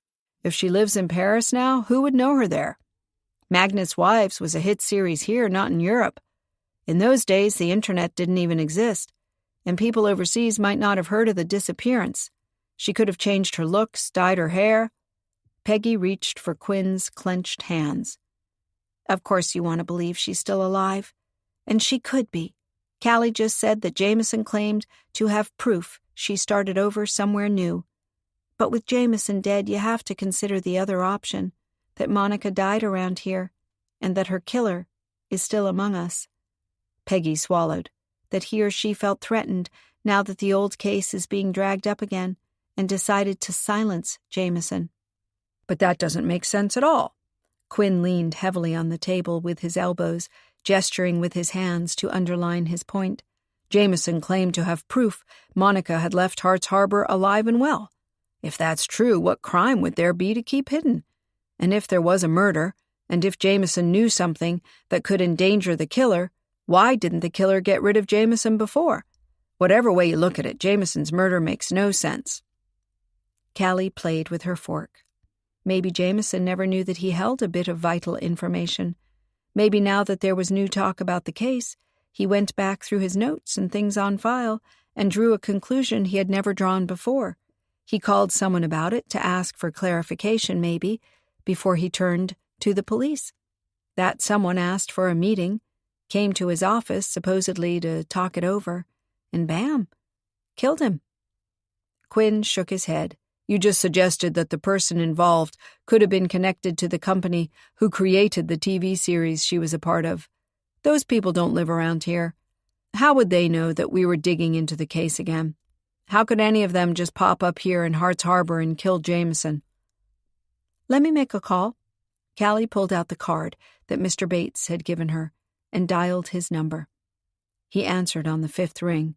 If she lives in Paris now, who would know her there? Magnus' Wives was a hit series here, not in Europe. In those days, the internet didn't even exist, and people overseas might not have heard of the disappearance. She could have changed her looks, dyed her hair. Peggy reached for Quinn's clenched hands. Of course you want to believe she's still alive. And she could be. Callie just said that Jameson claimed to have proof she started over somewhere new. But with Jameson dead, you have to consider the other option, that Monica died around here, and that her killer is still among us. Peggy swallowed, that he or she felt threatened now that the old case is being dragged up again, and decided to silence Jameson. But that doesn't make sense at all. Quinn leaned heavily on the table with his elbows, gesturing with his hands to underline his point. Jameson claimed to have proof Monica had left Hart's Harbor alive and well. If that's true, what crime would there be to keep hidden? And if there was a murder, and if Jameson knew something that could endanger the killer, why didn't the killer get rid of Jameson before? Whatever way you look at it, Jameson's murder makes no sense. Callie played with her fork. Maybe Jameson never knew that he held a bit of vital information. Maybe now that there was new talk about the case, he went back through his notes and things on file and drew a conclusion he had never drawn before. He called someone about it to ask for clarification, maybe, before he turned to the police. That someone asked for a meeting, came to his office supposedly to talk it over, and bam, killed him. Quinn shook his head. You just suggested that the person involved could have been connected to the company who created the TV series she was a part of. Those people don't live around here. How would they know that we were digging into the case again? How could any of them just pop up here in Hart's Harbor and kill Jameson? Let me make a call. Callie pulled out the card that Mr. Bates had given her and dialed his number. He answered on the 5th ring.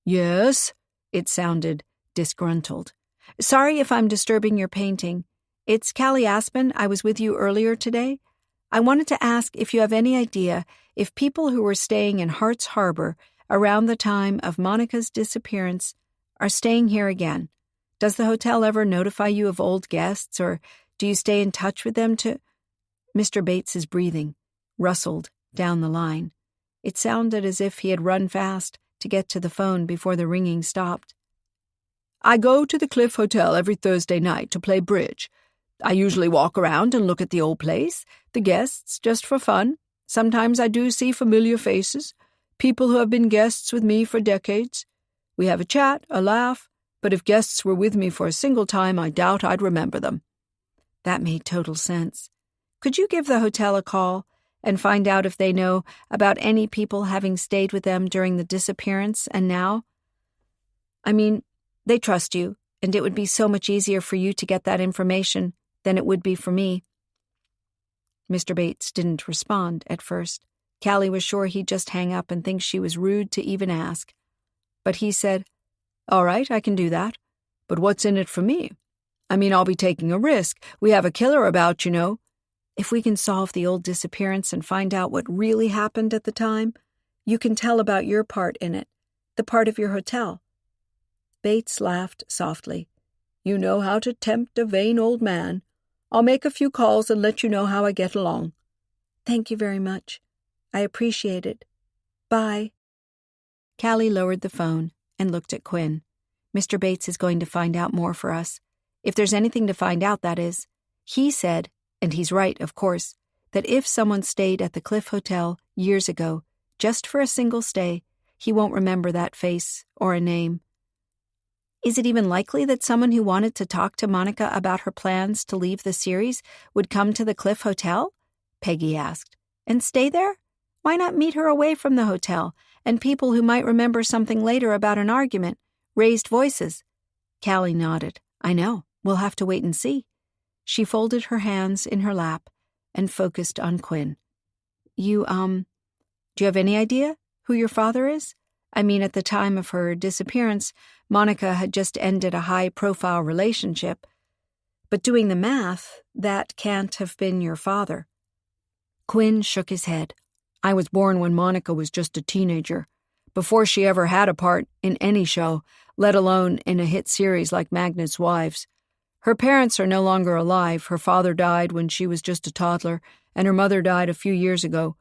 Yes? It sounded disgruntled. Sorry if I'm disturbing your painting. It's Callie Aspen. I was with you earlier today. I wanted to ask if you have any idea if people who were staying in Hart's Harbor around the time of Monica's disappearance are staying here again. Does the hotel ever notify you of old guests, or do you stay in touch with them to... Mr. Bates's breathing rustled down the line. It sounded as if he had run fast to get to the phone before the ringing stopped. I go to the Cliff Hotel every Thursday night to play bridge. I usually walk around and look at the old place, the guests, just for fun. Sometimes I do see familiar faces, people who have been guests with me for decades. We have a chat, a laugh, but if guests were with me for a single time, I doubt I'd remember them. That made total sense. Could you give the hotel a call and find out if they know about any people having stayed with them during the disappearance and now? I mean, they trust you, and it would be so much easier for you to get that information than it would be for me. Mr. Bates didn't respond at first. Callie was sure he'd just hang up and think she was rude to even ask. But he said, All right, I can do that. But what's in it for me? I mean, I'll be taking a risk. We have a killer about, you know. If we can solve the old disappearance and find out what really happened at the time, you can tell about your part in it, the part of your hotel. Bates laughed softly. You know how to tempt a vain old man. I'll make a few calls and let you know how I get along. Thank you very much. I appreciate it. Bye. Callie lowered the phone and looked at Quinn. Mr. Bates is going to find out more for us. If there's anything to find out, that is. He said, and he's right, of course, that if someone stayed at the Cliff Hotel years ago, just for a single stay, he won't remember that face or a name. Is it even likely that someone who wanted to talk to Monica about her plans to leave the series would come to the Cliff Hotel? Peggy asked. And stay there? Why not meet her away from the hotel, and people who might remember something later about an argument, raised voices? Callie nodded. I know. We'll have to wait and see. She folded her hands in her lap and focused on Quinn. Do you have any idea who your father is? I mean, at the time of her disappearance, Monica had just ended a high-profile relationship. But doing the math, that can't have been your father. Quinn shook his head. I was born when Monica was just a teenager, before she ever had a part in any show, let alone in a hit series like Magnet's Wives. Her parents are no longer alive. Her father died when she was just a toddler, and her mother died a few years ago,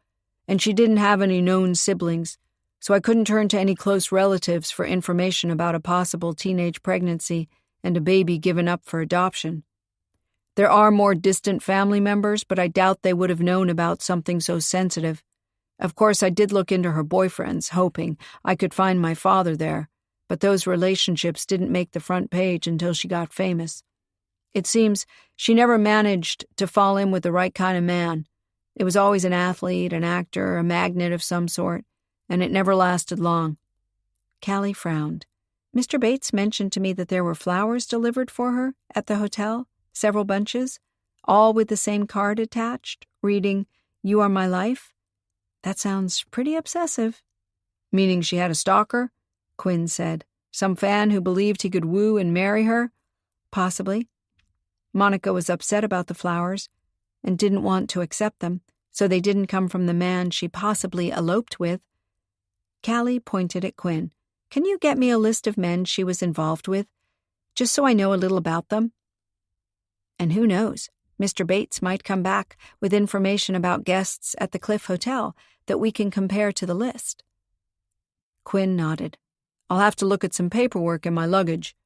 and she didn't have any known siblings, so I couldn't turn to any close relatives for information about a possible teenage pregnancy and a baby given up for adoption. There are more distant family members, but I doubt they would have known about something so sensitive. Of course, I did look into her boyfriends, hoping I could find my father there, but those relationships didn't make the front page until she got famous. It seems she never managed to fall in with the right kind of man. It was always an athlete, an actor, a magnet of some sort, and it never lasted long. Callie frowned. Mr. Bates mentioned to me that there were flowers delivered for her at the hotel, several bunches, all with the same card attached, reading, "You are my life." That sounds pretty obsessive. Meaning she had a stalker? Quinn said. Some fan who believed he could woo and marry her? Possibly. Monica was upset about the flowers and didn't want to accept them, so they didn't come from the man she possibly eloped with. Callie pointed at Quinn. Can you get me a list of men she was involved with, just so I know a little about them? And who knows, Mr. Bates might come back with information about guests at the Cliff Hotel that we can compare to the list. Quinn nodded. I'll have to look at some paperwork in my luggage.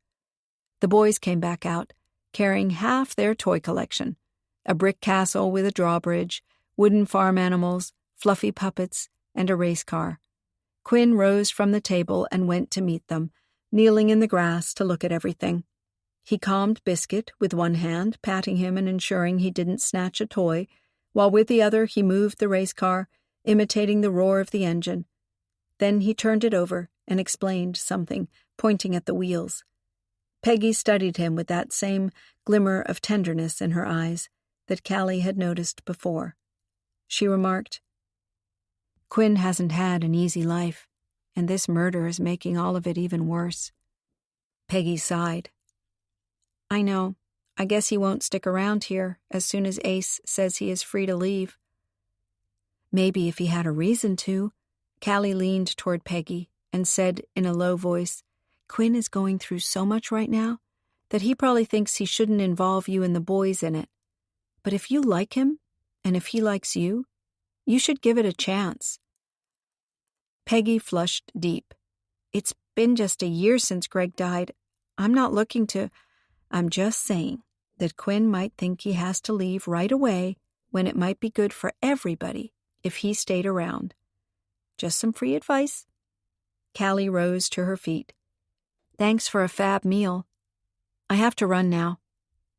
The boys came back out, carrying half their toy collection, a brick castle with a drawbridge, wooden farm animals, fluffy puppets, and a race car. Quinn rose from the table and went to meet them, kneeling in the grass to look at everything. He calmed Biscuit with one hand, patting him and ensuring he didn't snatch a toy, while with the other he moved the race car, imitating the roar of the engine. Then he turned it over and explained something, pointing at the wheels. Peggy studied him with that same glimmer of tenderness in her eyes that Callie had noticed before. She remarked, "Quinn hasn't had an easy life, and this murder is making all of it even worse." Peggy sighed. "I know. I guess he won't stick around here as soon as Ace says he is free to leave." "Maybe if he had a reason to." Callie leaned toward Peggy and said in a low voice, "Quinn is going through so much right now that he probably thinks he shouldn't involve you and the boys in it. But if you like him, and if he likes you, you should give it a chance." Peggy flushed deep. "It's been just a year since Greg died. I'm not looking to... I'm just saying that Quinn might think he has to leave right away when it might be good for everybody if he stayed around. Just some free advice." Callie rose to her feet. "Thanks for a fab meal. I have to run now.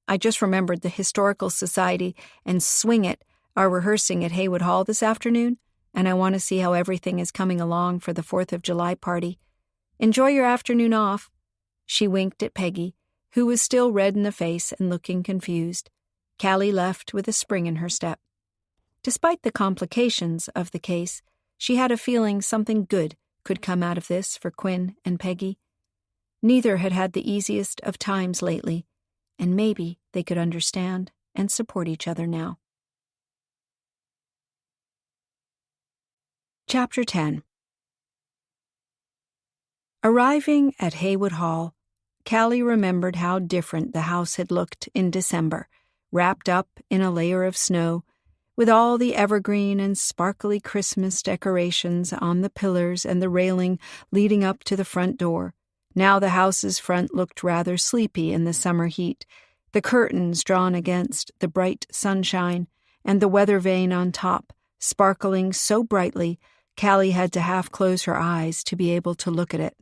I just remembered the Historical Society and Swing It are rehearsing at Haywood Hall this afternoon, and I want to see how everything is coming along for the 4th of July party. Enjoy your afternoon off." She winked at Peggy, who was still red in the face and looking confused. Callie left with a spring in her step. Despite the complications of the case, she had a feeling something good could come out of this for Quinn and Peggy. Neither had had the easiest of times lately, and maybe they could understand and support each other now. Chapter 10. Arriving at Haywood Hall, Callie remembered how different the house had looked in December, wrapped up in a layer of snow, with all the evergreen and sparkly Christmas decorations on the pillars and the railing leading up to the front door. Now the house's front looked rather sleepy in the summer heat, the curtains drawn against the bright sunshine, and the weather vane on top, sparkling so brightly Callie had to half close her eyes to be able to look at it.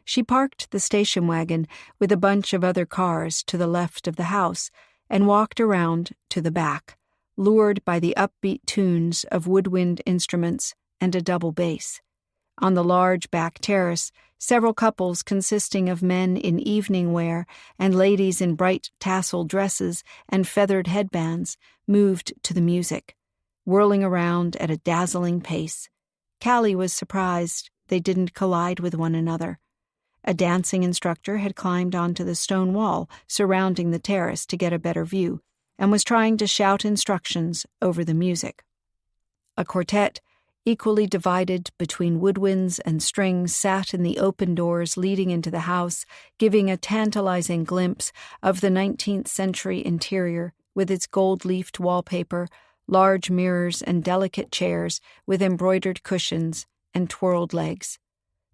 She parked the station wagon with a bunch of other cars to the left of the house and walked around to the back, lured by the upbeat tunes of woodwind instruments and a double bass. On the large back terrace, several couples consisting of men in evening wear and ladies in bright tasseled dresses and feathered headbands moved to the music, whirling around at a dazzling pace. Callie was surprised they didn't collide with one another. A dancing instructor had climbed onto the stone wall surrounding the terrace to get a better view and was trying to shout instructions over the music. A quartet, equally divided between woodwinds and strings, sat in the open doors leading into the house, giving a tantalizing glimpse of the 19th century interior with its gold-leafed wallpaper, large mirrors, and delicate chairs with embroidered cushions and twirled legs.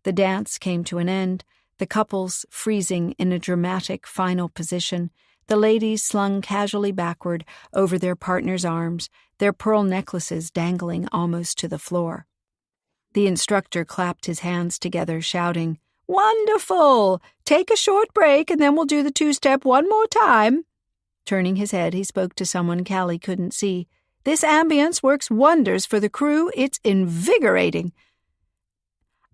The dance came to an end, the couples freezing in a dramatic final position, the ladies slung casually backward over their partners' arms, their pearl necklaces dangling almost to the floor. The instructor clapped his hands together, shouting, "Wonderful! Take a short break and then we'll do the two-step one more time." Turning his head, he spoke to someone Callie couldn't see. This ambience works wonders for the crew. It's invigorating."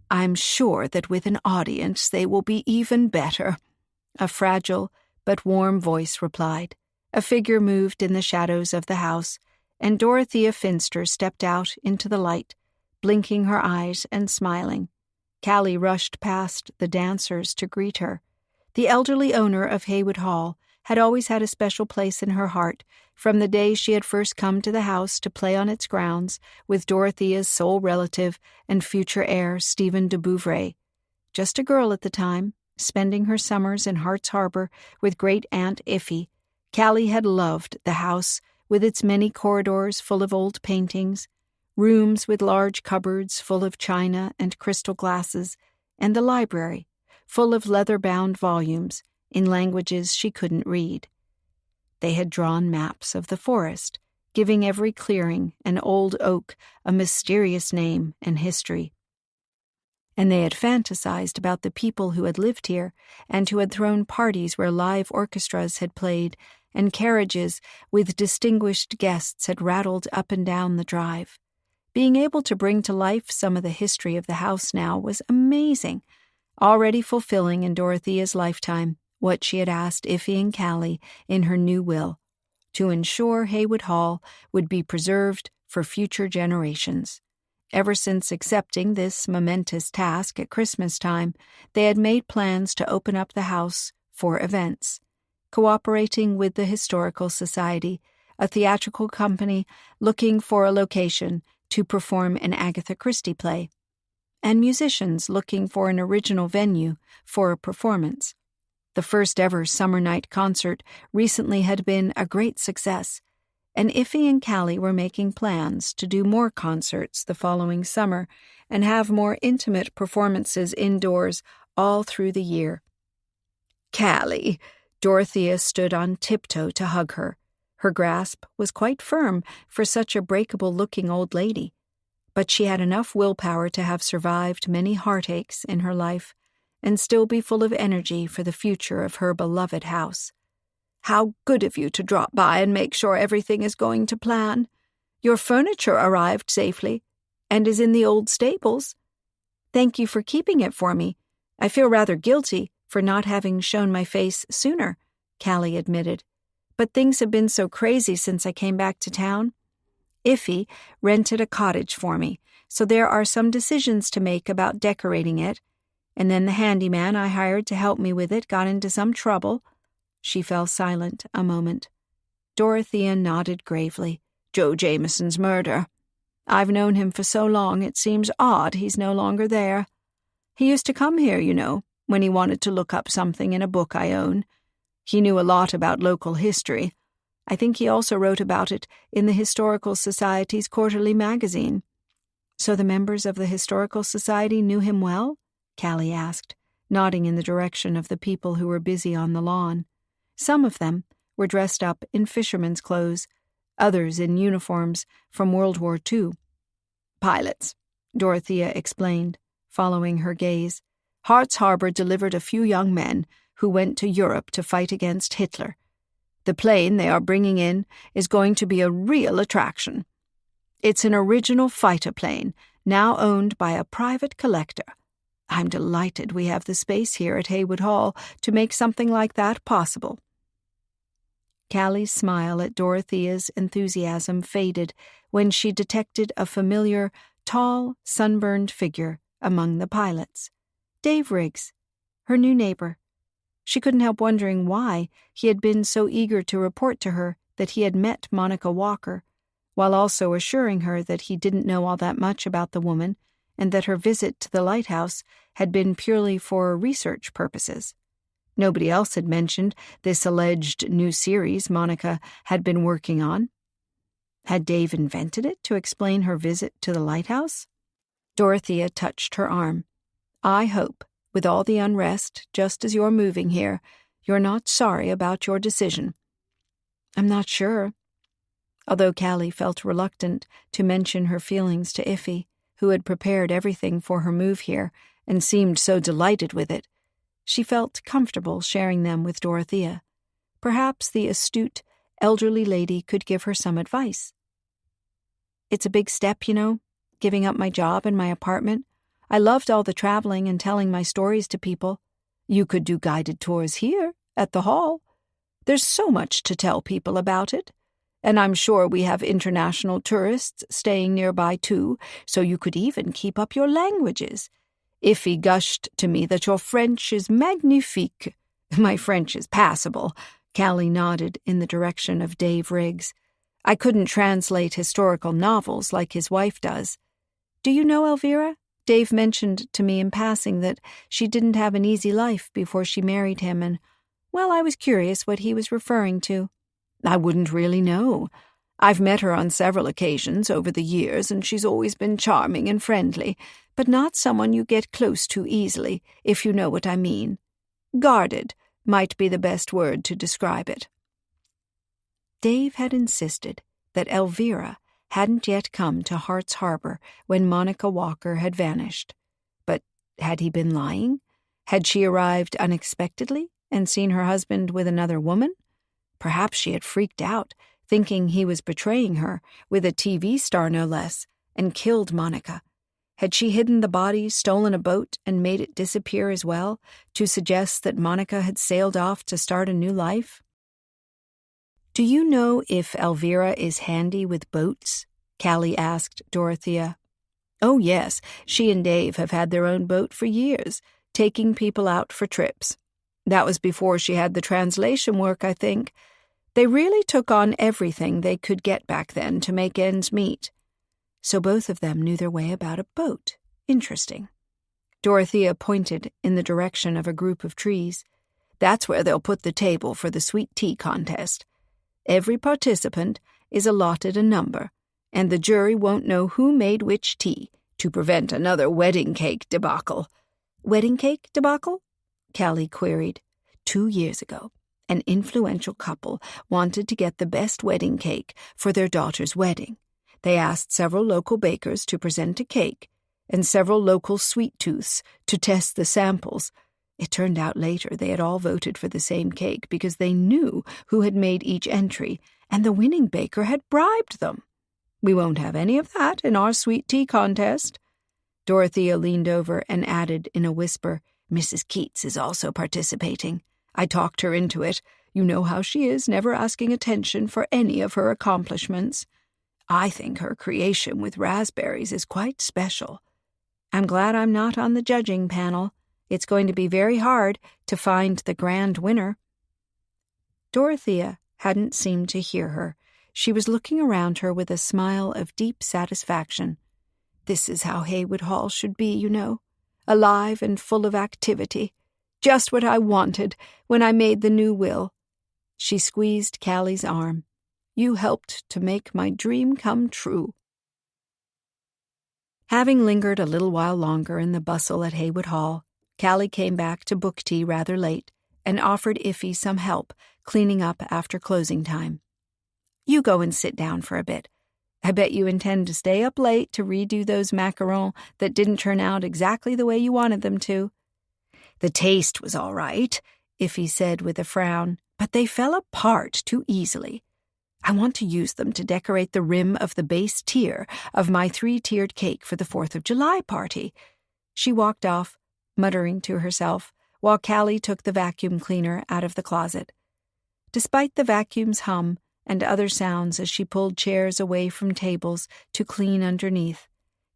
"I'm sure that with an audience they will be even better," a fragile but warm voice replied. A figure moved in the shadows of the house, and Dorothea Finster stepped out into the light, blinking her eyes and smiling. Callie rushed past the dancers to greet her. The elderly owner of Haywood Hall had always had a special place in her heart from the day she had first come to the house to play on its grounds with Dorothea's sole relative and future heir, Stephen de Bouvray. Just a girl at the time, spending her summers in Hart's Harbor with great-aunt Iffy, Callie had loved the house with its many corridors full of old paintings, rooms with large cupboards full of china and crystal glasses, and the library, full of leather-bound volumes in languages she couldn't read. They had drawn maps of the forest, giving every clearing and old oak a mysterious name and history. And they had fantasized about the people who had lived here and who had thrown parties where live orchestras had played and carriages with distinguished guests had rattled up and down the drive. Being able to bring to life some of the history of the house now was amazing, already fulfilling in Dorothea's lifetime what she had asked Iffy and Callie in her new will, to ensure Haywood Hall would be preserved for future generations. Ever since accepting this momentous task at Christmas time, they had made plans to open up the house for events, cooperating with the Historical Society, a theatrical company looking for a location to perform an Agatha Christie play, and musicians looking for an original venue for a performance. The first-ever summer night concert recently had been a great success, and Iffy and Callie were making plans to do more concerts the following summer and have more intimate performances indoors all through the year. "Callie," Dorothea stood on tiptoe to hug her. Her grasp was quite firm for such a breakable-looking old lady, but she had enough willpower to have survived many heartaches in her life and still be full of energy for the future of her beloved house. "How good of you to drop by and make sure everything is going to plan. Your furniture arrived safely and is in the old stables. Thank you for keeping it for me. I feel rather guilty for not having shown my face sooner," Callie admitted. "But things have been so crazy since I came back to town. Iffy rented a cottage for me, so there are some decisions to make about decorating it, and then the handyman I hired to help me with it got into some trouble." She fell silent a moment. Dorothea nodded gravely. "Joe Jameson's murder. I've known him for so long it seems odd he's no longer there. He used to come here, you know, when he wanted to look up something in a book I own. He knew a lot about local history. I think he also wrote about it in the Historical Society's quarterly magazine." "So the members of the Historical Society knew him well?" Callie asked, nodding in the direction of the people who were busy on the lawn. Some of them were dressed up in fishermen's clothes, others in uniforms from World War II. "Pilots," Dorothea explained, following her gaze. "Hart's Harbor delivered a few young men who went to Europe to fight against Hitler. The plane they are bringing in is going to be a real attraction. It's an original fighter plane, now owned by a private collector. I'm delighted we have the space here at Haywood Hall to make something like that possible." Callie's smile at Dorothea's enthusiasm faded when she detected a familiar, tall, sunburned figure among the pilots. Dave Riggs, her new neighbor. She couldn't help wondering why he had been so eager to report to her that he had met Monica Walker, while also assuring her that he didn't know all that much about the woman and that her visit to the lighthouse had been purely for research purposes. Nobody else had mentioned this alleged new series Monica had been working on. Had Dave invented it to explain her visit to the lighthouse? Dorothea touched her arm. "I hope, with all the unrest, just as you're moving here, you're not sorry about your decision." "I'm not sure." Although Callie felt reluctant to mention her feelings to Iffy, who had prepared everything for her move here and seemed so delighted with it, she felt comfortable sharing them with Dorothea. Perhaps the astute, elderly lady could give her some advice. It's a big step, giving up my job and my apartment. I loved all the traveling and telling my stories to people. You could do guided tours here, at the hall. There's so much to tell people about it. And I'm sure we have international tourists staying nearby too, so you could even keep up your languages. Iffy gushed to me that your French is magnifique. My French is passable. Callie nodded in the direction of Dave Riggs. I couldn't translate historical novels like his wife does. Do you know Elvira? Dave mentioned to me in passing that she didn't have an easy life before she married him, and, well, I was curious what he was referring to. I wouldn't really know. I've met her on several occasions over the years, and she's always been charming and friendly, but not someone you get close to easily, if you know what I mean. Guarded might be the best word to describe it. Dave had insisted that Elvira hadn't yet come to Hart's Harbor when Monica Walker had vanished. But had he been lying? Had she arrived unexpectedly and seen her husband with another woman? Perhaps she had freaked out, thinking he was betraying her, with a TV star no less, and killed Monica. Had she hidden the body, stolen a boat, and made it disappear as well, to suggest that Monica had sailed off to start a new life? Do you know if Elvira is handy with boats? Callie asked Dorothea. Oh, yes, she and Dave have had their own boat for years, taking people out for trips. That was before she had the translation work, I think. They really took on everything they could get back then to make ends meet. So both of them knew their way about a boat. Interesting. Dorothea pointed in the direction of a group of trees. That's where they'll put the table for the sweet tea contest. Every participant is allotted a number, and the jury won't know who made which tea to prevent another wedding cake debacle. Wedding cake debacle? Callie queried. 2 years ago, an influential couple wanted to get the best wedding cake for their daughter's wedding. They asked several local bakers to present a cake and several local sweet tooths to test the samples. It turned out later they had all voted for the same cake because they knew who had made each entry, and the winning baker had bribed them. We won't have any of that in our sweet tea contest. Dorothea leaned over and added in a whisper, Mrs. Keats is also participating. I talked her into it. You know how she is, never asking attention for any of her accomplishments. I think her creation with raspberries is quite special. I'm glad I'm not on the judging panel. It's going to be very hard to find the grand winner. Dorothea hadn't seemed to hear her. She was looking around her with a smile of deep satisfaction. This is how Haywood Hall should be, you know. Alive and full of activity. Just what I wanted when I made the new will. She squeezed Callie's arm. You helped to make my dream come true. Having lingered a little while longer in the bustle at Haywood Hall, Callie came back to book tea rather late and offered Iffy some help cleaning up after closing time. You go and sit down for a bit. I bet you intend to stay up late to redo those macarons that didn't turn out exactly the way you wanted them to. The taste was all right, Iffy said with a frown, but they fell apart too easily. I want to use them to decorate the rim of the base tier of my 3-tiered cake for the 4th of July party. She walked off, muttering to herself, while Callie took the vacuum cleaner out of the closet. Despite the vacuum's hum and other sounds as she pulled chairs away from tables to clean underneath,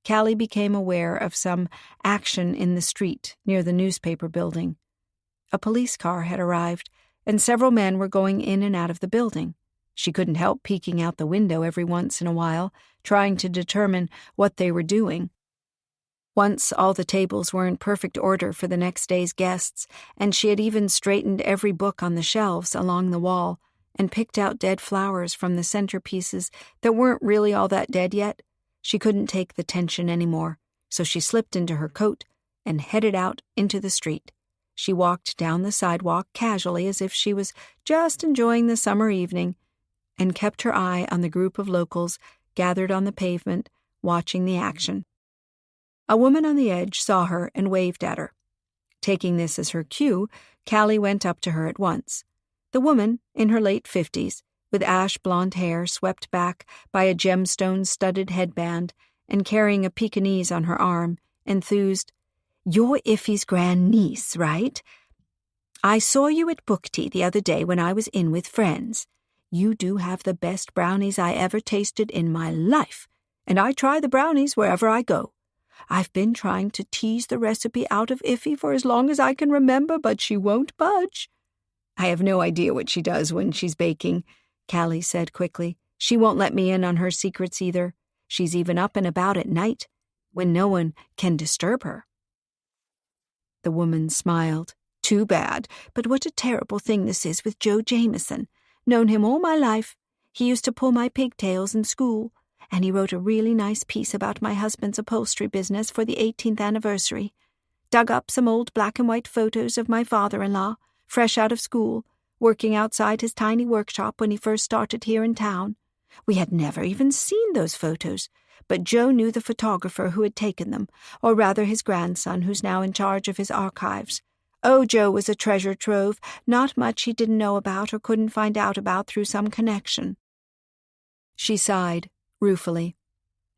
Callie became aware of some action in the street near the newspaper building. A police car had arrived, and several men were going in and out of the building. She couldn't help peeking out the window every once in a while, trying to determine what they were doing. Once all the tables were in perfect order for the next day's guests, and she had even straightened every book on the shelves along the wall and picked out dead flowers from the centerpieces that weren't really all that dead yet. She couldn't take the tension anymore, so she slipped into her coat and headed out into the street. She walked down the sidewalk casually as if she was just enjoying the summer evening, and kept her eye on the group of locals gathered on the pavement, watching the action. A woman on the edge saw her and waved at her. Taking this as her cue, Callie went up to her at once. The woman, in her late 50s, with ash-blonde hair swept back by a gemstone-studded headband and carrying a Pekingese on her arm, enthused, "You're Iffy's grandniece, right? I saw you at book tea the other day when I was in with friends. You do have the best brownies I ever tasted in my life, and I try the brownies wherever I go. I've been trying to tease the recipe out of Iffy for as long as I can remember, but she won't budge." "I have no idea what she does when she's baking," Callie said quickly. "She won't let me in on her secrets either. She's even up and about at night, when no one can disturb her." The woman smiled. "Too bad, but what a terrible thing this is with Joe Jameson. Known him all my life. He used to pull my pigtails in school, and he wrote a really nice piece about my husband's upholstery business for the 18th anniversary. Dug up some old black-and-white photos of my father-in-law, fresh out of school, working outside his tiny workshop when he first started here in town. We had never even seen those photos, but Joe knew the photographer who had taken them, or rather his grandson, who's now in charge of his archives. Oh, Joe was a treasure trove, not much he didn't know about or couldn't find out about through some connection." She sighed, ruefully.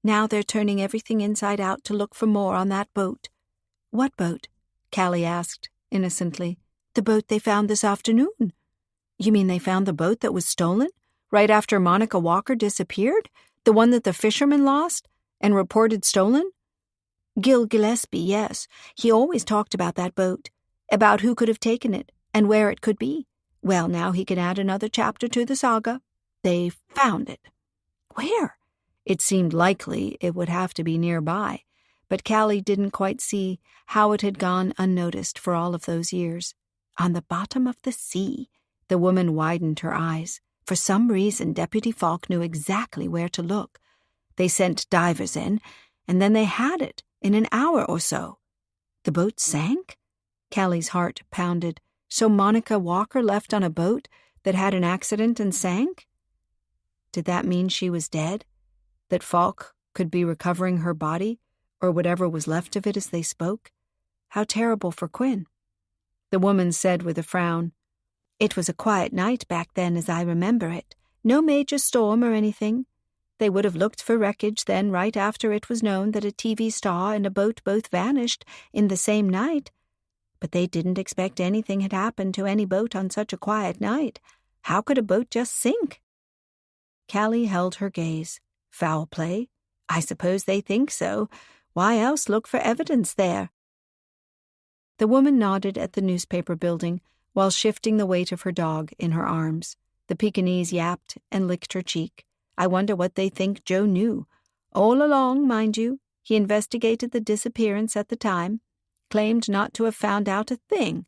"Now they're turning everything inside out to look for more on that boat." "What boat?" Callie asked, innocently. "The boat they found this afternoon." "You mean they found the boat that was stolen, right after Monica Walker disappeared? The one that the fisherman lost and reported stolen?" "Gil Gillespie, yes. He always talked about that boat, about who could have taken it and where it could be. Well, now he can add another chapter to the saga. They found it." "Where?" It seemed likely it would have to be nearby, but Callie didn't quite see how it had gone unnoticed for all of those years. "On the bottom of the sea." The woman widened her eyes. For some reason, Deputy Falk knew exactly where to look. They sent divers in, and then they had it in an hour or so. The boat sank? Callie's heart pounded. So Monica Walker left on a boat that had an accident and sank? Did that mean she was dead? That Falk could be recovering her body, or whatever was left of it as they spoke? How terrible for Quinn. The woman said with a frown, "It was a quiet night back then as I remember it. No major storm or anything. They would have looked for wreckage then right after it was known that a TV star and a boat both vanished in the same night. But they didn't expect anything had happened to any boat on such a quiet night. How could a boat just sink?" Callie held her gaze. Foul play? I suppose they think so. Why else look for evidence there? The woman nodded at the newspaper building while shifting the weight of her dog in her arms. The Pekingese yapped and licked her cheek. I wonder what they think Joe knew. All along, mind you, he investigated the disappearance at the time, claimed not to have found out a thing,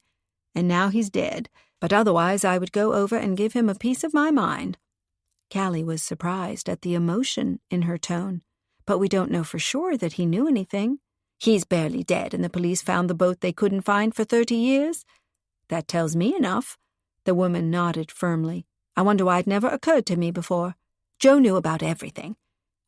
and now he's dead, but otherwise I would go over and give him a piece of my mind. Callie was surprised at the emotion in her tone. But we don't know for sure that he knew anything. He's barely dead, and the police found the boat they couldn't find for 30 years. That tells me enough. The woman nodded firmly. I wonder why it never occurred to me before. Joe knew about everything.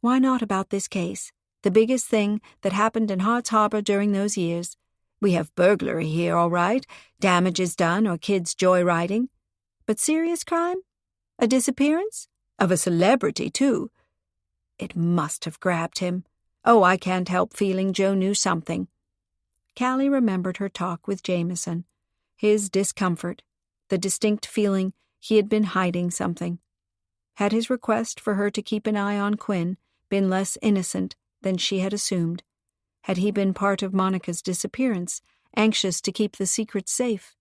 Why not about this case? The biggest thing that happened in Hart's Harbor during those years. We have burglary here, all right, damages done or kids joyriding. But serious crime? A disappearance? Of a celebrity, too. It must have grabbed him. Oh, I can't help feeling Joe knew something. Callie remembered her talk with Jameson, his discomfort, the distinct feeling he had been hiding something. Had his request for her to keep an eye on Quinn been less innocent than she had assumed? Had he been part of Monica's disappearance, anxious to keep the secret safe?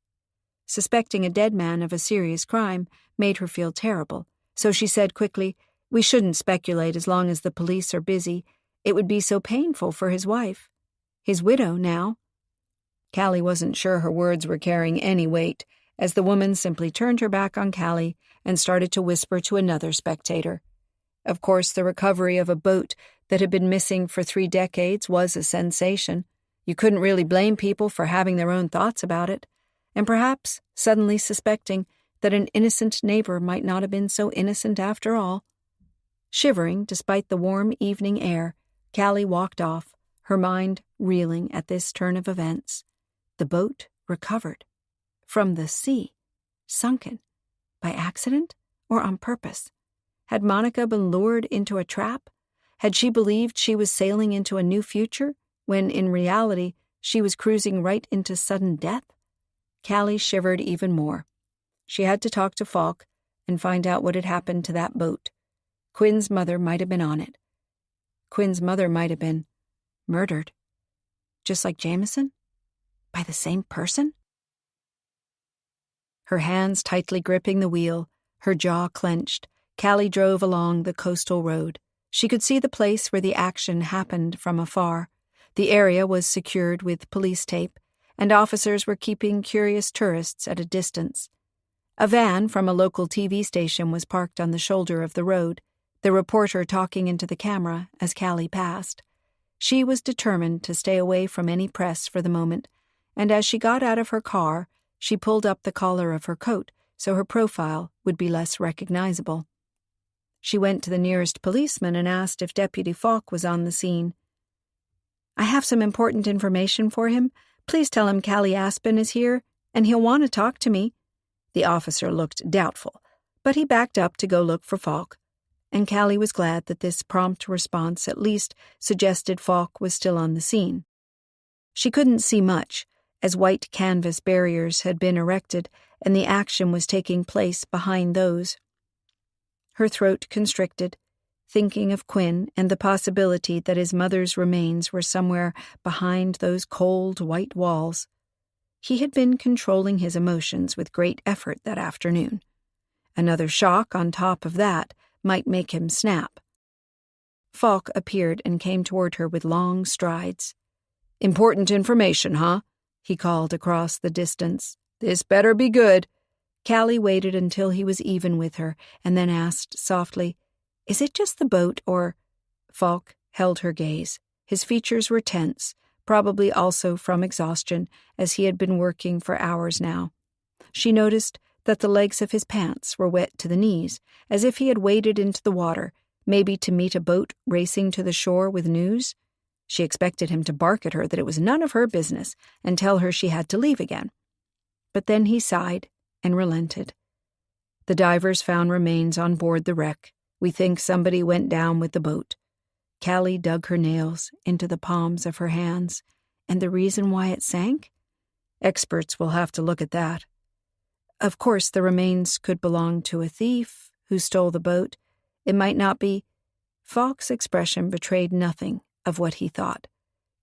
Suspecting a dead man of a serious crime made her feel terrible, so she said quickly, "We shouldn't speculate as long as the police are busy. It would be so painful for his wife. His widow, now." Callie wasn't sure her words were carrying any weight, as the woman simply turned her back on Callie and started to whisper to another spectator. Of course, the recovery of a boat that had been missing for 3 decades was a sensation. You couldn't really blame people for having their own thoughts about it, and perhaps suddenly suspecting that an innocent neighbor might not have been so innocent after all. Shivering despite the warm evening air, Callie walked off, her mind reeling at this turn of events. The boat recovered. From the sea. Sunken. By accident? or on purpose? Had Monica been lured into a trap? Had she believed she was sailing into a new future, when in reality she was cruising right into sudden death? Callie shivered even more. She had to talk to Falk and find out what had happened to that boat. Quinn's mother might have been on it. Quinn's mother might have been murdered. Just like Jameson? By the same person? Her hands tightly gripping the wheel, her jaw clenched, Callie drove along the coastal road. She could see the place where the action happened from afar. The area was secured with police tape, and officers were keeping curious tourists at a distance. A van from a local TV station was parked on the shoulder of the road, the reporter talking into the camera as Callie passed. She was determined to stay away from any press for the moment, and as she got out of her car, she pulled up the collar of her coat so her profile would be less recognizable. She went to the nearest policeman and asked if Deputy Falk was on the scene. "I have some important information for him. Please tell him Callie Aspen is here, and he'll want to talk to me." The officer looked doubtful, but he backed up to go look for Falk, and Callie was glad that this prompt response at least suggested Falk was still on the scene. She couldn't see much, as white canvas barriers had been erected and the action was taking place behind those. Her throat constricted, thinking of Quinn and the possibility that his mother's remains were somewhere behind those cold white walls. He had been controlling his emotions with great effort that afternoon. Another shock on top of that might make him snap. Falk appeared and came toward her with long strides. "Important information, huh?" he called across the distance. "This better be good." Callie waited until he was even with her and then asked softly, "Is it just the boat or—" Falk held her gaze. His features were tense, probably also from exhaustion, as he had been working for hours now. She noticed that the legs of his pants were wet to the knees, as if he had waded into the water, maybe to meet a boat racing to the shore with news. She expected him to bark at her that it was none of her business and tell her she had to leave again. But then he sighed and relented. "The divers found remains on board the wreck. We think somebody went down with the boat." Callie dug her nails into the palms of her hands. "And the reason why it sank? Experts will have to look at that. Of course, the remains could belong to a thief who stole the boat. It might not be—" Falk's expression betrayed nothing of what he thought.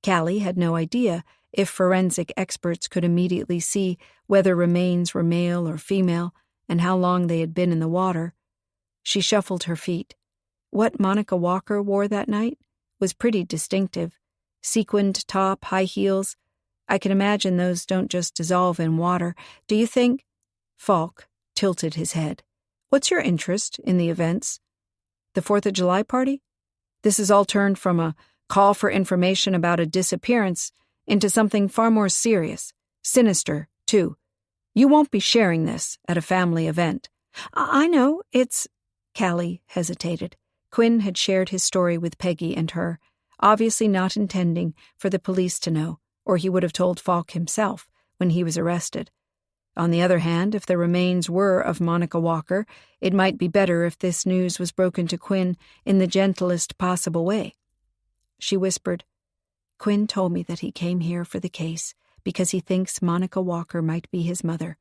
Callie had no idea if forensic experts could immediately see whether remains were male or female and how long they had been in the water. She shuffled her feet. What Monica Walker wore that night was pretty distinctive. Sequined top, high heels. I can imagine those don't just dissolve in water. Do you think— Falk tilted his head. "What's your interest in the events? The 4th of July party? This has all turned from a call for information about a disappearance into something far more serious, sinister, too. You won't be sharing this at a family event." I know, it's—" Callie hesitated. Quinn had shared his story with Peggy and her, obviously not intending for the police to know, or he would have told Falk himself when he was arrested. On the other hand, if the remains were of Monica Walker, it might be better if this news was broken to Quinn in the gentlest possible way. She whispered, "Quinn told me that he came here for the case because he thinks Monica Walker might be his mother."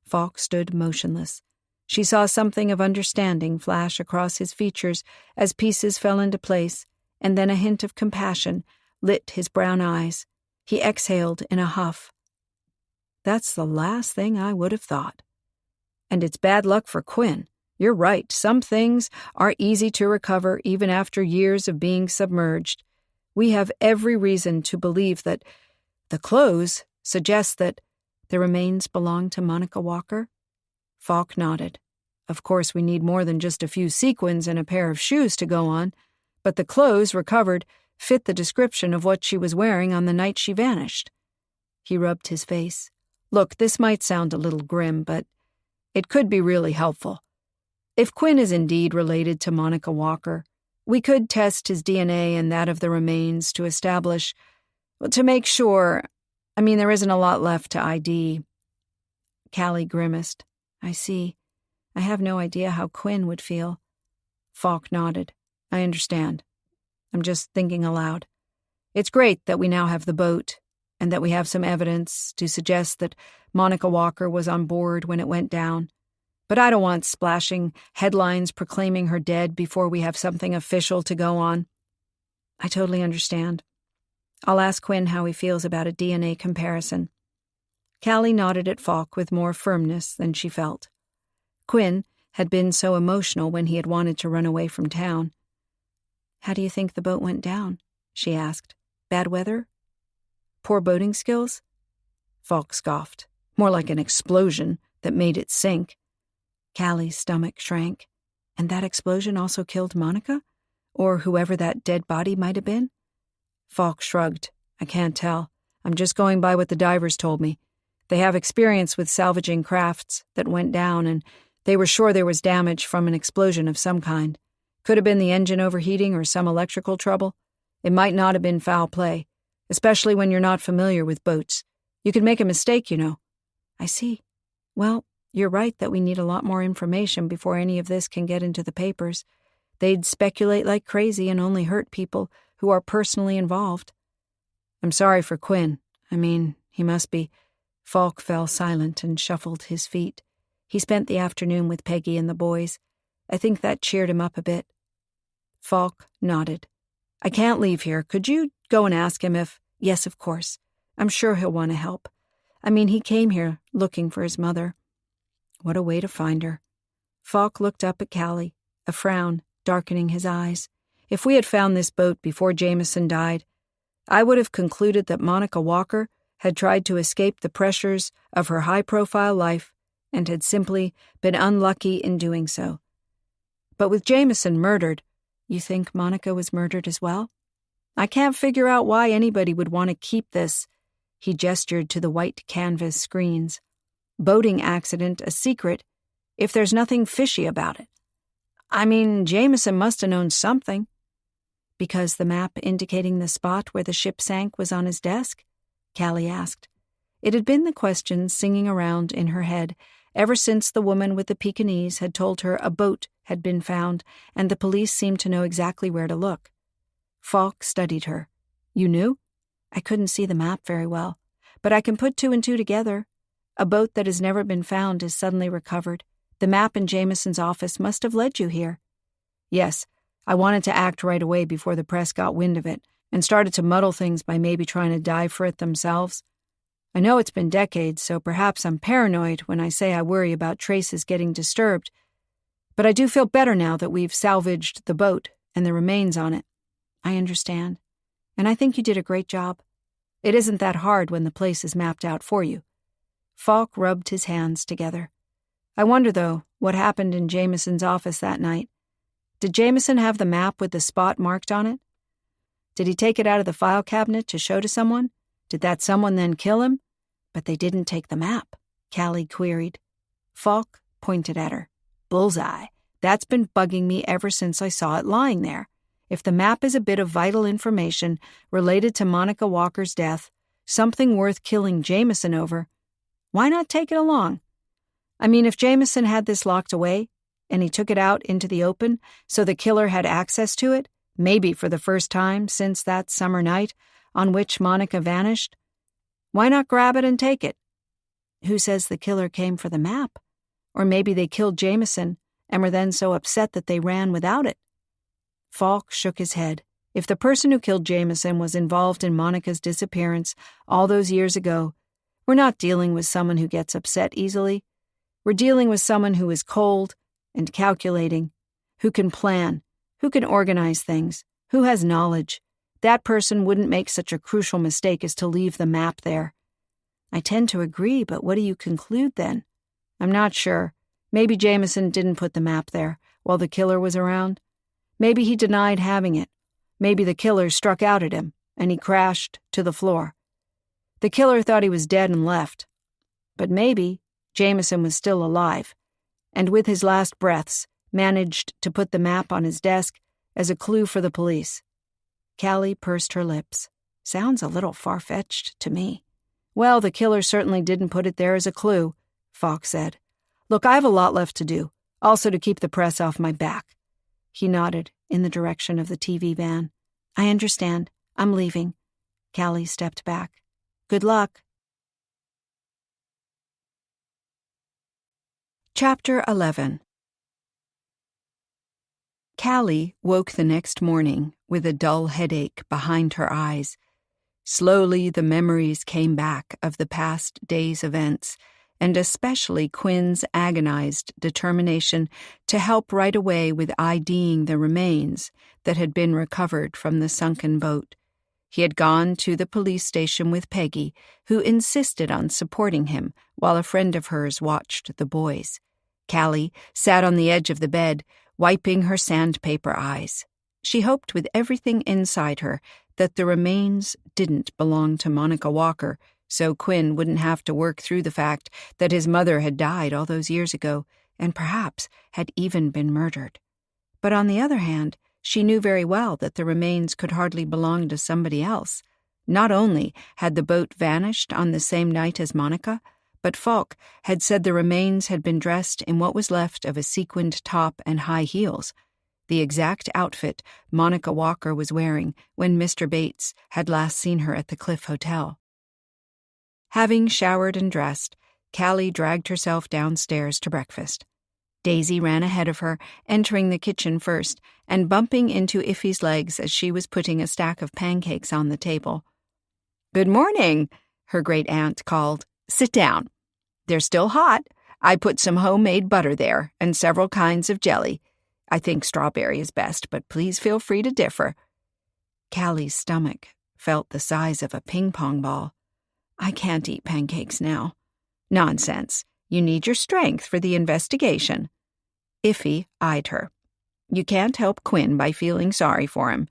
Falk stood motionless. She saw something of understanding flash across his features as pieces fell into place, and then a hint of compassion lit his brown eyes. He exhaled in a huff. "That's the last thing I would have thought." "And it's bad luck for Quinn. You're right, some things are easy to recover even after years of being submerged. We have every reason to believe that the clothes suggest that the remains belong to Monica Walker." Falk nodded. "Of course, we need more than just a few sequins and a pair of shoes to go on, but the clothes recovered fit the description of what she was wearing on the night she vanished." He rubbed his face. "Look, this might sound a little grim, but it could be really helpful. If Quinn is indeed related to Monica Walker, we could test his DNA and that of the remains to establish, to make sure. There isn't a lot left to ID." Callie grimaced. "I see. I have no idea how Quinn would feel. Falk nodded. I understand. I'm just thinking aloud. It's great that we now have the boat, and that we have some evidence to suggest that Monica Walker was on board when it went down. But I don't want splashing headlines proclaiming her dead before we have something official to go on. I totally understand. I'll ask Quinn how he feels about a DNA comparison. Callie nodded at Falk with more firmness than she felt. Quinn had been so emotional when he had wanted to run away from town. How do you think the boat went down? She asked. Bad weather? Poor boating skills? Falk scoffed. More like an explosion that made it sink. Callie's stomach shrank. And that explosion also killed Monica? Or whoever that dead body might have been? Falk shrugged. I can't tell. I'm just going by what the divers told me. They have experience with salvaging crafts that went down, and they were sure there was damage from an explosion of some kind. Could have been the engine overheating or some electrical trouble. It might not have been foul play, especially when you're not familiar with boats. You can make a mistake, you know. I see. Well, you're right that we need a lot more information before any of this can get into the papers. They'd speculate like crazy and only hurt people who are personally involved. I'm sorry for Quinn. I mean, he must be. Falk fell silent and shuffled his feet. He spent the afternoon with Peggy and the boys. I think that cheered him up a bit. Falk nodded. I can't leave here. Could you go and ask him if— Yes, of course. I'm sure he'll want to help. I mean, he came here looking for his mother. What a way to find her. Falk looked up at Callie, a frown darkening his eyes. If we had found this boat before Jameson died, I would have concluded that Monica Walker had tried to escape the pressures of her high-profile life and had simply been unlucky in doing so. But with Jameson murdered— You think Monica was murdered as well? I can't figure out why anybody would want to keep this— he gestured to the white canvas screens— boating accident a secret if there's nothing fishy about it. I mean, Jameson must have known something. Because the map indicating the spot where the ship sank was on his desk? Callie asked. It had been the question singing around in her head ever since the woman with the Pekingese had told her a boat had been found and the police seemed to know exactly where to look. Falk studied her. You knew? I couldn't see the map very well, but I can put two and two together. A boat that has never been found is suddenly recovered. The map in Jameson's office must have led you here. Yes, I wanted to act right away before the press got wind of it and started to muddle things by maybe trying to dive for it themselves. I know it's been decades, so perhaps I'm paranoid when I say I worry about traces getting disturbed, but I do feel better now that we've salvaged the boat and the remains on it. I understand, and I think you did a great job. It isn't that hard when the place is mapped out for you. Falk rubbed his hands together. I wonder, though, what happened in Jameson's office that night. Did Jameson have the map with the spot marked on it? Did he take it out of the file cabinet to show to someone? Did that someone then kill him? But they didn't take the map, Callie queried. Falk pointed at her. Bullseye. That's been bugging me ever since I saw it lying there. If the map is a bit of vital information related to Monica Walker's death, something worth killing Jameson over, why not take it along? I mean, if Jameson had this locked away, and he took it out into the open so the killer had access to it, maybe for the first time since that summer night on which Monica vanished, why not grab it and take it? Who says the killer came for the map? Or maybe they killed Jameson and were then so upset that they ran without it. Falk shook his head. If the person who killed Jameson was involved in Monica's disappearance all those years ago, we're not dealing with someone who gets upset easily. We're dealing with someone who is cold and calculating, who can plan, who can organize things, who has knowledge. That person wouldn't make such a crucial mistake as to leave the map there. I tend to agree, but what do you conclude then? I'm not sure. Maybe Jameson didn't put the map there while the killer was around. Maybe he denied having it. Maybe the killer struck out at him and he crashed to the floor. The killer thought he was dead and left. But maybe Jameson was still alive, and with his last breaths managed to put the map on his desk as a clue for the police. Callie pursed her lips. Sounds a little far-fetched to me. Well, the killer certainly didn't put it there as a clue, Falk said. Look, I have a lot left to do. Also to keep the press off my back." He nodded in the direction of the TV van. "I understand. I'm leaving." Callie stepped back. "Good luck." Chapter 11. Callie woke the next morning with a dull headache behind her eyes. Slowly the memories came back of the past day's events, and especially Quinn's agonized determination to help right away with IDing the remains that had been recovered from the sunken boat. He had gone to the police station with Peggy, who insisted on supporting him while a friend of hers watched the boys. Callie sat on the edge of the bed, wiping her sandpaper eyes. She hoped with everything inside her that the remains didn't belong to Monica Walker, so Quinn wouldn't have to work through the fact that his mother had died all those years ago and perhaps had even been murdered. But on the other hand, she knew very well that the remains could hardly belong to somebody else. Not only had the boat vanished on the same night as Monica, but Falk had said the remains had been dressed in what was left of a sequined top and high heels, the exact outfit Monica Walker was wearing when Mr. Bates had last seen her at the Cliff Hotel. Having showered and dressed, Callie dragged herself downstairs to breakfast. Daisy ran ahead of her, entering the kitchen first and bumping into Iffy's legs as she was putting a stack of pancakes on the table. "Good morning," her great-aunt called. "Sit down. They're still hot. I put some homemade butter there and several kinds of jelly. I think strawberry is best, but please feel free to differ." Callie's stomach felt the size of a ping-pong ball. "I can't eat pancakes now." "Nonsense. You need your strength for the investigation." Iffy eyed her. "You can't help Quinn by feeling sorry for him.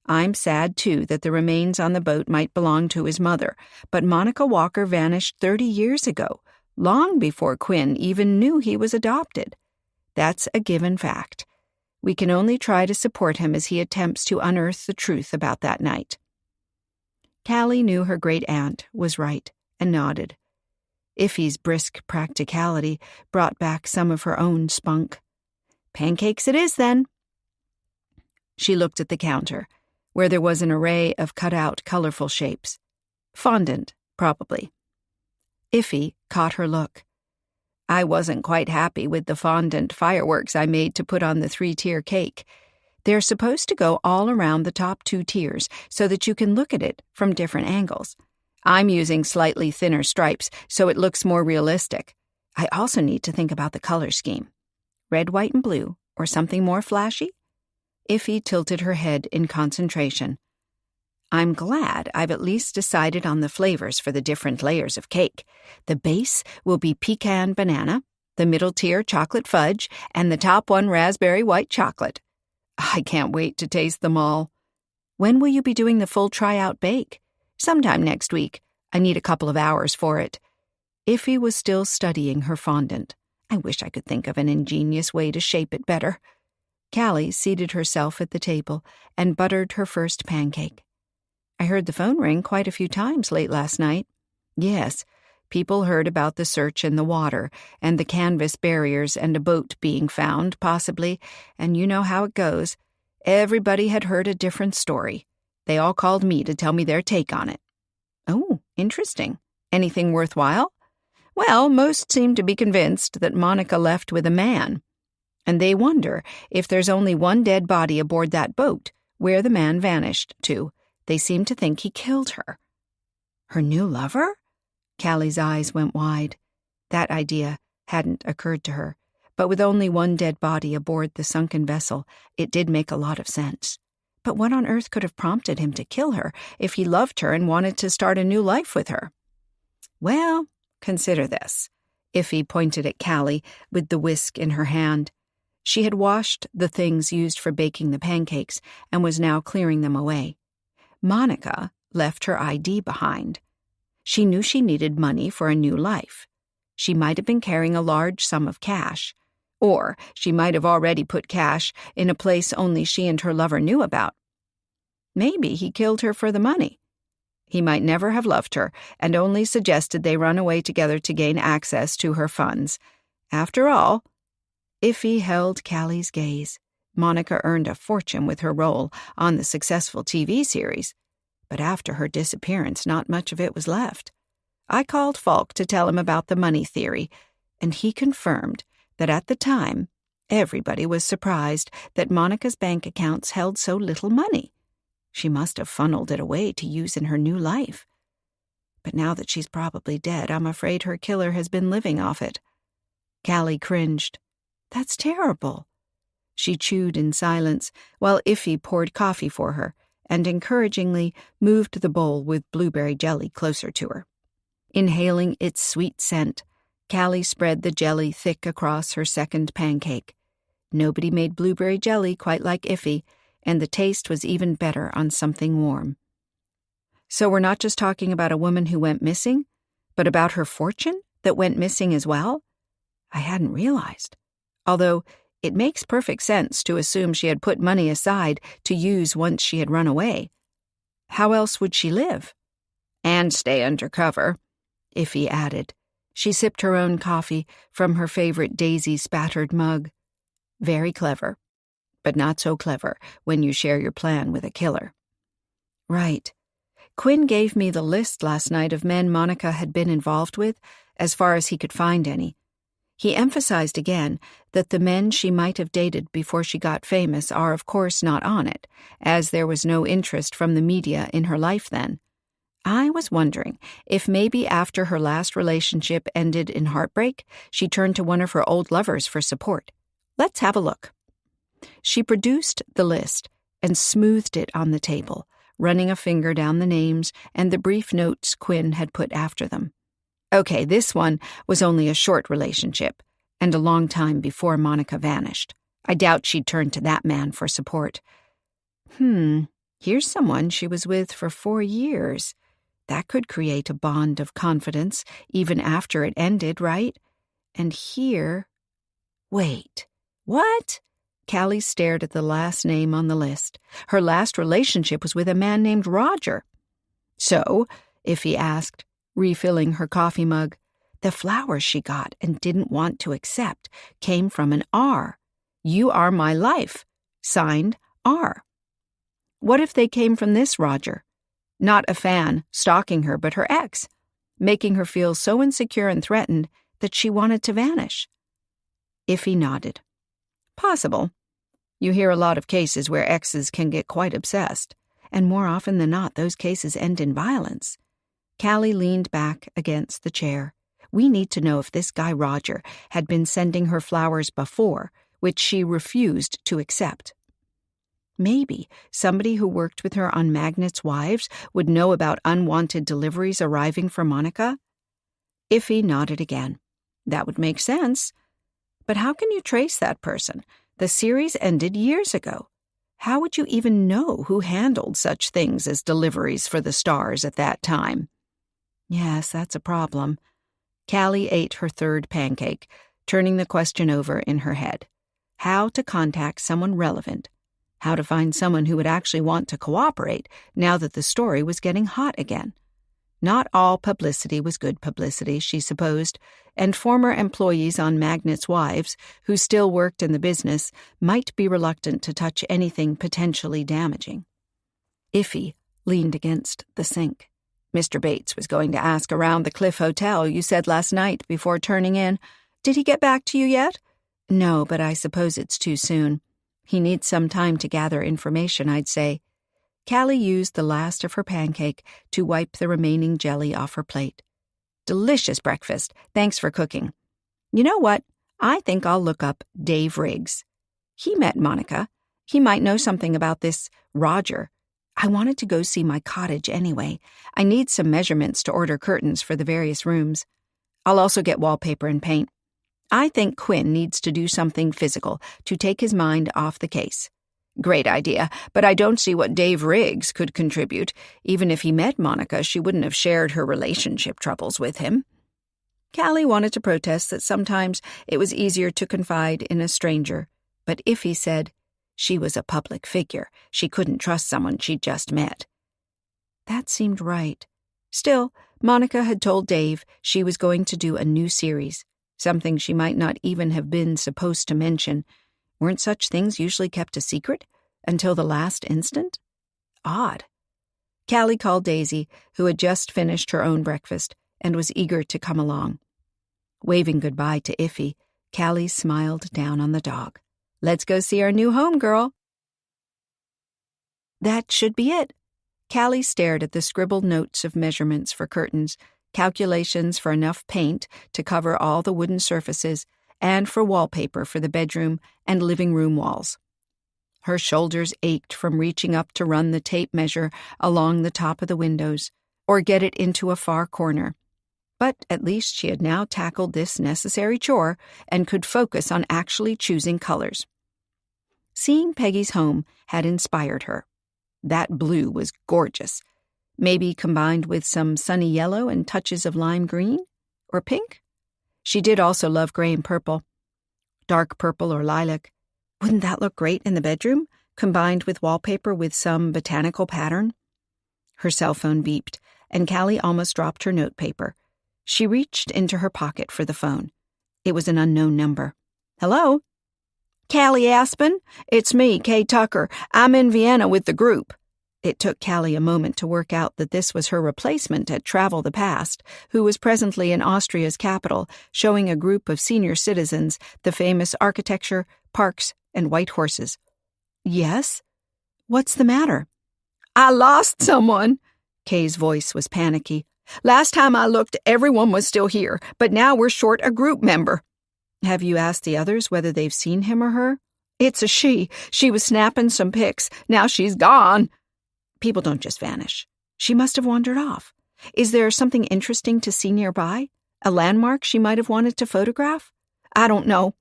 I'm sad, too, that the remains on the boat might belong to his mother, but Monica Walker vanished 30 years ago, long before Quinn even knew he was adopted. That's a given fact. We can only try to support him as he attempts to unearth the truth about that night." Callie knew her great-aunt was right and nodded. Iffy's brisk practicality brought back some of her own spunk. "Pancakes it is, then." She looked at the counter, where there was an array of cut-out colorful shapes. Fondant, probably. Iffy caught her look. "I wasn't quite happy with the fondant fireworks I made to put on the 3-tier cake. They're supposed to go all around the top 2 tiers so that you can look at it from different angles. I'm using slightly thinner stripes so it looks more realistic. I also need to think about the color scheme. Red, white, and blue, or something more flashy?" Iffy tilted her head in concentration. "I'm glad I've at least decided on the flavors for the different layers of cake. The base will be pecan banana, the middle tier chocolate fudge, and the top one raspberry white chocolate. I can't wait to taste them all." "When will you be doing the full tryout bake?" "Sometime next week. I need a couple of hours for it." Iffy was still studying her fondant. I wish I could think of an ingenious way to shape it better. Callie seated herself at the table and buttered her first pancake. "I heard the phone ring quite a few times late last night." "Yes, people heard about the search in the water and the canvas barriers and a boat being found, possibly, and you know how it goes. Everybody had heard a different story. They all called me to tell me their take on it." "Oh, interesting. Anything worthwhile?" "Well, most seem to be convinced that Monica left with a man. And they wonder if there's only one dead body aboard that boat, where the man vanished to. They seem to think he killed her." "Her new lover?" Callie's eyes went wide. That idea hadn't occurred to her, but with only one dead body aboard the sunken vessel, it did make a lot of sense. But what on earth could have prompted him to kill her if he loved her and wanted to start a new life with her? "Well, consider this." Iffy pointed at Callie with the whisk in her hand. She had washed the things used for baking the pancakes and was now clearing them away. Monica left her ID behind. She knew she needed money for a new life. She might have been carrying a large sum of cash, or she might have already put cash in a place only she and her lover knew about. Maybe he killed her for the money. He might never have loved her and only suggested they run away together to gain access to her funds. After all, Iffy held Callie's gaze. Monica earned a fortune with her role on the successful TV series, but after her disappearance, not much of it was left. I called Falk to tell him about the money theory, and he confirmed that at the time, everybody was surprised that Monica's bank accounts held so little money. She must have funneled it away to use in her new life. But now that she's probably dead, I'm afraid her killer has been living off it. Callie cringed. That's terrible. She chewed in silence while Iffy poured coffee for her and encouragingly moved the bowl with blueberry jelly closer to her. Inhaling its sweet scent, Callie spread the jelly thick across her second pancake. Nobody made blueberry jelly quite like Iffy, and the taste was even better on something warm. So we're not just talking about a woman who went missing, but about her fortune that went missing as well? I hadn't realized. Although it makes perfect sense to assume she had put money aside to use once she had run away. How else would she live? And stay undercover, Iffy added. She sipped her own coffee from her favorite daisy-spattered mug. Very clever, but not so clever when you share your plan with a killer. Right. Quinn gave me the list last night of men Monica had been involved with, as far as he could find any. He emphasized again that the men she might have dated before she got famous are of course not on it, as there was no interest from the media in her life then. I was wondering if maybe after her last relationship ended in heartbreak, she turned to one of her old lovers for support. Let's have a look. She produced the list and smoothed it on the table, running a finger down the names and the brief notes Quinn had put after them. Okay, this one was only a short relationship, and a long time before Monica vanished. I doubt she'd turn to that man for support. Here's someone she was with for 4 years. That could create a bond of confidence even after it ended, right? And here... Wait, what? Callie stared at the last name on the list. Her last relationship was with a man named Roger. So, Iffy asked, refilling her coffee mug, the flowers she got and didn't want to accept came from an R. You are my life. Signed, R. What if they came from this Roger? Not a fan, stalking her, but her ex, making her feel so insecure and threatened that she wanted to vanish. Iffy nodded. Possible. You hear a lot of cases where exes can get quite obsessed, and more often than not, those cases end in violence. Callie leaned back against the chair. We need to know if this guy Roger had been sending her flowers before, which she refused to accept. Maybe somebody who worked with her on Magnet's Wives would know about unwanted deliveries arriving for Monica? Iffy nodded again. That would make sense. But how can you trace that person? The series ended years ago. How would you even know who handled such things as deliveries for the stars at that time? Yes, that's a problem. Callie ate her third pancake, turning the question over in her head. How to contact someone relevant. How to find someone who would actually want to cooperate now that the story was getting hot again. Not all publicity was good publicity, she supposed, and former employees on Magnet's Wives, who still worked in the business, might be reluctant to touch anything potentially damaging. Iffy leaned against the sink. Mr. Bates was going to ask around the Cliff Hotel you said last night before turning in. Did he get back to you yet? No, but I suppose it's too soon. He needs some time to gather information, I'd say. Callie used the last of her pancake to wipe the remaining jelly off her plate. Delicious breakfast. Thanks for cooking. You know what? I think I'll look up Dave Riggs. He met Monica. He might know something about this Roger. I wanted to go see my cottage anyway. I need some measurements to order curtains for the various rooms. I'll also get wallpaper and paint. I think Quinn needs to do something physical to take his mind off the case. Great idea, but I don't see what Dave Riggs could contribute. Even if he met Monica, she wouldn't have shared her relationship troubles with him. Callie wanted to protest that sometimes it was easier to confide in a stranger, but Iffy said she was a public figure. She couldn't trust someone she'd just met. That seemed right. Still, Monica had told Dave she was going to do a new series. something she might not even have been supposed to mention. Weren't such things usually kept a secret until the last instant? Odd. Callie called Daisy, who had just finished her own breakfast and was eager to come along. Waving goodbye to Iffy, Callie smiled down on the dog. "Let's go see our new home, girl." That should be it. Callie stared at the scribbled notes of measurements for curtains, calculations for enough paint to cover all the wooden surfaces, and for wallpaper for the bedroom and living room walls. Her shoulders ached from reaching up to run the tape measure along the top of the windows, or get it into a far corner. But at least she had now tackled this necessary chore and could focus on actually choosing colors. Seeing Peggy's home had inspired her. That blue was gorgeous, maybe combined with some sunny yellow and touches of lime green? Or pink? She did also love gray and purple. Dark purple or lilac. Wouldn't that look great in the bedroom, combined with wallpaper with some botanical pattern? Her cell phone beeped, and Callie almost dropped her notepaper. She reached into her pocket for the phone. It was an unknown number. "Hello?" "Callie Aspen? It's me, Kay Tucker. I'm in Vienna with the group." It took Callie a moment to work out that this was her replacement at Travel the Past, who was presently in Austria's capital, showing a group of senior citizens the famous architecture, parks, and white horses. "Yes? What's the matter?" "I lost someone." Kay's voice was panicky. "Last time I looked, everyone was still here, but now we're short a group member." "Have you asked the others whether they've seen him or her?" "It's a she. She was snapping some pics. Now she's gone." People don't just vanish. She must have wandered off. Is there something interesting to see nearby? A landmark she might have wanted to photograph? "I don't know.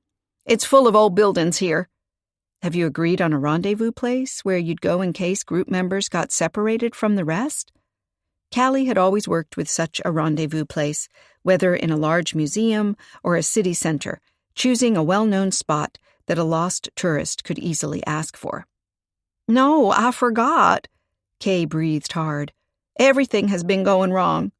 It's full of old buildings here." "Have you agreed on a rendezvous place where you'd go in case group members got separated from the rest?" Callie had always worked with such a rendezvous place, whether in a large museum or a city center, choosing a well-known spot that a lost tourist could easily ask for. "No, I forgot." Kay breathed hard. "Everything has been going wrong.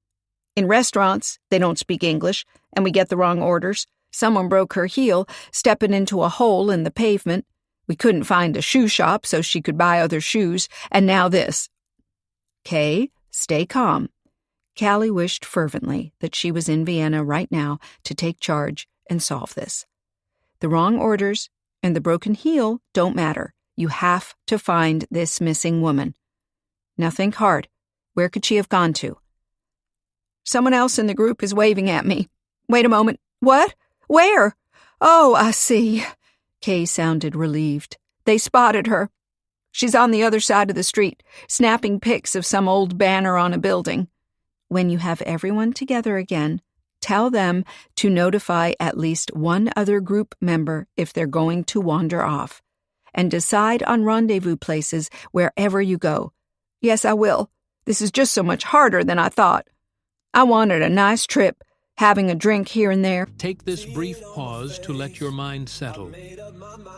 In restaurants, they don't speak English, and we get the wrong orders. Someone broke her heel, stepping into a hole in the pavement. We couldn't find a shoe shop so she could buy other shoes, and now this." "Kay, stay calm." Callie wished fervently that she was in Vienna right now to take charge and solve this. The wrong orders and the broken heel don't matter. You have to find this missing woman. Now think hard. Where could she have gone to? "Someone else in the group is waving at me. Wait a moment. What? Where? Oh, I see." Kay sounded relieved. "They spotted her. She's on the other side of the street, snapping pics of some old banner on a building." When you have everyone together again, tell them to notify at least one other group member if they're going to wander off, and decide on rendezvous places wherever you go. "Yes, I will. This is just so much harder than I thought. I wanted a nice trip, having a drink here and there." Take this brief pause to let your mind settle.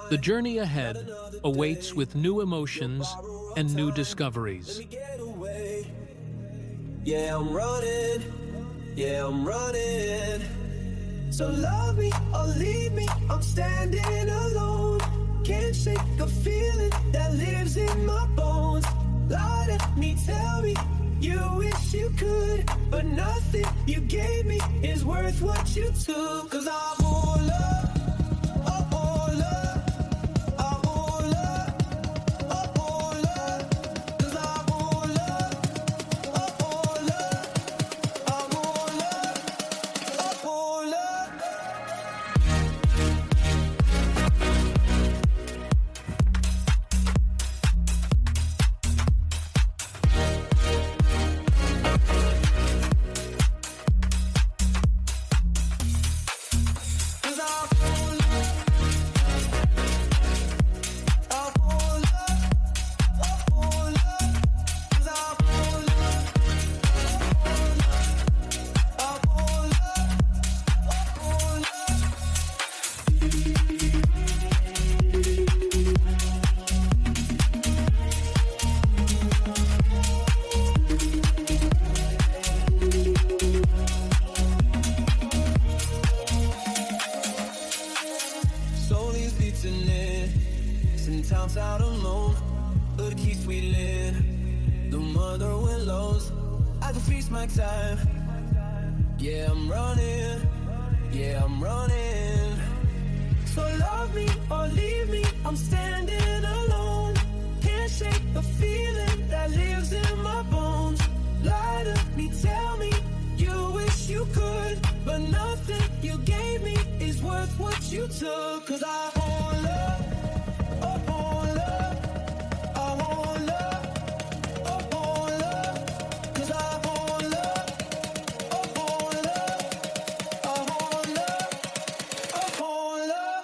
The journey ahead awaits with new emotions and new discoveries. Yeah, I'm running. Yeah, I'm running. So love me or leave me, I'm standing alone. Can't shake a feeling that lives in my bones. Lie to me, tell me you wish you could, but nothing you gave me is worth what you took. 'Cause I'm all up, I'm all up, I'm all up, I'm all up. 'Cause I'm all up, I'm all up, I'm all up, I'm all up. times out alone, but it keeps we lit. The mother willows, I can feast my time. Yeah, I'm running. Yeah, I'm running. So love me or leave me, I'm standing alone. Can't shake the feeling that lives in my bones. Lie to me, tell me you wish you could, but nothing you gave me is worth what you took. 'Cause I want love, I want love, I want love, I want love. 'Cause I want love, I want love, I want love, I want love.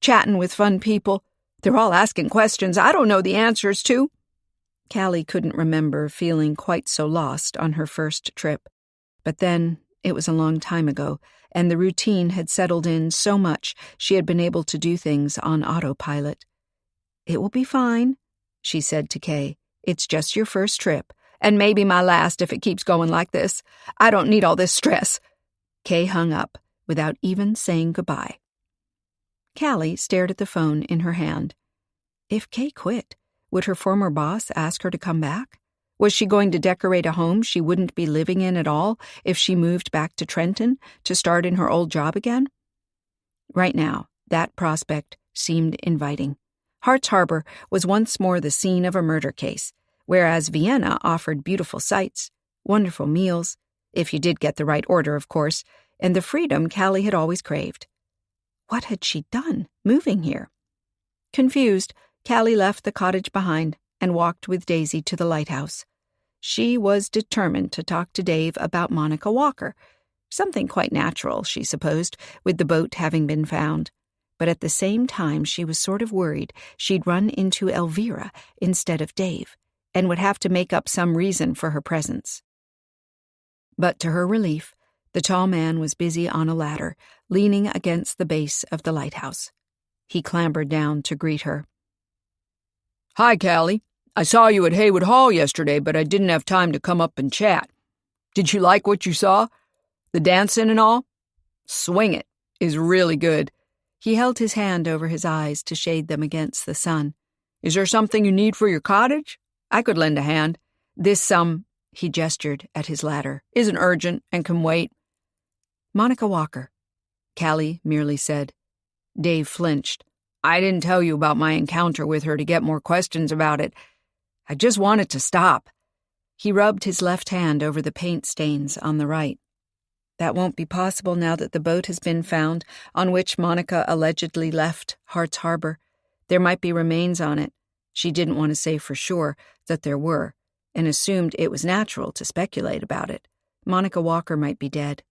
Chatting with fun people. They're all asking questions I don't know the answers to. Callie couldn't remember feeling quite so lost on her first trip. But then, it was a long time ago, and the routine had settled in so much she had been able to do things on autopilot. "It will be fine," she said to Kay. "It's just your first trip, and maybe my last if it keeps going like this. I don't need all this stress." Kay hung up without even saying goodbye. Callie stared at the phone in her hand. If Kay quit, would her former boss ask her to come back? Was she going to decorate a home she wouldn't be living in at all if she moved back to Trenton to start in her old job again? Right now, that prospect seemed inviting. Hart's Harbor was once more the scene of a murder case, whereas Vienna offered beautiful sights, wonderful meals, if you did get the right order, of course, and the freedom Callie had always craved. What had she done, moving here? Confused, Callie left the cottage behind and walked with Daisy to the lighthouse. She was determined to talk to Dave about Monica Walker, something quite natural, she supposed, with the boat having been found. But at the same time, she was sort of worried she'd run into Elvira instead of Dave, and would have to make up some reason for her presence. But to her relief, the tall man was busy on a ladder, leaning against the base of the lighthouse. He clambered down to greet her. "Hi, Callie. I saw you at Haywood Hall yesterday, but I didn't have time to come up and chat. Did you like what you saw? The dancing and all? Swing It is really good." He held his hand over his eyes to shade them against the sun. "Is there something you need for your cottage? I could lend a hand. This, he gestured at his ladder, isn't urgent and can wait." "Monica Walker," Callie merely said. Dave flinched. "I didn't tell you about my encounter with her to get more questions about it. I just want it to stop." He rubbed his left hand over the paint stains on the right. "That won't be possible now that the boat has been found on which Monica allegedly left Hart's Harbor. There might be remains on it." She didn't want to say for sure that there were, and assumed it was natural to speculate about it. Monica Walker might be dead.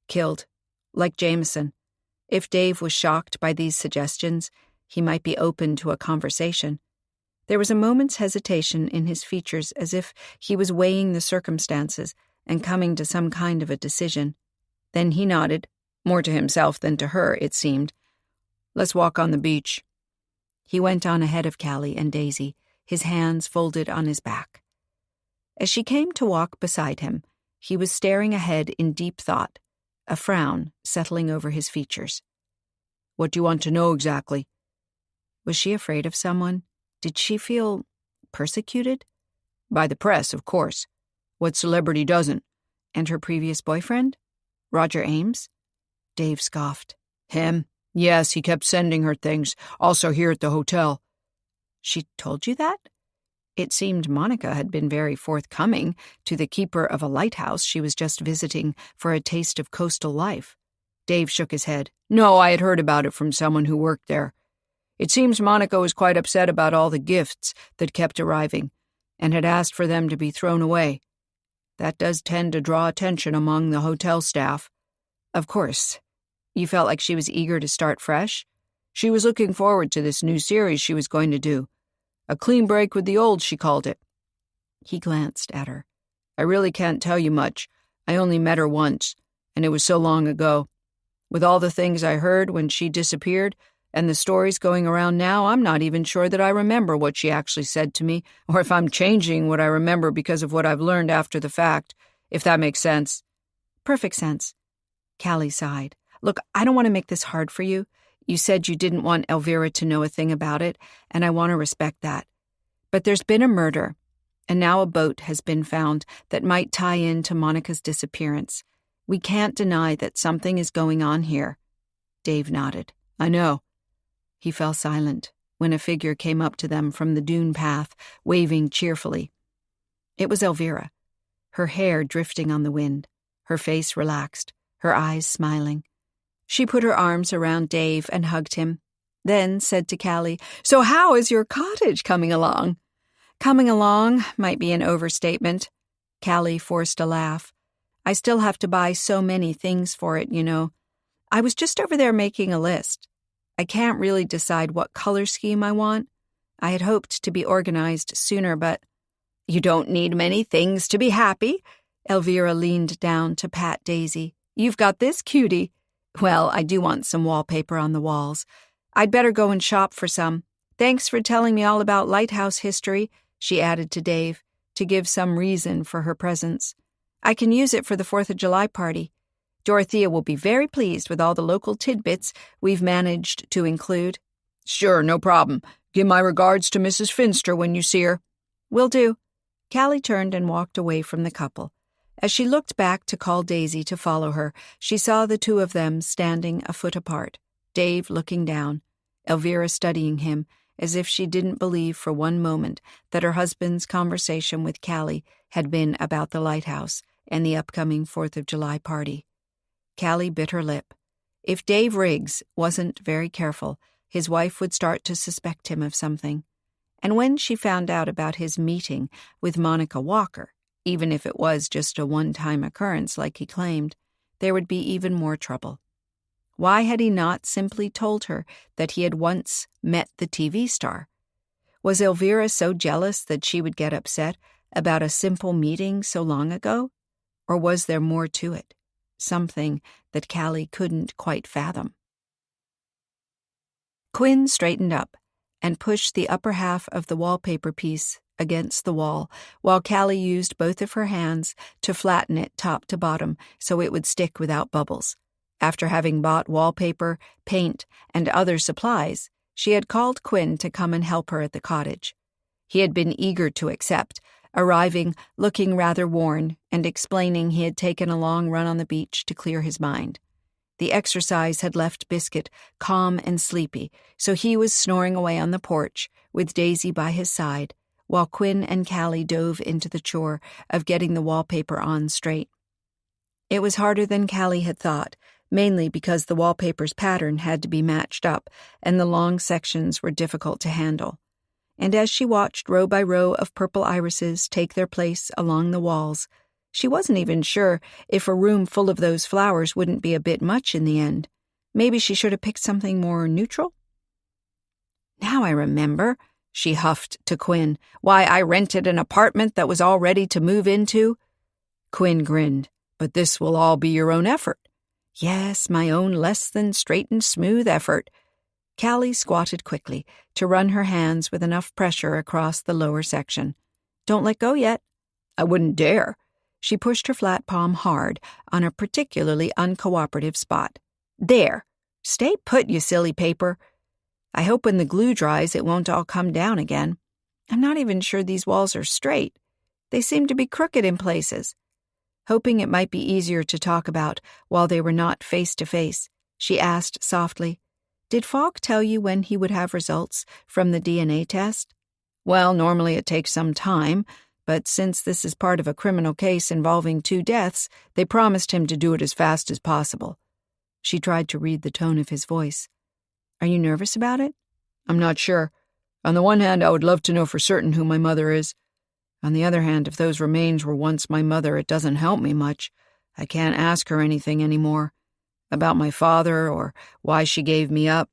Killed. Like Jameson. If Dave was shocked by these suggestions, he might be open to a conversation. There was a moment's hesitation in his features, as if he was weighing the circumstances and coming to some kind of a decision. Then he nodded, more to himself than to her, it seemed. "Let's walk on the beach." He went on ahead of Callie and Daisy, his hands folded on his back. As she came to walk beside him, he was staring ahead in deep thought, a frown settling over his features. "What do you want to know exactly?" Was she afraid of someone? Did she feel persecuted? By the press, of course. What celebrity doesn't? And her previous boyfriend? Roger Ames? Dave scoffed. "Him? Yes, he kept sending her things, also here at the hotel." "She told you that?" It seemed Monica had been very forthcoming to the keeper of a lighthouse she was just visiting for a taste of coastal life. Dave shook his head. No, I had heard about it from someone who worked there. It seems Monica was quite upset about all the gifts that kept arriving, and had asked for them to be thrown away. That does tend to draw attention among the hotel staff. Of course. You felt like she was eager to start fresh? She was looking forward to this new series she was going to do. A clean break with the old, she called it. He glanced at her. I really can't tell you much. I only met her once, and it was so long ago. With all the things I heard when she disappeared, and the stories going around now, I'm not even sure that I remember what she actually said to me, or if I'm changing what I remember because of what I've learned after the fact, if that makes sense. Perfect sense. Callie sighed. Look, I don't want to make this hard for you. You said you didn't want Elvira to know a thing about it, and I want to respect that. But there's been a murder, and now a boat has been found that might tie into Monica's disappearance. We can't deny that something is going on here. Dave nodded. I know. He fell silent when a figure came up to them from the dune path, waving cheerfully. It was Elvira, her hair drifting on the wind, her face relaxed, her eyes smiling. She put her arms around Dave and hugged him, then said to Callie, So how is your cottage coming along? Coming along might be an overstatement. Callie forced a laugh. I still have to buy so many things for it, you know. I was just over there making a list. I can't really decide what color scheme I want. I had hoped to be organized sooner, but... You don't need many things to be happy. Elvira leaned down to pat Daisy. You've got this, cutie. Well, I do want some wallpaper on the walls. I'd better go and shop for some. Thanks for telling me all about lighthouse history, she added to Dave, to give some reason for her presence. I can use it for the 4th of July party. Dorothea will be very pleased with all the local tidbits we've managed to include. Sure, no problem. Give my regards to Mrs. Finster when you see her. Will do. Callie turned and walked away from the couple. As she looked back to call Daisy to follow her, she saw the two of them standing a foot apart, Dave looking down, Elvira studying him, as if she didn't believe for one moment that her husband's conversation with Callie had been about the lighthouse and the upcoming 4th of July party. Callie bit her lip. If Dave Riggs wasn't very careful, his wife would start to suspect him of something. And when she found out about his meeting with Monica Walker, even if it was just a one-time occurrence like he claimed, there would be even more trouble. Why had he not simply told her that he had once met the TV star? Was Elvira so jealous that she would get upset about a simple meeting so long ago? Or was there more to it? Something that Callie couldn't quite fathom. Quinn straightened up and pushed the upper half of the wallpaper piece against the wall, while Callie used both of her hands to flatten it top to bottom so it would stick without bubbles. After having bought wallpaper, paint, and other supplies, she had called Quinn to come and help her at the cottage. He had been eager to accept, arriving looking rather worn and explaining he had taken a long run on the beach to clear his mind. The exercise had left Biscuit calm and sleepy, so he was snoring away on the porch with Daisy by his side, while Quinn and Callie dove into the chore of getting the wallpaper on straight. It was harder than Callie had thought, mainly because the wallpaper's pattern had to be matched up and the long sections were difficult to handle. And as she watched row by row of purple irises take their place along the walls, she wasn't even sure if a room full of those flowers wouldn't be a bit much in the end. Maybe she should have picked something more neutral? Now I remember, she huffed to Quinn, why I rented an apartment that was all ready to move into. Quinn grinned. But this will all be your own effort. Yes, my own less than straight and smooth effort. Callie squatted quickly to run her hands with enough pressure across the lower section. Don't let go yet. I wouldn't dare. She pushed her flat palm hard on a particularly uncooperative spot. There. Stay put, you silly paper. I hope when the glue dries it won't all come down again. I'm not even sure these walls are straight. They seem to be crooked in places. Hoping it might be easier to talk about while they were not face to face, she asked softly, Did Falk tell you when he would have results from the DNA test? Well, normally it takes some time, but since this is part of a criminal case involving 2 deaths, they promised him to do it as fast as possible. She tried to read the tone of his voice. Are you nervous about it? I'm not sure. On the one hand, I would love to know for certain who my mother is. On the other hand, if those remains were once my mother, it doesn't help me much. I can't ask her anything anymore. About my father or why she gave me up.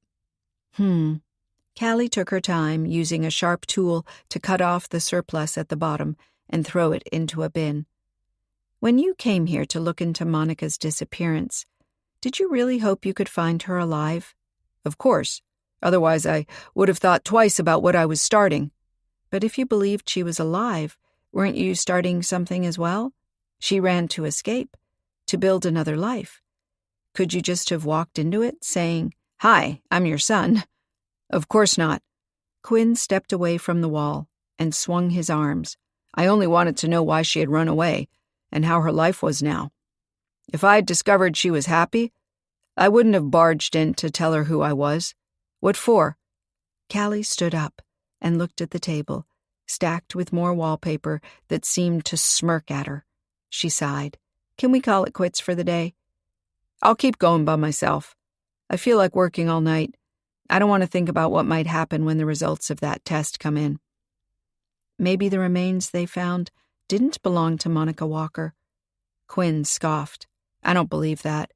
Callie took her time, using a sharp tool to cut off the surplus at the bottom and throw it into a bin. When you came here to look into Monica's disappearance, did you really hope you could find her alive? Of course. Otherwise, I would have thought twice about what I was starting. But if you believed she was alive, weren't you starting something as well? She ran to escape, to build another life. Could you just have walked into it, saying, "Hi, I'm your son"? Of course not. Quinn stepped away from the wall and swung his arms. I only wanted to know why she had run away and how her life was now. If I had discovered she was happy, I wouldn't have barged in to tell her who I was. What for? Callie stood up and looked at the table, stacked with more wallpaper that seemed to smirk at her. She sighed. Can we call it quits for the day? I'll keep going by myself. I feel like working all night. I don't want to think about what might happen when the results of that test come in. Maybe the remains they found didn't belong to Monica Walker. Quinn scoffed. I don't believe that,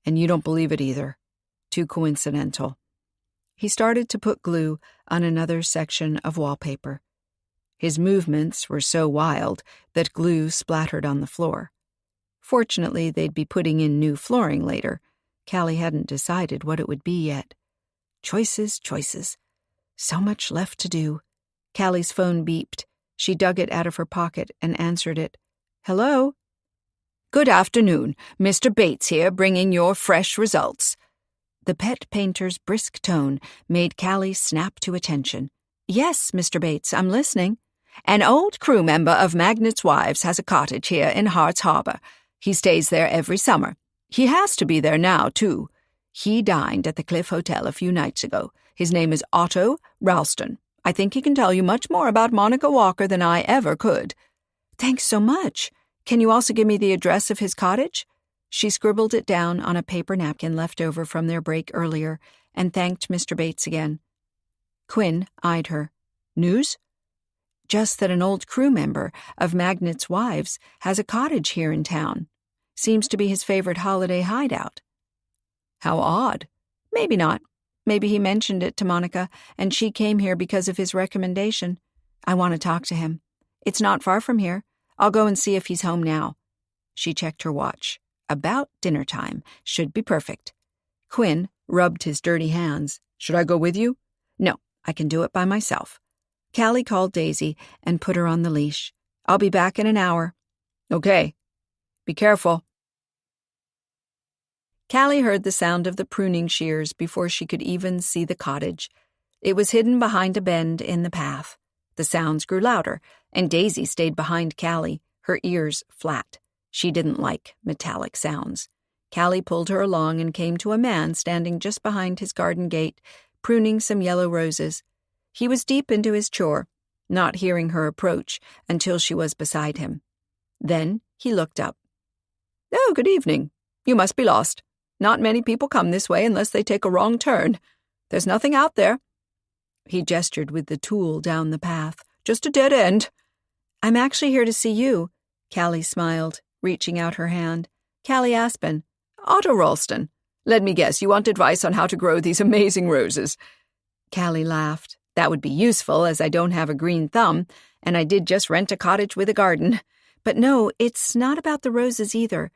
and you don't believe it either. Too coincidental. He started to put glue on another section of wallpaper. His movements were so wild that glue splattered on the floor. Fortunately, they'd be putting in new flooring later. Callie hadn't decided what it would be yet. Choices, choices. So much left to do. Callie's phone beeped. She dug it out of her pocket and answered it. Hello? Good afternoon. Mr. Bates here, bringing your fresh results. The pet painter's brisk tone made Callie snap to attention. Yes, Mr. Bates, I'm listening. An old crew member of Magnet's Wives has a cottage here in Hart's Harbor. He stays there every summer. He has to be there now, too. He dined at the Cliff Hotel a few nights ago. His name is Otto Ralston. I think he can tell you much more about Monica Walker than I ever could. Thanks so much. Can you also give me the address of his cottage? She scribbled it down on a paper napkin left over from their break earlier and thanked Mr. Bates again. Quinn eyed her. News? Just that an old crew member of Magnet's Wives has a cottage here in town. Seems to be his favorite holiday hideout. How odd. Maybe not. Maybe he mentioned it to Monica, and she came here because of his recommendation. I want to talk to him. It's not far from here. I'll go and see if he's home now. She checked her watch. About dinner time. Should be perfect. Quinn rubbed his dirty hands. Should I go with you? No, I can do it by myself. Callie called Daisy and put her on the leash. I'll be back in an hour. Okay. Be careful. Callie heard the sound of the pruning shears before she could even see the cottage. It was hidden behind a bend in the path. The sounds grew louder, and Daisy stayed behind Callie, her ears flat. She didn't like metallic sounds. Callie pulled her along and came to a man standing just behind his garden gate, pruning some yellow roses. He was deep into his chore, not hearing her approach until she was beside him. Then he looked up. Oh, good evening. You must be lost. Not many people come this way unless they take a wrong turn. There's nothing out there. He gestured with the tool down the path. Just a dead end. I'm actually here to see you, Callie smiled, reaching out her hand. Callie Aspen. Otto Ralston. Let me guess, you want advice on how to grow these amazing roses. Callie laughed. That would be useful, as I don't have a green thumb, and I did just rent a cottage with a garden. But no, it's not about the roses either.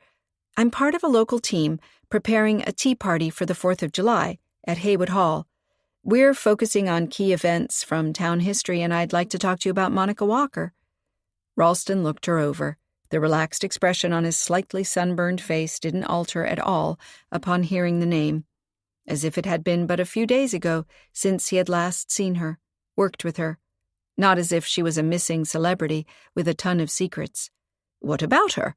I'm part of a local team preparing a tea party for the 4th of July at Haywood Hall. We're focusing on key events from town history, and I'd like to talk to you about Monica Walker. Ralston looked her over. The relaxed expression on his slightly sunburned face didn't alter at all upon hearing the name, as if it had been but a few days ago since he had last seen her, worked with her. Not as if she was a missing celebrity with a ton of secrets. What about her?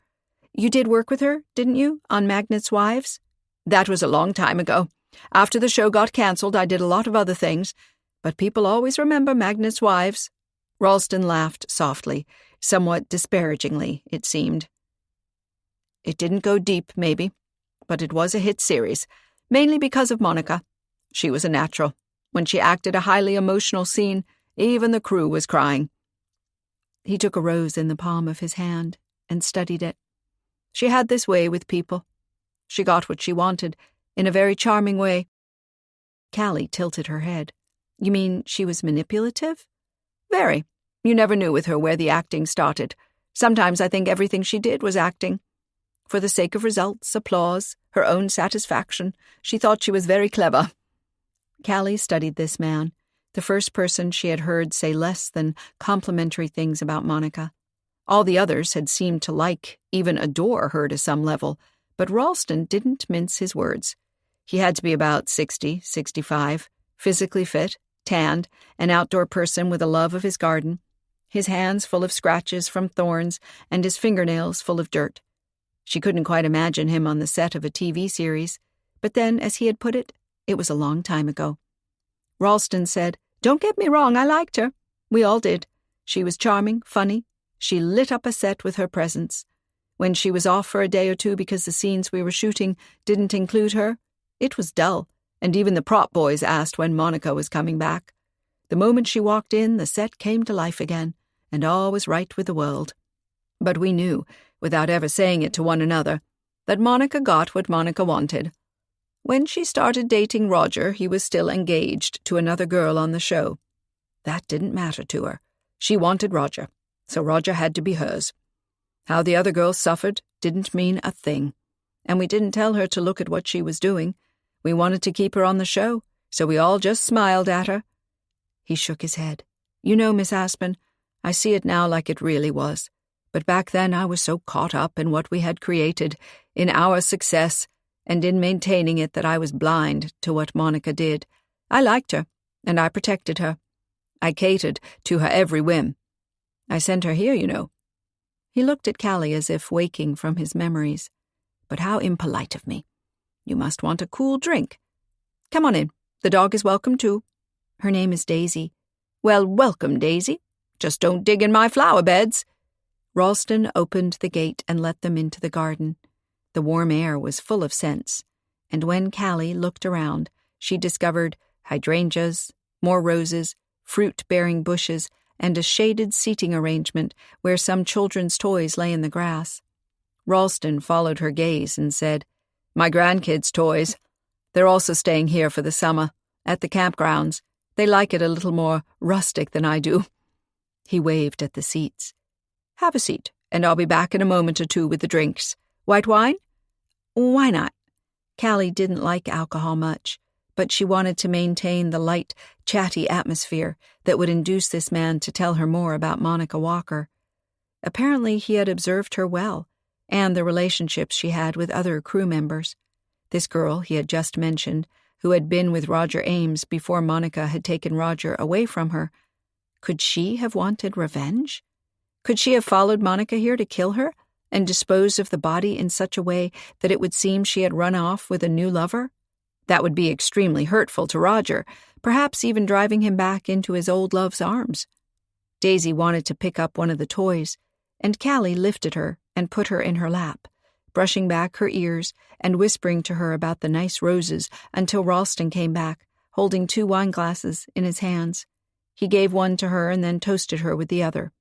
You did work with her, didn't you, on Magnet's Wives? That was a long time ago. After the show got cancelled, I did a lot of other things, but people always remember Magnet's Wives. Ralston laughed softly, somewhat disparagingly, it seemed. It didn't go deep, maybe, but it was a hit series. Mainly because of Monica. She was a natural. When she acted a highly emotional scene, even the crew was crying. He took a rose in the palm of his hand and studied it. She had this way with people. She got what she wanted, in a very charming way. Callie tilted her head. You mean she was manipulative? Very. You never knew with her where the acting started. Sometimes I think everything she did was acting. For the sake of results, applause, her own satisfaction, she thought she was very clever. Callie studied this man, the first person she had heard say less than complimentary things about Monica. All the others had seemed to like, even adore her to some level, but Ralston didn't mince his words. He had to be about 60, 65, physically fit, tanned, an outdoor person with a love of his garden, his hands full of scratches from thorns and his fingernails full of dirt. She couldn't quite imagine him on the set of a TV series, but then, as he had put it was a long time ago. Ralston said, "Don't get me wrong, I liked her. We all did. She was charming, funny. She lit up a set with her presence. When she was off for a day or two because the scenes we were shooting didn't include her, it was dull, and even the prop boys asked when Monica was coming back. The moment she walked in, the set came to life again, and all was right with the world. But we knew, without ever saying it to one another, that Monica got what Monica wanted. When she started dating Roger, he was still engaged to another girl on the show. That didn't matter to her. She wanted Roger, so Roger had to be hers. How the other girl suffered didn't mean a thing, and we didn't tell her to look at what she was doing. We wanted to keep her on the show, so we all just smiled at her." He shook his head. "You know, Miss Aspen, I see it now like it really was. But back then I was so caught up in what we had created, in our success, and in maintaining it that I was blind to what Monica did. I liked her, and I protected her. I catered to her every whim. I sent her here, you know." He looked at Callie as if waking from his memories. "But how impolite of me. You must want a cool drink. Come on in. The dog is welcome, too." "Her name is Daisy." "Well, welcome, Daisy. Just don't dig in my flower beds." Ralston opened the gate and let them into the garden. The warm air was full of scents, and when Callie looked around, she discovered hydrangeas, more roses, fruit-bearing bushes, and a shaded seating arrangement where some children's toys lay in the grass. Ralston followed her gaze and said, "My grandkids' toys. They're also staying here for the summer, at the campgrounds. They like it a little more rustic than I do." He waved at the seats. "Have a seat, and I'll be back in a moment or two with the drinks. White wine?" "Why not?" Callie didn't like alcohol much, but she wanted to maintain the light, chatty atmosphere that would induce this man to tell her more about Monica Walker. Apparently he had observed her well, and the relationships she had with other crew members. This girl he had just mentioned, who had been with Roger Ames before Monica had taken Roger away from her. Could she have wanted revenge? Could she have followed Monica here to kill her and dispose of the body in such a way that it would seem she had run off with a new lover? That would be extremely hurtful to Roger, perhaps even driving him back into his old love's arms. Daisy wanted to pick up one of the toys, and Callie lifted her and put her in her lap, brushing back her ears and whispering to her about the nice roses until Ralston came back, holding 2 wine glasses in his hands. He gave one to her and then toasted her with the other.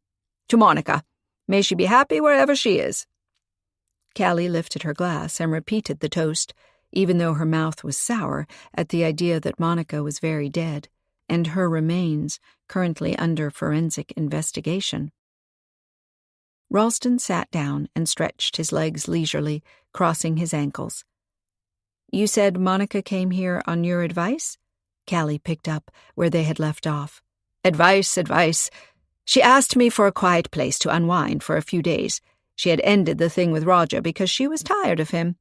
"To Monica. May she be happy wherever she is." Callie lifted her glass and repeated the toast, even though her mouth was sour at the idea that Monica was very dead, and her remains currently under forensic investigation. Ralston sat down and stretched his legs leisurely, crossing his ankles. "You said Monica came here on your advice?" Callie picked up where they had left off. Advice. She asked me for a quiet place to unwind for a few days. She had ended the thing with Roger because she was tired of him.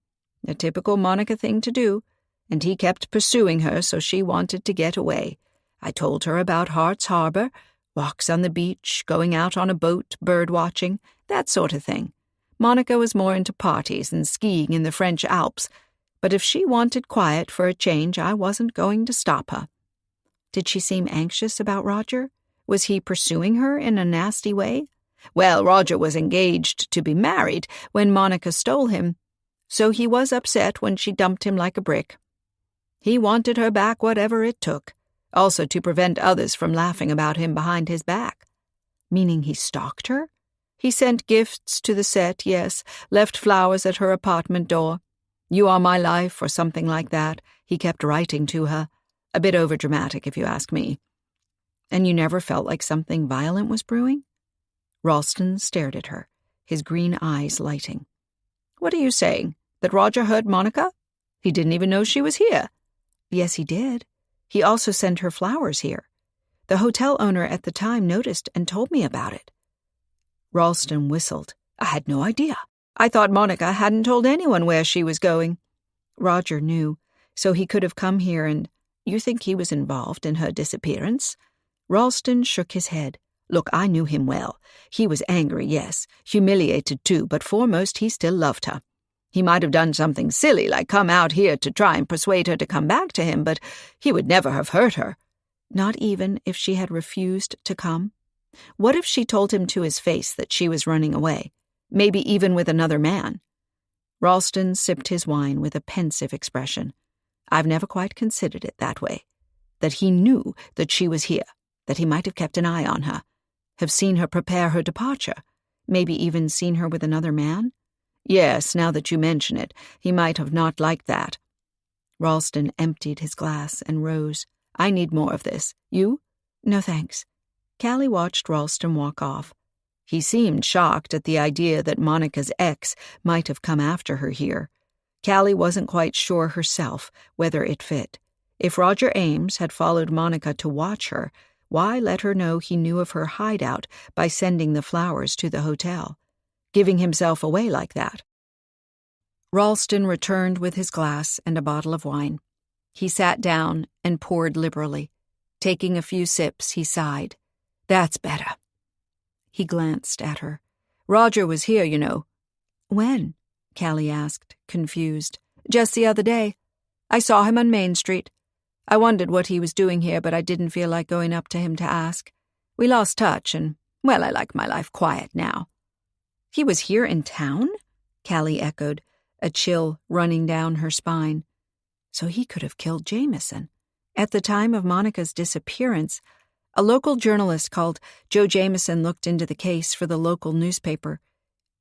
A typical Monica thing to do, and he kept pursuing her, so she wanted to get away. I told her about Hart's Harbor, walks on the beach, going out on a boat, bird-watching, that sort of thing. Monica was more into parties and skiing in the French Alps, but if she wanted quiet for a change, I wasn't going to stop her. Did she seem anxious about Roger? Was he pursuing her in a nasty way? Well, Roger was engaged to be married when Monica stole him, so he was upset when she dumped him like a brick. He wanted her back whatever it took, also to prevent others from laughing about him behind his back. Meaning he stalked her? He sent gifts to the set, yes, left flowers at her apartment door. "You are my life," or something like that. He kept writing to her. A bit overdramatic, if you ask me. And you never felt like something violent was brewing? Ralston stared at her, his green eyes lighting. "What are you saying? That Roger hurt Monica? He didn't even know she was here." "Yes, he did. He also sent her flowers here. The hotel owner at the time noticed and told me about it." Ralston whistled. "I had no idea. I thought Monica hadn't told anyone where she was going." "Roger knew, so he could have come here and— You think he was involved in her disappearance?" Ralston shook his head. "Look, I knew him well. He was angry, yes, humiliated too, but foremost he still loved her. He might have done something silly, like come out here to try and persuade her to come back to him, but he would never have hurt her." "Not even if she had refused to come? What if she told him to his face that she was running away, maybe even with another man?" Ralston sipped his wine with a pensive expression. "I've never quite considered it that way. That he knew that she was here, that he might have kept an eye on her, have seen her prepare her departure, maybe even seen her with another man? Yes, now that you mention it, he might have not liked that." Ralston emptied his glass and rose. "I need more of this. You?" "No, thanks." Callie watched Ralston walk off. He seemed shocked at the idea that Monica's ex might have come after her here. Callie wasn't quite sure herself whether it fit. If Roger Ames had followed Monica to watch her, why let her know he knew of her hideout by sending the flowers to the hotel, giving himself away like that? Ralston returned with his glass and a bottle of wine. He sat down and poured liberally. Taking a few sips, he sighed. "That's better." He glanced at her. "Roger was here, you know." "When?" Callie asked, confused. "Just the other day. I saw him on Main Street. I wondered what he was doing here, but I didn't feel like going up to him to ask. We lost touch, and, well, I like my life quiet now." "He was here in town?" Callie echoed, a chill running down her spine. So he could have killed Jameson. At the time of Monica's disappearance, a local journalist called Joe Jameson looked into the case for the local newspaper.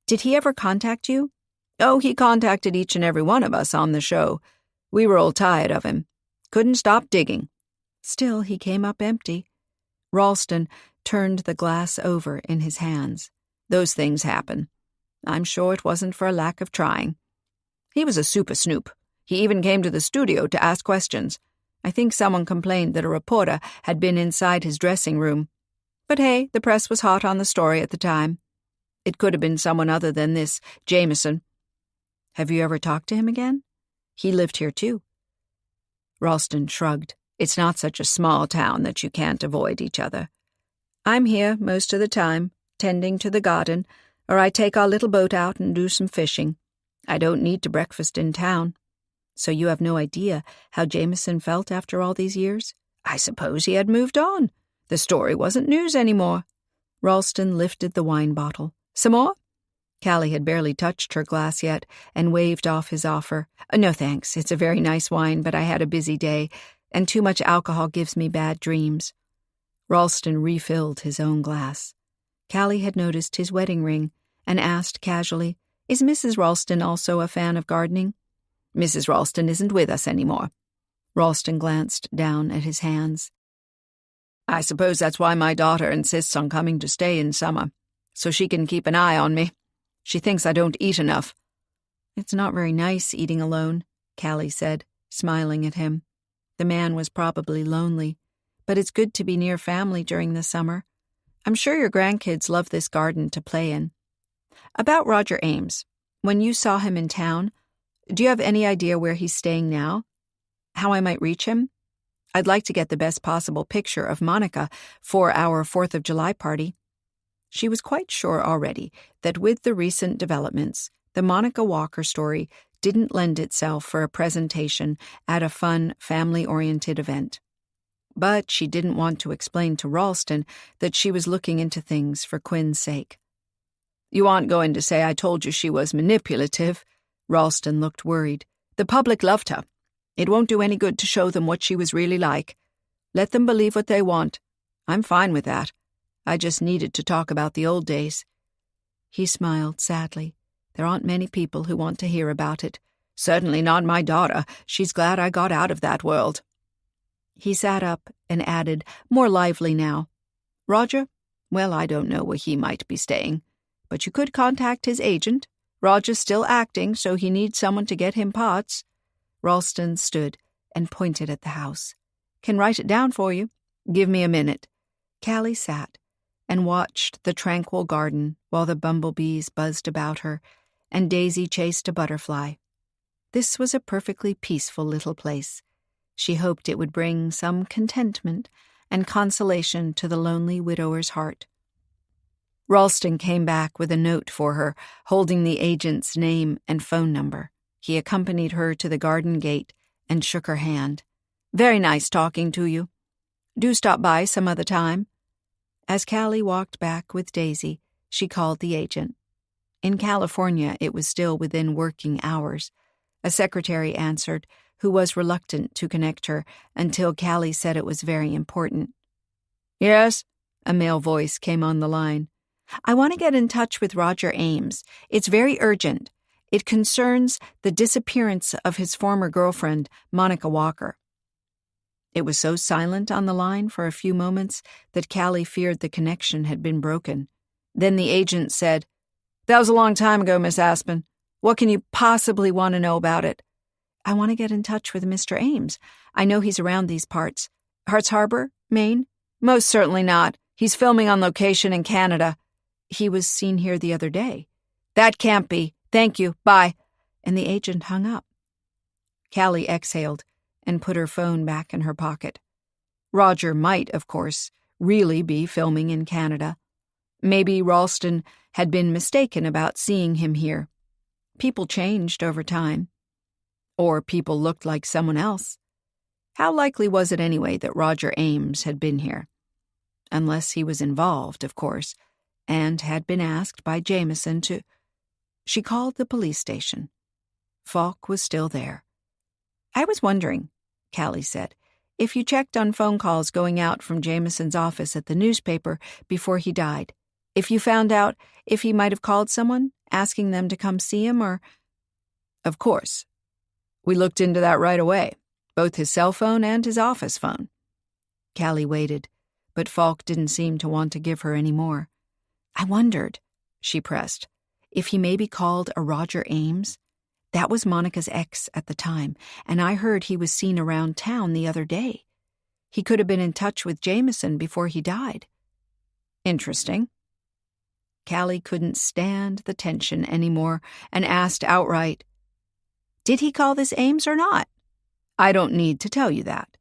"Did he ever contact you?" "Oh, he contacted each and every one of us on the show. We were all tired of him. Couldn't stop digging." Still, he came up empty. Ralston turned the glass over in his hands. "Those things happen. I'm sure it wasn't for a lack of trying. He was a super snoop. He even came to the studio to ask questions. I think someone complained that a reporter had been inside his dressing room. But hey, the press was hot on the story at the time. It could have been someone other than this Jameson." "Have you ever talked to him again? He lived here too." Ralston shrugged. "It's not such a small town that you can't avoid each other. I'm here most of the time, tending to the garden, or I take our little boat out and do some fishing. I don't need to breakfast in town." "So you have no idea how Jameson felt after all these years?" "I suppose he had moved on. The story wasn't news anymore." Ralston lifted the wine bottle. "Some more?" Callie had barely touched her glass yet and waved off his offer. "No thanks, it's a very nice wine, but I had a busy day, and too much alcohol gives me bad dreams." Ralston refilled his own glass. Callie had noticed his wedding ring and asked casually, "Is Mrs. Ralston also a fan of gardening?" "Mrs. Ralston isn't with us anymore." Ralston glanced down at his hands. "I suppose that's why my daughter insists on coming to stay in summer, so she can keep an eye on me. She thinks I don't eat enough." "It's not very nice eating alone," Callie said, smiling at him. The man was probably lonely, but it's good to be near family during the summer. I'm sure your grandkids love this garden to play in. About Roger Ames, when you saw him in town, do you have any idea where he's staying now? How I might reach him? I'd like to get the best possible picture of Monica for our 4th of July party." She was quite sure already that with the recent developments, the Monica Walker story didn't lend itself for a presentation at a fun, family-oriented event. But she didn't want to explain to Ralston that she was looking into things for Quinn's sake. "You aren't going to say I told you she was manipulative?" Ralston looked worried. "The public loved her. It won't do any good to show them what she was really like. Let them believe what they want. I'm fine with that. I just needed to talk about the old days." He smiled sadly. "There aren't many people who want to hear about it. Certainly not my daughter. She's glad I got out of that world." He sat up and added, more lively now, "Roger? Well, I don't know where he might be staying. But you could contact his agent. Roger's still acting, so he needs someone to get him parts." Ralston stood and pointed at the house. "Can write it down for you. Give me a minute." Callie sat and watched the tranquil garden while the bumblebees buzzed about her and Daisy chased a butterfly. This was a perfectly peaceful little place. She hoped it would bring some contentment and consolation to the lonely widower's heart. Ralston came back with a note for her, holding the agent's name and phone number. He accompanied her to the garden gate and shook her hand. "Very nice talking to you. Do stop by some other time." As Callie walked back with Daisy, she called the agent. In California, it was still within working hours. A secretary answered, who was reluctant to connect her until Callie said it was very important. "Yes?" A male voice came on the line. "I want to get in touch with Roger Ames. It's very urgent. It concerns the disappearance of his former girlfriend, Monica Walker." It was so silent on the line for a few moments that Callie feared the connection had been broken. Then the agent said, "That was a long time ago, Miss Aspen. What can you possibly want to know about it?" "I want to get in touch with Mr. Ames. I know he's around these parts. Harts Harbor, Maine?" "Most certainly not. He's filming on location in Canada." "He was seen here the other day." "That can't be. Thank you. Bye." And the agent hung up. Callie exhaled and put her phone back in her pocket. Roger might, of course, really be filming in Canada. Maybe Ralston had been mistaken about seeing him here. People changed over time. Or people looked like someone else. How likely was it anyway that Roger Ames had been here? Unless he was involved, of course, and had been asked by Jameson to... She called the police station. Falk was still there. "I was wondering," Callie said, "if you checked on phone calls going out from Jameson's office at the newspaper before he died. If you found out if he might have called someone, asking them to come see him, or..." "Of course. We looked into that right away, both his cell phone and his office phone." Callie waited, but Falk didn't seem to want to give her any more. "I wondered," she pressed, "if he maybe called a Roger Ames. That was Monica's ex at the time, and I heard he was seen around town the other day. He could have been in touch with Jameson before he died." "Interesting." Callie couldn't stand the tension anymore and asked outright, "Did he call this Ames or not?" "I don't need to tell you that,"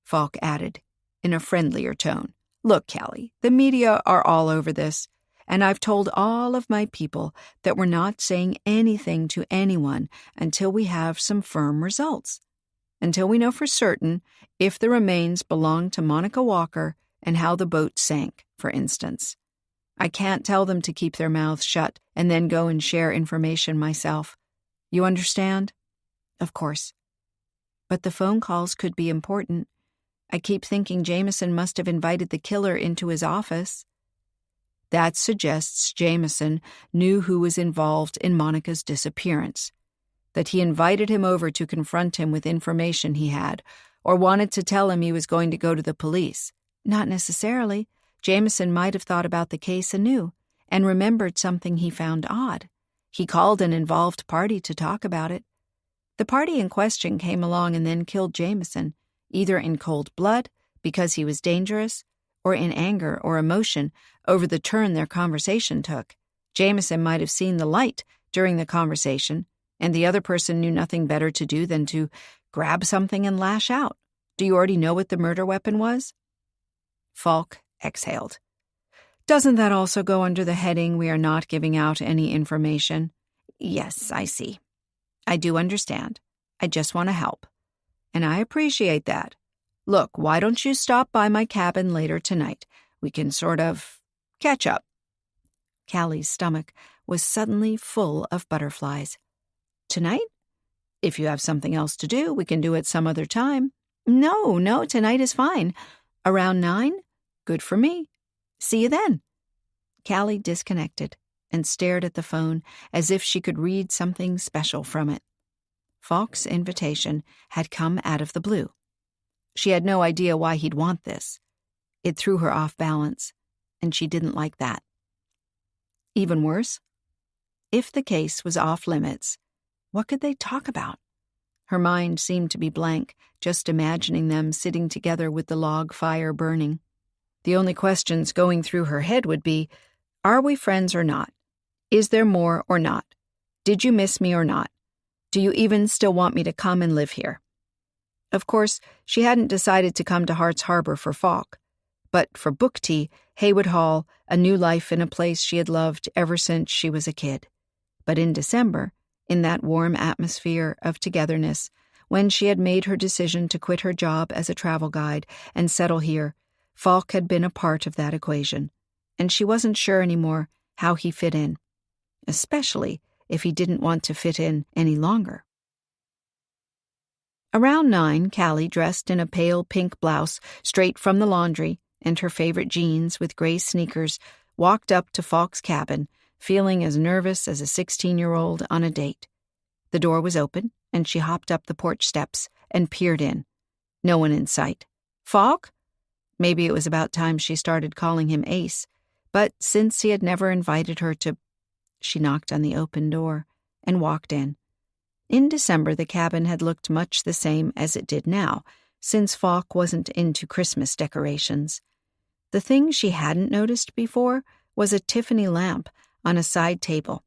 Falk added, in a friendlier tone. "Look, Callie, the media are all over this, and I've told all of my people that we're not saying anything to anyone until we have some firm results. Until we know for certain if the remains belong to Monica Walker and how the boat sank, for instance. I can't tell them to keep their mouths shut and then go and share information myself. You understand?" "Of course. But the phone calls could be important. I keep thinking Jameson must have invited the killer into his office." "That suggests Jameson knew who was involved in Monica's disappearance, that he invited him over to confront him with information he had, or wanted to tell him he was going to go to the police." "Not necessarily. Jameson might have thought about the case anew and remembered something he found odd. He called an involved party to talk about it. The party in question came along and then killed Jameson, either in cold blood, because he was dangerous, or in anger or emotion over the turn their conversation took. Jameson might have seen the light during the conversation, and the other person knew nothing better to do than to grab something and lash out. Do you already know what the murder weapon was?" Falk exhaled. "Doesn't that also go under the heading we are not giving out any information?" "Yes, I see. I do understand. I just want to help. And I appreciate that. Look, why don't you stop by my cabin later tonight? We can sort of catch up." Callie's stomach was suddenly full of butterflies. "Tonight? If you have something else to do, we can do it some other time. No, tonight is fine. Around 9? Good for me. See you then. Callie disconnected and stared at the phone as if she could read something special from it. Falk's invitation had come out of the blue. She had no idea why he'd want this. It threw her off balance, and she didn't like that. Even worse, if the case was off limits, what could they talk about? Her mind seemed to be blank, just imagining them sitting together with the log fire burning. The only questions going through her head would be, are we friends or not? Is there more or not? Did you miss me or not? Do you even still want me to come and live here? Of course, she hadn't decided to come to Hart's Harbor for Falk, but for book tea, Haywood Hall, a new life in a place she had loved ever since she was a kid. But in December, in that warm atmosphere of togetherness, when she had made her decision to quit her job as a travel guide and settle here, Falk had been a part of that equation, and she wasn't sure anymore how he fit in, especially if he didn't want to fit in any longer. Around 9, Callie, dressed in a pale pink blouse straight from the laundry and her favorite jeans with gray sneakers, walked up to Falk's cabin, feeling as nervous as a 16-year-old on a date. The door was open, and she hopped up the porch steps and peered in. No one in sight. Falk? Maybe it was about time she started calling him Ace, but since he had never invited her to... She knocked on the open door and walked in. In December, the cabin had looked much the same as it did now, since Falk wasn't into Christmas decorations. The thing she hadn't noticed before was a Tiffany lamp on a side table.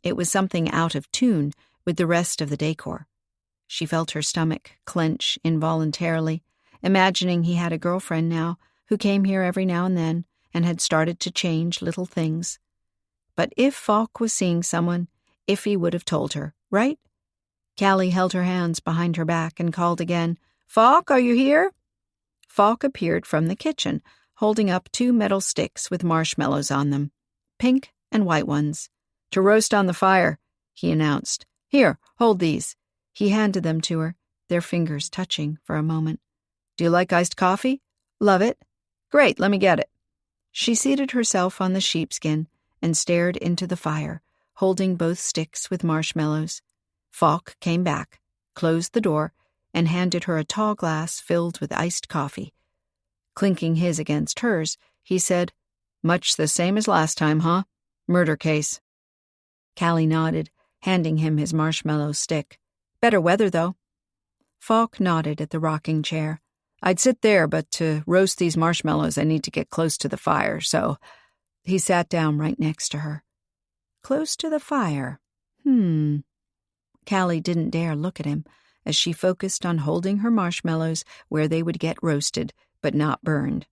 It was something out of tune with the rest of the decor. She felt her stomach clench involuntarily, imagining he had a girlfriend now who came here every now and then and had started to change little things. But if Falk was seeing someone, Iffy would have told her, right? Callie held her hands behind her back and called again, Falk, are you here? Falk appeared from the kitchen, holding up 2 metal sticks with marshmallows on them, pink and white ones. To roast on the fire, he announced. Here, hold these. He handed them to her, their fingers touching for a moment. Do you like iced coffee? Love it. Great, let me get it. She seated herself on the sheepskin and stared into the fire, holding both sticks with marshmallows. Falk came back, closed the door, and handed her a tall glass filled with iced coffee. Clinking his against hers, he said, Much the same as last time, huh? Murder case. Callie nodded, handing him his marshmallow stick. Better weather, though. Falk nodded at the rocking chair. I'd sit there, but to roast these marshmallows I need to get close to the fire, so... He sat down right next to her. Close to the fire. Callie didn't dare look at him, as she focused on holding her marshmallows where they would get roasted, but not burned.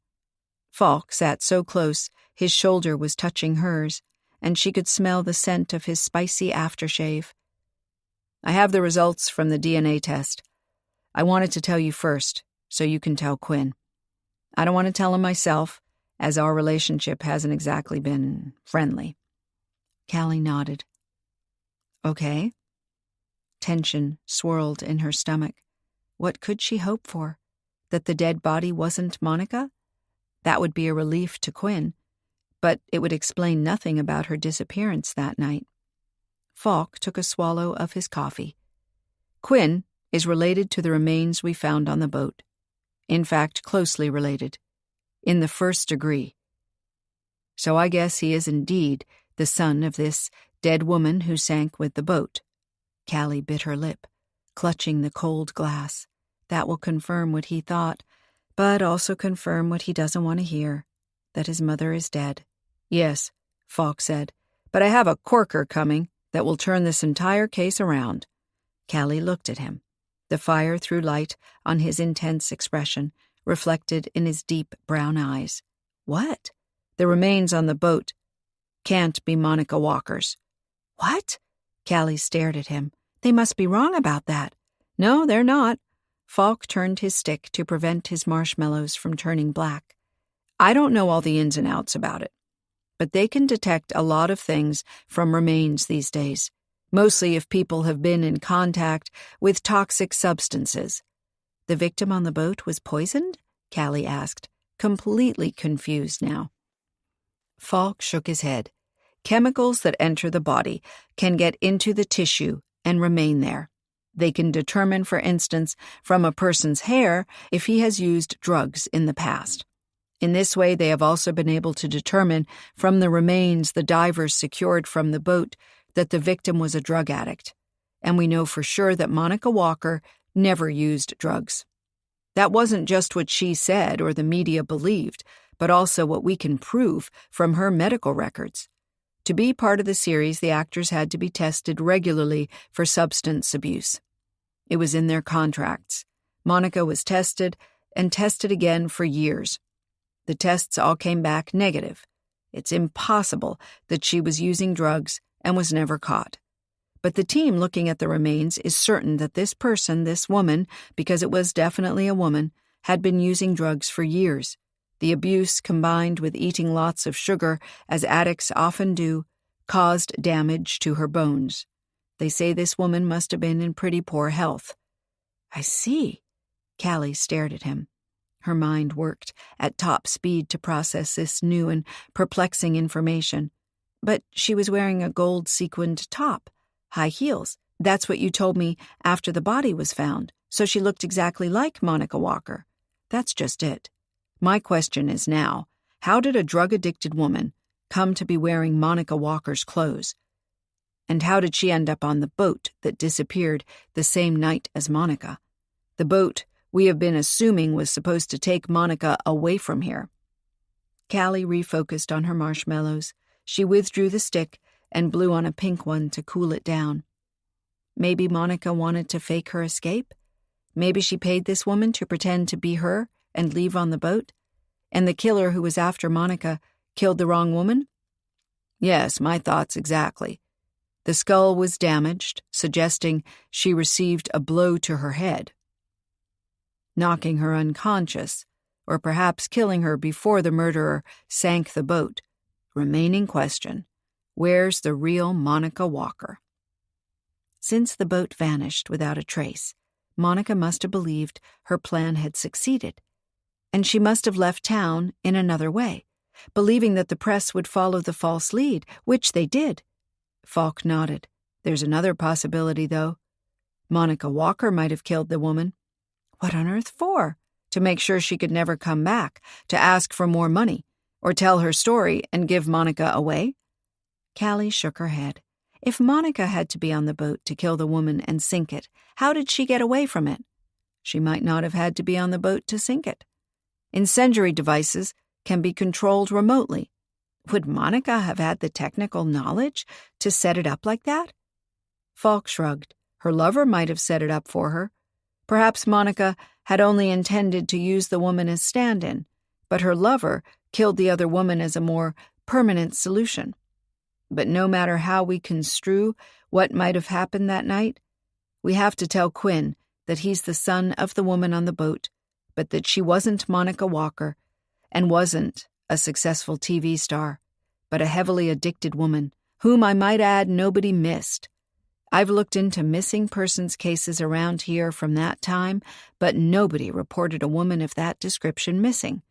Falk sat so close, his shoulder was touching hers, and she could smell the scent of his spicy aftershave. I have the results from the DNA test. I wanted to tell you first, so you can tell Quinn. I don't want to tell him myself, as our relationship hasn't exactly been friendly. Callie nodded. Okay. Tension swirled in her stomach. What could she hope for? That the dead body wasn't Monica? That would be a relief to Quinn, but it would explain nothing about her disappearance that night. Falk took a swallow of his coffee. Quinn is related to the remains we found on the boat. In fact, closely related. In the 1st degree. So I guess he is indeed the son of this dead woman who sank with the boat. Callie bit her lip, clutching the cold glass. That will confirm what he thought, but also confirm what he doesn't want to hear, that his mother is dead. Yes, Falk said, but I have a corker coming that will turn this entire case around. Callie looked at him. The fire threw light on his intense expression, reflected in his deep brown eyes. What? The remains on the boat can't be Monica Walker's. What? Callie stared at him. They must be wrong about that. No, they're not. Falk turned his stick to prevent his marshmallows from turning black. I don't know all the ins and outs about it, but they can detect a lot of things from remains these days. mostly if people have been in contact with toxic substances. The victim on the boat was poisoned? Callie asked, completely confused now. Falk shook his head. Chemicals that enter the body can get into the tissue and remain there. They can determine, for instance, from a person's hair if he has used drugs in the past. In this way, they have also been able to determine from the remains the divers secured from the boat that the victim was a drug addict. And we know for sure that Monica Walker never used drugs. That wasn't just what she said or the media believed, but also what we can prove from her medical records. To be part of the series, the actors had to be tested regularly for substance abuse. It was in their contracts. Monica was tested and tested again for years. The tests all came back negative. It's impossible that she was using drugs and was never caught. But the team looking at the remains is certain that this person, this woman, because it was definitely a woman, had been using drugs for years. The abuse, combined with eating lots of sugar, as addicts often do, caused damage to her bones. They say this woman must have been in pretty poor health. I see. Callie stared at him. Her mind worked at top speed to process this new and perplexing information. But she was wearing a gold-sequined top, high heels. That's what you told me after the body was found, so she looked exactly like Monica Walker. That's just it. My question is now, how did a drug-addicted woman come to be wearing Monica Walker's clothes? And how did she end up on the boat that disappeared the same night as Monica? The boat we have been assuming was supposed to take Monica away from here. Callie refocused on her marshmallows. She withdrew the stick and blew on a pink one to cool it down. Maybe Monica wanted to fake her escape? Maybe she paid this woman to pretend to be her and leave on the boat? And the killer who was after Monica killed the wrong woman? Yes, my thoughts exactly. The skull was damaged, suggesting she received a blow to her head, knocking her unconscious, or perhaps killing her before the murderer sank the boat. Remaining question, where's the real Monica Walker? Since the boat vanished without a trace, Monica must have believed her plan had succeeded, and she must have left town in another way, believing that the press would follow the false lead, which they did. Falk nodded. There's another possibility, though. Monica Walker might have killed the woman. What on earth for? To make sure she could never come back, to ask for more money, or tell her story and give Monica away? Callie shook her head. If Monica had to be on the boat to kill the woman and sink it, how did she get away from it? She might not have had to be on the boat to sink it. Incendiary devices can be controlled remotely. Would Monica have had the technical knowledge to set it up like that? Falk shrugged. Her lover might have set it up for her. Perhaps Monica had only intended to use the woman as stand-in, but her lover killed the other woman as a more permanent solution. But no matter how we construe what might have happened that night, we have to tell Quinn that he's the son of the woman on the boat, but that she wasn't Monica Walker and wasn't a successful TV star, but a heavily addicted woman, whom I might add nobody missed. I've looked into missing persons cases around here from that time, but nobody reported a woman of that description missing.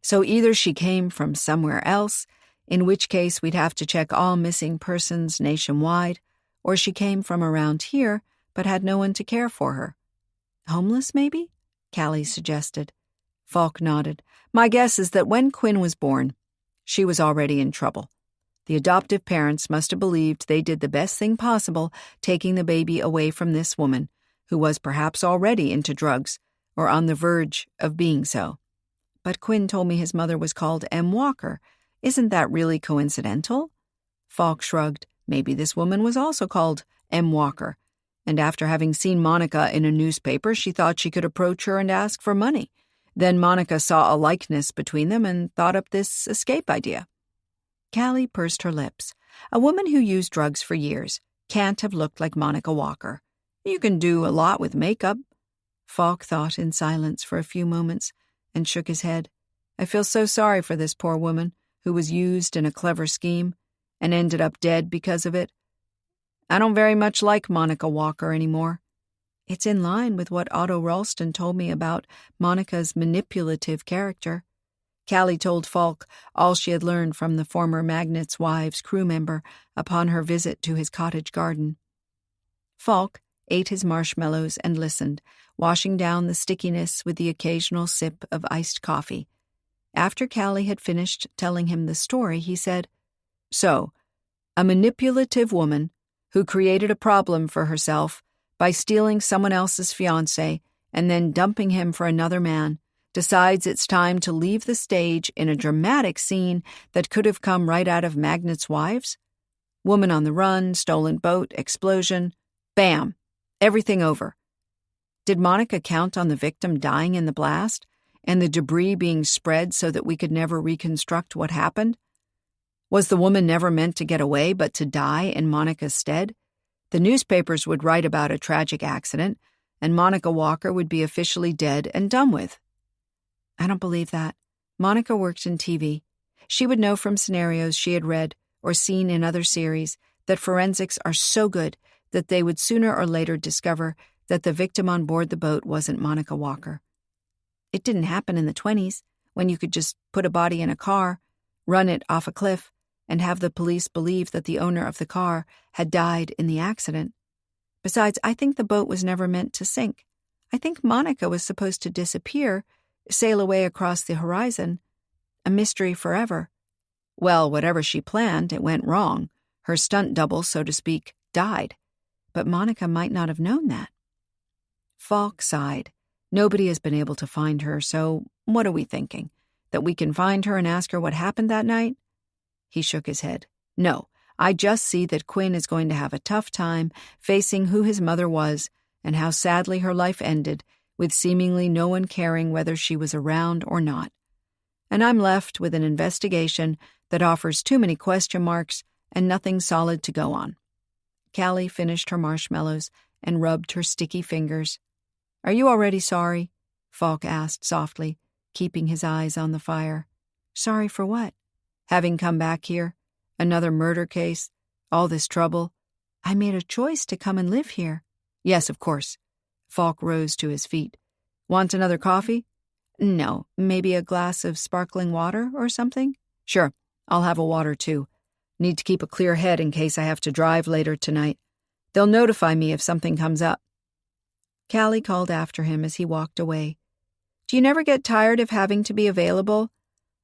So either she came from somewhere else, in which case we'd have to check all missing persons nationwide, or she came from around here but had no one to care for her. Homeless, maybe? Callie suggested. Falk nodded. My guess is that when Quinn was born, she was already in trouble. The adoptive parents must have believed they did the best thing possible, taking the baby away from this woman, who was perhaps already into drugs, or on the verge of being so. But Quinn told me his mother was called M. Walker. Isn't that really coincidental? Falk shrugged. Maybe this woman was also called M. Walker, and after having seen Monica in a newspaper, she thought she could approach her and ask for money. Then Monica saw a likeness between them and thought up this escape idea. Callie pursed her lips. A woman who used drugs for years can't have looked like Monica Walker. You can do a lot with makeup. Falk thought in silence for a few moments and shook his head. I feel so sorry for this poor woman who was used in a clever scheme and ended up dead because of it. I don't very much like Monica Walker anymore. It's in line with what Otto Ralston told me about Monica's manipulative character. Callie told Falk all she had learned from the former Magnet's wives crew member upon her visit to his cottage garden. Falk ate his marshmallows and listened, washing down the stickiness with the occasional sip of iced coffee. After Callie had finished telling him the story, he said, So, a manipulative woman who created a problem for herself by stealing someone else's fiancé and then dumping him for another man, decides it's time to leave the stage in a dramatic scene that could have come right out of Magnet's Wives? Woman on the run, stolen boat, explosion, bam, everything over. Did Monica count on the victim dying in the blast and the debris being spread so that we could never reconstruct what happened? Was the woman never meant to get away but to die in Monica's stead? The newspapers would write about a tragic accident, and Monica Walker would be officially dead and done with. I don't believe that. Monica worked in TV. She would know from scenarios she had read or seen in other series that forensics are so good that they would sooner or later discover that the victim on board the boat wasn't Monica Walker. It didn't happen in the 1920s, when you could just put a body in a car, run it off a cliff, and have the police believe that the owner of the car had died in the accident. Besides, I think the boat was never meant to sink. I think Monica was supposed to disappear, sail away across the horizon, a mystery forever. Well, whatever she planned, it went wrong. Her stunt double, so to speak, died. But Monica might not have known that. Falk sighed. Nobody has been able to find her, so what are we thinking? That we can find her and ask her what happened that night? He shook his head. No, I just see that Quinn is going to have a tough time facing who his mother was and how sadly her life ended, with seemingly no one caring whether she was around or not. And I'm left with an investigation that offers too many question marks and nothing solid to go on. Callie finished her marshmallows and rubbed her sticky fingers. Are you already sorry? Falk asked softly, keeping his eyes on the fire. Sorry for what? Having come back here? Another murder case? All this trouble? I made a choice to come and live here. Yes, of course. Falk rose to his feet. Want another coffee? No, maybe a glass of sparkling water or something? Sure, I'll have a water too. Need to keep a clear head in case I have to drive later tonight. They'll notify me if something comes up. Callie called after him as he walked away. Do you never get tired of having to be available?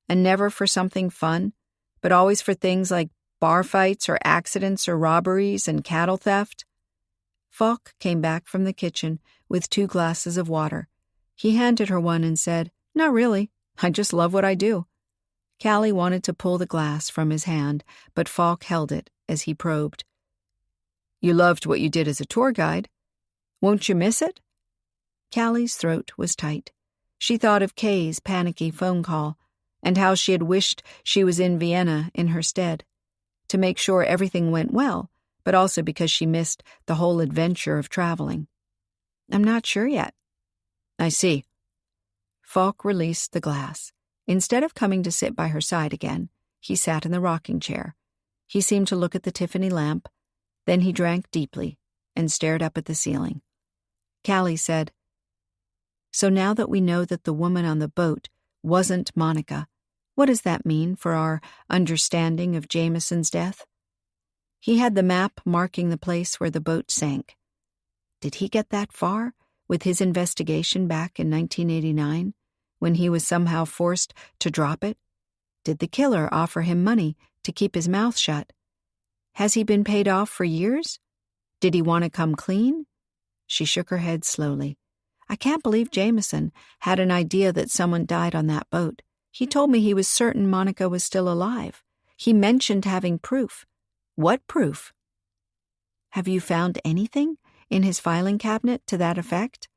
And never for something fun, but always for things like bar fights or accidents or robberies and cattle theft? Falk came back from the kitchen with 2 glasses of water. He handed her one and said, Not really. I just love what I do. Callie wanted to pull the glass from his hand, but Falk held it as he probed. You loved what you did as a tour guide. Won't you miss it? Callie's throat was tight. She thought of Kay's panicky phone call and how she had wished she was in Vienna in her stead, to make sure everything went well, but also because she missed the whole adventure of traveling. I'm not sure yet. I see. Falk released the glass. Instead of coming to sit by her side again, he sat in the rocking chair. He seemed to look at the Tiffany lamp. Then he drank deeply and stared up at the ceiling. Callie said, So now that we know that the woman on the boat wasn't Monica, what does that mean for our understanding of Jameson's death? He had the map marking the place where the boat sank. Did he get that far with his investigation back in 1989, when he was somehow forced to drop it? Did the killer offer him money to keep his mouth shut? Has he been paid off for years? Did he want to come clean? She shook her head slowly. I can't believe Jameson had an idea that someone died on that boat. He told me he was certain Monica was still alive. He mentioned having proof. What proof? Have you found anything in his filing cabinet to that effect?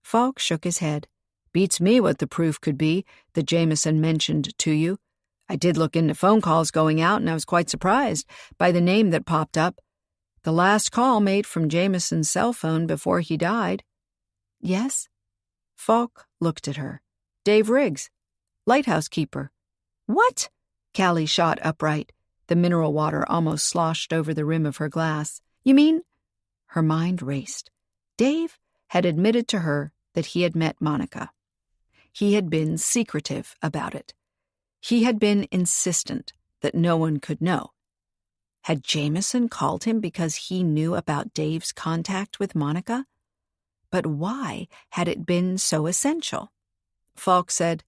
Falk shook his head. Beats me what the proof could be that Jameson mentioned to you. I did look into phone calls going out, and I was quite surprised by the name that popped up. The last call made from Jameson's cell phone before he died. Yes? Falk looked at her. Dave Riggs, lighthouse keeper. What? Callie shot upright. The mineral water almost sloshed over the rim of her glass. You mean? Her mind raced. Dave had admitted to her that he had met Monica. He had been secretive about it. He had been insistent that no one could know. Had Jameson called him because he knew about Dave's contact with Monica? But why had it been so essential? Falk said,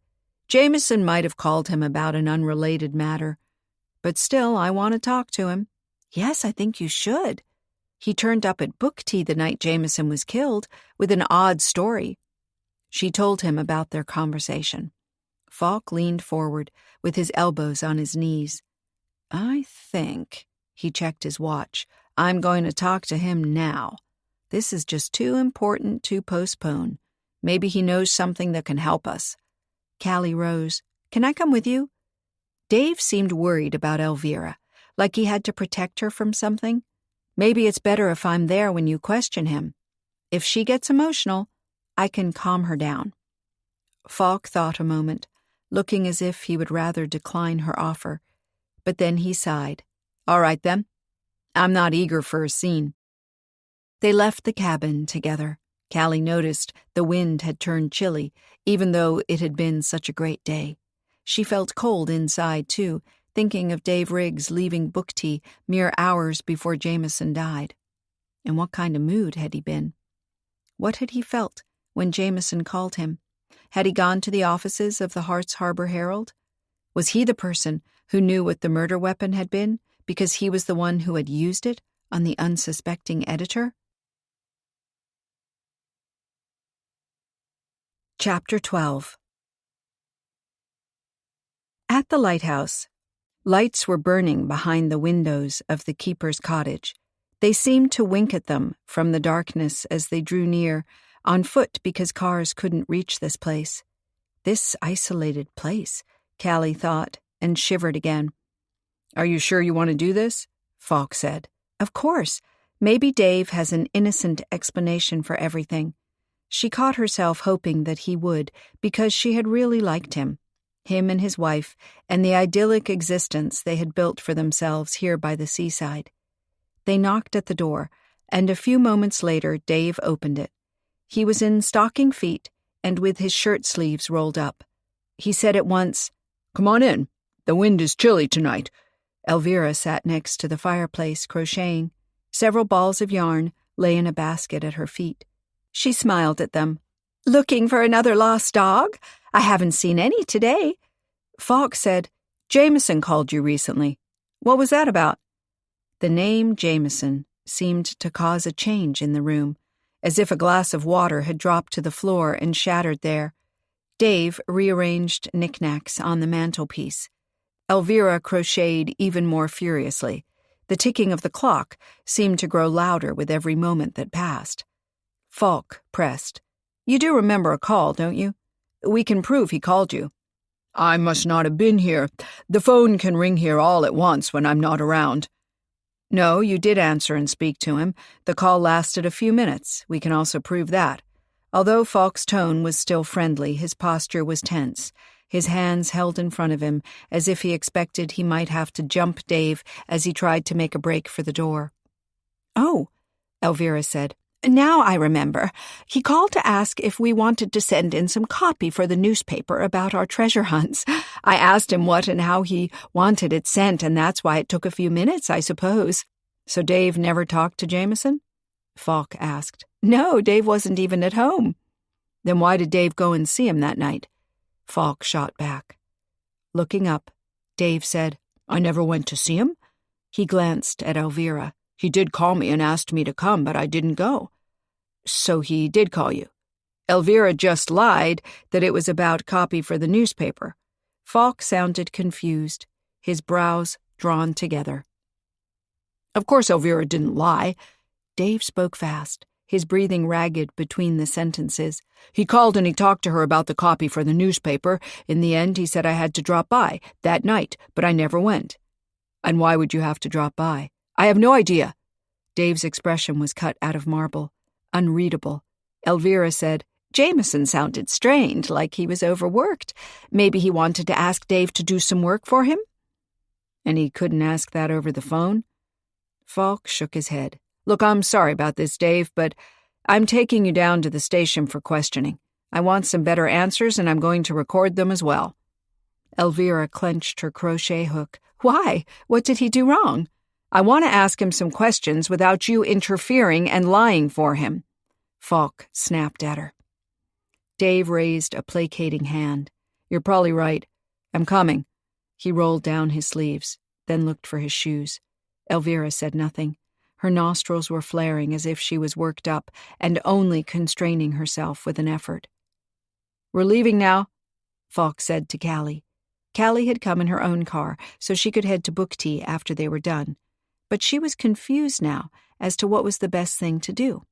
Jameson might have called him about an unrelated matter, but still, I want to talk to him. Yes, I think you should. He turned up at book tea the night Jameson was killed with an odd story. She told him about their conversation. Falk leaned forward with his elbows on his knees. I think, he checked his watch, I'm going to talk to him now. This is just too important to postpone. Maybe he knows something that can help us. Callie rose. Can I come with you? Dave seemed worried about Elvira, like he had to protect her from something. Maybe it's better if I'm there when you question him. If she gets emotional, I can calm her down. Falk thought a moment, looking as if he would rather decline her offer. But then he sighed. All right, then. I'm not eager for a scene. They left the cabin together. Callie noticed the wind had turned chilly, even though it had been such a great day. She felt cold inside, too, thinking of Dave Riggs leaving book tea mere hours before Jameson died. In what kind of mood had he been? What had he felt when Jameson called him? Had he gone to the offices of the Hearts Harbor Herald? Was he the person who knew what the murder weapon had been because he was the one who had used it on the unsuspecting editor? Chapter 12. At the lighthouse, lights were burning behind the windows of the keeper's cottage. They seemed to wink at them from the darkness as they drew near, on foot because cars couldn't reach this place. This isolated place, Callie thought, and shivered again. Are you sure you want to do this? Falk said. Of course. Maybe Dave has an innocent explanation for everything. She caught herself hoping that he would, because she had really liked him and his wife, and the idyllic existence they had built for themselves here by the seaside. They knocked at the door, and a few moments later Dave opened it. He was in stocking feet and with his shirt sleeves rolled up. He said at once, Come on in. The wind is chilly tonight. Elvira sat next to the fireplace, crocheting. Several balls of yarn lay in a basket at her feet. She smiled at them. Looking for another lost dog? I haven't seen any today. Falk said, Jameson called you recently. What was that about? The name Jameson seemed to cause a change in the room, as if a glass of water had dropped to the floor and shattered there. Dave rearranged knickknacks on the mantelpiece. Elvira crocheted even more furiously. The ticking of the clock seemed to grow louder with every moment that passed. Falk pressed. You do remember a call, don't you? We can prove he called you. I must not have been here. The phone can ring here all at once when I'm not around. No, you did answer and speak to him. The call lasted a few minutes. We can also prove that. Although Falk's tone was still friendly, his posture was tense, his hands held in front of him as if he expected he might have to jump Dave as he tried to make a break for the door. Oh, Elvira said. Now I remember. He called to ask if we wanted to send in some copy for the newspaper about our treasure hunts. I asked him what and how he wanted it sent, and that's why it took a few minutes, I suppose. So Dave never talked to Jameson? Falk asked. No, Dave wasn't even at home. Then why did Dave go and see him that night? Falk shot back. Looking up, Dave said, I never went to see him. He glanced at Elvira. He did call me and asked me to come, but I didn't go. So he did call you. Elvira just lied that it was about copy for the newspaper. Falk sounded confused, his brows drawn together. Of course Elvira didn't lie. Dave spoke fast, his breathing ragged between the sentences. He called and he talked to her about the copy for the newspaper. In the end, he said I had to drop by that night, but I never went. And why would you have to drop by? I have no idea. Dave's expression was cut out of marble, unreadable. Elvira said, Jameson sounded strained, like he was overworked. Maybe he wanted to ask Dave to do some work for him? And he couldn't ask that over the phone? Falk shook his head. Look, I'm sorry about this, Dave, but I'm taking you down to the station for questioning. I want some better answers, and I'm going to record them as well. Elvira clenched her crochet hook. Why? What did he do wrong? I want to ask him some questions without you interfering and lying for him. Falk snapped at her. Dave raised a placating hand. You're probably right. I'm coming. He rolled down his sleeves, then looked for his shoes. Elvira said nothing. Her nostrils were flaring as if she was worked up and only constraining herself with an effort. We're leaving now, Falk said to Callie. Callie had come in her own car, so she could head to book tea after they were done. But she was confused now as to what was the best thing to do.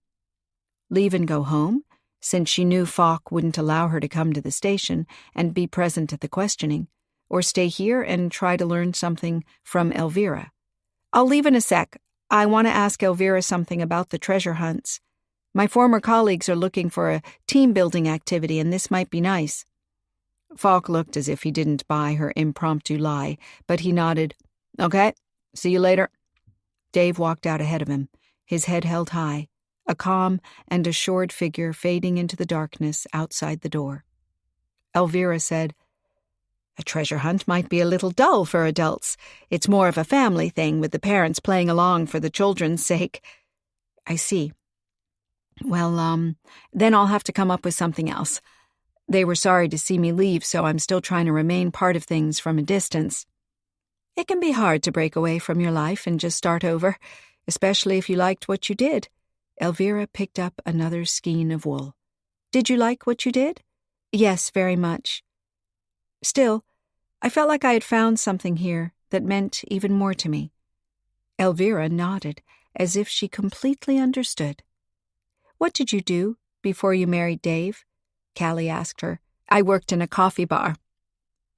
Leave and go home, since she knew Falk wouldn't allow her to come to the station and be present at the questioning, or stay here and try to learn something from Elvira. I'll leave in a sec. I want to ask Elvira something about the treasure hunts. My former colleagues are looking for a team-building activity, and this might be nice. Falk looked as if he didn't buy her impromptu lie, but he nodded. Okay, see you later. Dave walked out ahead of him, his head held high, a calm and assured figure fading into the darkness outside the door. Elvira said, A treasure hunt might be a little dull for adults. It's more of a family thing with the parents playing along for the children's sake. I see. Well, then I'll have to come up with something else. They were sorry to see me leave, so I'm still trying to remain part of things from a distance. It can be hard to break away from your life and just start over, especially if you liked what you did. Elvira picked up another skein of wool. Did you like what you did? Yes, very much. Still, I felt like I had found something here that meant even more to me. Elvira nodded, as if she completely understood. What did you do before you married Dave? Callie asked her. I worked in a coffee bar.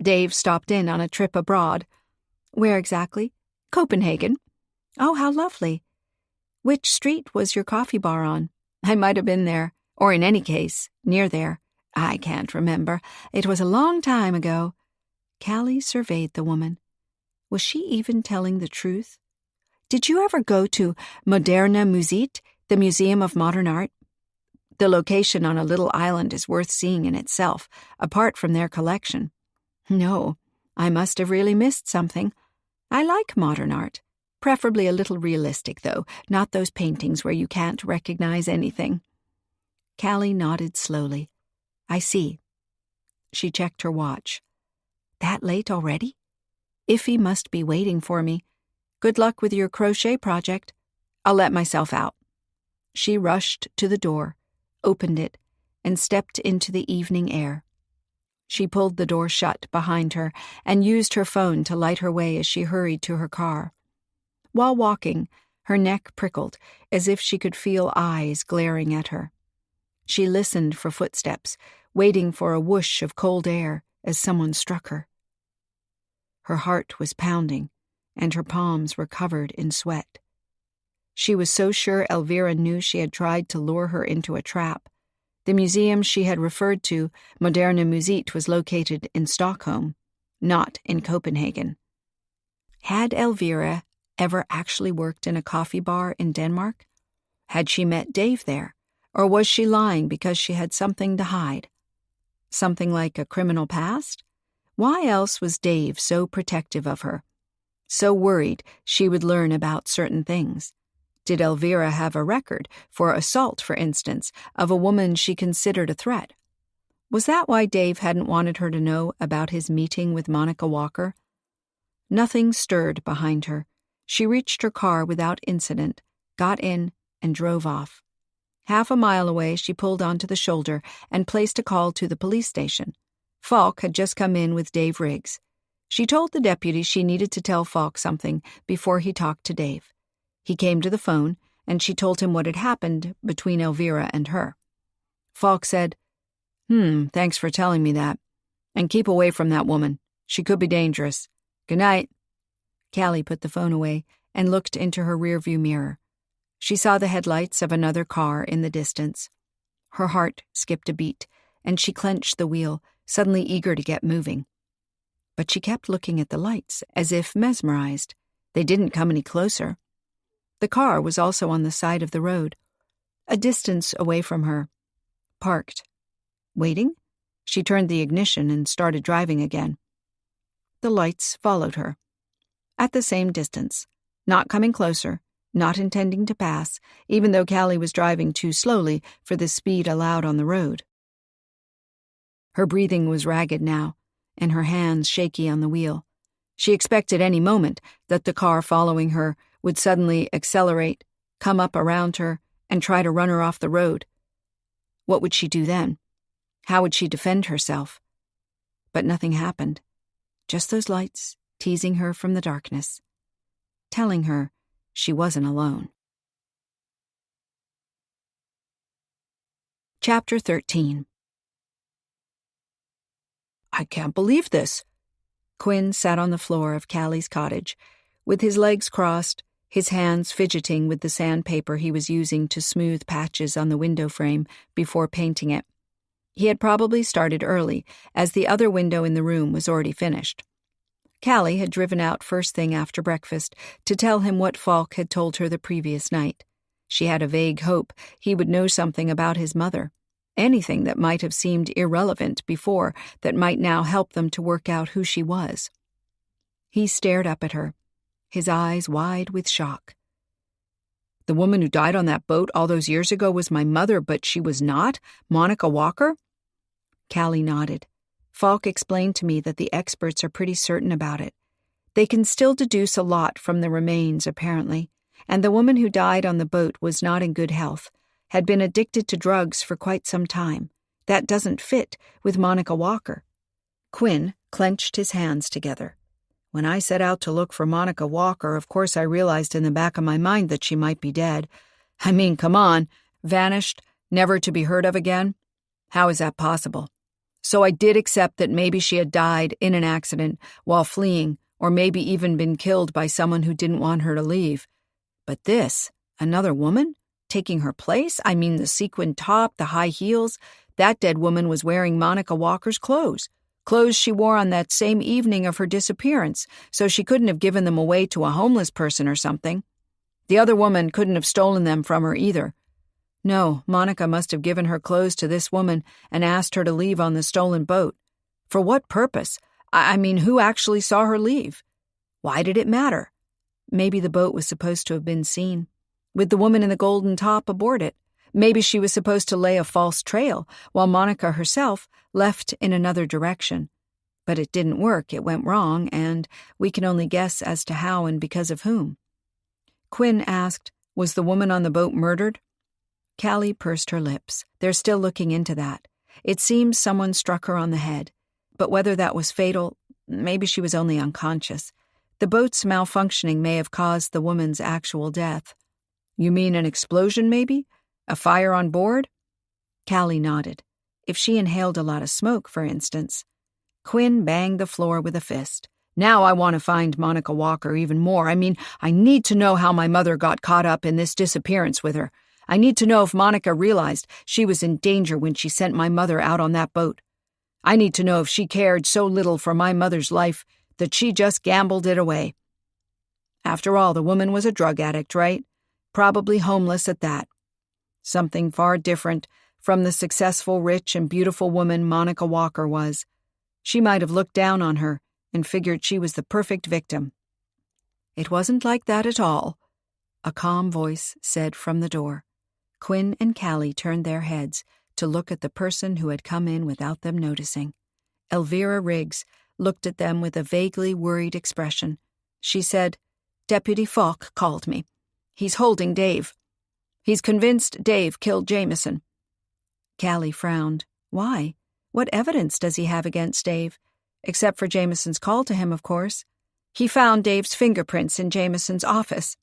Dave stopped in on a trip abroad. Where exactly? Copenhagen. Oh, how lovely. Which street was your coffee bar on? I might have been there, or in any case, near there. I can't remember. It was a long time ago. Callie surveyed the woman. Was she even telling the truth? Did you ever go to Moderne Musik, the Museum of Modern Art? The location on a little island is worth seeing in itself, apart from their collection. No, I must have really missed something. I like modern art. Preferably a little realistic, though, not those paintings where you can't recognize anything. Callie nodded slowly. I see. She checked her watch. That late already? Iffy must be waiting for me. Good luck with your crochet project. I'll let myself out. She rushed to the door, opened it, and stepped into the evening air. She pulled the door shut behind her and used her phone to light her way as she hurried to her car. While walking, her neck prickled as if she could feel eyes glaring at her. She listened for footsteps, waiting for a whoosh of cold air as someone struck her. Her heart was pounding, and her palms were covered in sweat. She was so sure Elvira knew she had tried to lure her into a trap. The museum she had referred to, Moderne Musik, was located in Stockholm, not in Copenhagen. Had Elvira ever actually worked in a coffee bar in Denmark? Had she met Dave there, or was she lying because she had something to hide? Something like a criminal past? Why else was Dave so protective of her? So worried she would learn about certain things? Did Elvira have a record for assault, for instance, of a woman she considered a threat? Was that why Dave hadn't wanted her to know about his meeting with Monica Walker? Nothing stirred behind her. She reached her car without incident, got in, and drove off. Half a mile away, she pulled onto the shoulder and placed a call to the police station. Falk had just come in with Dave Riggs. She told the deputy she needed to tell Falk something before he talked to Dave. He came to the phone, and she told him what had happened between Elvira and her. Falk said, thanks for telling me that. And keep away from that woman. She could be dangerous. Good night. Callie put the phone away and looked into her rearview mirror. She saw the headlights of another car in the distance. Her heart skipped a beat, and she clenched the wheel, suddenly eager to get moving. But she kept looking at the lights, as if mesmerized. They didn't come any closer. The car was also on the side of the road, a distance away from her, parked. Waiting? She turned the ignition and started driving again. The lights followed her. At the same distance, not coming closer, not intending to pass, even though Callie was driving too slowly for the speed allowed on the road. Her breathing was ragged now, and her hands shaky on the wheel. She expected any moment that the car following her would suddenly accelerate, come up around her, and try to run her off the road. What would she do then? How would she defend herself? But nothing happened. Just those lights teasing her from the darkness, telling her she wasn't alone. Chapter 13. I can't believe this. Quinn sat on the floor of Callie's cottage, with his legs crossed, his hands fidgeting with the sandpaper he was using to smooth patches on the window frame before painting it. He had probably started early, as the other window in the room was already finished. Callie had driven out first thing after breakfast to tell him what Falk had told her the previous night. She had a vague hope he would know something about his mother, anything that might have seemed irrelevant before that might now help them to work out who she was. He stared up at her, his eyes wide with shock. The woman who died on that boat all those years ago was my mother, but she was not? Monica Walker? Callie nodded. Falk explained to me that the experts are pretty certain about it. They can still deduce a lot from the remains, apparently, and the woman who died on the boat was not in good health, had been addicted to drugs for quite some time. That doesn't fit with Monica Walker. Quinn clenched his hands together. When I set out to look for Monica Walker, of course I realized in the back of my mind that she might be dead. I mean, come on. Vanished, never to be heard of again? How is that possible? So I did accept that maybe she had died in an accident while fleeing, or maybe even been killed by someone who didn't want her to leave. But this, another woman? Taking her place? I mean, the sequin top, the high heels. That dead woman was wearing Monica Walker's clothes. Clothes she wore on that same evening of her disappearance, so she couldn't have given them away to a homeless person or something. The other woman couldn't have stolen them from her either. No, Monica must have given her clothes to this woman and asked her to leave on the stolen boat. For what purpose? I mean, who actually saw her leave? Why did it matter? Maybe the boat was supposed to have been seen, with the woman in the golden top aboard it. Maybe she was supposed to lay a false trail, while Monica herself left in another direction. But it didn't work, it went wrong, and we can only guess as to how and because of whom. Quinn asked, was the woman on the boat murdered? Callie pursed her lips. They're still looking into that. It seems someone struck her on the head. But whether that was fatal, maybe she was only unconscious. The boat's malfunctioning may have caused the woman's actual death. You mean an explosion, maybe? A fire on board? Callie nodded. If she inhaled a lot of smoke, for instance. Quinn banged the floor with a fist. Now I want to find Monica Walker even more. I mean, I need to know how my mother got caught up in this disappearance with her. I need to know if Monica realized she was in danger when she sent my mother out on that boat. I need to know if she cared so little for my mother's life that she just gambled it away. After all, the woman was a drug addict, right? Probably homeless at that. Something far different from the successful, rich, and beautiful woman Monica Walker was. She might have looked down on her and figured she was the perfect victim. It wasn't like that at all, a calm voice said from the door. Quinn and Callie turned their heads to look at the person who had come in without them noticing. Elvira Riggs looked at them with a vaguely worried expression. She said, "Deputy Falk called me. He's holding Dave. He's convinced Dave killed Jameson." Callie frowned. Why? What evidence does he have against Dave? Except for Jameson's call to him, of course. He found Dave's fingerprints in Jameson's office.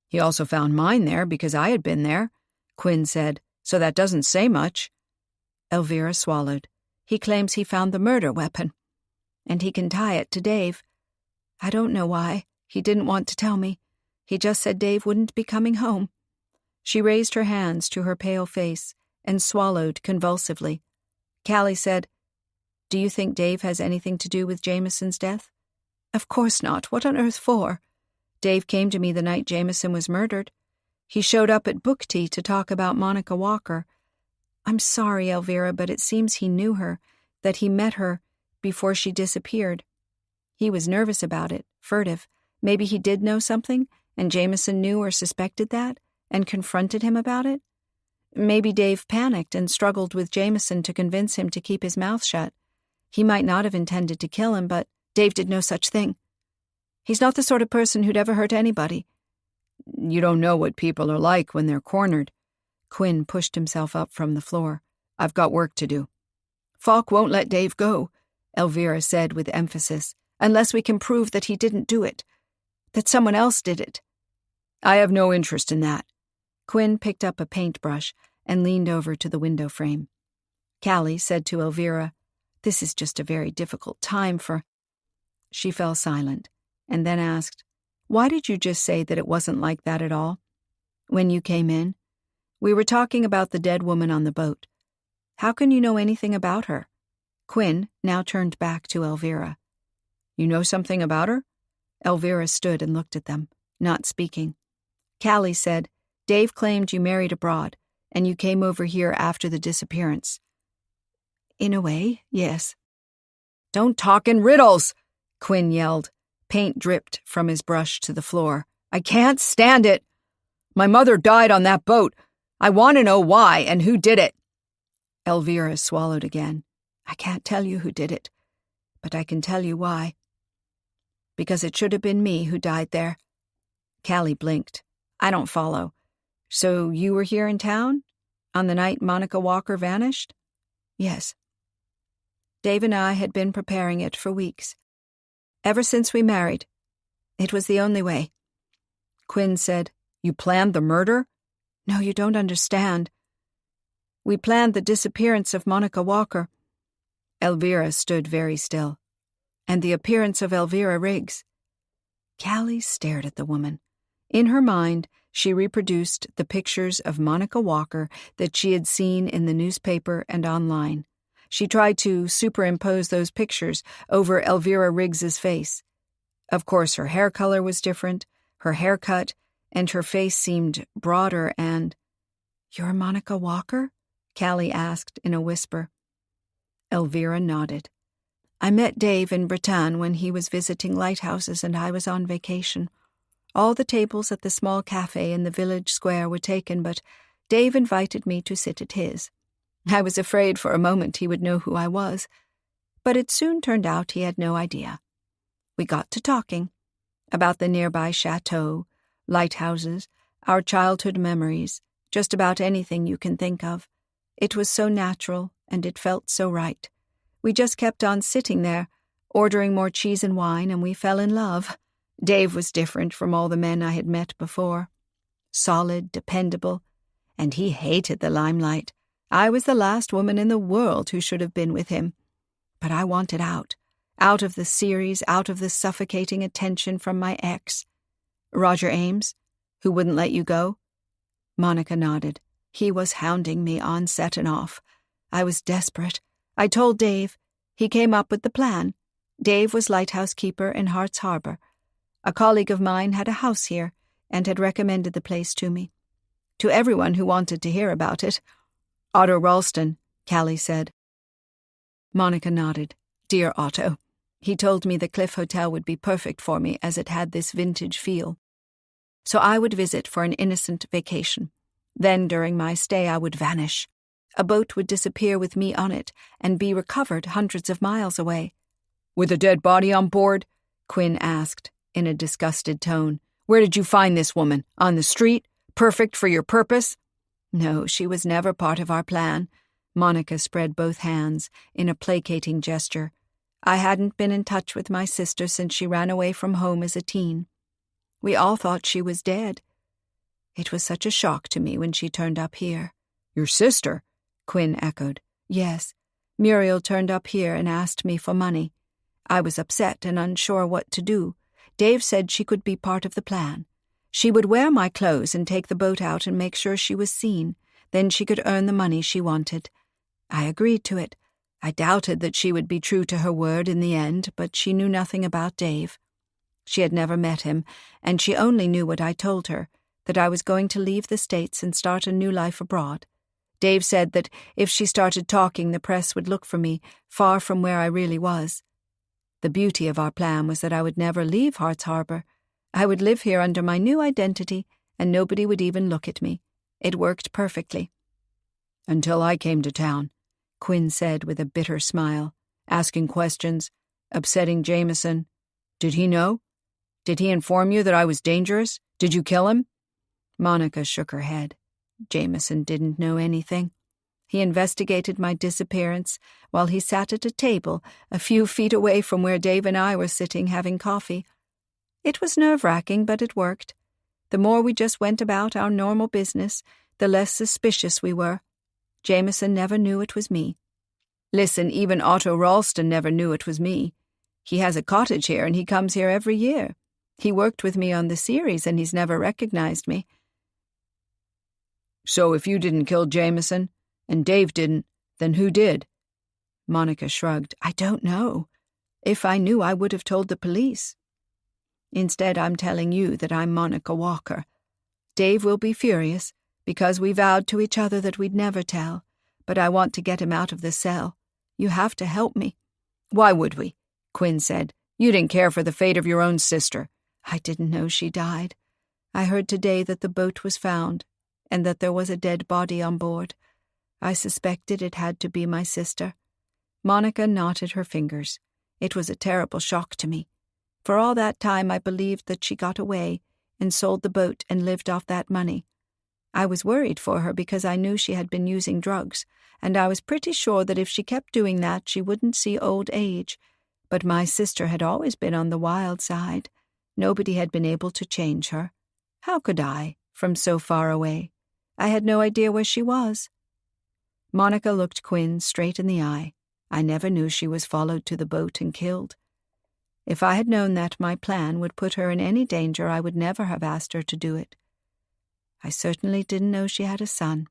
He also found mine there because I had been there, Quinn said, so that doesn't say much. Elvira swallowed. He claims he found the murder weapon, and he can tie it to Dave. I don't know why. He didn't want to tell me. He just said Dave wouldn't be coming home. She raised her hands to her pale face and swallowed convulsively. Callie said, "Do you think Dave has anything to do with Jameson's death?" "Of course not. What on earth for?" Dave came to me the night Jameson was murdered. He showed up at book tea to talk about Monica Walker. I'm sorry, Elvira, but it seems he knew her, that he met her before she disappeared. He was nervous about it, furtive. Maybe he did know something, and Jameson knew or suspected that, and confronted him about it. Maybe Dave panicked and struggled with Jameson to convince him to keep his mouth shut. He might not have intended to kill him, but Dave did no such thing. He's not the sort of person who'd ever hurt anybody. You don't know what people are like when they're cornered. Quinn pushed himself up from the floor. I've got work to do. Falk won't let Dave go, Elvira said with emphasis, unless we can prove that he didn't do it, that someone else did it. I have no interest in that. Quinn picked up a paintbrush and leaned over to the window frame. Callie said to Elvira, "This is just a very difficult time for—" She fell silent, and then asked, "Why did you just say that it wasn't like that at all? When you came in, we were talking about the dead woman on the boat. How can you know anything about her?" Quinn now turned back to Elvira. You know something about her? Elvira stood and looked at them, not speaking. Callie said, "Dave claimed you married abroad, and you came over here after the disappearance." "In a way, yes." "Don't talk in riddles," Quinn yelled. Paint dripped from his brush to the floor. "I can't stand it. My mother died on that boat. I want to know why and who did it." Elvira swallowed again. "I can't tell you who did it, but I can tell you why. Because it should have been me who died there." Callie blinked. "I don't follow. So you were here in town? On the night Monica Walker vanished?" "Yes." Dave and I had been preparing it for weeks. Ever since we married. It was the only way. Quinn said, "You planned the murder?" "No, you don't understand. We planned the disappearance of Monica Walker." Elvira stood very still. "And the appearance of Elvira Riggs." Callie stared at the woman. In her mind, she reproduced the pictures of Monica Walker that she had seen in the newspaper and online. She tried to superimpose those pictures over Elvira Riggs's face. Of course, her hair color was different, her haircut, and her face seemed broader and— "You're Monica Walker?" Callie asked in a whisper. Elvira nodded. "I met Dave in Bretagne when he was visiting lighthouses and I was on vacation. All the tables at the small cafe in the village square were taken, but Dave invited me to sit at his. I was afraid for a moment he would know who I was, but it soon turned out he had no idea. We got to talking about the nearby chateau, lighthouses, our childhood memories, just about anything you can think of. It was so natural, and it felt so right. We just kept on sitting there, ordering more cheese and wine, and we fell in love. Dave was different from all the men I had met before. Solid, dependable, and he hated the limelight. I was the last woman in the world who should have been with him. But I wanted out of the series, out of the suffocating attention from my ex. Roger Ames, who wouldn't let you go?" Monica nodded. "He was hounding me on set and off. I was desperate. I told Dave. He came up with the plan. Dave was lighthouse keeper in Hart's Harbor. A colleague of mine had a house here and had recommended the place to me. To everyone who wanted to hear about it. Otto Ralston," Callie said. Monica nodded. "Dear Otto. He told me the Cliff Hotel would be perfect for me as it had this vintage feel. So I would visit for an innocent vacation. Then during my stay I would vanish. A boat would disappear with me on it and be recovered hundreds of miles away." "With a dead body on board?" Quinn asked in a disgusted tone. "Where did you find this woman? On the street? Perfect for your purpose?" "No, she was never part of our plan." Monica spread both hands in a placating gesture. "I hadn't been in touch with my sister since she ran away from home as a teen. We all thought she was dead. It was such a shock to me when she turned up here." "Your sister?" Quinn echoed. "Yes. Muriel turned up here and asked me for money. I was upset and unsure what to do. Dave said she could be part of the plan. She would wear my clothes and take the boat out and make sure she was seen. Then she could earn the money she wanted. I agreed to it. I doubted that she would be true to her word in the end, but she knew nothing about Dave. She had never met him, and she only knew what I told her, that I was going to leave the States and start a new life abroad. Dave said that if she started talking, the press would look for me, far from where I really was. The beauty of our plan was that I would never leave Hart's Harbor. I would live here under my new identity, and nobody would even look at me. It worked perfectly. Until I came to town, Quinn said with a bitter smile, asking questions, upsetting Jameson. Did he know? Did he inform you that I was dangerous? Did you kill him? Monica shook her head. Jameson didn't know anything. He investigated my disappearance while he sat at a table a few feet away from where Dave and I were sitting having coffee. It was nerve-wracking, but it worked. The more we just went about our normal business, the less suspicious we were. Jameson never knew it was me. Listen, even Otto Ralston never knew it was me. He has a cottage here and he comes here every year. He worked with me on the series and he's never recognized me. So if you didn't kill Jameson, and Dave didn't, then who did? Monica shrugged. I don't know. If I knew, I would have told the police. Instead, I'm telling you that I'm Monica Walker. Dave will be furious, because we vowed to each other that we'd never tell, but I want to get him out of the cell. You have to help me. Why would we? Quinn said. You didn't care for the fate of your own sister. I didn't know she died. I heard today that the boat was found, and that there was a dead body on board. I suspected it had to be my sister. Monica knotted her fingers. It was a terrible shock to me. For all that time I believed that she got away and sold the boat and lived off that money. I was worried for her because I knew she had been using drugs, and I was pretty sure that if she kept doing that she wouldn't see old age. But my sister had always been on the wild side. Nobody had been able to change her. How could I, from so far away? I had no idea where she was. Monica looked Quinn straight in the eye. I never knew she was followed to the boat and killed. If I had known that my plan would put her in any danger, I would never have asked her to do it. I certainly didn't know she had a son.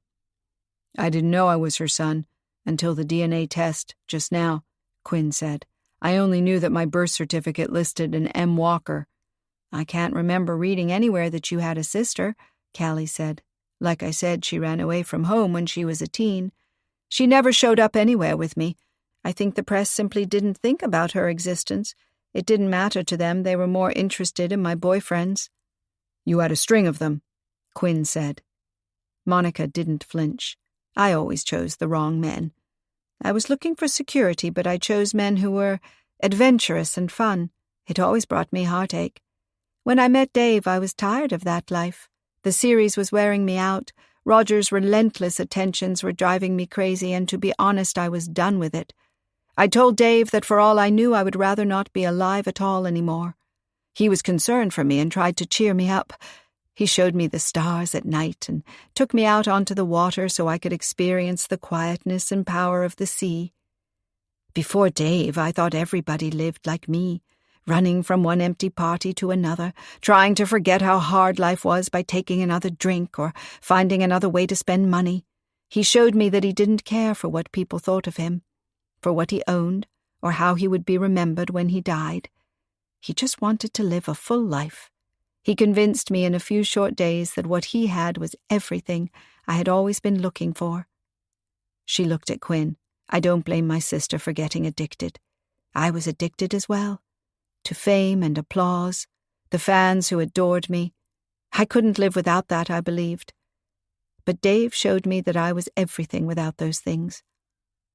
I didn't know I was her son until the DNA test just now, Quinn said. I only knew that my birth certificate listed an M. Walker. I can't remember reading anywhere that you had a sister, Callie said. Like I said, she ran away from home when she was a teen. She never showed up anywhere with me. I think the press simply didn't think about her existence. It didn't matter to them. They were more interested in my boyfriends. You had a string of them, Quinn said. Monica didn't flinch. I always chose the wrong men. I was looking for security, but I chose men who were adventurous and fun. It always brought me heartache. When I met Dave, I was tired of that life. The series was wearing me out. Roger's relentless attentions were driving me crazy, and to be honest, I was done with it. I told Dave that for all I knew, I would rather not be alive at all anymore. He was concerned for me and tried to cheer me up. He showed me the stars at night and took me out onto the water so I could experience the quietness and power of the sea. Before Dave, I thought everybody lived like me, running from one empty party to another, trying to forget how hard life was by taking another drink or finding another way to spend money. He showed me that he didn't care for what people thought of him, for what he owned, or how he would be remembered when he died. He just wanted to live a full life. He convinced me in a few short days that what he had was everything I had always been looking for. She looked at Quinn. I don't blame my sister for getting addicted. I was addicted as well. To fame and applause, the fans who adored me. I couldn't live without that, I believed. But Dave showed me that I was everything without those things.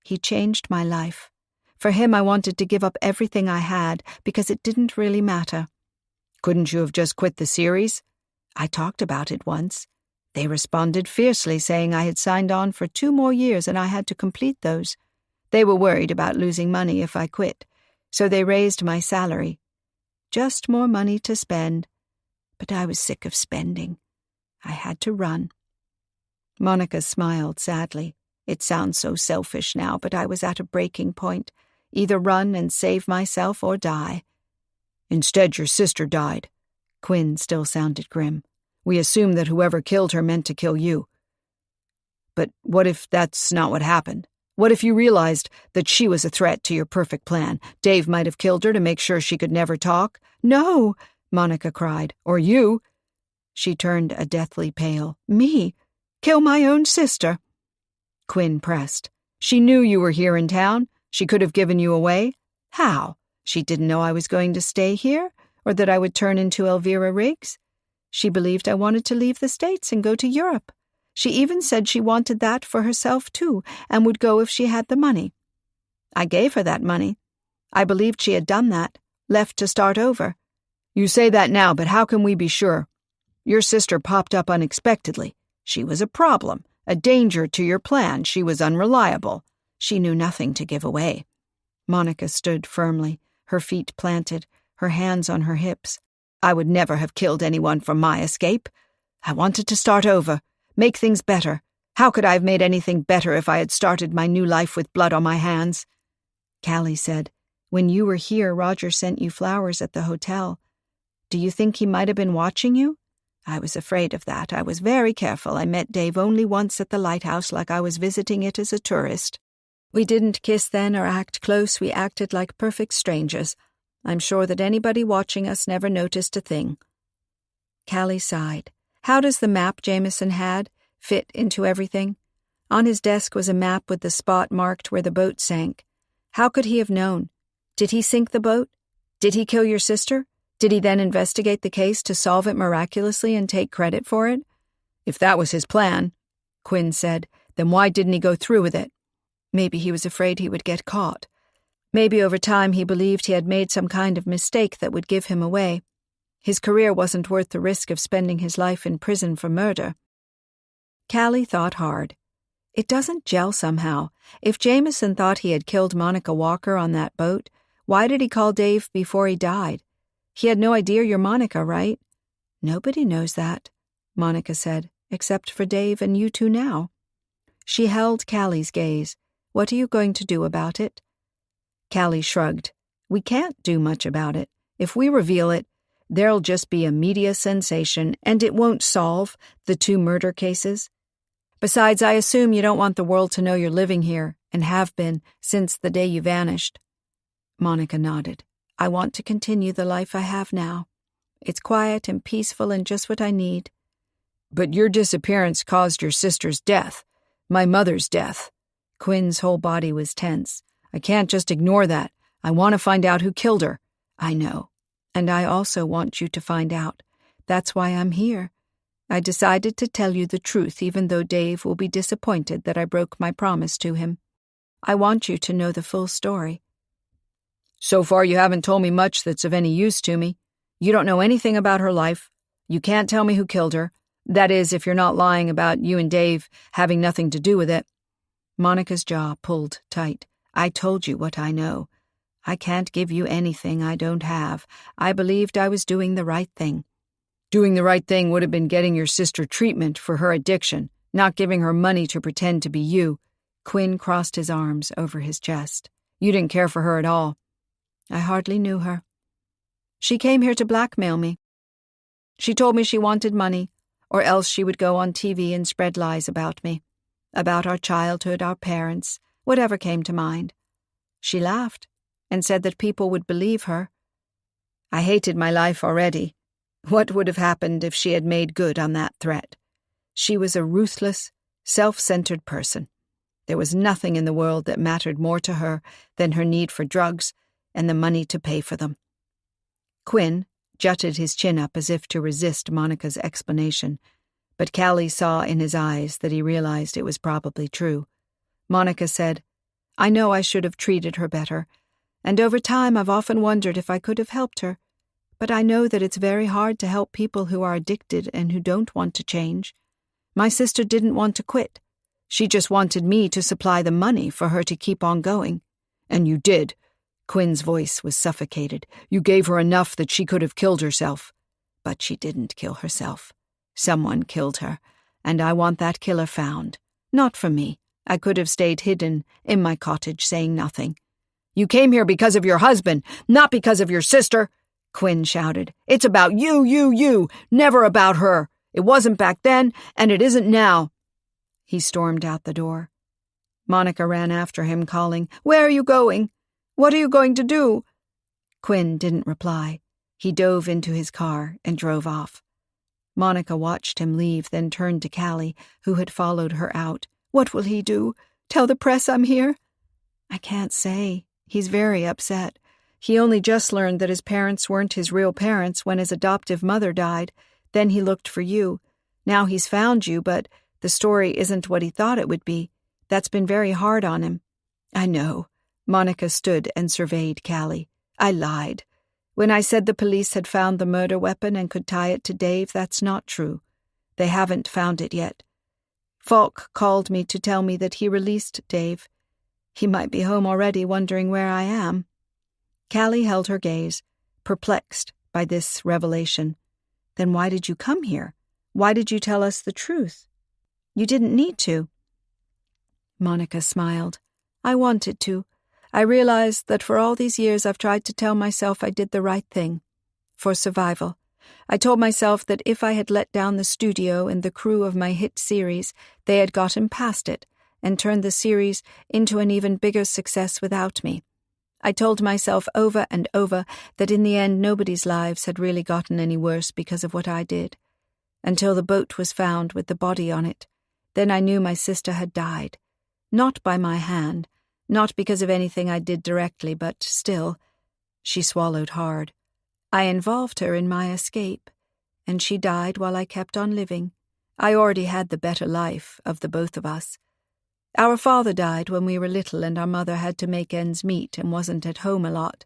He changed my life. For him, I wanted to give up everything I had because it didn't really matter. Couldn't you have just quit the series? I talked about it once. They responded fiercely, saying I had signed on for 2 more years and I had to complete those. They were worried about losing money if I quit, so they raised my salary. Just more money to spend. But I was sick of spending. I had to run. Monica smiled sadly. It sounds so selfish now, but I was at a breaking point. Either run and save myself or die. Instead, your sister died. Quinn still sounded grim. We assumed that whoever killed her meant to kill you. But what if that's not what happened? What if you realized that she was a threat to your perfect plan? Dave might have killed her to make sure she could never talk. No, Monica cried. Or you. She turned a deathly pale. Me? Kill my own sister? Quinn pressed. She knew you were here in town. She could have given you away. How? She didn't know I was going to stay here, or that I would turn into Elvira Riggs. She believed I wanted to leave the States and go to Europe. She even said she wanted that for herself, too, and would go if she had the money. I gave her that money. I believed she had done that, left to start over. You say that now, but how can we be sure? Your sister popped up unexpectedly. She was a problem, a danger to your plan. She was unreliable. She knew nothing to give away. Monica stood firmly, her feet planted, her hands on her hips. I would never have killed anyone for my escape. I wanted to start over, make things better. How could I have made anything better if I had started my new life with blood on my hands? Callie said, when you were here, Roger sent you flowers at the hotel. Do you think he might have been watching you? I was afraid of that. I was very careful. I met Dave only once at the lighthouse, like I was visiting it as a tourist. We didn't kiss then or act close. We acted like perfect strangers. I'm sure that anybody watching us never noticed a thing. Callie sighed. How does the map Jameson had fit into everything? On his desk was a map with the spot marked where the boat sank. How could he have known? Did he sink the boat? Did he kill your sister? Did he then investigate the case to solve it miraculously and take credit for it? If that was his plan, Quinn said, then why didn't he go through with it? Maybe he was afraid he would get caught. Maybe over time he believed he had made some kind of mistake that would give him away. His career wasn't worth the risk of spending his life in prison for murder. Callie thought hard. It doesn't gel somehow. If Jameson thought he had killed Monica Walker on that boat, why did he call Dave before he died? He had no idea you're Monica, right? Nobody knows that, Monica said, except for Dave and you two now. She held Callie's gaze. What are you going to do about it? Callie shrugged. We can't do much about it. If we reveal it, there'll just be a media sensation, and it won't solve the 2 murder cases. Besides, I assume you don't want the world to know you're living here, and have been, since the day you vanished. Monica nodded. I want to continue the life I have now. It's quiet and peaceful and just what I need. But your disappearance caused your sister's death. My mother's death. Quinn's whole body was tense. I can't just ignore that. I want to find out who killed her. I know. And I also want you to find out. That's why I'm here. I decided to tell you the truth, even though Dave will be disappointed that I broke my promise to him. I want you to know the full story. So far you haven't told me much that's of any use to me. You don't know anything about her life. You can't tell me who killed her. That is, if you're not lying about you and Dave having nothing to do with it. Monica's jaw pulled tight. I told you what I know. I can't give you anything I don't have. I believed I was doing the right thing. Doing the right thing would have been getting your sister treatment for her addiction, not giving her money to pretend to be you. Quinn crossed his arms over his chest. You didn't care for her at all. I hardly knew her. She came here to blackmail me. She told me she wanted money, or else she would go on TV and spread lies about me, about our childhood, our parents, whatever came to mind. She laughed and said that people would believe her. I hated my life already. What would have happened if she had made good on that threat? She was a ruthless, self-centered person. There was nothing in the world that mattered more to her than her need for drugs and the money to pay for them. Quinn jutted his chin up as if to resist Monica's explanation, but Callie saw in his eyes that he realized it was probably true. Monica said, I know I should have treated her better, and over time I've often wondered if I could have helped her, but I know that it's very hard to help people who are addicted and who don't want to change. My sister didn't want to quit. She just wanted me to supply the money for her to keep on going. And you did. Quinn's voice was suffocated. You gave her enough that she could have killed herself. But she didn't kill herself. Someone killed her, and I want that killer found. Not for me. I could have stayed hidden in my cottage saying nothing. You came here because of your husband, not because of your sister, Quinn shouted. It's about you, never about her. It wasn't back then, and it isn't now. He stormed out the door. Monica ran after him, calling, "Where are you going? What are you going to do?" Quinn didn't reply. He dove into his car and drove off. Monica watched him leave, then turned to Callie, who had followed her out. "What will he do? Tell the press I'm here?" "I can't say. He's very upset. He only just learned that his parents weren't his real parents when his adoptive mother died. Then he looked for you. Now he's found you, but the story isn't what he thought it would be. That's been very hard on him." "I know." Monica stood and surveyed Callie. "I lied. When I said the police had found the murder weapon and could tie it to Dave, that's not true. They haven't found it yet. Falk called me to tell me that he released Dave. He might be home already, wondering where I am." Callie held her gaze, perplexed by this revelation. "Then why did you come here? Why did you tell us the truth? You didn't need to." Monica smiled. "I wanted to. I realized that for all these years I've tried to tell myself I did the right thing. For survival. I told myself that if I had let down the studio and the crew of my hit series, they had gotten past it and turned the series into an even bigger success without me. I told myself over and over that in the end nobody's lives had really gotten any worse because of what I did. Until the boat was found with the body on it. Then I knew my sister had died. Not by my hand. Not because of anything I did directly, but still." She swallowed hard. "I involved her in my escape, and she died while I kept on living. I already had the better life of the both of us. Our father died when we were little and our mother had to make ends meet and wasn't at home a lot.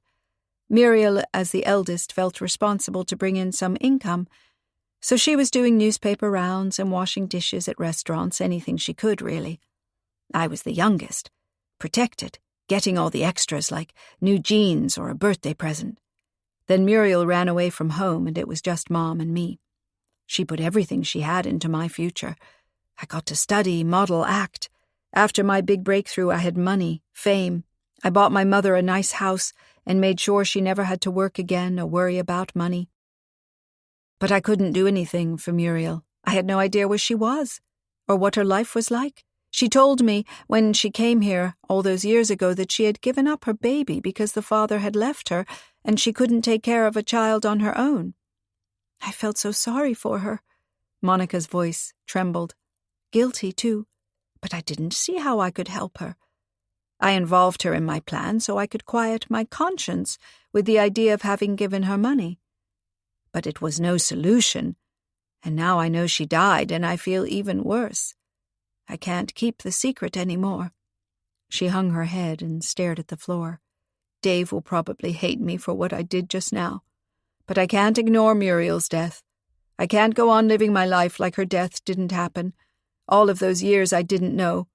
Muriel, as the eldest, felt responsible to bring in some income, so she was doing newspaper rounds and washing dishes at restaurants, anything she could, really. I was the youngest. Protected, getting all the extras like new jeans or a birthday present. Then Muriel ran away from home and it was just Mom and me. She put everything she had into my future. I got to study, model, act. After my big breakthrough, I had money, fame. I bought my mother a nice house and made sure she never had to work again or worry about money. But I couldn't do anything for Muriel. I had no idea where she was or what her life was like. She told me when she came here all those years ago that she had given up her baby because the father had left her and she couldn't take care of a child on her own. I felt so sorry for her. Monica's voice trembled. Guilty, too, but I didn't see how I could help her. I involved her in my plan so I could quiet my conscience with the idea of having given her money. But it was no solution, and now I know she died and I feel even worse. I can't keep the secret anymore. She hung her head and stared at the floor. Dave will probably hate me for what I did just now. But I can't ignore Muriel's death. I can't go on living my life like her death didn't happen. All of those years I didn't know.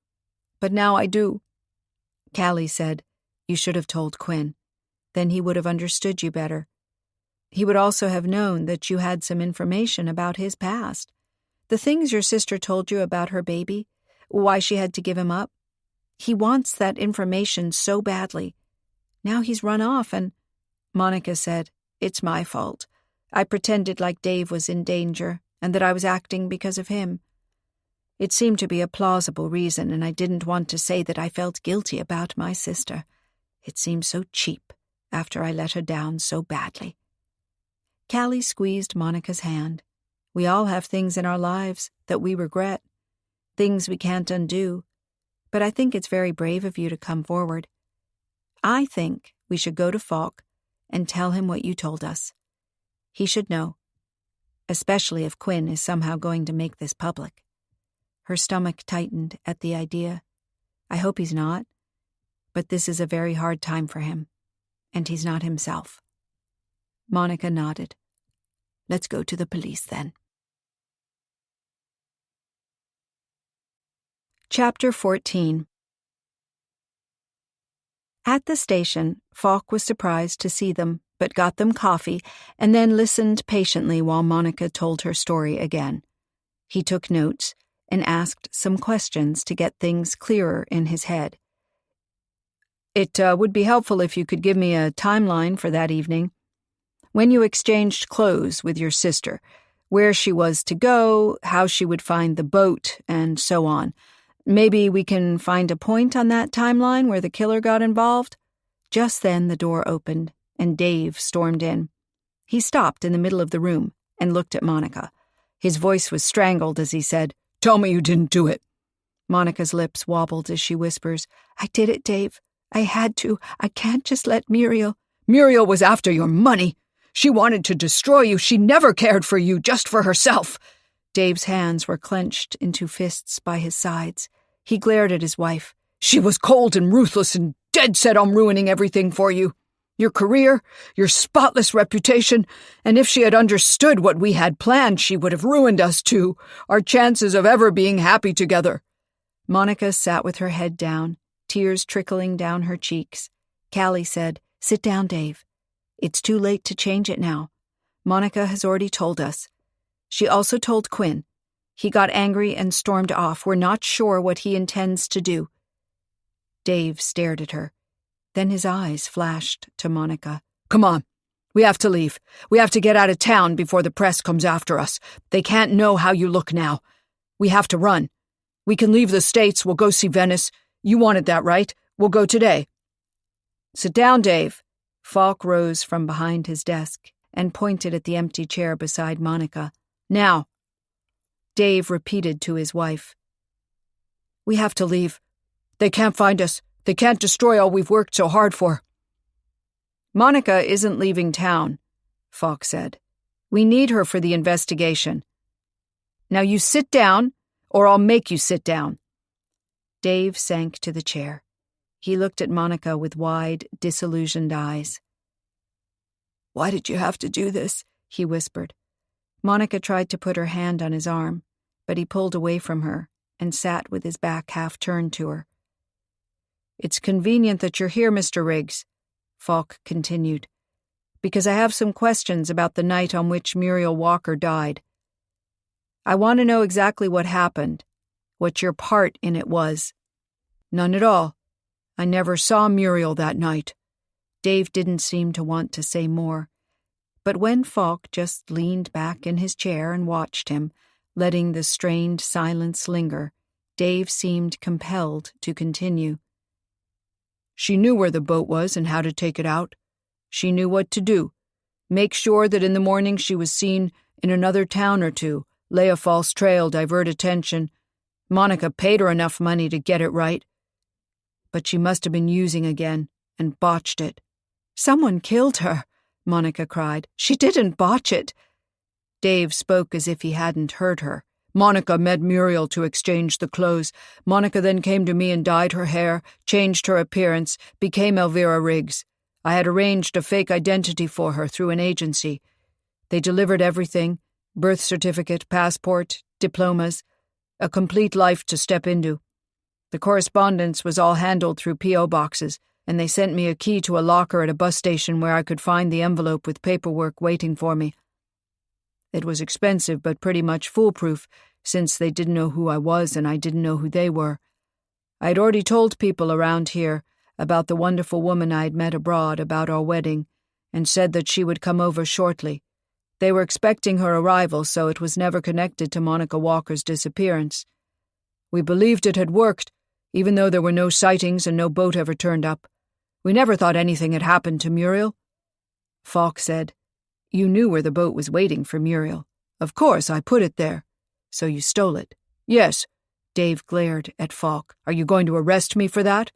But now I do. Callie said, "You should have told Quinn. Then he would have understood you better. He would also have known that you had some information about his past. The things your sister told you about her baby, why she had to give him up. He wants that information so badly. Now he's run off and—" Monica said, "It's my fault. I pretended like Dave was in danger and that I was acting because of him. It seemed to be a plausible reason, and I didn't want to say that I felt guilty about my sister. It seemed so cheap after I let her down so badly." Callie squeezed Monica's hand. We all have things in our lives that we regret, things we can't undo, but I think it's very brave of you to come forward. I think we should go to Falk and tell him what you told us. He should know, especially if Quinn is somehow going to make this public. Her stomach tightened at the idea. I hope he's not, but this is a very hard time for him, and he's not himself. Monica nodded. Let's go to the police then. Chapter 14. At the station, Falk was surprised to see them, but got them coffee and then listened patiently while Monica told her story again. He took notes and asked some questions to get things clearer in his head. It would be helpful if you could give me a timeline for that evening. When you exchanged clothes with your sister, where she was to go, how she would find the boat, and so on. Maybe we can find a point on that timeline where the killer got involved? Just then the door opened, and Dave stormed in. He stopped in the middle of the room and looked at Monica. His voice was strangled as he said, "Tell me you didn't do it." Monica's lips wobbled as she whispers, "I did it, Dave. I had to. I can't just let Muriel." "Muriel was after your money. She wanted to destroy you. She never cared for you, just for herself." Dave's hands were clenched into fists by his sides. He glared at his wife. "She was cold and ruthless and dead set on ruining everything for you. Your career, your spotless reputation, and if she had understood what we had planned, she would have ruined us too, our chances of ever being happy together." Monica sat with her head down, tears trickling down her cheeks. Callie said, "Sit down, Dave. It's too late to change it now. Monica has already told us." She also told Quinn. He got angry and stormed off. We're not sure what he intends to do. Dave stared at her. Then his eyes flashed to Monica. "Come on. We have to leave. We have to get out of town before the press comes after us. They can't know how you look now. We have to run. We can leave the States. We'll go see Venice. You wanted that, right? We'll go today." "Sit down, Dave." Falk rose from behind his desk and pointed at the empty chair beside Monica. "Now." Dave repeated to his wife, "We have to leave. They can't find us. They can't destroy all we've worked so hard for." "Monica isn't leaving town," Falk said. "We need her for the investigation. Now you sit down, or I'll make you sit down." Dave sank to the chair. He looked at Monica with wide, disillusioned eyes. "Why did you have to do this?" he whispered. Monica tried to put her hand on his arm, but he pulled away from her and sat with his back half turned to her. "It's convenient that you're here, Mr. Riggs," Falk continued, "because I have some questions about the night on which Muriel Walker died. I want to know exactly what happened, what your part in it was." "None at all. I never saw Muriel that night." Dave didn't seem to want to say more, but when Falk just leaned back in his chair and watched him, letting the strained silence linger, Dave seemed compelled to continue. "She knew where the boat was and how to take it out. She knew what to do. Make sure that in the morning she was seen in another town or two, lay a false trail, divert attention. Monica paid her enough money to get it right. But she must have been using again and botched it." "Someone killed her," Monica cried. "She didn't botch it." Dave spoke as if he hadn't heard her. "Monica met Muriel to exchange the clothes. Monica then came to me and dyed her hair, changed her appearance, became Elvira Riggs. I had arranged a fake identity for her through an agency. They delivered everything, birth certificate, passport, diplomas, a complete life to step into. The correspondence was all handled through P.O. boxes, and they sent me a key to a locker at a bus station where I could find the envelope with paperwork waiting for me. It was expensive but pretty much foolproof, since they didn't know who I was and I didn't know who they were. I had already told people around here about the wonderful woman I had met abroad about our wedding, and said that she would come over shortly. They were expecting her arrival, so it was never connected to Monica Walker's disappearance. We believed it had worked, even though there were no sightings and no boat ever turned up. We never thought anything had happened to Muriel." Falk said, "You knew where the boat was waiting for Muriel." "Of course, I put it there." "So you stole it?" "Yes." Dave glared at Falk. "Are you going to arrest me for that?"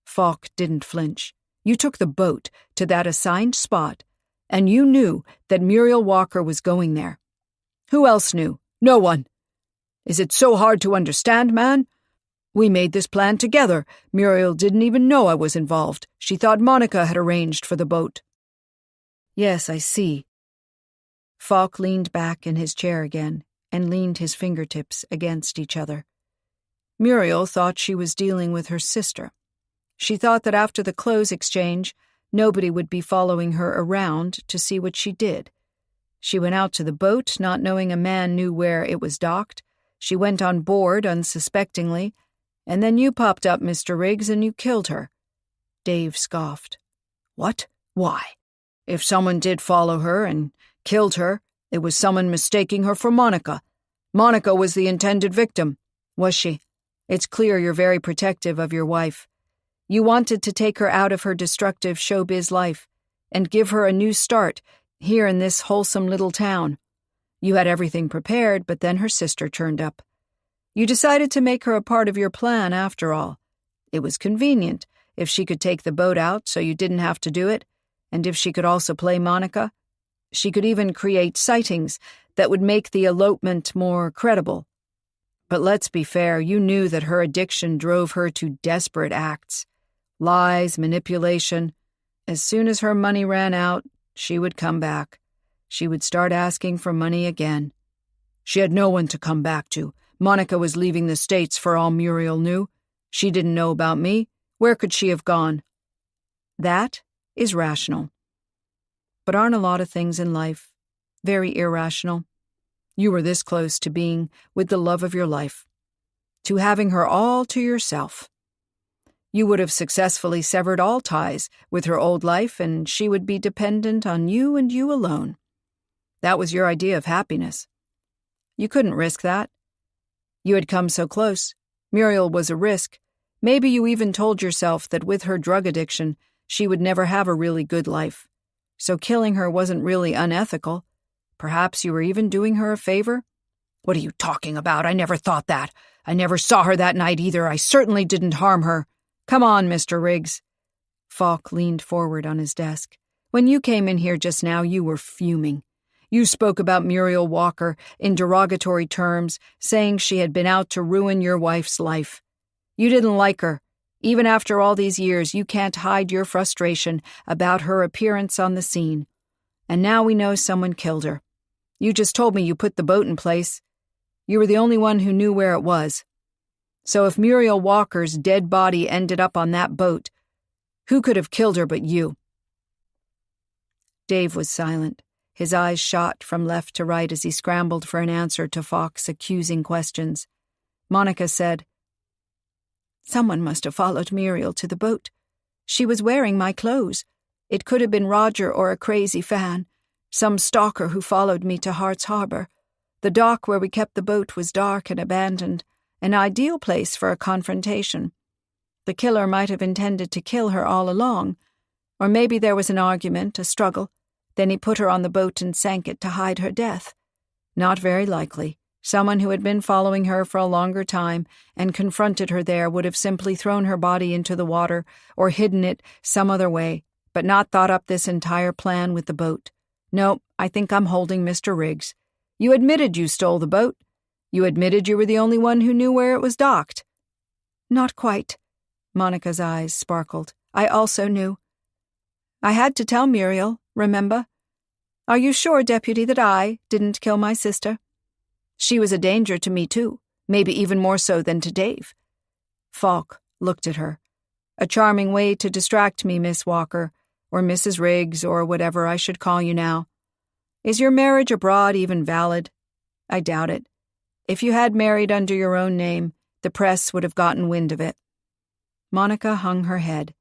Falk didn't flinch. "You took the boat to that assigned spot, and you knew that Muriel Walker was going there. Who else knew? No one. Is it so hard to understand, man? We made this plan together. Muriel didn't even know I was involved. She thought Monica had arranged for the boat." "Yes, I see." Falk leaned back in his chair again and leaned his fingertips against each other. Muriel thought she was dealing with her sister. She thought that after the clothes exchange, nobody would be following her around to see what she did. She went out to the boat, not knowing a man knew where it was docked. She went on board unsuspectingly, and then you popped up, Mr. Riggs, and you killed her." Dave scoffed. "What? Why? If someone did follow her and killed her, it was someone mistaking her for Monica. Monica was the intended victim. Was she? It's clear you're very protective of your wife. You wanted to take her out of her destructive showbiz life and give her a new start here in this wholesome little town. You had everything prepared, but then her sister turned up. You decided to make her a part of your plan after all. It was convenient if she could take the boat out so you didn't have to do it, and if she could also play Monica. She could even create sightings that would make the elopement more credible. But let's be fair, you knew that her addiction drove her to desperate acts. Lies, manipulation. As soon as her money ran out, she would come back. She would start asking for money again. She had no one to come back to. Monica was leaving the States for all Muriel knew. She didn't know about me. Where could she have gone? That is rational. But aren't a lot of things in life very irrational? You were this close to being with the love of your life, to having her all to yourself. You would have successfully severed all ties with her old life, and she would be dependent on you and you alone. That was your idea of happiness. You couldn't risk that. You had come so close. Muriel was a risk. Maybe you even told yourself that with her drug addiction, she would never have a really good life. So killing her wasn't really unethical. Perhaps you were even doing her a favor? What are you talking about? I never thought that. I never saw her that night either. I certainly didn't harm her. Come on, Mr. Riggs. Falk leaned forward on his desk. When you came in here just now, you were fuming. You spoke about Muriel Walker in derogatory terms, saying she had been out to ruin your wife's life. You didn't like her. Even after all these years, you can't hide your frustration about her appearance on the scene. And now we know someone killed her. You just told me you put the boat in place. You were the only one who knew where it was. So if Muriel Walker's dead body ended up on that boat, who could have killed her but you? Dave was silent. His eyes shot from left to right as he scrambled for an answer to Falk's accusing questions. Monica said, "Someone must have followed Muriel to the boat. She was wearing my clothes. It could have been Roger or a crazy fan, some stalker who followed me to Hart's Harbor. The dock where we kept the boat was dark and abandoned, an ideal place for a confrontation. The killer might have intended to kill her all along, or maybe there was an argument, a struggle. Then he put her on the boat and sank it to hide her death. Not very likely. Someone who had been following her for a longer time and confronted her there would have simply thrown her body into the water or hidden it some other way, but not thought up this entire plan with the boat. No, I think I'm holding Mr. Riggs. You admitted you stole the boat. You admitted you were the only one who knew where it was docked." "Not quite." Monica's eyes sparkled. "I also knew. I had to tell Muriel, remember? Are you sure, Deputy, that I didn't kill my sister? She was a danger to me, too, maybe even more so than to Dave." Falk looked at her. "A charming way to distract me, Miss Walker, or Mrs. Riggs, or whatever I should call you now. Is your marriage abroad even valid? I doubt it. If you had married under your own name, the press would have gotten wind of it." Monica hung her head.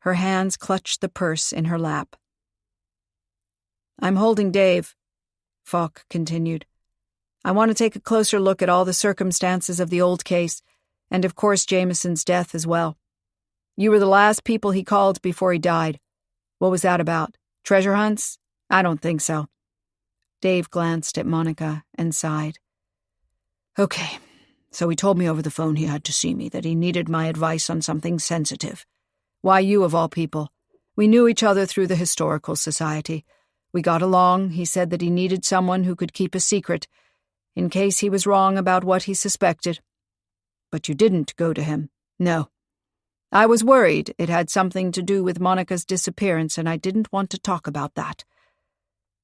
Her hands clutched the purse in her lap. "I'm holding Dave," Falk continued. "I want to take a closer look at all the circumstances of the old case, and of course Jameson's death as well. You were the last people he called before he died. What was that about? Treasure hunts? I don't think so." Dave glanced at Monica and sighed. "Okay, so he told me over the phone he had to see me, that he needed my advice on something sensitive. Why you, of all people? We knew each other through the Historical Society. We got along. He said that he needed someone who could keep a secret, in case he was wrong about what he suspected. But you didn't go to him. No. I was worried it had something to do with Monica's disappearance, and I didn't want to talk about that.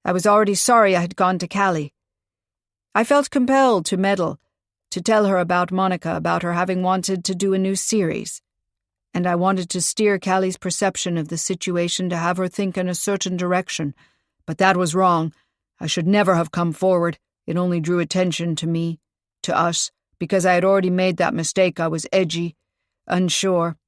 I was already sorry I had gone to Callie. I felt compelled to meddle, to tell her about Monica, about her having wanted to do a new series. And I wanted to steer Callie's perception of the situation to have her think in a certain direction. But that was wrong. I should never have come forward. It only drew attention to me, to us, because I had already made that mistake. I was edgy, unsure.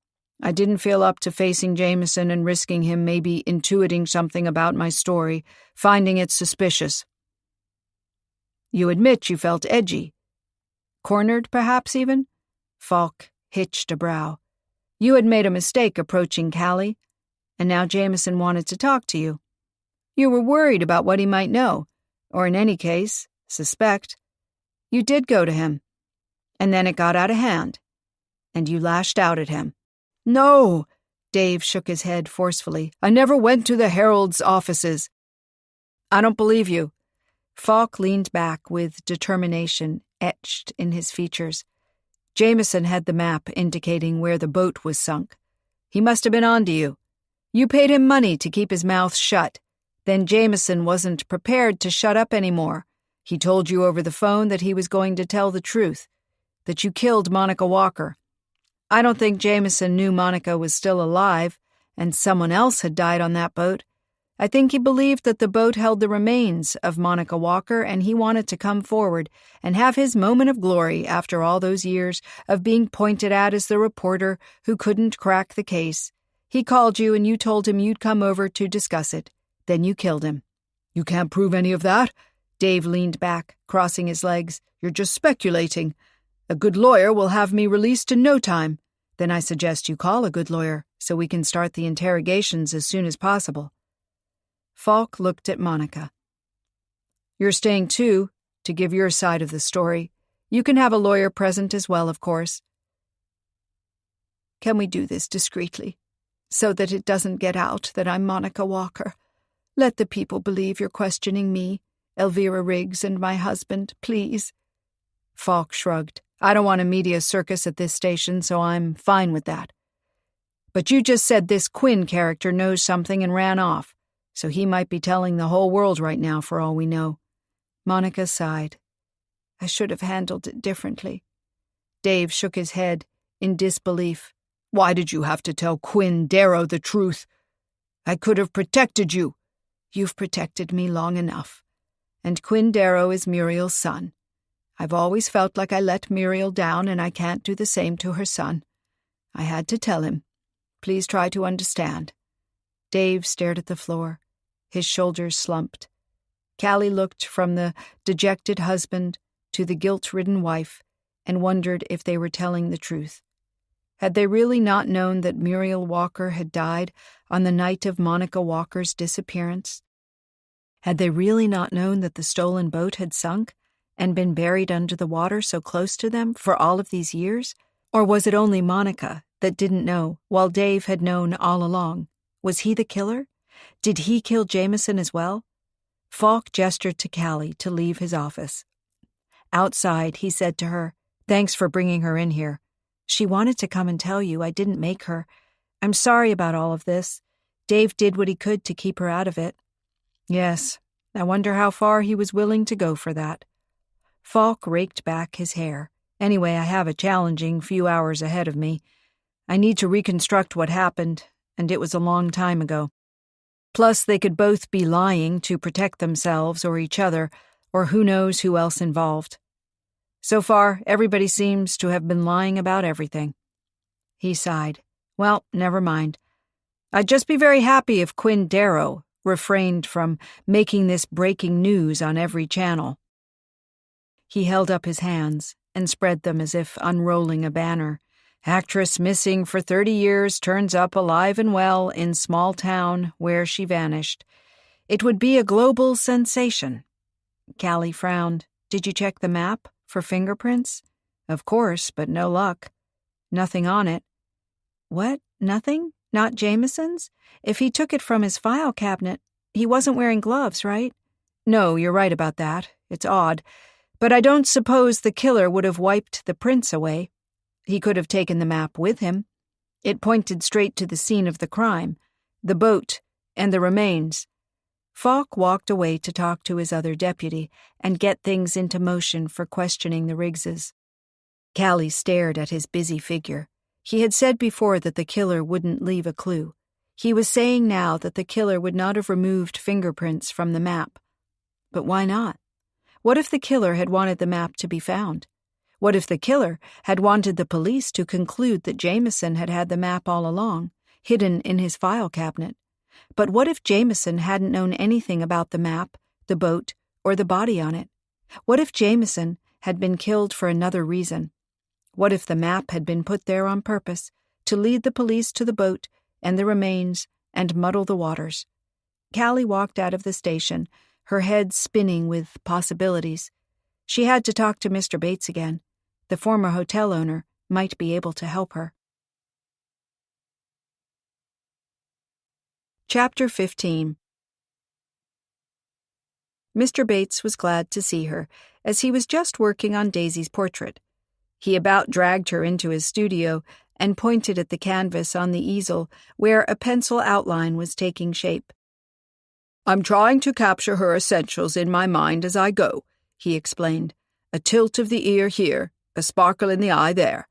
I didn't feel up to facing Jameson and risking him maybe intuiting something about my story, finding it suspicious." "You admit you felt edgy? Cornered, perhaps, even?" Falk hitched a brow. You had made a mistake approaching Callie, and now Jameson wanted to talk to you. You were worried about what he might know, or in any case, suspect. You did go to him, and then it got out of hand, and you lashed out at him. No! Dave shook his head forcefully. I never went to the Herald's offices. I don't believe you. Falk leaned back with determination etched in his features. Jameson had the map indicating where the boat was sunk. He must have been on to you. You paid him money to keep his mouth shut. Then Jameson wasn't prepared to shut up anymore. He told you over the phone that he was going to tell the truth, that you killed Monica Walker. I don't think Jameson knew Monica was still alive and someone else had died on that boat. I think he believed that the boat held the remains of Monica Walker, and he wanted to come forward and have his moment of glory after all those years of being pointed at as the reporter who couldn't crack the case. He called you and you told him you'd come over to discuss it. Then you killed him. You can't prove any of that. Dave leaned back, crossing his legs. You're just speculating. A good lawyer will have me released in no time. Then I suggest you call a good lawyer so we can start the interrogations as soon as possible. Falk looked at Monica. You're staying too, to give your side of the story. You can have a lawyer present as well, of course. Can we do this discreetly, so that it doesn't get out that I'm Monica Walker? Let the people believe you're questioning me, Elvira Riggs, and my husband, please. Falk shrugged. I don't want a media circus at this station, so I'm fine with that. But you just said this Quinn character knows something and ran off, so he might be telling the whole world right now for all we know. Monica sighed. I should have handled it differently. Dave shook his head in disbelief. Why did you have to tell Quinn Darrow the truth? I could have protected you. You've protected me long enough. And Quinn Darrow is Muriel's son. I've always felt like I let Muriel down, and I can't do the same to her son. I had to tell him. Please try to understand. Dave stared at the floor. His shoulders slumped. Callie looked from the dejected husband to the guilt-ridden wife and wondered if they were telling the truth. Had they really not known that Muriel Walker had died on the night of Monica Walker's disappearance? Had they really not known that the stolen boat had sunk and been buried under the water so close to them for all of these years? Or was it only Monica that didn't know, while Dave had known all along? Was he the killer? Did he kill Jameson as well? Falk gestured to Callie to leave his office. Outside, he said to her, Thanks for bringing her in here. She wanted to come and tell you. I didn't make her. I'm sorry about all of this. Dave did what he could to keep her out of it. Yes, I wonder how far he was willing to go for that. Falk raked back his hair. Anyway, I have a challenging few hours ahead of me. I need to reconstruct what happened, and it was a long time ago. Plus, they could both be lying to protect themselves or each other, or who knows who else involved. So far, everybody seems to have been lying about everything. He sighed. Well, never mind. I'd just be very happy if Quinn Darrow refrained from making this breaking news on every channel. He held up his hands and spread them as if unrolling a banner. Actress missing for 30 years turns up alive and well in small town where she vanished. It would be a global sensation. Callie frowned. Did you check the map for fingerprints? Of course, but no luck. Nothing on it. What? Nothing? Not Jameson's? If he took it from his file cabinet, he wasn't wearing gloves, right? No, you're right about that. It's odd. But I don't suppose the killer would have wiped the prints away. He could have taken the map with him. It pointed straight to the scene of the crime, the boat, and the remains. Falk walked away to talk to his other deputy and get things into motion for questioning the Riggses. Callie stared at his busy figure. He had said before that the killer wouldn't leave a clue. He was saying now that the killer would not have removed fingerprints from the map. But why not? What if the killer had wanted the map to be found? What if the killer had wanted the police to conclude that Jameson had had the map all along, hidden in his file cabinet? But what if Jameson hadn't known anything about the map, the boat, or the body on it? What if Jameson had been killed for another reason? What if the map had been put there on purpose, to lead the police to the boat and the remains and muddle the waters? Callie walked out of the station, her head spinning with possibilities. She had to talk to Mr. Bates again. The former hotel owner might be able to help her. Chapter 15. Mr. Bates was glad to see her, as he was just working on Daisy's portrait. He about dragged her into his studio and pointed at the canvas on the easel where a pencil outline was taking shape. "I'm trying to capture her essentials in my mind as I go," he explained. "A tilt of the ear here, a sparkle in the eye there.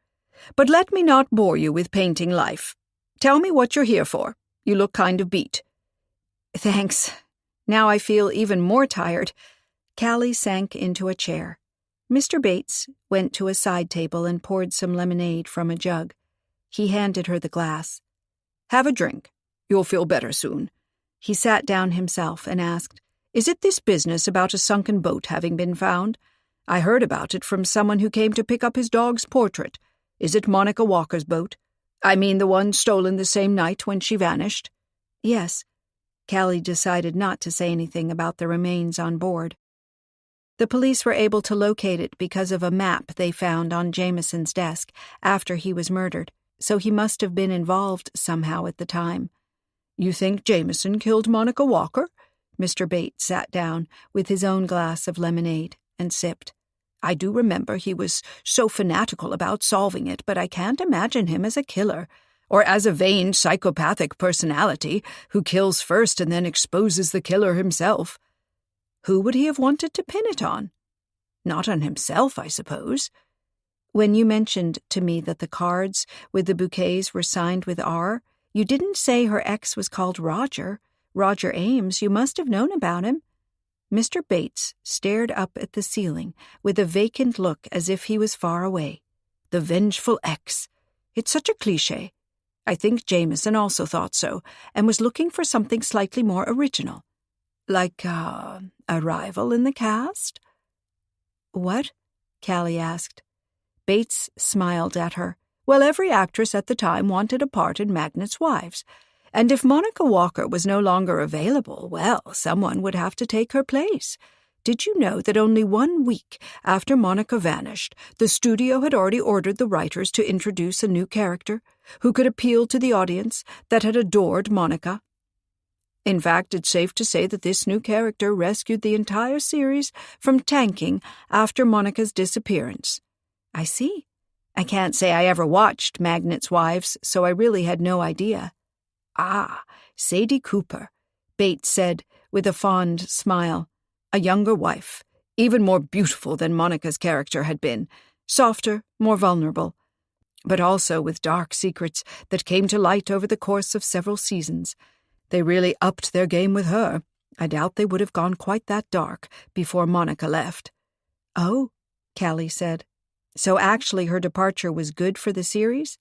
But let me not bore you with painting life. Tell me what you're here for. You look kind of beat." "Thanks. Now I feel even more tired." Callie sank into a chair. Mr. Bates went to a side table and poured some lemonade from a jug. He handed her the glass. "Have a drink. You'll feel better soon." He sat down himself and asked, "Is it this business about a sunken boat having been found? I heard about it from someone who came to pick up his dog's portrait. Is it Monica Walker's boat? I mean the one stolen the same night when she vanished?" "Yes." Callie decided not to say anything about the remains on board. The police were able to locate it because of a map they found on Jameson's desk after he was murdered, so he must have been involved somehow at the time. "You think Jameson killed Monica Walker?" Mr. Bates sat down with his own glass of lemonade and sipped. "I do remember he was so fanatical about solving it, but I can't imagine him as a killer, or as a vain psychopathic personality who kills first and then exposes the killer himself. Who would he have wanted to pin it on? Not on himself, I suppose." "When you mentioned to me that the cards with the bouquets were signed with R, you didn't say her ex was called Roger Ames. You must have known about him." Mr. Bates stared up at the ceiling with a vacant look as if he was far away. "The vengeful ex. It's such a cliché. I think Jameson also thought so, and was looking for something slightly more original. Like, a rival in the cast?" "What?" Callie asked. Bates smiled at her. "Well, every actress at the time wanted a part in Magnet's Wives, and if Monica Walker was no longer available, well, someone would have to take her place. Did you know that only 1 week after Monica vanished, the studio had already ordered the writers to introduce a new character who could appeal to the audience that had adored Monica? In fact, it's safe to say that this new character rescued the entire series from tanking after Monica's disappearance." "I see. I can't say I ever watched Magnet's Wives, so I really had no idea." "Ah, Sadie Cooper," Bates said with a fond smile. "A younger wife, even more beautiful than Monica's character had been, softer, more vulnerable, but also with dark secrets that came to light over the course of several seasons. They really upped their game with her. I doubt they would have gone quite that dark before Monica left." "Oh," Callie said. "So actually her departure was good for the series?"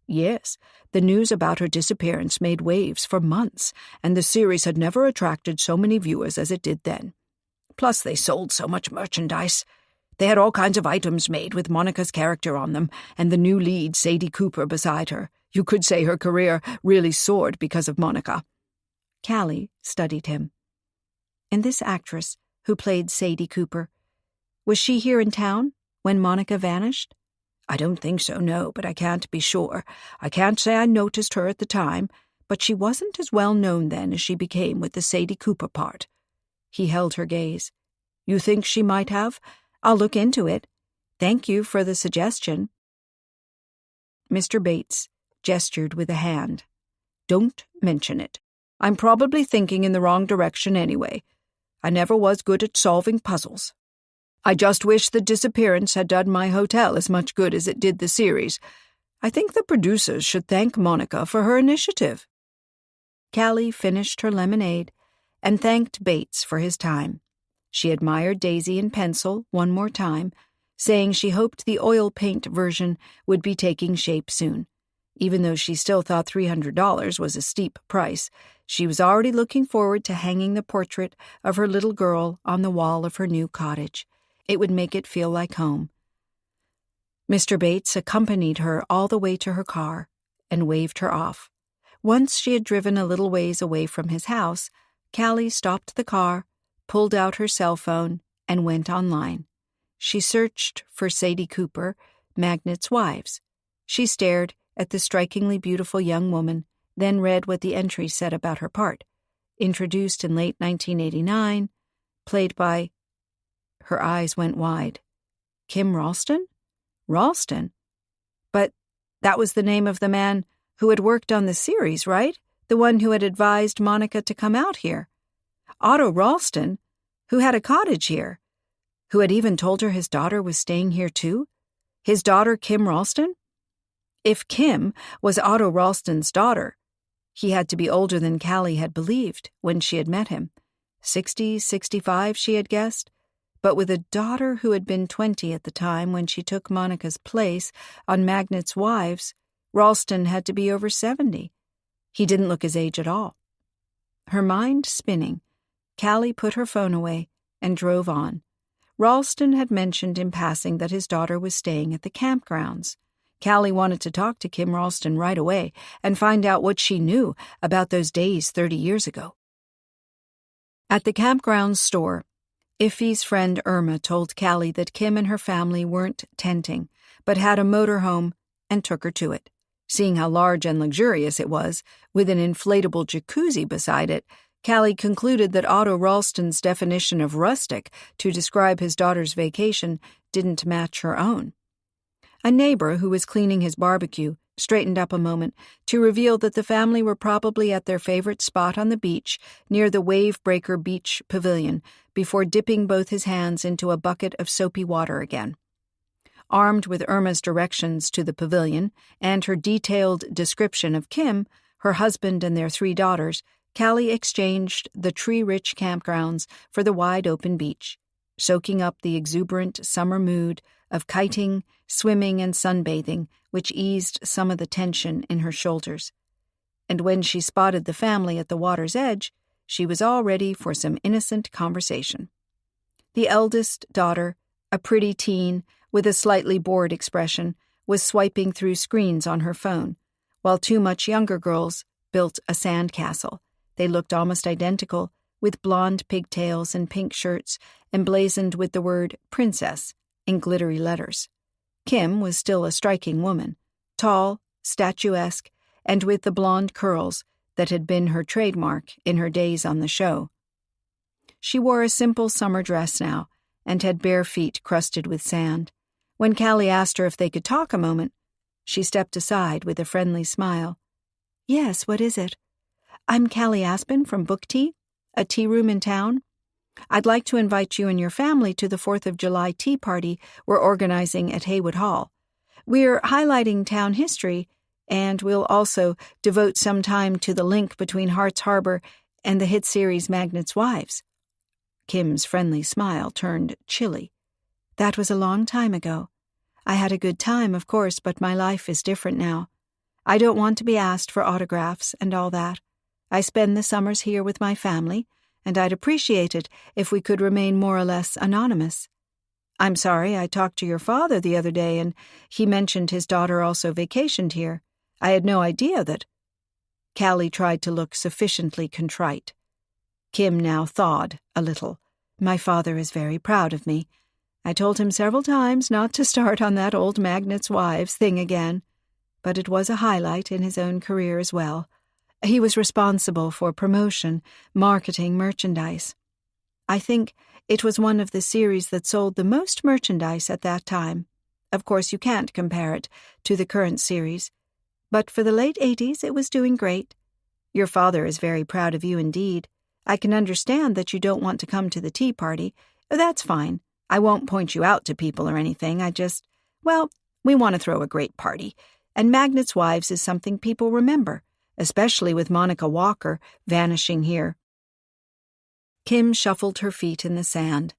"Yes. The news about her disappearance made waves for months, and the series had never attracted so many viewers as it did then. Plus, they sold so much merchandise. They had all kinds of items made with Monica's character on them, and the new lead, Sadie Cooper, beside her. You could say her career really soared because of Monica." Callie studied him. "And this actress, who played Sadie Cooper, was she here in town when Monica vanished?" "I don't think so, no, but I can't be sure. I can't say I noticed her at the time, but she wasn't as well known then as she became with the Sadie Cooper part." He held her gaze. "You think she might have? I'll look into it. Thank you for the suggestion." Mr. Bates gestured with a hand. "Don't mention it. I'm probably thinking in the wrong direction anyway. I never was good at solving puzzles. I just wish the disappearance had done my hotel as much good as it did the series. I think the producers should thank Monica for her initiative." Callie finished her lemonade and thanked Bates for his time. She admired Daisy in pencil one more time, saying she hoped the oil paint version would be taking shape soon. Even though she still thought $300 was a steep price, she was already looking forward to hanging the portrait of her little girl on the wall of her new cottage. It would make it feel like home. Mr. Bates accompanied her all the way to her car and waved her off. Once she had driven a little ways away from his house, Callie stopped the car, pulled out her cell phone, and went online. She searched for Sadie Cooper, Magnet's wives. She stared at the strikingly beautiful young woman, then read what the entry said about her part. Introduced in late 1989, played by... Her eyes went wide. Kim Ralston? Ralston? But that was the name of the man who had worked on the series, right? The one who had advised Monica to come out here. Otto Ralston, who had a cottage here, who had even told her his daughter was staying here too? His daughter, Kim Ralston? If Kim was Otto Ralston's daughter, he had to be older than Callie had believed when she had met him. 60, 65, she had guessed. But with a daughter who had been 20 at the time when she took Monica's place on Magnet's Wives, Ralston had to be over 70. He didn't look his age at all. Her mind spinning, Callie put her phone away and drove on. Ralston had mentioned in passing that his daughter was staying at the campgrounds. Callie wanted to talk to Kim Ralston right away and find out what she knew about those days 30 years ago. At the campgrounds store, Iffy's friend Irma told Callie that Kim and her family weren't tenting, but had a motorhome and took her to it. Seeing how large and luxurious it was, with an inflatable jacuzzi beside it, Callie concluded that Otto Ralston's definition of rustic to describe his daughter's vacation didn't match her own. A neighbor who was cleaning his barbecue straightened up a moment to reveal that the family were probably at their favorite spot on the beach near the Wavebreaker Beach Pavilion before dipping both his hands into a bucket of soapy water again. Armed with Irma's directions to the pavilion and her detailed description of Kim, her husband, and their 3 daughters, Callie exchanged the tree-rich campgrounds for the wide-open beach, soaking up the exuberant summer mood of kiting, swimming, and sunbathing, which eased some of the tension in her shoulders. And when she spotted the family at the water's edge, she was all ready for some innocent conversation. The eldest daughter, a pretty teen with a slightly bored expression, was swiping through screens on her phone, while 2 much younger girls built a sandcastle. They looked almost identical, with blonde pigtails and pink shirts emblazoned with the word princess in glittery letters. Kim was still a striking woman, tall, statuesque, and with the blonde curls that had been her trademark in her days on the show. She wore a simple summer dress now, and had bare feet crusted with sand. When Callie asked her if they could talk a moment, she stepped aside with a friendly smile. "Yes, what is it?" "I'm Callie Aspen from Book Tea, a tea room in town. I'd like to invite you and your family to the 4th of July tea party we're organizing at Haywood Hall. We're highlighting town history, and we'll also devote some time to the link between Hart's Harbor and the hit series Magnet's Wives." Kim's friendly smile turned chilly. "That was a long time ago. I had a good time, of course, but my life is different now. I don't want to be asked for autographs and all that. I spend the summers here with my family, and I'd appreciate it if we could remain more or less anonymous. I'm sorry, I talked to your father the other day, and he mentioned his daughter also vacationed here. I had no idea that—" Callie tried to look sufficiently contrite. Kim now thawed a little. "My father is very proud of me. I told him several times not to start on that old Magnet's Wives thing again, but it was a highlight in his own career as well. He was responsible for promotion, marketing, merchandise. I think it was one of the series that sold the most merchandise at that time. Of course, you can't compare it to the current series, but for the late 80s it was doing great. Your father is very proud of you indeed. I can understand that you don't want to come to the tea party. That's fine. I won't point you out to people or anything. We want to throw a great party, and Magnet's Wives is something people remember, especially with Monica Walker vanishing here." Kim shuffled her feet in the sand.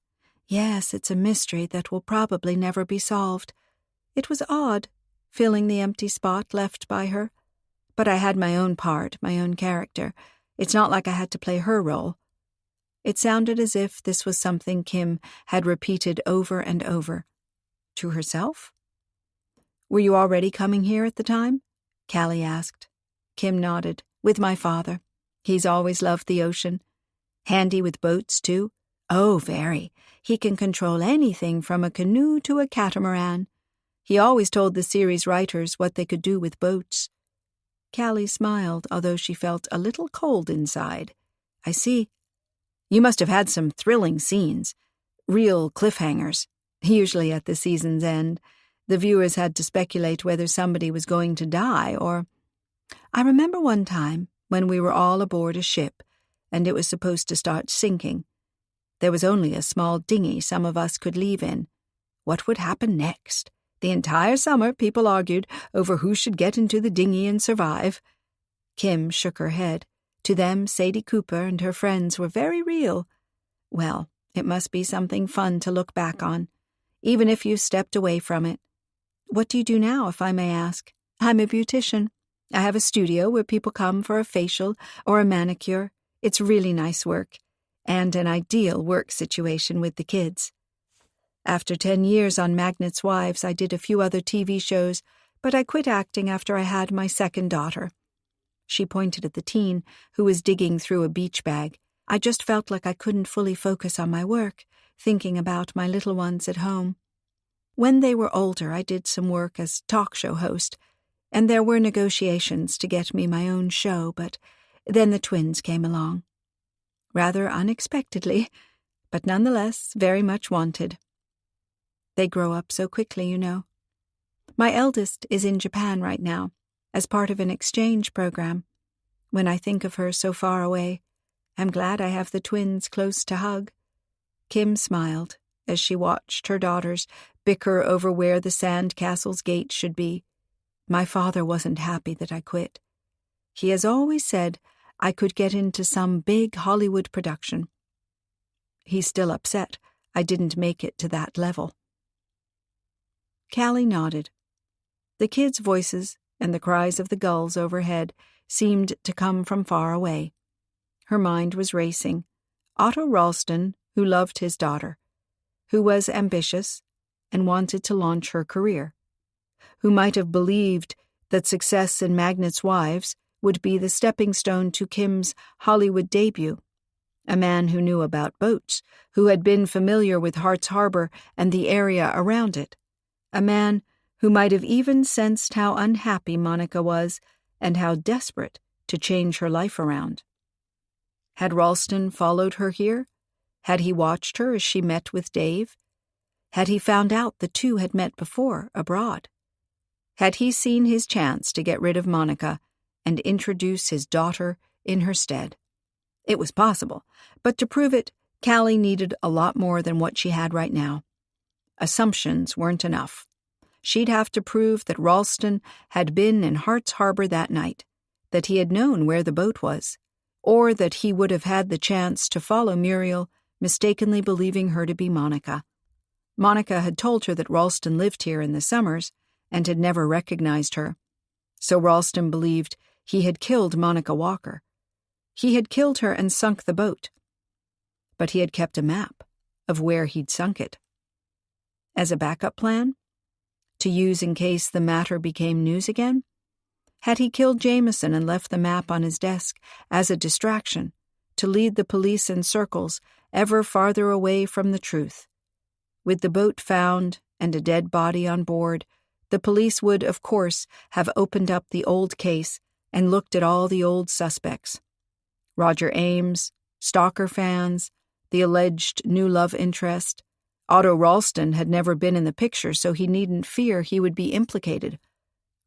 "Yes, it's a mystery that will probably never be solved. It was odd, filling the empty spot left by her. But I had my own part, my own character. It's not like I had to play her role." It sounded as if this was something Kim had repeated over and over. To herself? Were you already coming here at the time? Callie asked. Kim nodded. With my father. He's always loved the ocean. Handy with boats, too? Oh, very. He can control anything from a canoe to a catamaran. He always told the series writers what they could do with boats. Callie smiled, although she felt a little cold inside. I see. You must have had some thrilling scenes. Real cliffhangers. Usually at the season's end. The viewers had to speculate whether somebody was going to die or... I remember one time when we were all aboard a ship, and it was supposed to start sinking. There was only a small dinghy some of us could leave in. What would happen next? The entire summer people argued over who should get into the dinghy and survive. Kim shook her head. To them, Sadie Cooper and her friends were very real. Well, it must be something fun to look back on, even if you've stepped away from it. What do you do now, if I may ask? I'm a beautician. I have a studio where people come for a facial or a manicure. It's really nice work, and an ideal work situation with the kids. After 10 years on Magnet's Wives, I did a few other TV shows, but I quit acting after I had my second daughter. She pointed at the teen, who was digging through a beach bag. I just felt like I couldn't fully focus on my work, thinking about my little ones at home. When they were older, I did some work as talk show host, and there were negotiations to get me my own show, but then the twins came along. Rather unexpectedly, but nonetheless very much wanted. They grow up so quickly, you know. My eldest is in Japan right now, as part of an exchange program. When I think of her so far away, I'm glad I have the twins close to hug. Kim smiled as she watched her daughters bicker over where the sand castle's gate should be. My father wasn't happy that I quit. He has always said I could get into some big Hollywood production. He's still upset I didn't make it to that level. Callie nodded. The kids' voices and the cries of the gulls overhead seemed to come from far away. Her mind was racing. Otto Ralston, who loved his daughter, who was ambitious and wanted to launch her career, who might have believed that success in Magnet's Wives would be the stepping stone to Kim's Hollywood debut, a man who knew about boats, who had been familiar with Hart's Harbor and the area around it, a man who might have even sensed how unhappy Monica was and how desperate to change her life around. Had Ralston followed her here? Had he watched her as she met with Dave? Had he found out the two had met before, abroad? Had he seen his chance to get rid of Monica and introduce his daughter in her stead? It was possible, but to prove it, Callie needed a lot more than what she had right now. Assumptions weren't enough. She'd have to prove that Ralston had been in Hart's Harbor that night, that he had known where the boat was, or that he would have had the chance to follow Muriel, mistakenly believing her to be Monica. Monica had told her that Ralston lived here in the summers and had never recognized her, so Ralston believed he had killed Monica Walker. He had killed her and sunk the boat, but he had kept a map of where he'd sunk it. As a backup plan? To use in case the matter became news again? Had he killed Jameson and left the map on his desk as a distraction, to lead the police in circles ever farther away from the truth? With the boat found and a dead body on board, the police would, of course, have opened up the old case and looked at all the old suspects. Roger Ames, stalker fans, the alleged new love interest. Otto Ralston had never been in the picture, so he needn't fear he would be implicated.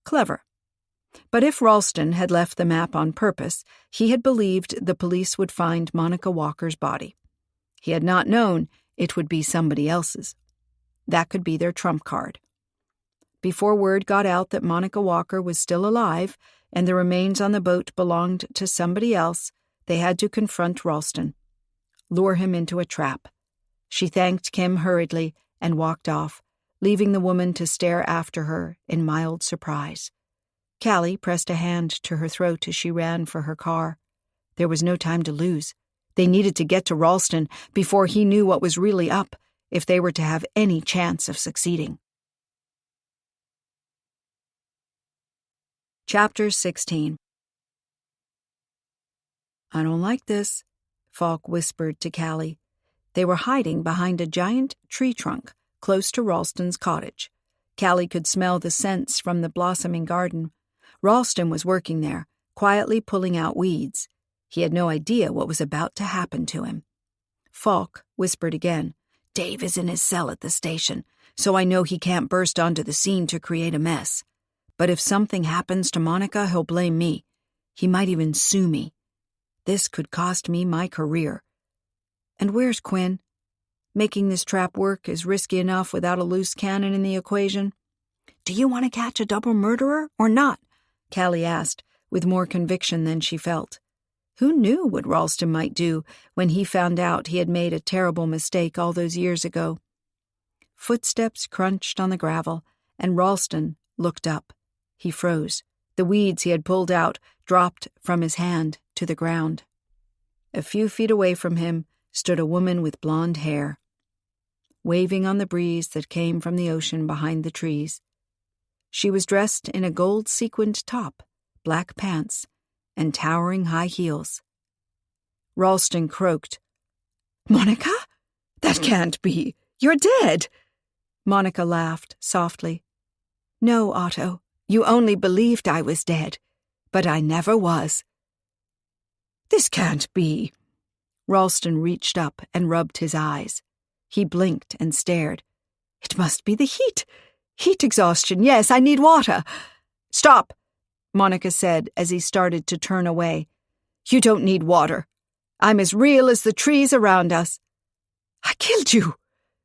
Clever. But if Ralston had left the map on purpose, he had believed the police would find Monica Walker's body. He had not known it would be somebody else's. That could be their trump card. Before word got out that Monica Walker was still alive and the remains on the boat belonged to somebody else, they had to confront Ralston, lure him into a trap. She thanked Kim hurriedly and walked off, leaving the woman to stare after her in mild surprise. Callie pressed a hand to her throat as she ran for her car. There was no time to lose. They needed to get to Ralston before he knew what was really up, if they were to have any chance of succeeding. Chapter 16. "I don't like this," Falk whispered to Callie. They were hiding behind a giant tree trunk close to Ralston's cottage. Callie could smell the scents from the blossoming garden. Ralston was working there, quietly pulling out weeds. He had no idea what was about to happen to him. Falk whispered again. "Dave is in his cell at the station, so I know he can't burst onto the scene to create a mess. But if something happens to Monica, he'll blame me. He might even sue me. This could cost me my career. And where's Quinn? Making this trap work is risky enough without a loose cannon in the equation." "Do you want to catch a double murderer or not?" Callie asked, with more conviction than she felt. Who knew what Ralston might do when he found out he had made a terrible mistake all those years ago? Footsteps crunched on the gravel, and Ralston looked up. He froze. The weeds he had pulled out dropped from his hand to the ground. A few feet away from him stood a woman with blonde hair, waving on the breeze that came from the ocean behind the trees. She was dressed in a gold-sequined top, black pants, and towering high heels. Ralston croaked, "Monica? That can't be. You're dead." Monica laughed softly. "No, Otto. You only believed I was dead, but I never was." "This can't be." Ralston reached up and rubbed his eyes. He blinked and stared. "It must be the heat. Heat exhaustion. Yes, I need water." "Stop," Monica said as he started to turn away. "You don't need water. I'm as real as the trees around us." "I killed you,"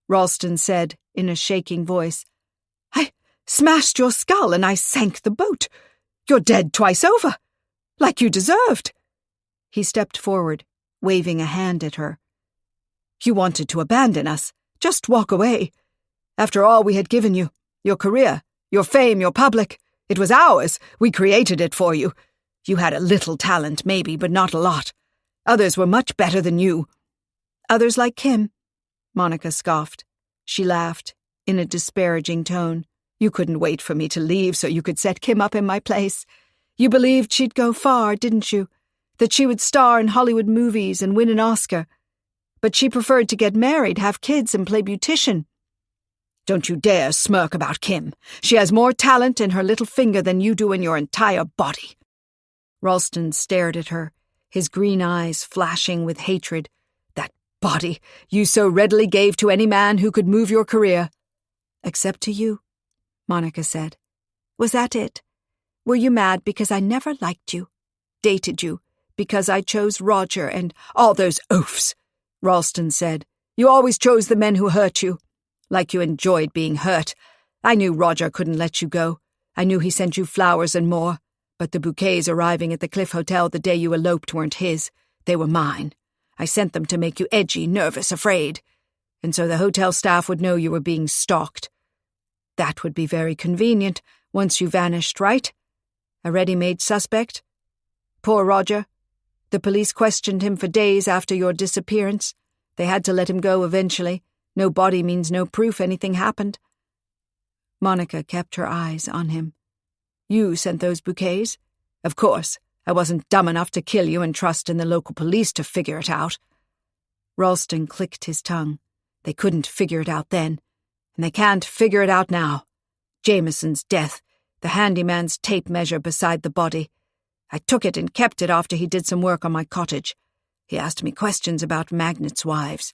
Ralston said in a shaking voice. "I smashed your skull and I sank the boat. You're dead twice over, like you deserved." He stepped forward, waving a hand at her. "You wanted to abandon us, just walk away. After all we had given you, your career, your fame, your public, it was ours. We created it for you. You had a little talent, maybe, but not a lot. Others were much better than you." "Others like Kim?" Monica scoffed. She laughed, in a disparaging tone. "You couldn't wait for me to leave so you could set Kim up in my place. You believed she'd go far, didn't you? That she would star in Hollywood movies and win an Oscar. But she preferred to get married, have kids, and play beautician." "Don't you dare smirk about Kim. She has more talent in her little finger than you do in your entire body." Ralston stared at her, his green eyes flashing with hatred. "That body you so readily gave to any man who could move your career." "Except to you," Monica said. "Was that it? Were you mad because I never liked you? Dated you because I chose Roger and—" "All those oafs," Ralston said. "You always chose the men who hurt you. Like you enjoyed being hurt. I knew Roger couldn't let you go. I knew he sent you flowers and more. But the bouquets arriving at the Cliff Hotel the day you eloped weren't his. They were mine. I sent them to make you edgy, nervous, afraid. And so the hotel staff would know you were being stalked. That would be very convenient once you vanished, right? A ready-made suspect? Poor Roger. The police questioned him for days after your disappearance. They had to let him go eventually. No body means no proof anything happened." Monica kept her eyes on him. "You sent those bouquets? Of course. I wasn't dumb enough to kill you and trust in the local police to figure it out." Ralston clicked his tongue. They couldn't figure it out then, and they can't figure it out now. Jameson's death, the handyman's tape measure beside the body. I took it and kept it after he did some work on my cottage. He asked me questions about magnates' wives.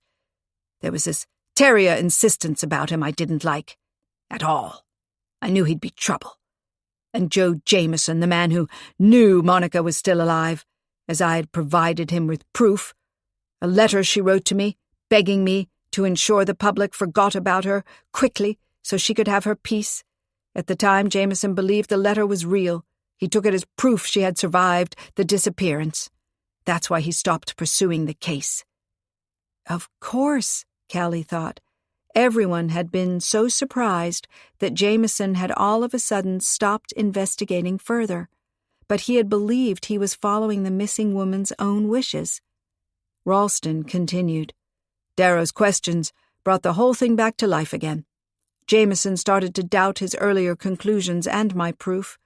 There was this terrier insistence about him I didn't like. At all. I knew he'd be trouble. And Joe Jameson, the man who knew Monica was still alive, as I had provided him with proof. A letter she wrote to me, begging me to ensure the public forgot about her quickly so she could have her peace. At the time, Jameson believed the letter was real. He took it as proof she had survived the disappearance. That's why he stopped pursuing the case. Of course, Callie thought. Everyone had been so surprised that Jameson had all of a sudden stopped investigating further, but he had believed he was following the missing woman's own wishes. Ralston continued. Darrow's questions brought the whole thing back to life again. Jameson started to doubt his earlier conclusions and my proof.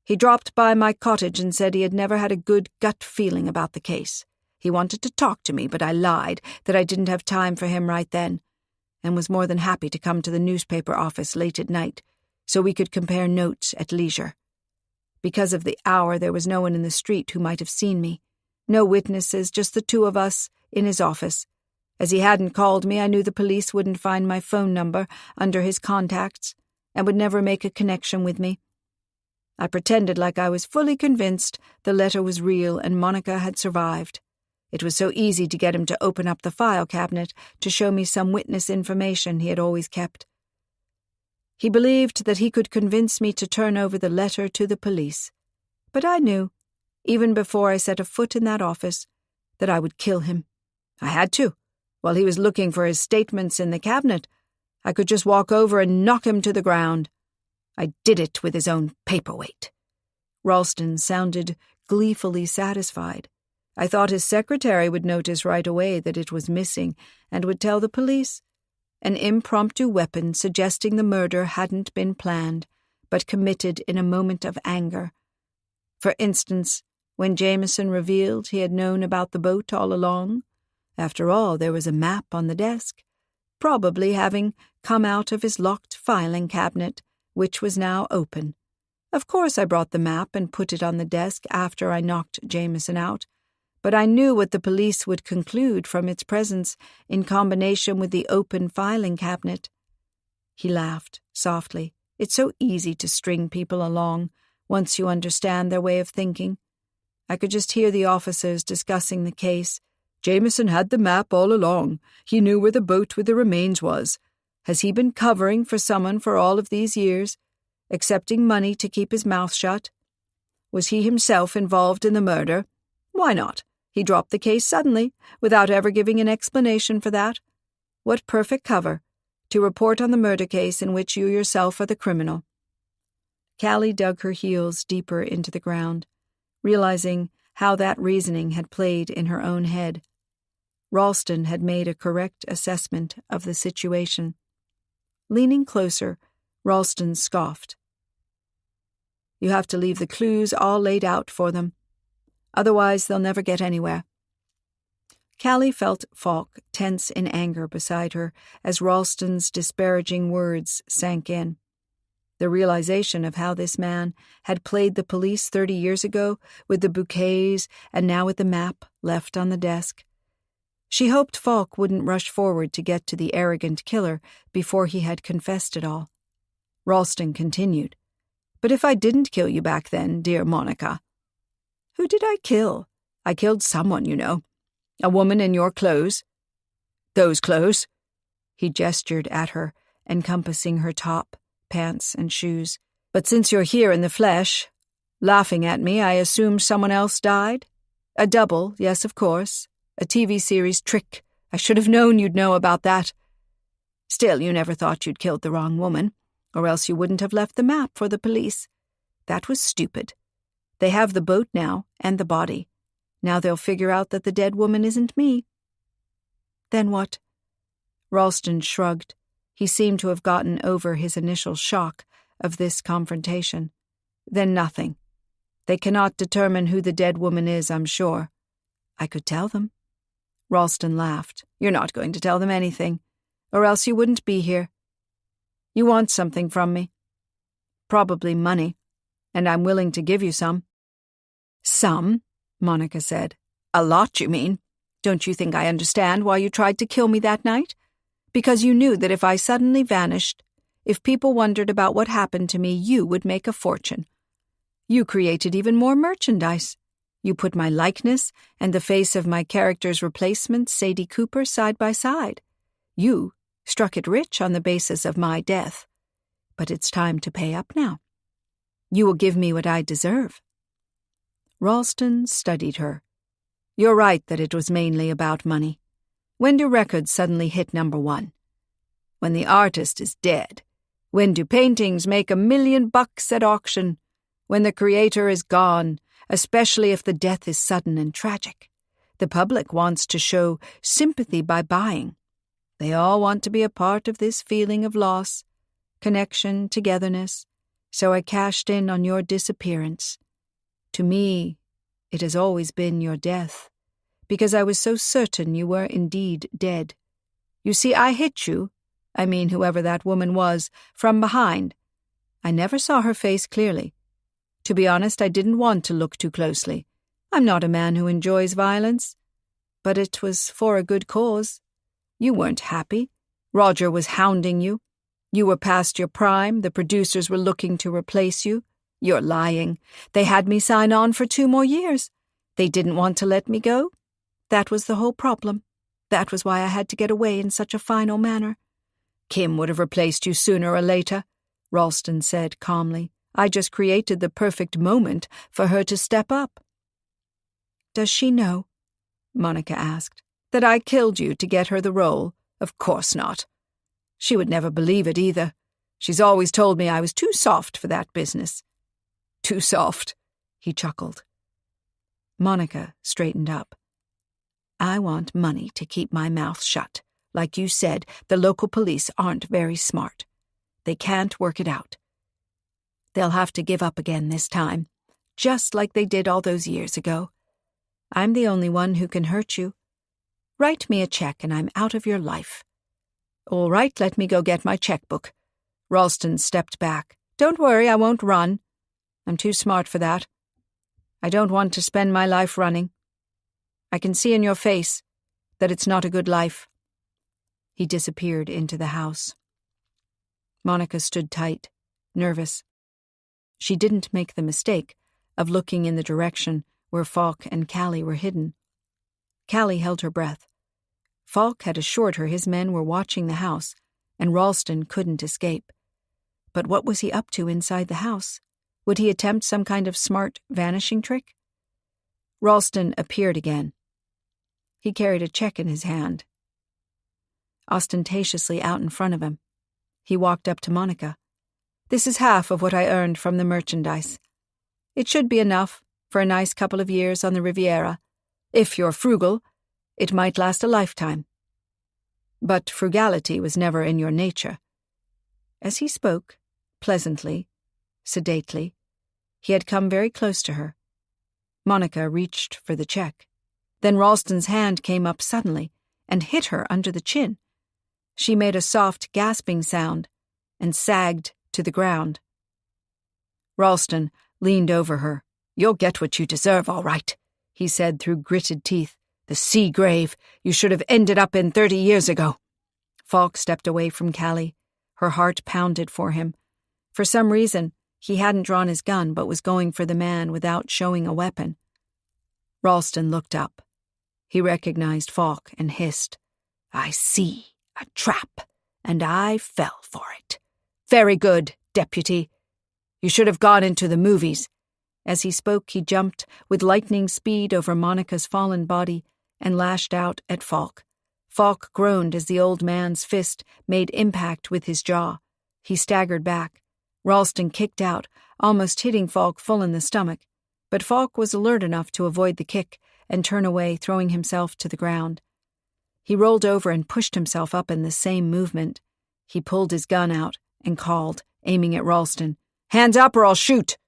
He dropped by my cottage and said he had never had a good gut feeling about the case. He wanted to talk to me, but I lied that I didn't have time for him right then, and was more than happy to come to the newspaper office late at night so we could compare notes at leisure. Because of the hour, there was no one in the street who might have seen me. No witnesses, just the two of us in his office. As he hadn't called me, I knew the police wouldn't find my phone number under his contacts and would never make a connection with me. I pretended like I was fully convinced the letter was real and Monica had survived. It was so easy to get him to open up the file cabinet to show me some witness information he had always kept. He believed that he could convince me to turn over the letter to the police. But I knew, even before I set a foot in that office, that I would kill him. I had to. While he was looking for his statements in the cabinet, I could just walk over and knock him to the ground. I did it with his own paperweight. Ralston sounded gleefully satisfied. I thought his secretary would notice right away that it was missing and would tell the police. An impromptu weapon suggesting the murder hadn't been planned, but committed in a moment of anger. For instance, when Jameson revealed he had known about the boat all along. After all, there was a map on the desk, probably having come out of his locked filing cabinet, which was now open. Of course I brought the map and put it on the desk after I knocked Jameson out, but I knew what the police would conclude from its presence in combination with the open filing cabinet. He laughed softly. It's so easy to string people along once you understand their way of thinking. I could just hear the officers discussing the case. Jameson had the map all along. He knew where the boat with the remains was. Has he been covering for someone for all of these years, accepting money to keep his mouth shut? Was he himself involved in the murder? Why not? He dropped the case suddenly, without ever giving an explanation for that. What perfect cover, to report on the murder case in which you yourself are the criminal. Callie dug her heels deeper into the ground, realizing how that reasoning had played in her own head. Ralston had made a correct assessment of the situation. Leaning closer, Ralston scoffed. You have to leave the clues all laid out for them. Otherwise, they'll never get anywhere. Callie felt Falk tense in anger beside her as Ralston's disparaging words sank in. The realization of how this man had played the police 30 years ago, with the bouquets and now with the map left on the desk. She hoped Falk wouldn't rush forward to get to the arrogant killer before he had confessed it all. Ralston continued, "But if I didn't kill you back then, dear Monica." "Who did I kill? I killed someone, you know. A woman in your clothes." "Those clothes?" He gestured at her, encompassing her top, pants, and shoes. "But since you're here in the flesh, laughing at me, I assume someone else died? A double, yes, of course. A TV series trick. I should have known you'd know about that. Still, you never thought you'd killed the wrong woman, or else you wouldn't have left the map for the police. That was stupid. They have the boat now, and the body. Now they'll figure out that the dead woman isn't me." "Then what?" Ralston shrugged. He seemed to have gotten over his initial shock of this confrontation. "Then nothing. They cannot determine who the dead woman is, I'm sure." "I could tell them." Ralston laughed. "You're not going to tell them anything, or else you wouldn't be here. You want something from me. Probably money, and I'm willing to give you some." "Some?" Monica said. "A lot, you mean? Don't you think I understand why you tried to kill me that night? Because you knew that if I suddenly vanished, if people wondered about what happened to me, you would make a fortune. You created even more merchandise. You put my likeness and the face of my character's replacement, Sadie Cooper, side by side. You struck it rich on the basis of my death. But it's time to pay up now. You will give me what I deserve." Ralston studied her. "You're right that it was mainly about money. When do records suddenly hit #1? When the artist is dead. When do paintings make $1 million at auction? When the creator is gone, especially if the death is sudden and tragic. The public wants to show sympathy by buying. They all want to be a part of this feeling of loss, connection, togetherness, So I cashed in on your disappearance. To me, it has always been your death, because I was so certain you were indeed dead. You see, I hit you, I mean whoever that woman was, from behind. I never saw her face clearly. To be honest, I didn't want to look too closely. I'm not a man who enjoys violence. But it was for a good cause. You weren't happy. Roger was hounding you. You were past your prime. The producers were looking to replace you. You're lying. They had me sign on for 2 more years. They didn't want to let me go. That was the whole problem. That was why I had to get away in such a final manner. Kim would have replaced you sooner or later, Ralston said calmly. I just created the perfect moment for her to step up. Does she know? Monica asked. That I killed you to get her the role? Of course not. She would never believe it either. She's always told me I was too soft for that business. Too soft, he chuckled. Monica straightened up. I want money to keep my mouth shut. Like you said, the local police aren't very smart. They can't work it out. They'll have to give up again this time, just like they did all those years ago. I'm the only one who can hurt you. Write me a check and I'm out of your life. All right, let me go get my checkbook. Ralston stepped back. Don't worry, I won't run. I'm too smart for that. I don't want to spend my life running. I can see in your face that it's not a good life. He disappeared into the house. Monica stood tight, nervous. She didn't make the mistake of looking in the direction where Falk and Callie were hidden. Callie held her breath. Falk had assured her his men were watching the house, and Ralston couldn't escape. But what was he up to inside the house? Would he attempt some kind of smart vanishing trick? Ralston appeared again. He carried a check in his hand. Ostentatiously out in front of him, he walked up to Monica. This is half of what I earned from the merchandise. It should be enough for a nice couple of years on the Riviera. If you're frugal, it might last a lifetime. But frugality was never in your nature. As he spoke, pleasantly, sedately, he had come very close to her. Monica reached for the check. Then Ralston's hand came up suddenly and hit her under the chin. She made a soft, gasping sound and sagged to the ground. Ralston leaned over her. You'll get what you deserve, all right, he said through gritted teeth. The sea grave you should have ended up in 30 years ago. Falk stepped away from Callie. Her heart pounded for him. For some reason, he hadn't drawn his gun but was going for the man without showing a weapon. Ralston looked up. He recognized Falk and hissed, I see a trap, and I fell for it. Very good, deputy. You should have gone into the movies. As he spoke, he jumped with lightning speed over Monica's fallen body and lashed out at Falk. Falk groaned as the old man's fist made impact with his jaw. He staggered back. Ralston kicked out, almost hitting Falk full in the stomach. But Falk was alert enough to avoid the kick and turn away, throwing himself to the ground. He rolled over and pushed himself up in the same movement. He pulled his gun out and called, aiming at Ralston. Hands up or I'll shoot!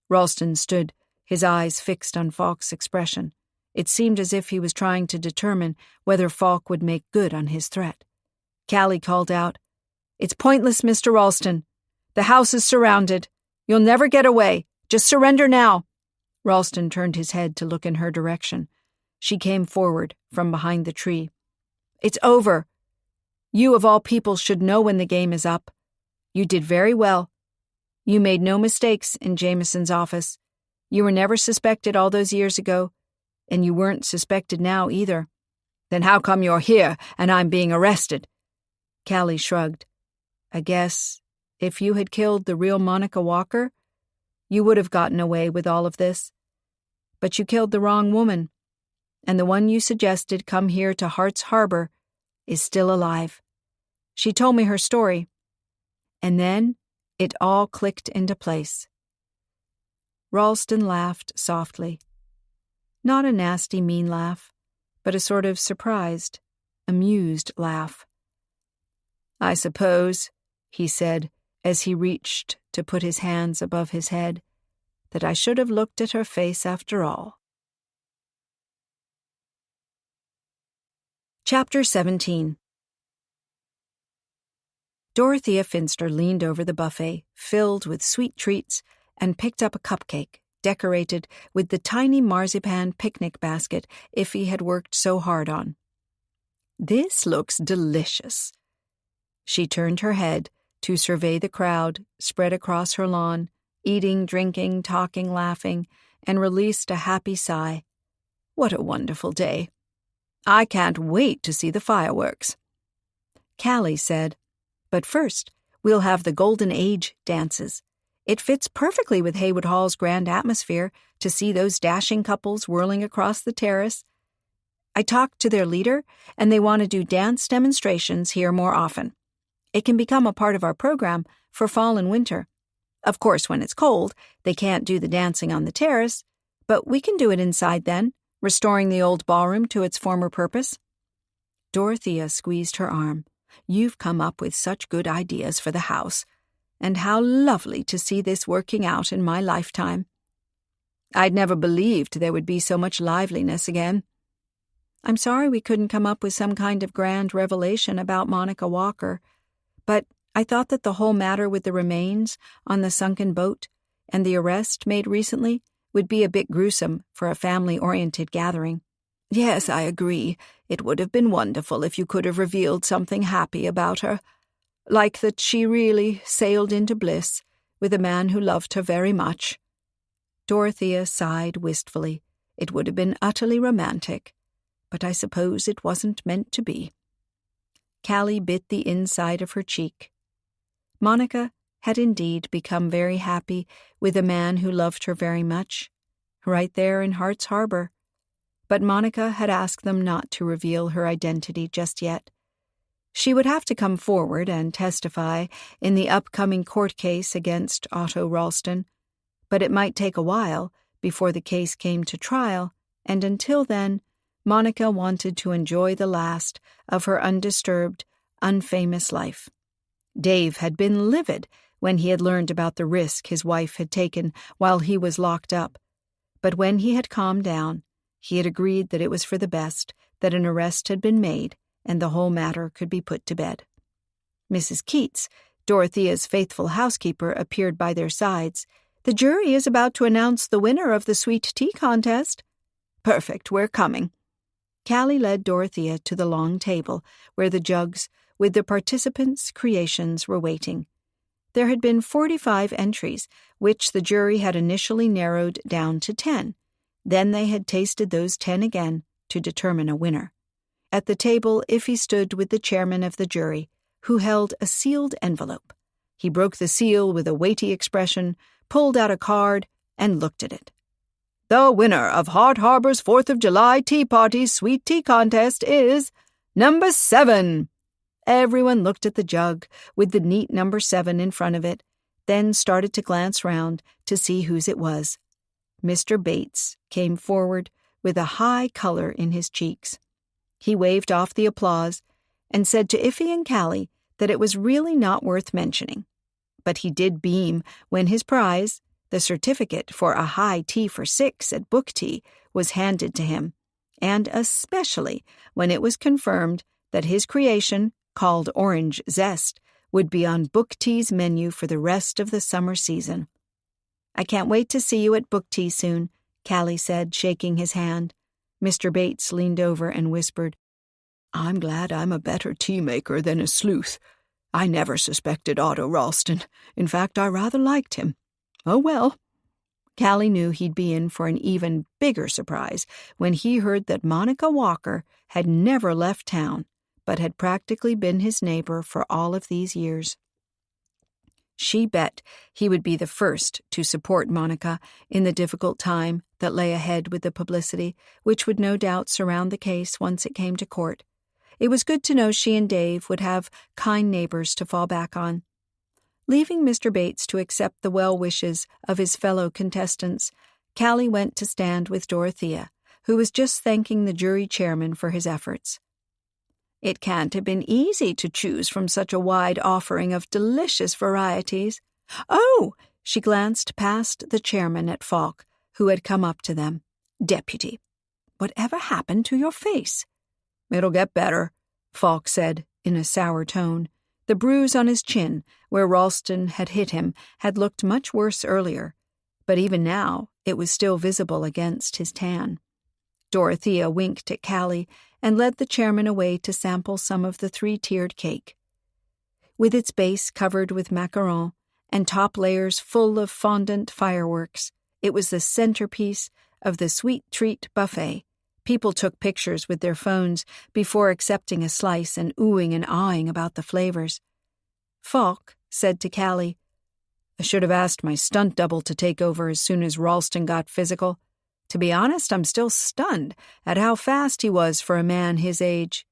Ralston stood, his eyes fixed on Falk's expression. It seemed as if he was trying to determine whether Falk would make good on his threat. Callie called out, It's pointless, Mr. Ralston. The house is surrounded. You'll never get away. Just surrender now. Ralston turned his head to look in her direction. She came forward from behind the tree. It's over. You of all people should know when the game is up. You did very well. You made no mistakes in Jameson's office. You were never suspected all those years ago, and you weren't suspected now either. Then how come you're here and I'm being arrested? Callie shrugged. I guess if you had killed the real Monica Walker, you would have gotten away with all of this. But you killed the wrong woman, and the one you suggested come here to Hart's Harbor is still alive. She told me her story, and then it all clicked into place. Ralston laughed softly. Not a nasty, mean laugh, but a sort of surprised, amused laugh. I suppose, he said, as he reached to put his hands above his head, that I should have looked at her face after all. Chapter 17. Dorothea Finster leaned over the buffet, filled with sweet treats, and picked up a cupcake, decorated with the tiny marzipan picnic basket Iffy had worked so hard on. "This looks delicious." She turned her head to survey the crowd spread across her lawn, eating, drinking, talking, laughing, and released a happy sigh. "What a wonderful day. I can't wait to see the fireworks." Callie said, "But first, we'll have the Golden Age dances. It fits perfectly with Haywood Hall's grand atmosphere to see those dashing couples whirling across the terrace. I talked to their leader, and they want to do dance demonstrations here more often. It can become a part of our program for fall and winter. Of course, when it's cold, they can't do the dancing on the terrace, but we can do it inside then, restoring the old ballroom to its former purpose." Dorothea squeezed her arm. "You've come up with such good ideas for the house, and how lovely to see this working out in my lifetime. I'd never believed there would be so much liveliness again. I'm sorry we couldn't come up with some kind of grand revelation about Monica Walker, but I thought that the whole matter with the remains on the sunken boat and the arrest made recently would be a bit gruesome for a family-oriented gathering. Yes, I agree. It would have been wonderful if you could have revealed something happy about her, like that she really sailed into bliss with a man who loved her very much." Dorothea sighed wistfully. "It would have been utterly romantic, but I suppose it wasn't meant to be." Callie bit the inside of her cheek. Monica had indeed become very happy with a man who loved her very much, right there in Heart's Harbor. But Monica had asked them not to reveal her identity just yet. She would have to come forward and testify in the upcoming court case against Otto Ralston, but it might take a while before the case came to trial, and until then, Monica wanted to enjoy the last of her undisturbed, unfamous life. Dave had been livid when he had learned about the risk his wife had taken while he was locked up, but when he had calmed down, he had agreed that it was for the best that an arrest had been made and the whole matter could be put to bed. Mrs. Keats, Dorothea's faithful housekeeper, appeared by their sides. "The jury is about to announce the winner of the sweet tea contest." "Perfect, we're coming." Callie led Dorothea to the long table where the jugs with the participants' creations were waiting. There had been 45 entries, which the jury had initially narrowed down to 10. Then they had tasted those 10 again to determine a winner. At the table, Iffy stood with the chairman of the jury, who held a sealed envelope. He broke the seal with a weighty expression, pulled out a card, and looked at it. "The winner of Heart Harbor's 4th of July Tea Party Sweet Tea Contest is number 7. Everyone looked at the jug with the neat number 7 in front of it, then started to glance round to see whose it was. Mr. Bates came forward with a high color in his cheeks. He waved off the applause and said to Iffy and Callie that it was really not worth mentioning. But he did beam when his prize, the certificate for a high tea for 6 at book tea, was handed to him, and especially when it was confirmed that his creation, called Orange Zest, would be on book tea's menu for the rest of the summer season. "I can't wait to see you at book tea soon," Callie said, shaking his hand. Mr. Bates leaned over and whispered, "I'm glad I'm a better tea maker than a sleuth. I never suspected Otto Ralston. In fact, I rather liked him. Oh well." Callie knew he'd be in for an even bigger surprise when he heard that Monica Walker had never left town, but had practically been his neighbor for all of these years. She bet he would be the first to support Monica in the difficult time that lay ahead with the publicity, which would no doubt surround the case once it came to court. It was good to know she and Dave would have kind neighbors to fall back on. Leaving Mr. Bates to accept the well wishes of his fellow contestants, Callie went to stand with Dorothea, who was just thanking the jury chairman for his efforts. "It can't have been easy to choose from such a wide offering of delicious varieties." "Oh!" She glanced past the chairman at Falk, who had come up to them. "Deputy, whatever happened to your face?" "It'll get better," Falk said in a sour tone. The bruise on his chin, where Ralston had hit him, had looked much worse earlier, but even now it was still visible against his tan. Dorothea winked at Callie and led the chairman away to sample some of the 3-tiered cake. With its base covered with macaron and top layers full of fondant fireworks, it was the centerpiece of the sweet treat buffet. People took pictures with their phones before accepting a slice and oohing and aahing about the flavors. Falk said to Callie, "I should have asked my stunt double to take over as soon as Ralston got physical. To be honest, I'm still stunned at how fast he was for a man his age."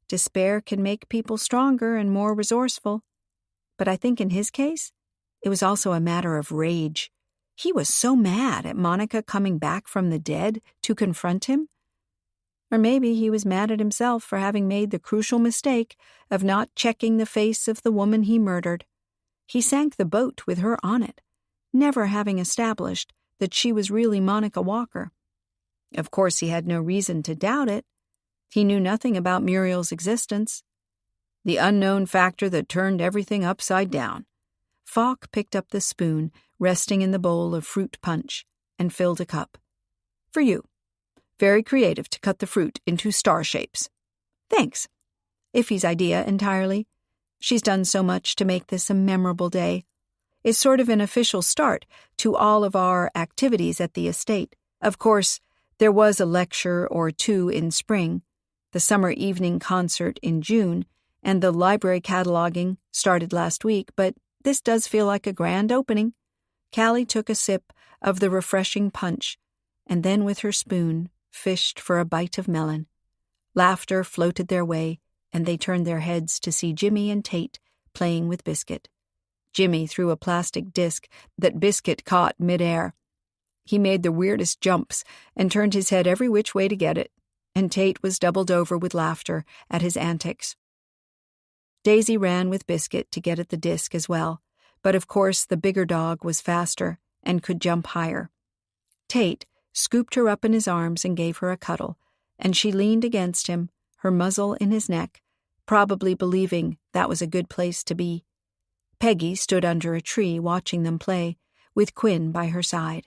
Despair can make people stronger and more resourceful. But I think in his case, it was also a matter of rage. He was so mad at Monica coming back from the dead to confront him. Or maybe he was mad at himself for having made the crucial mistake of not checking the face of the woman he murdered. He sank the boat with her on it, never having established that she was really Monica Walker. Of course, he had no reason to doubt it. He knew nothing about Muriel's existence. The unknown factor that turned everything upside down. Falk picked up the spoon resting in the bowl of fruit punch and filled a cup. "For you. Very creative to cut the fruit into star shapes." "Thanks." Iffy's idea entirely. She's done so much to make this a memorable day. It's sort of an official start to all of our activities at the estate. Of course, there was a lecture or two in spring, the summer evening concert in June, and the library cataloging started last week, but this does feel like a grand opening. Callie took a sip of the refreshing punch, and then with her spoon fished for a bite of melon. Laughter floated their way, and they turned their heads to see Jimmy and Tate playing with Biscuit. Jimmy threw a plastic disc that Biscuit caught midair. He made the weirdest jumps and turned his head every which way to get it, and Tate was doubled over with laughter at his antics. Daisy ran with Biscuit to get at the disc as well, but of course the bigger dog was faster and could jump higher. Tate scooped her up in his arms and gave her a cuddle, and she leaned against him, her muzzle in his neck, probably believing that was a good place to be. Peggy stood under a tree watching them play, with Quinn by her side.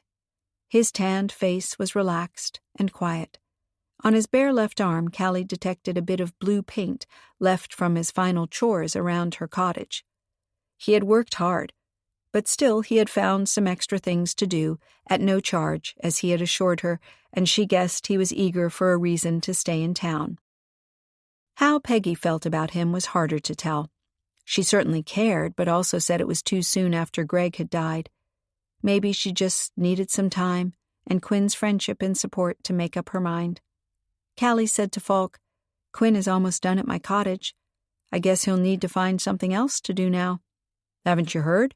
His tanned face was relaxed and quiet. On his bare left arm, Callie detected a bit of blue paint left from his final chores around her cottage. He had worked hard, but still he had found some extra things to do at no charge, as he had assured her, and she guessed he was eager for a reason to stay in town. How Peggy felt about him was harder to tell. She certainly cared, but also said it was too soon after Greg had died. Maybe she just needed some time and Quinn's friendship and support to make up her mind. Callie said to Falk, "Quinn is almost done at my cottage. I guess he'll need to find something else to do now." "Haven't you heard?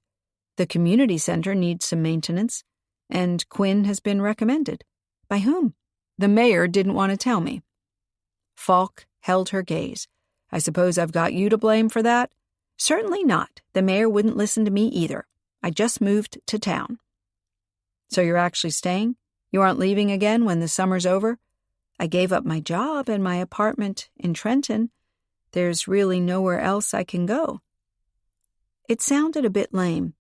The community center needs some maintenance, and Quinn has been recommended." "By whom?" "The mayor didn't want to tell me." Falk held her gaze. "I suppose I've got you to blame for that?" "Certainly not. The mayor wouldn't listen to me either. I just moved to town." "So you're actually staying? You aren't leaving again when the summer's over?" "I gave up my job and my apartment in Trenton. There's really nowhere else I can go." It sounded a bit lame,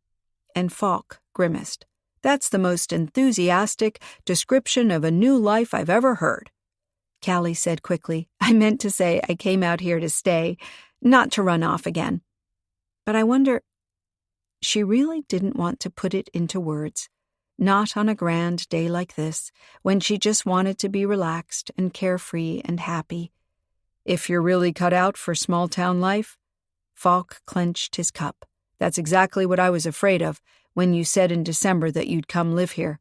and Falk grimaced. "That's the most enthusiastic description of a new life I've ever heard." Callie said quickly, "I meant to say I came out here to stay, not to run off again. But I wonder—" She really didn't want to put it into words. Not on a grand day like this, when she just wanted to be relaxed and carefree and happy. "If you're really cut out for small-town life?" Falk clenched his cup. "That's exactly what I was afraid of when you said in December that you'd come live here.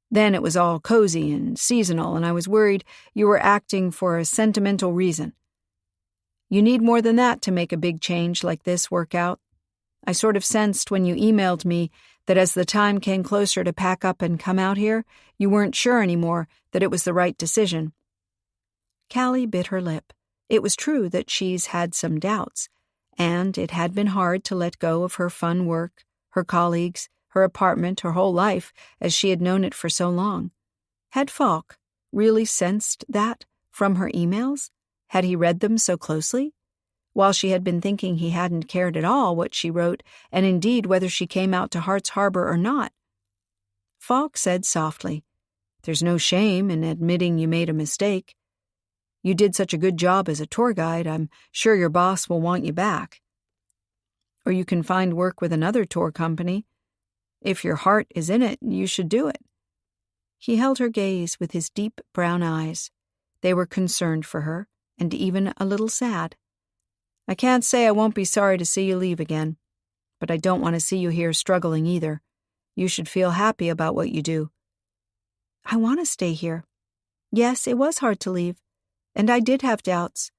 Then it was all cozy and seasonal, and I was worried you were acting for a sentimental reason. You need more than that to make a big change like this work out. I sort of sensed when you emailed me that as the time came closer to pack up and come out here, you weren't sure anymore that it was the right decision." Callie bit her lip. It was true that she's had some doubts, and it had been hard to let go of her fun work, her colleagues, her apartment, her whole life, as she had known it for so long. Had Falk really sensed that from her emails? Had he read them so closely? While she had been thinking he hadn't cared at all what she wrote, and indeed whether she came out to Hart's Harbor or not. Falk said softly, "There's no shame in admitting you made a mistake. You did such a good job as a tour guide, I'm sure your boss will want you back. Or you can find work with another tour company. If your heart is in it, you should do it." He held her gaze with his deep brown eyes. They were concerned for her, and even a little sad. "I can't say I won't be sorry to see you leave again, but I don't want to see you here struggling either. You should feel happy about what you do." "I want to stay here. Yes, it was hard to leave, and I did have doubts,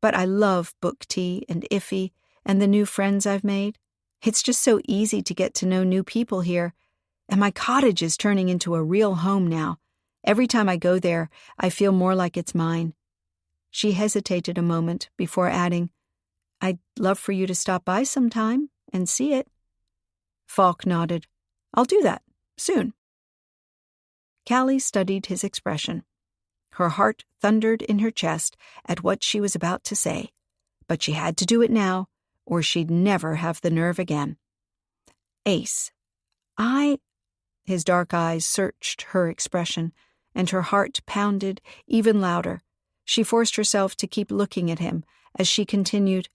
but I love book tea and Iffy and the new friends I've made. It's just so easy to get to know new people here, and my cottage is turning into a real home now. Every time I go there, I feel more like it's mine." She hesitated a moment before adding, "I'd love for you to stop by sometime and see it." Falk nodded. "I'll do that, soon." Callie studied his expression. Her heart thundered in her chest at what she was about to say, but she had to do it now, or she'd never have the nerve again. "Ace, His dark eyes searched her expression, and her heart pounded even louder. She forced herself to keep looking at him as she continued,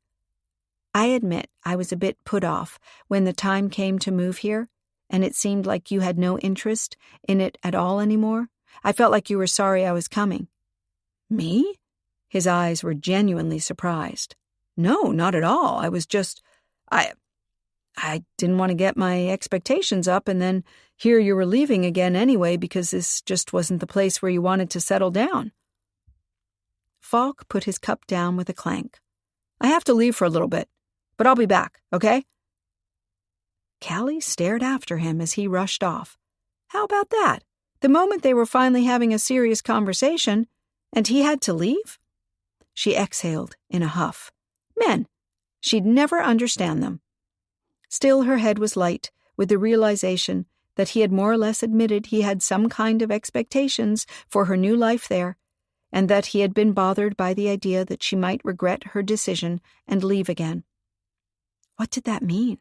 "I admit I was a bit put off when the time came to move here, and it seemed like you had no interest in it at all anymore. I felt like you were sorry I was coming." "Me?" His eyes were genuinely surprised. "No, not at all. I was just... I didn't want to get my expectations up and then hear you were leaving again anyway because this just wasn't the place where you wanted to settle down." Falk put his cup down with a clank. "I have to leave for a little bit, but I'll be back, okay?" Callie stared after him as he rushed off. How about that? The moment they were finally having a serious conversation, and he had to leave? She exhaled in a huff. Men. She'd never understand them. Still, her head was light with the realization that he had more or less admitted he had some kind of expectations for her new life there, and that he had been bothered by the idea that she might regret her decision and leave again. What did that mean?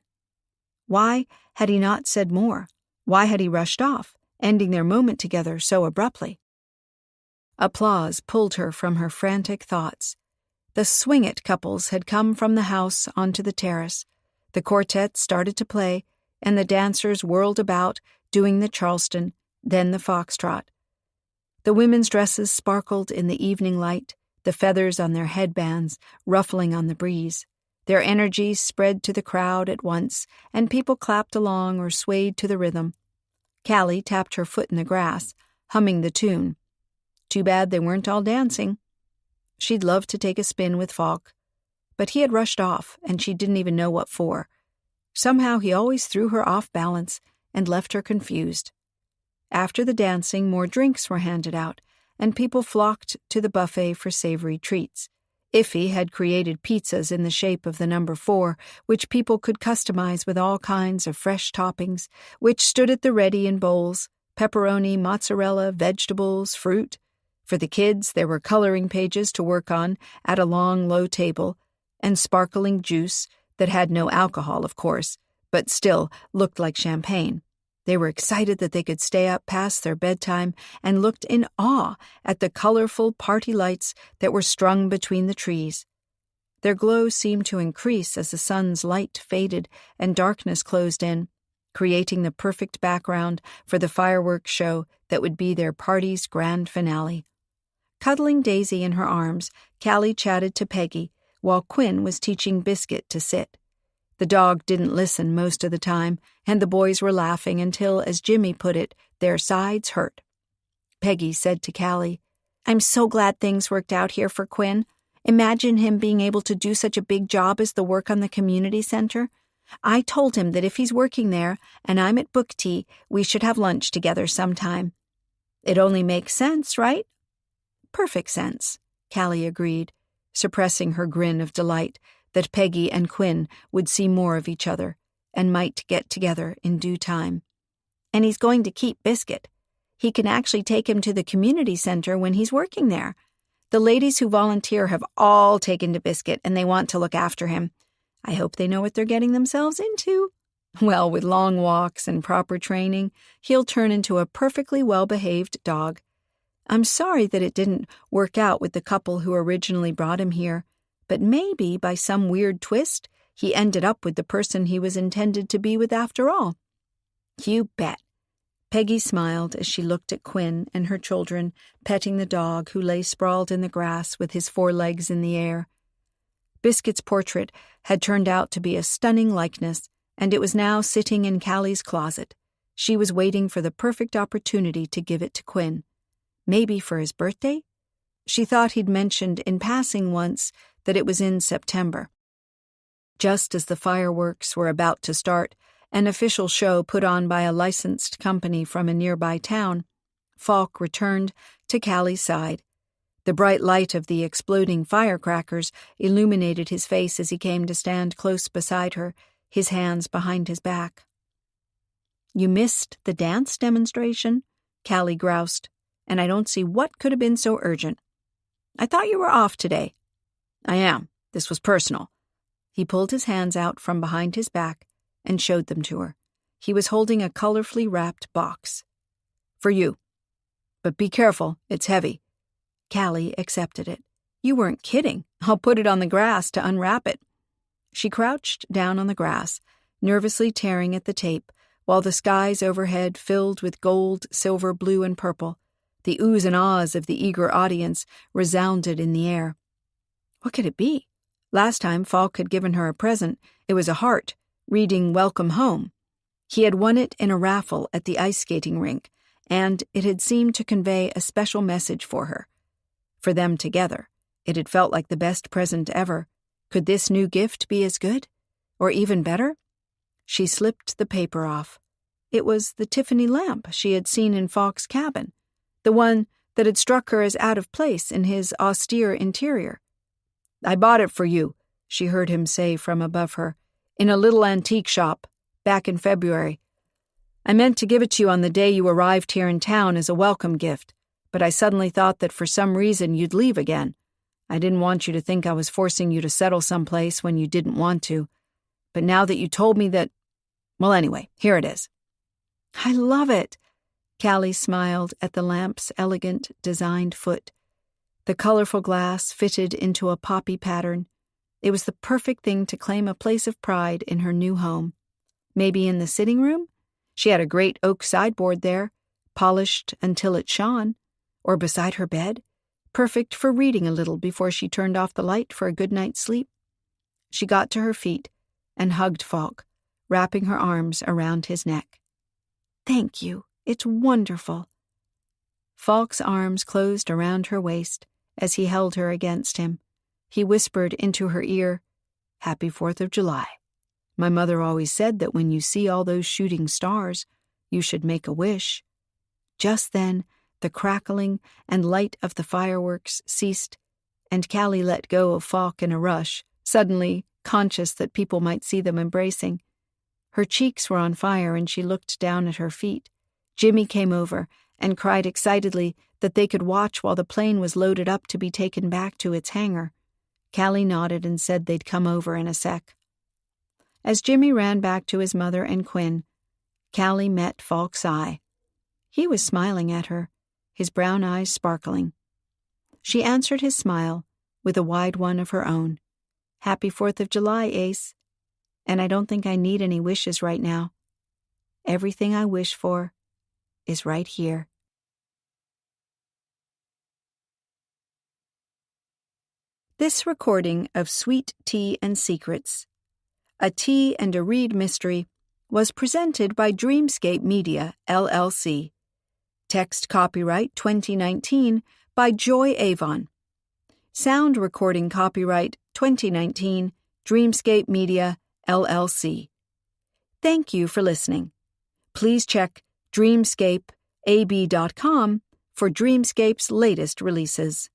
Why had he not said more? Why had he rushed off, ending their moment together so abruptly? Applause pulled her from her frantic thoughts. The swing-it couples had come from the house onto the terrace. The quartet started to play, and the dancers whirled about, doing the Charleston, then the foxtrot. The women's dresses sparkled in the evening light, the feathers on their headbands ruffling on the breeze. Their energy spread to the crowd at once, and people clapped along or swayed to the rhythm. Callie tapped her foot in the grass, humming the tune. Too bad they weren't all dancing. She'd love to take a spin with Falk, but he had rushed off, and she didn't even know what for. Somehow he always threw her off balance and left her confused. After the dancing, more drinks were handed out, and people flocked to the buffet for savory treats. Iffy had created pizzas in the shape of the number 4, which people could customize with all kinds of fresh toppings, which stood at the ready in bowls: pepperoni, mozzarella, vegetables, fruit. For the kids, there were coloring pages to work on at a long, low table, and sparkling juice that had no alcohol, of course, but still looked like champagne. They were excited that they could stay up past their bedtime and looked in awe at the colorful party lights that were strung between the trees. Their glow seemed to increase as the sun's light faded and darkness closed in, creating the perfect background for the fireworks show that would be their party's grand finale. Cuddling Daisy in her arms, Callie chatted to Peggy, while Quinn was teaching Biscuit to sit. The dog didn't listen most of the time, and the boys were laughing until, as Jimmy put it, their sides hurt. Peggy said to Callie, "I'm so glad things worked out here for Quinn. Imagine him being able to do such a big job as the work on the community center. I told him that if he's working there and I'm at book tea, we should have lunch together sometime. It only makes sense, right?" "Perfect sense," Callie agreed, suppressing her grin of delight that Peggy and Quinn would see more of each other, and might get together in due time. And he's going to keep Biscuit. He can actually take him to the community center when he's working there. The ladies who volunteer have all taken to Biscuit, and they want to look after him. I hope they know what they're getting themselves into. Well, with long walks and proper training, he'll turn into a perfectly well-behaved dog. I'm sorry that it didn't work out with the couple who originally brought him here, but maybe by some weird twist, he ended up with the person he was intended to be with after all. You bet. Peggy smiled as she looked at Quinn and her children, petting the dog who lay sprawled in the grass with his 4 legs in the air. Biscuit's portrait had turned out to be a stunning likeness, and it was now sitting in Callie's closet. She was waiting for the perfect opportunity to give it to Quinn. Maybe for his birthday? She thought he'd mentioned in passing once that it was in September. Just as the fireworks were about to start, an official show put on by a licensed company from a nearby town, Falk returned to Callie's side. The bright light of the exploding firecrackers illuminated his face as he came to stand close beside her, his hands behind his back. "You missed the dance demonstration?" Callie groused, "and I don't see what could have been so urgent. I thought you were off today." "I am. This was personal." He pulled his hands out from behind his back and showed them to her. He was holding a colorfully wrapped box. "For you. But be careful, it's heavy." Callie accepted it. "You weren't kidding. I'll put it on the grass to unwrap it." She crouched down on the grass, nervously tearing at the tape, while the skies overhead filled with gold, silver, blue, and purple. The oohs and ahs of the eager audience resounded in the air. What could it be? Last time Falk had given her a present, it was a heart, reading "Welcome Home." He had won it in a raffle at the ice skating rink, and it had seemed to convey a special message for her. For them together, it had felt like the best present ever. Could this new gift be as good? Or even better? She slipped the paper off. It was the Tiffany lamp she had seen in Falk's cabin, the one that had struck her as out of place in his austere interior. "I bought it for you," she heard him say from above her, "in a little antique shop, back in February. I meant to give it to you on the day you arrived here in town as a welcome gift, but I suddenly thought that for some reason you'd leave again. I didn't want you to think I was forcing you to settle someplace when you didn't want to. But now that you told me that... Well, anyway, here it is." "I love it." Callie smiled at the lamp's elegant, designed foot. The colorful glass fitted into a poppy pattern. It was the perfect thing to claim a place of pride in her new home. Maybe in the sitting room? She had a great oak sideboard there, polished until it shone. Or beside her bed, perfect for reading a little before she turned off the light for a good night's sleep. She got to her feet and hugged Falk, wrapping her arms around his neck. "Thank you. It's wonderful." Falk's arms closed around her waist as he held her against him. He whispered into her ear, "Happy 4th of July. My mother always said that when you see all those shooting stars, you should make a wish." Just then, the crackling and light of the fireworks ceased, and Callie let go of Falk in a rush, suddenly conscious that people might see them embracing. Her cheeks were on fire, and she looked down at her feet. Jimmy came over and cried excitedly that they could watch while the plane was loaded up to be taken back to its hangar. Callie nodded and said they'd come over in a sec. As Jimmy ran back to his mother and Quinn, Callie met Falk's eye. He was smiling at her, his brown eyes sparkling. She answered his smile with a wide one of her own. "Happy 4th of July, Ace. And I don't think I need any wishes right now. Everything I wish for is right here." This recording of Sweet Tea and Secrets, a Tea and a Read mystery, was presented by Dreamscape Media, LLC. Text copyright 2019 by Joy Avon. Sound recording copyright 2019, Dreamscape Media, LLC. Thank you for listening. Please check dreamscapeab.com for Dreamscape's latest releases.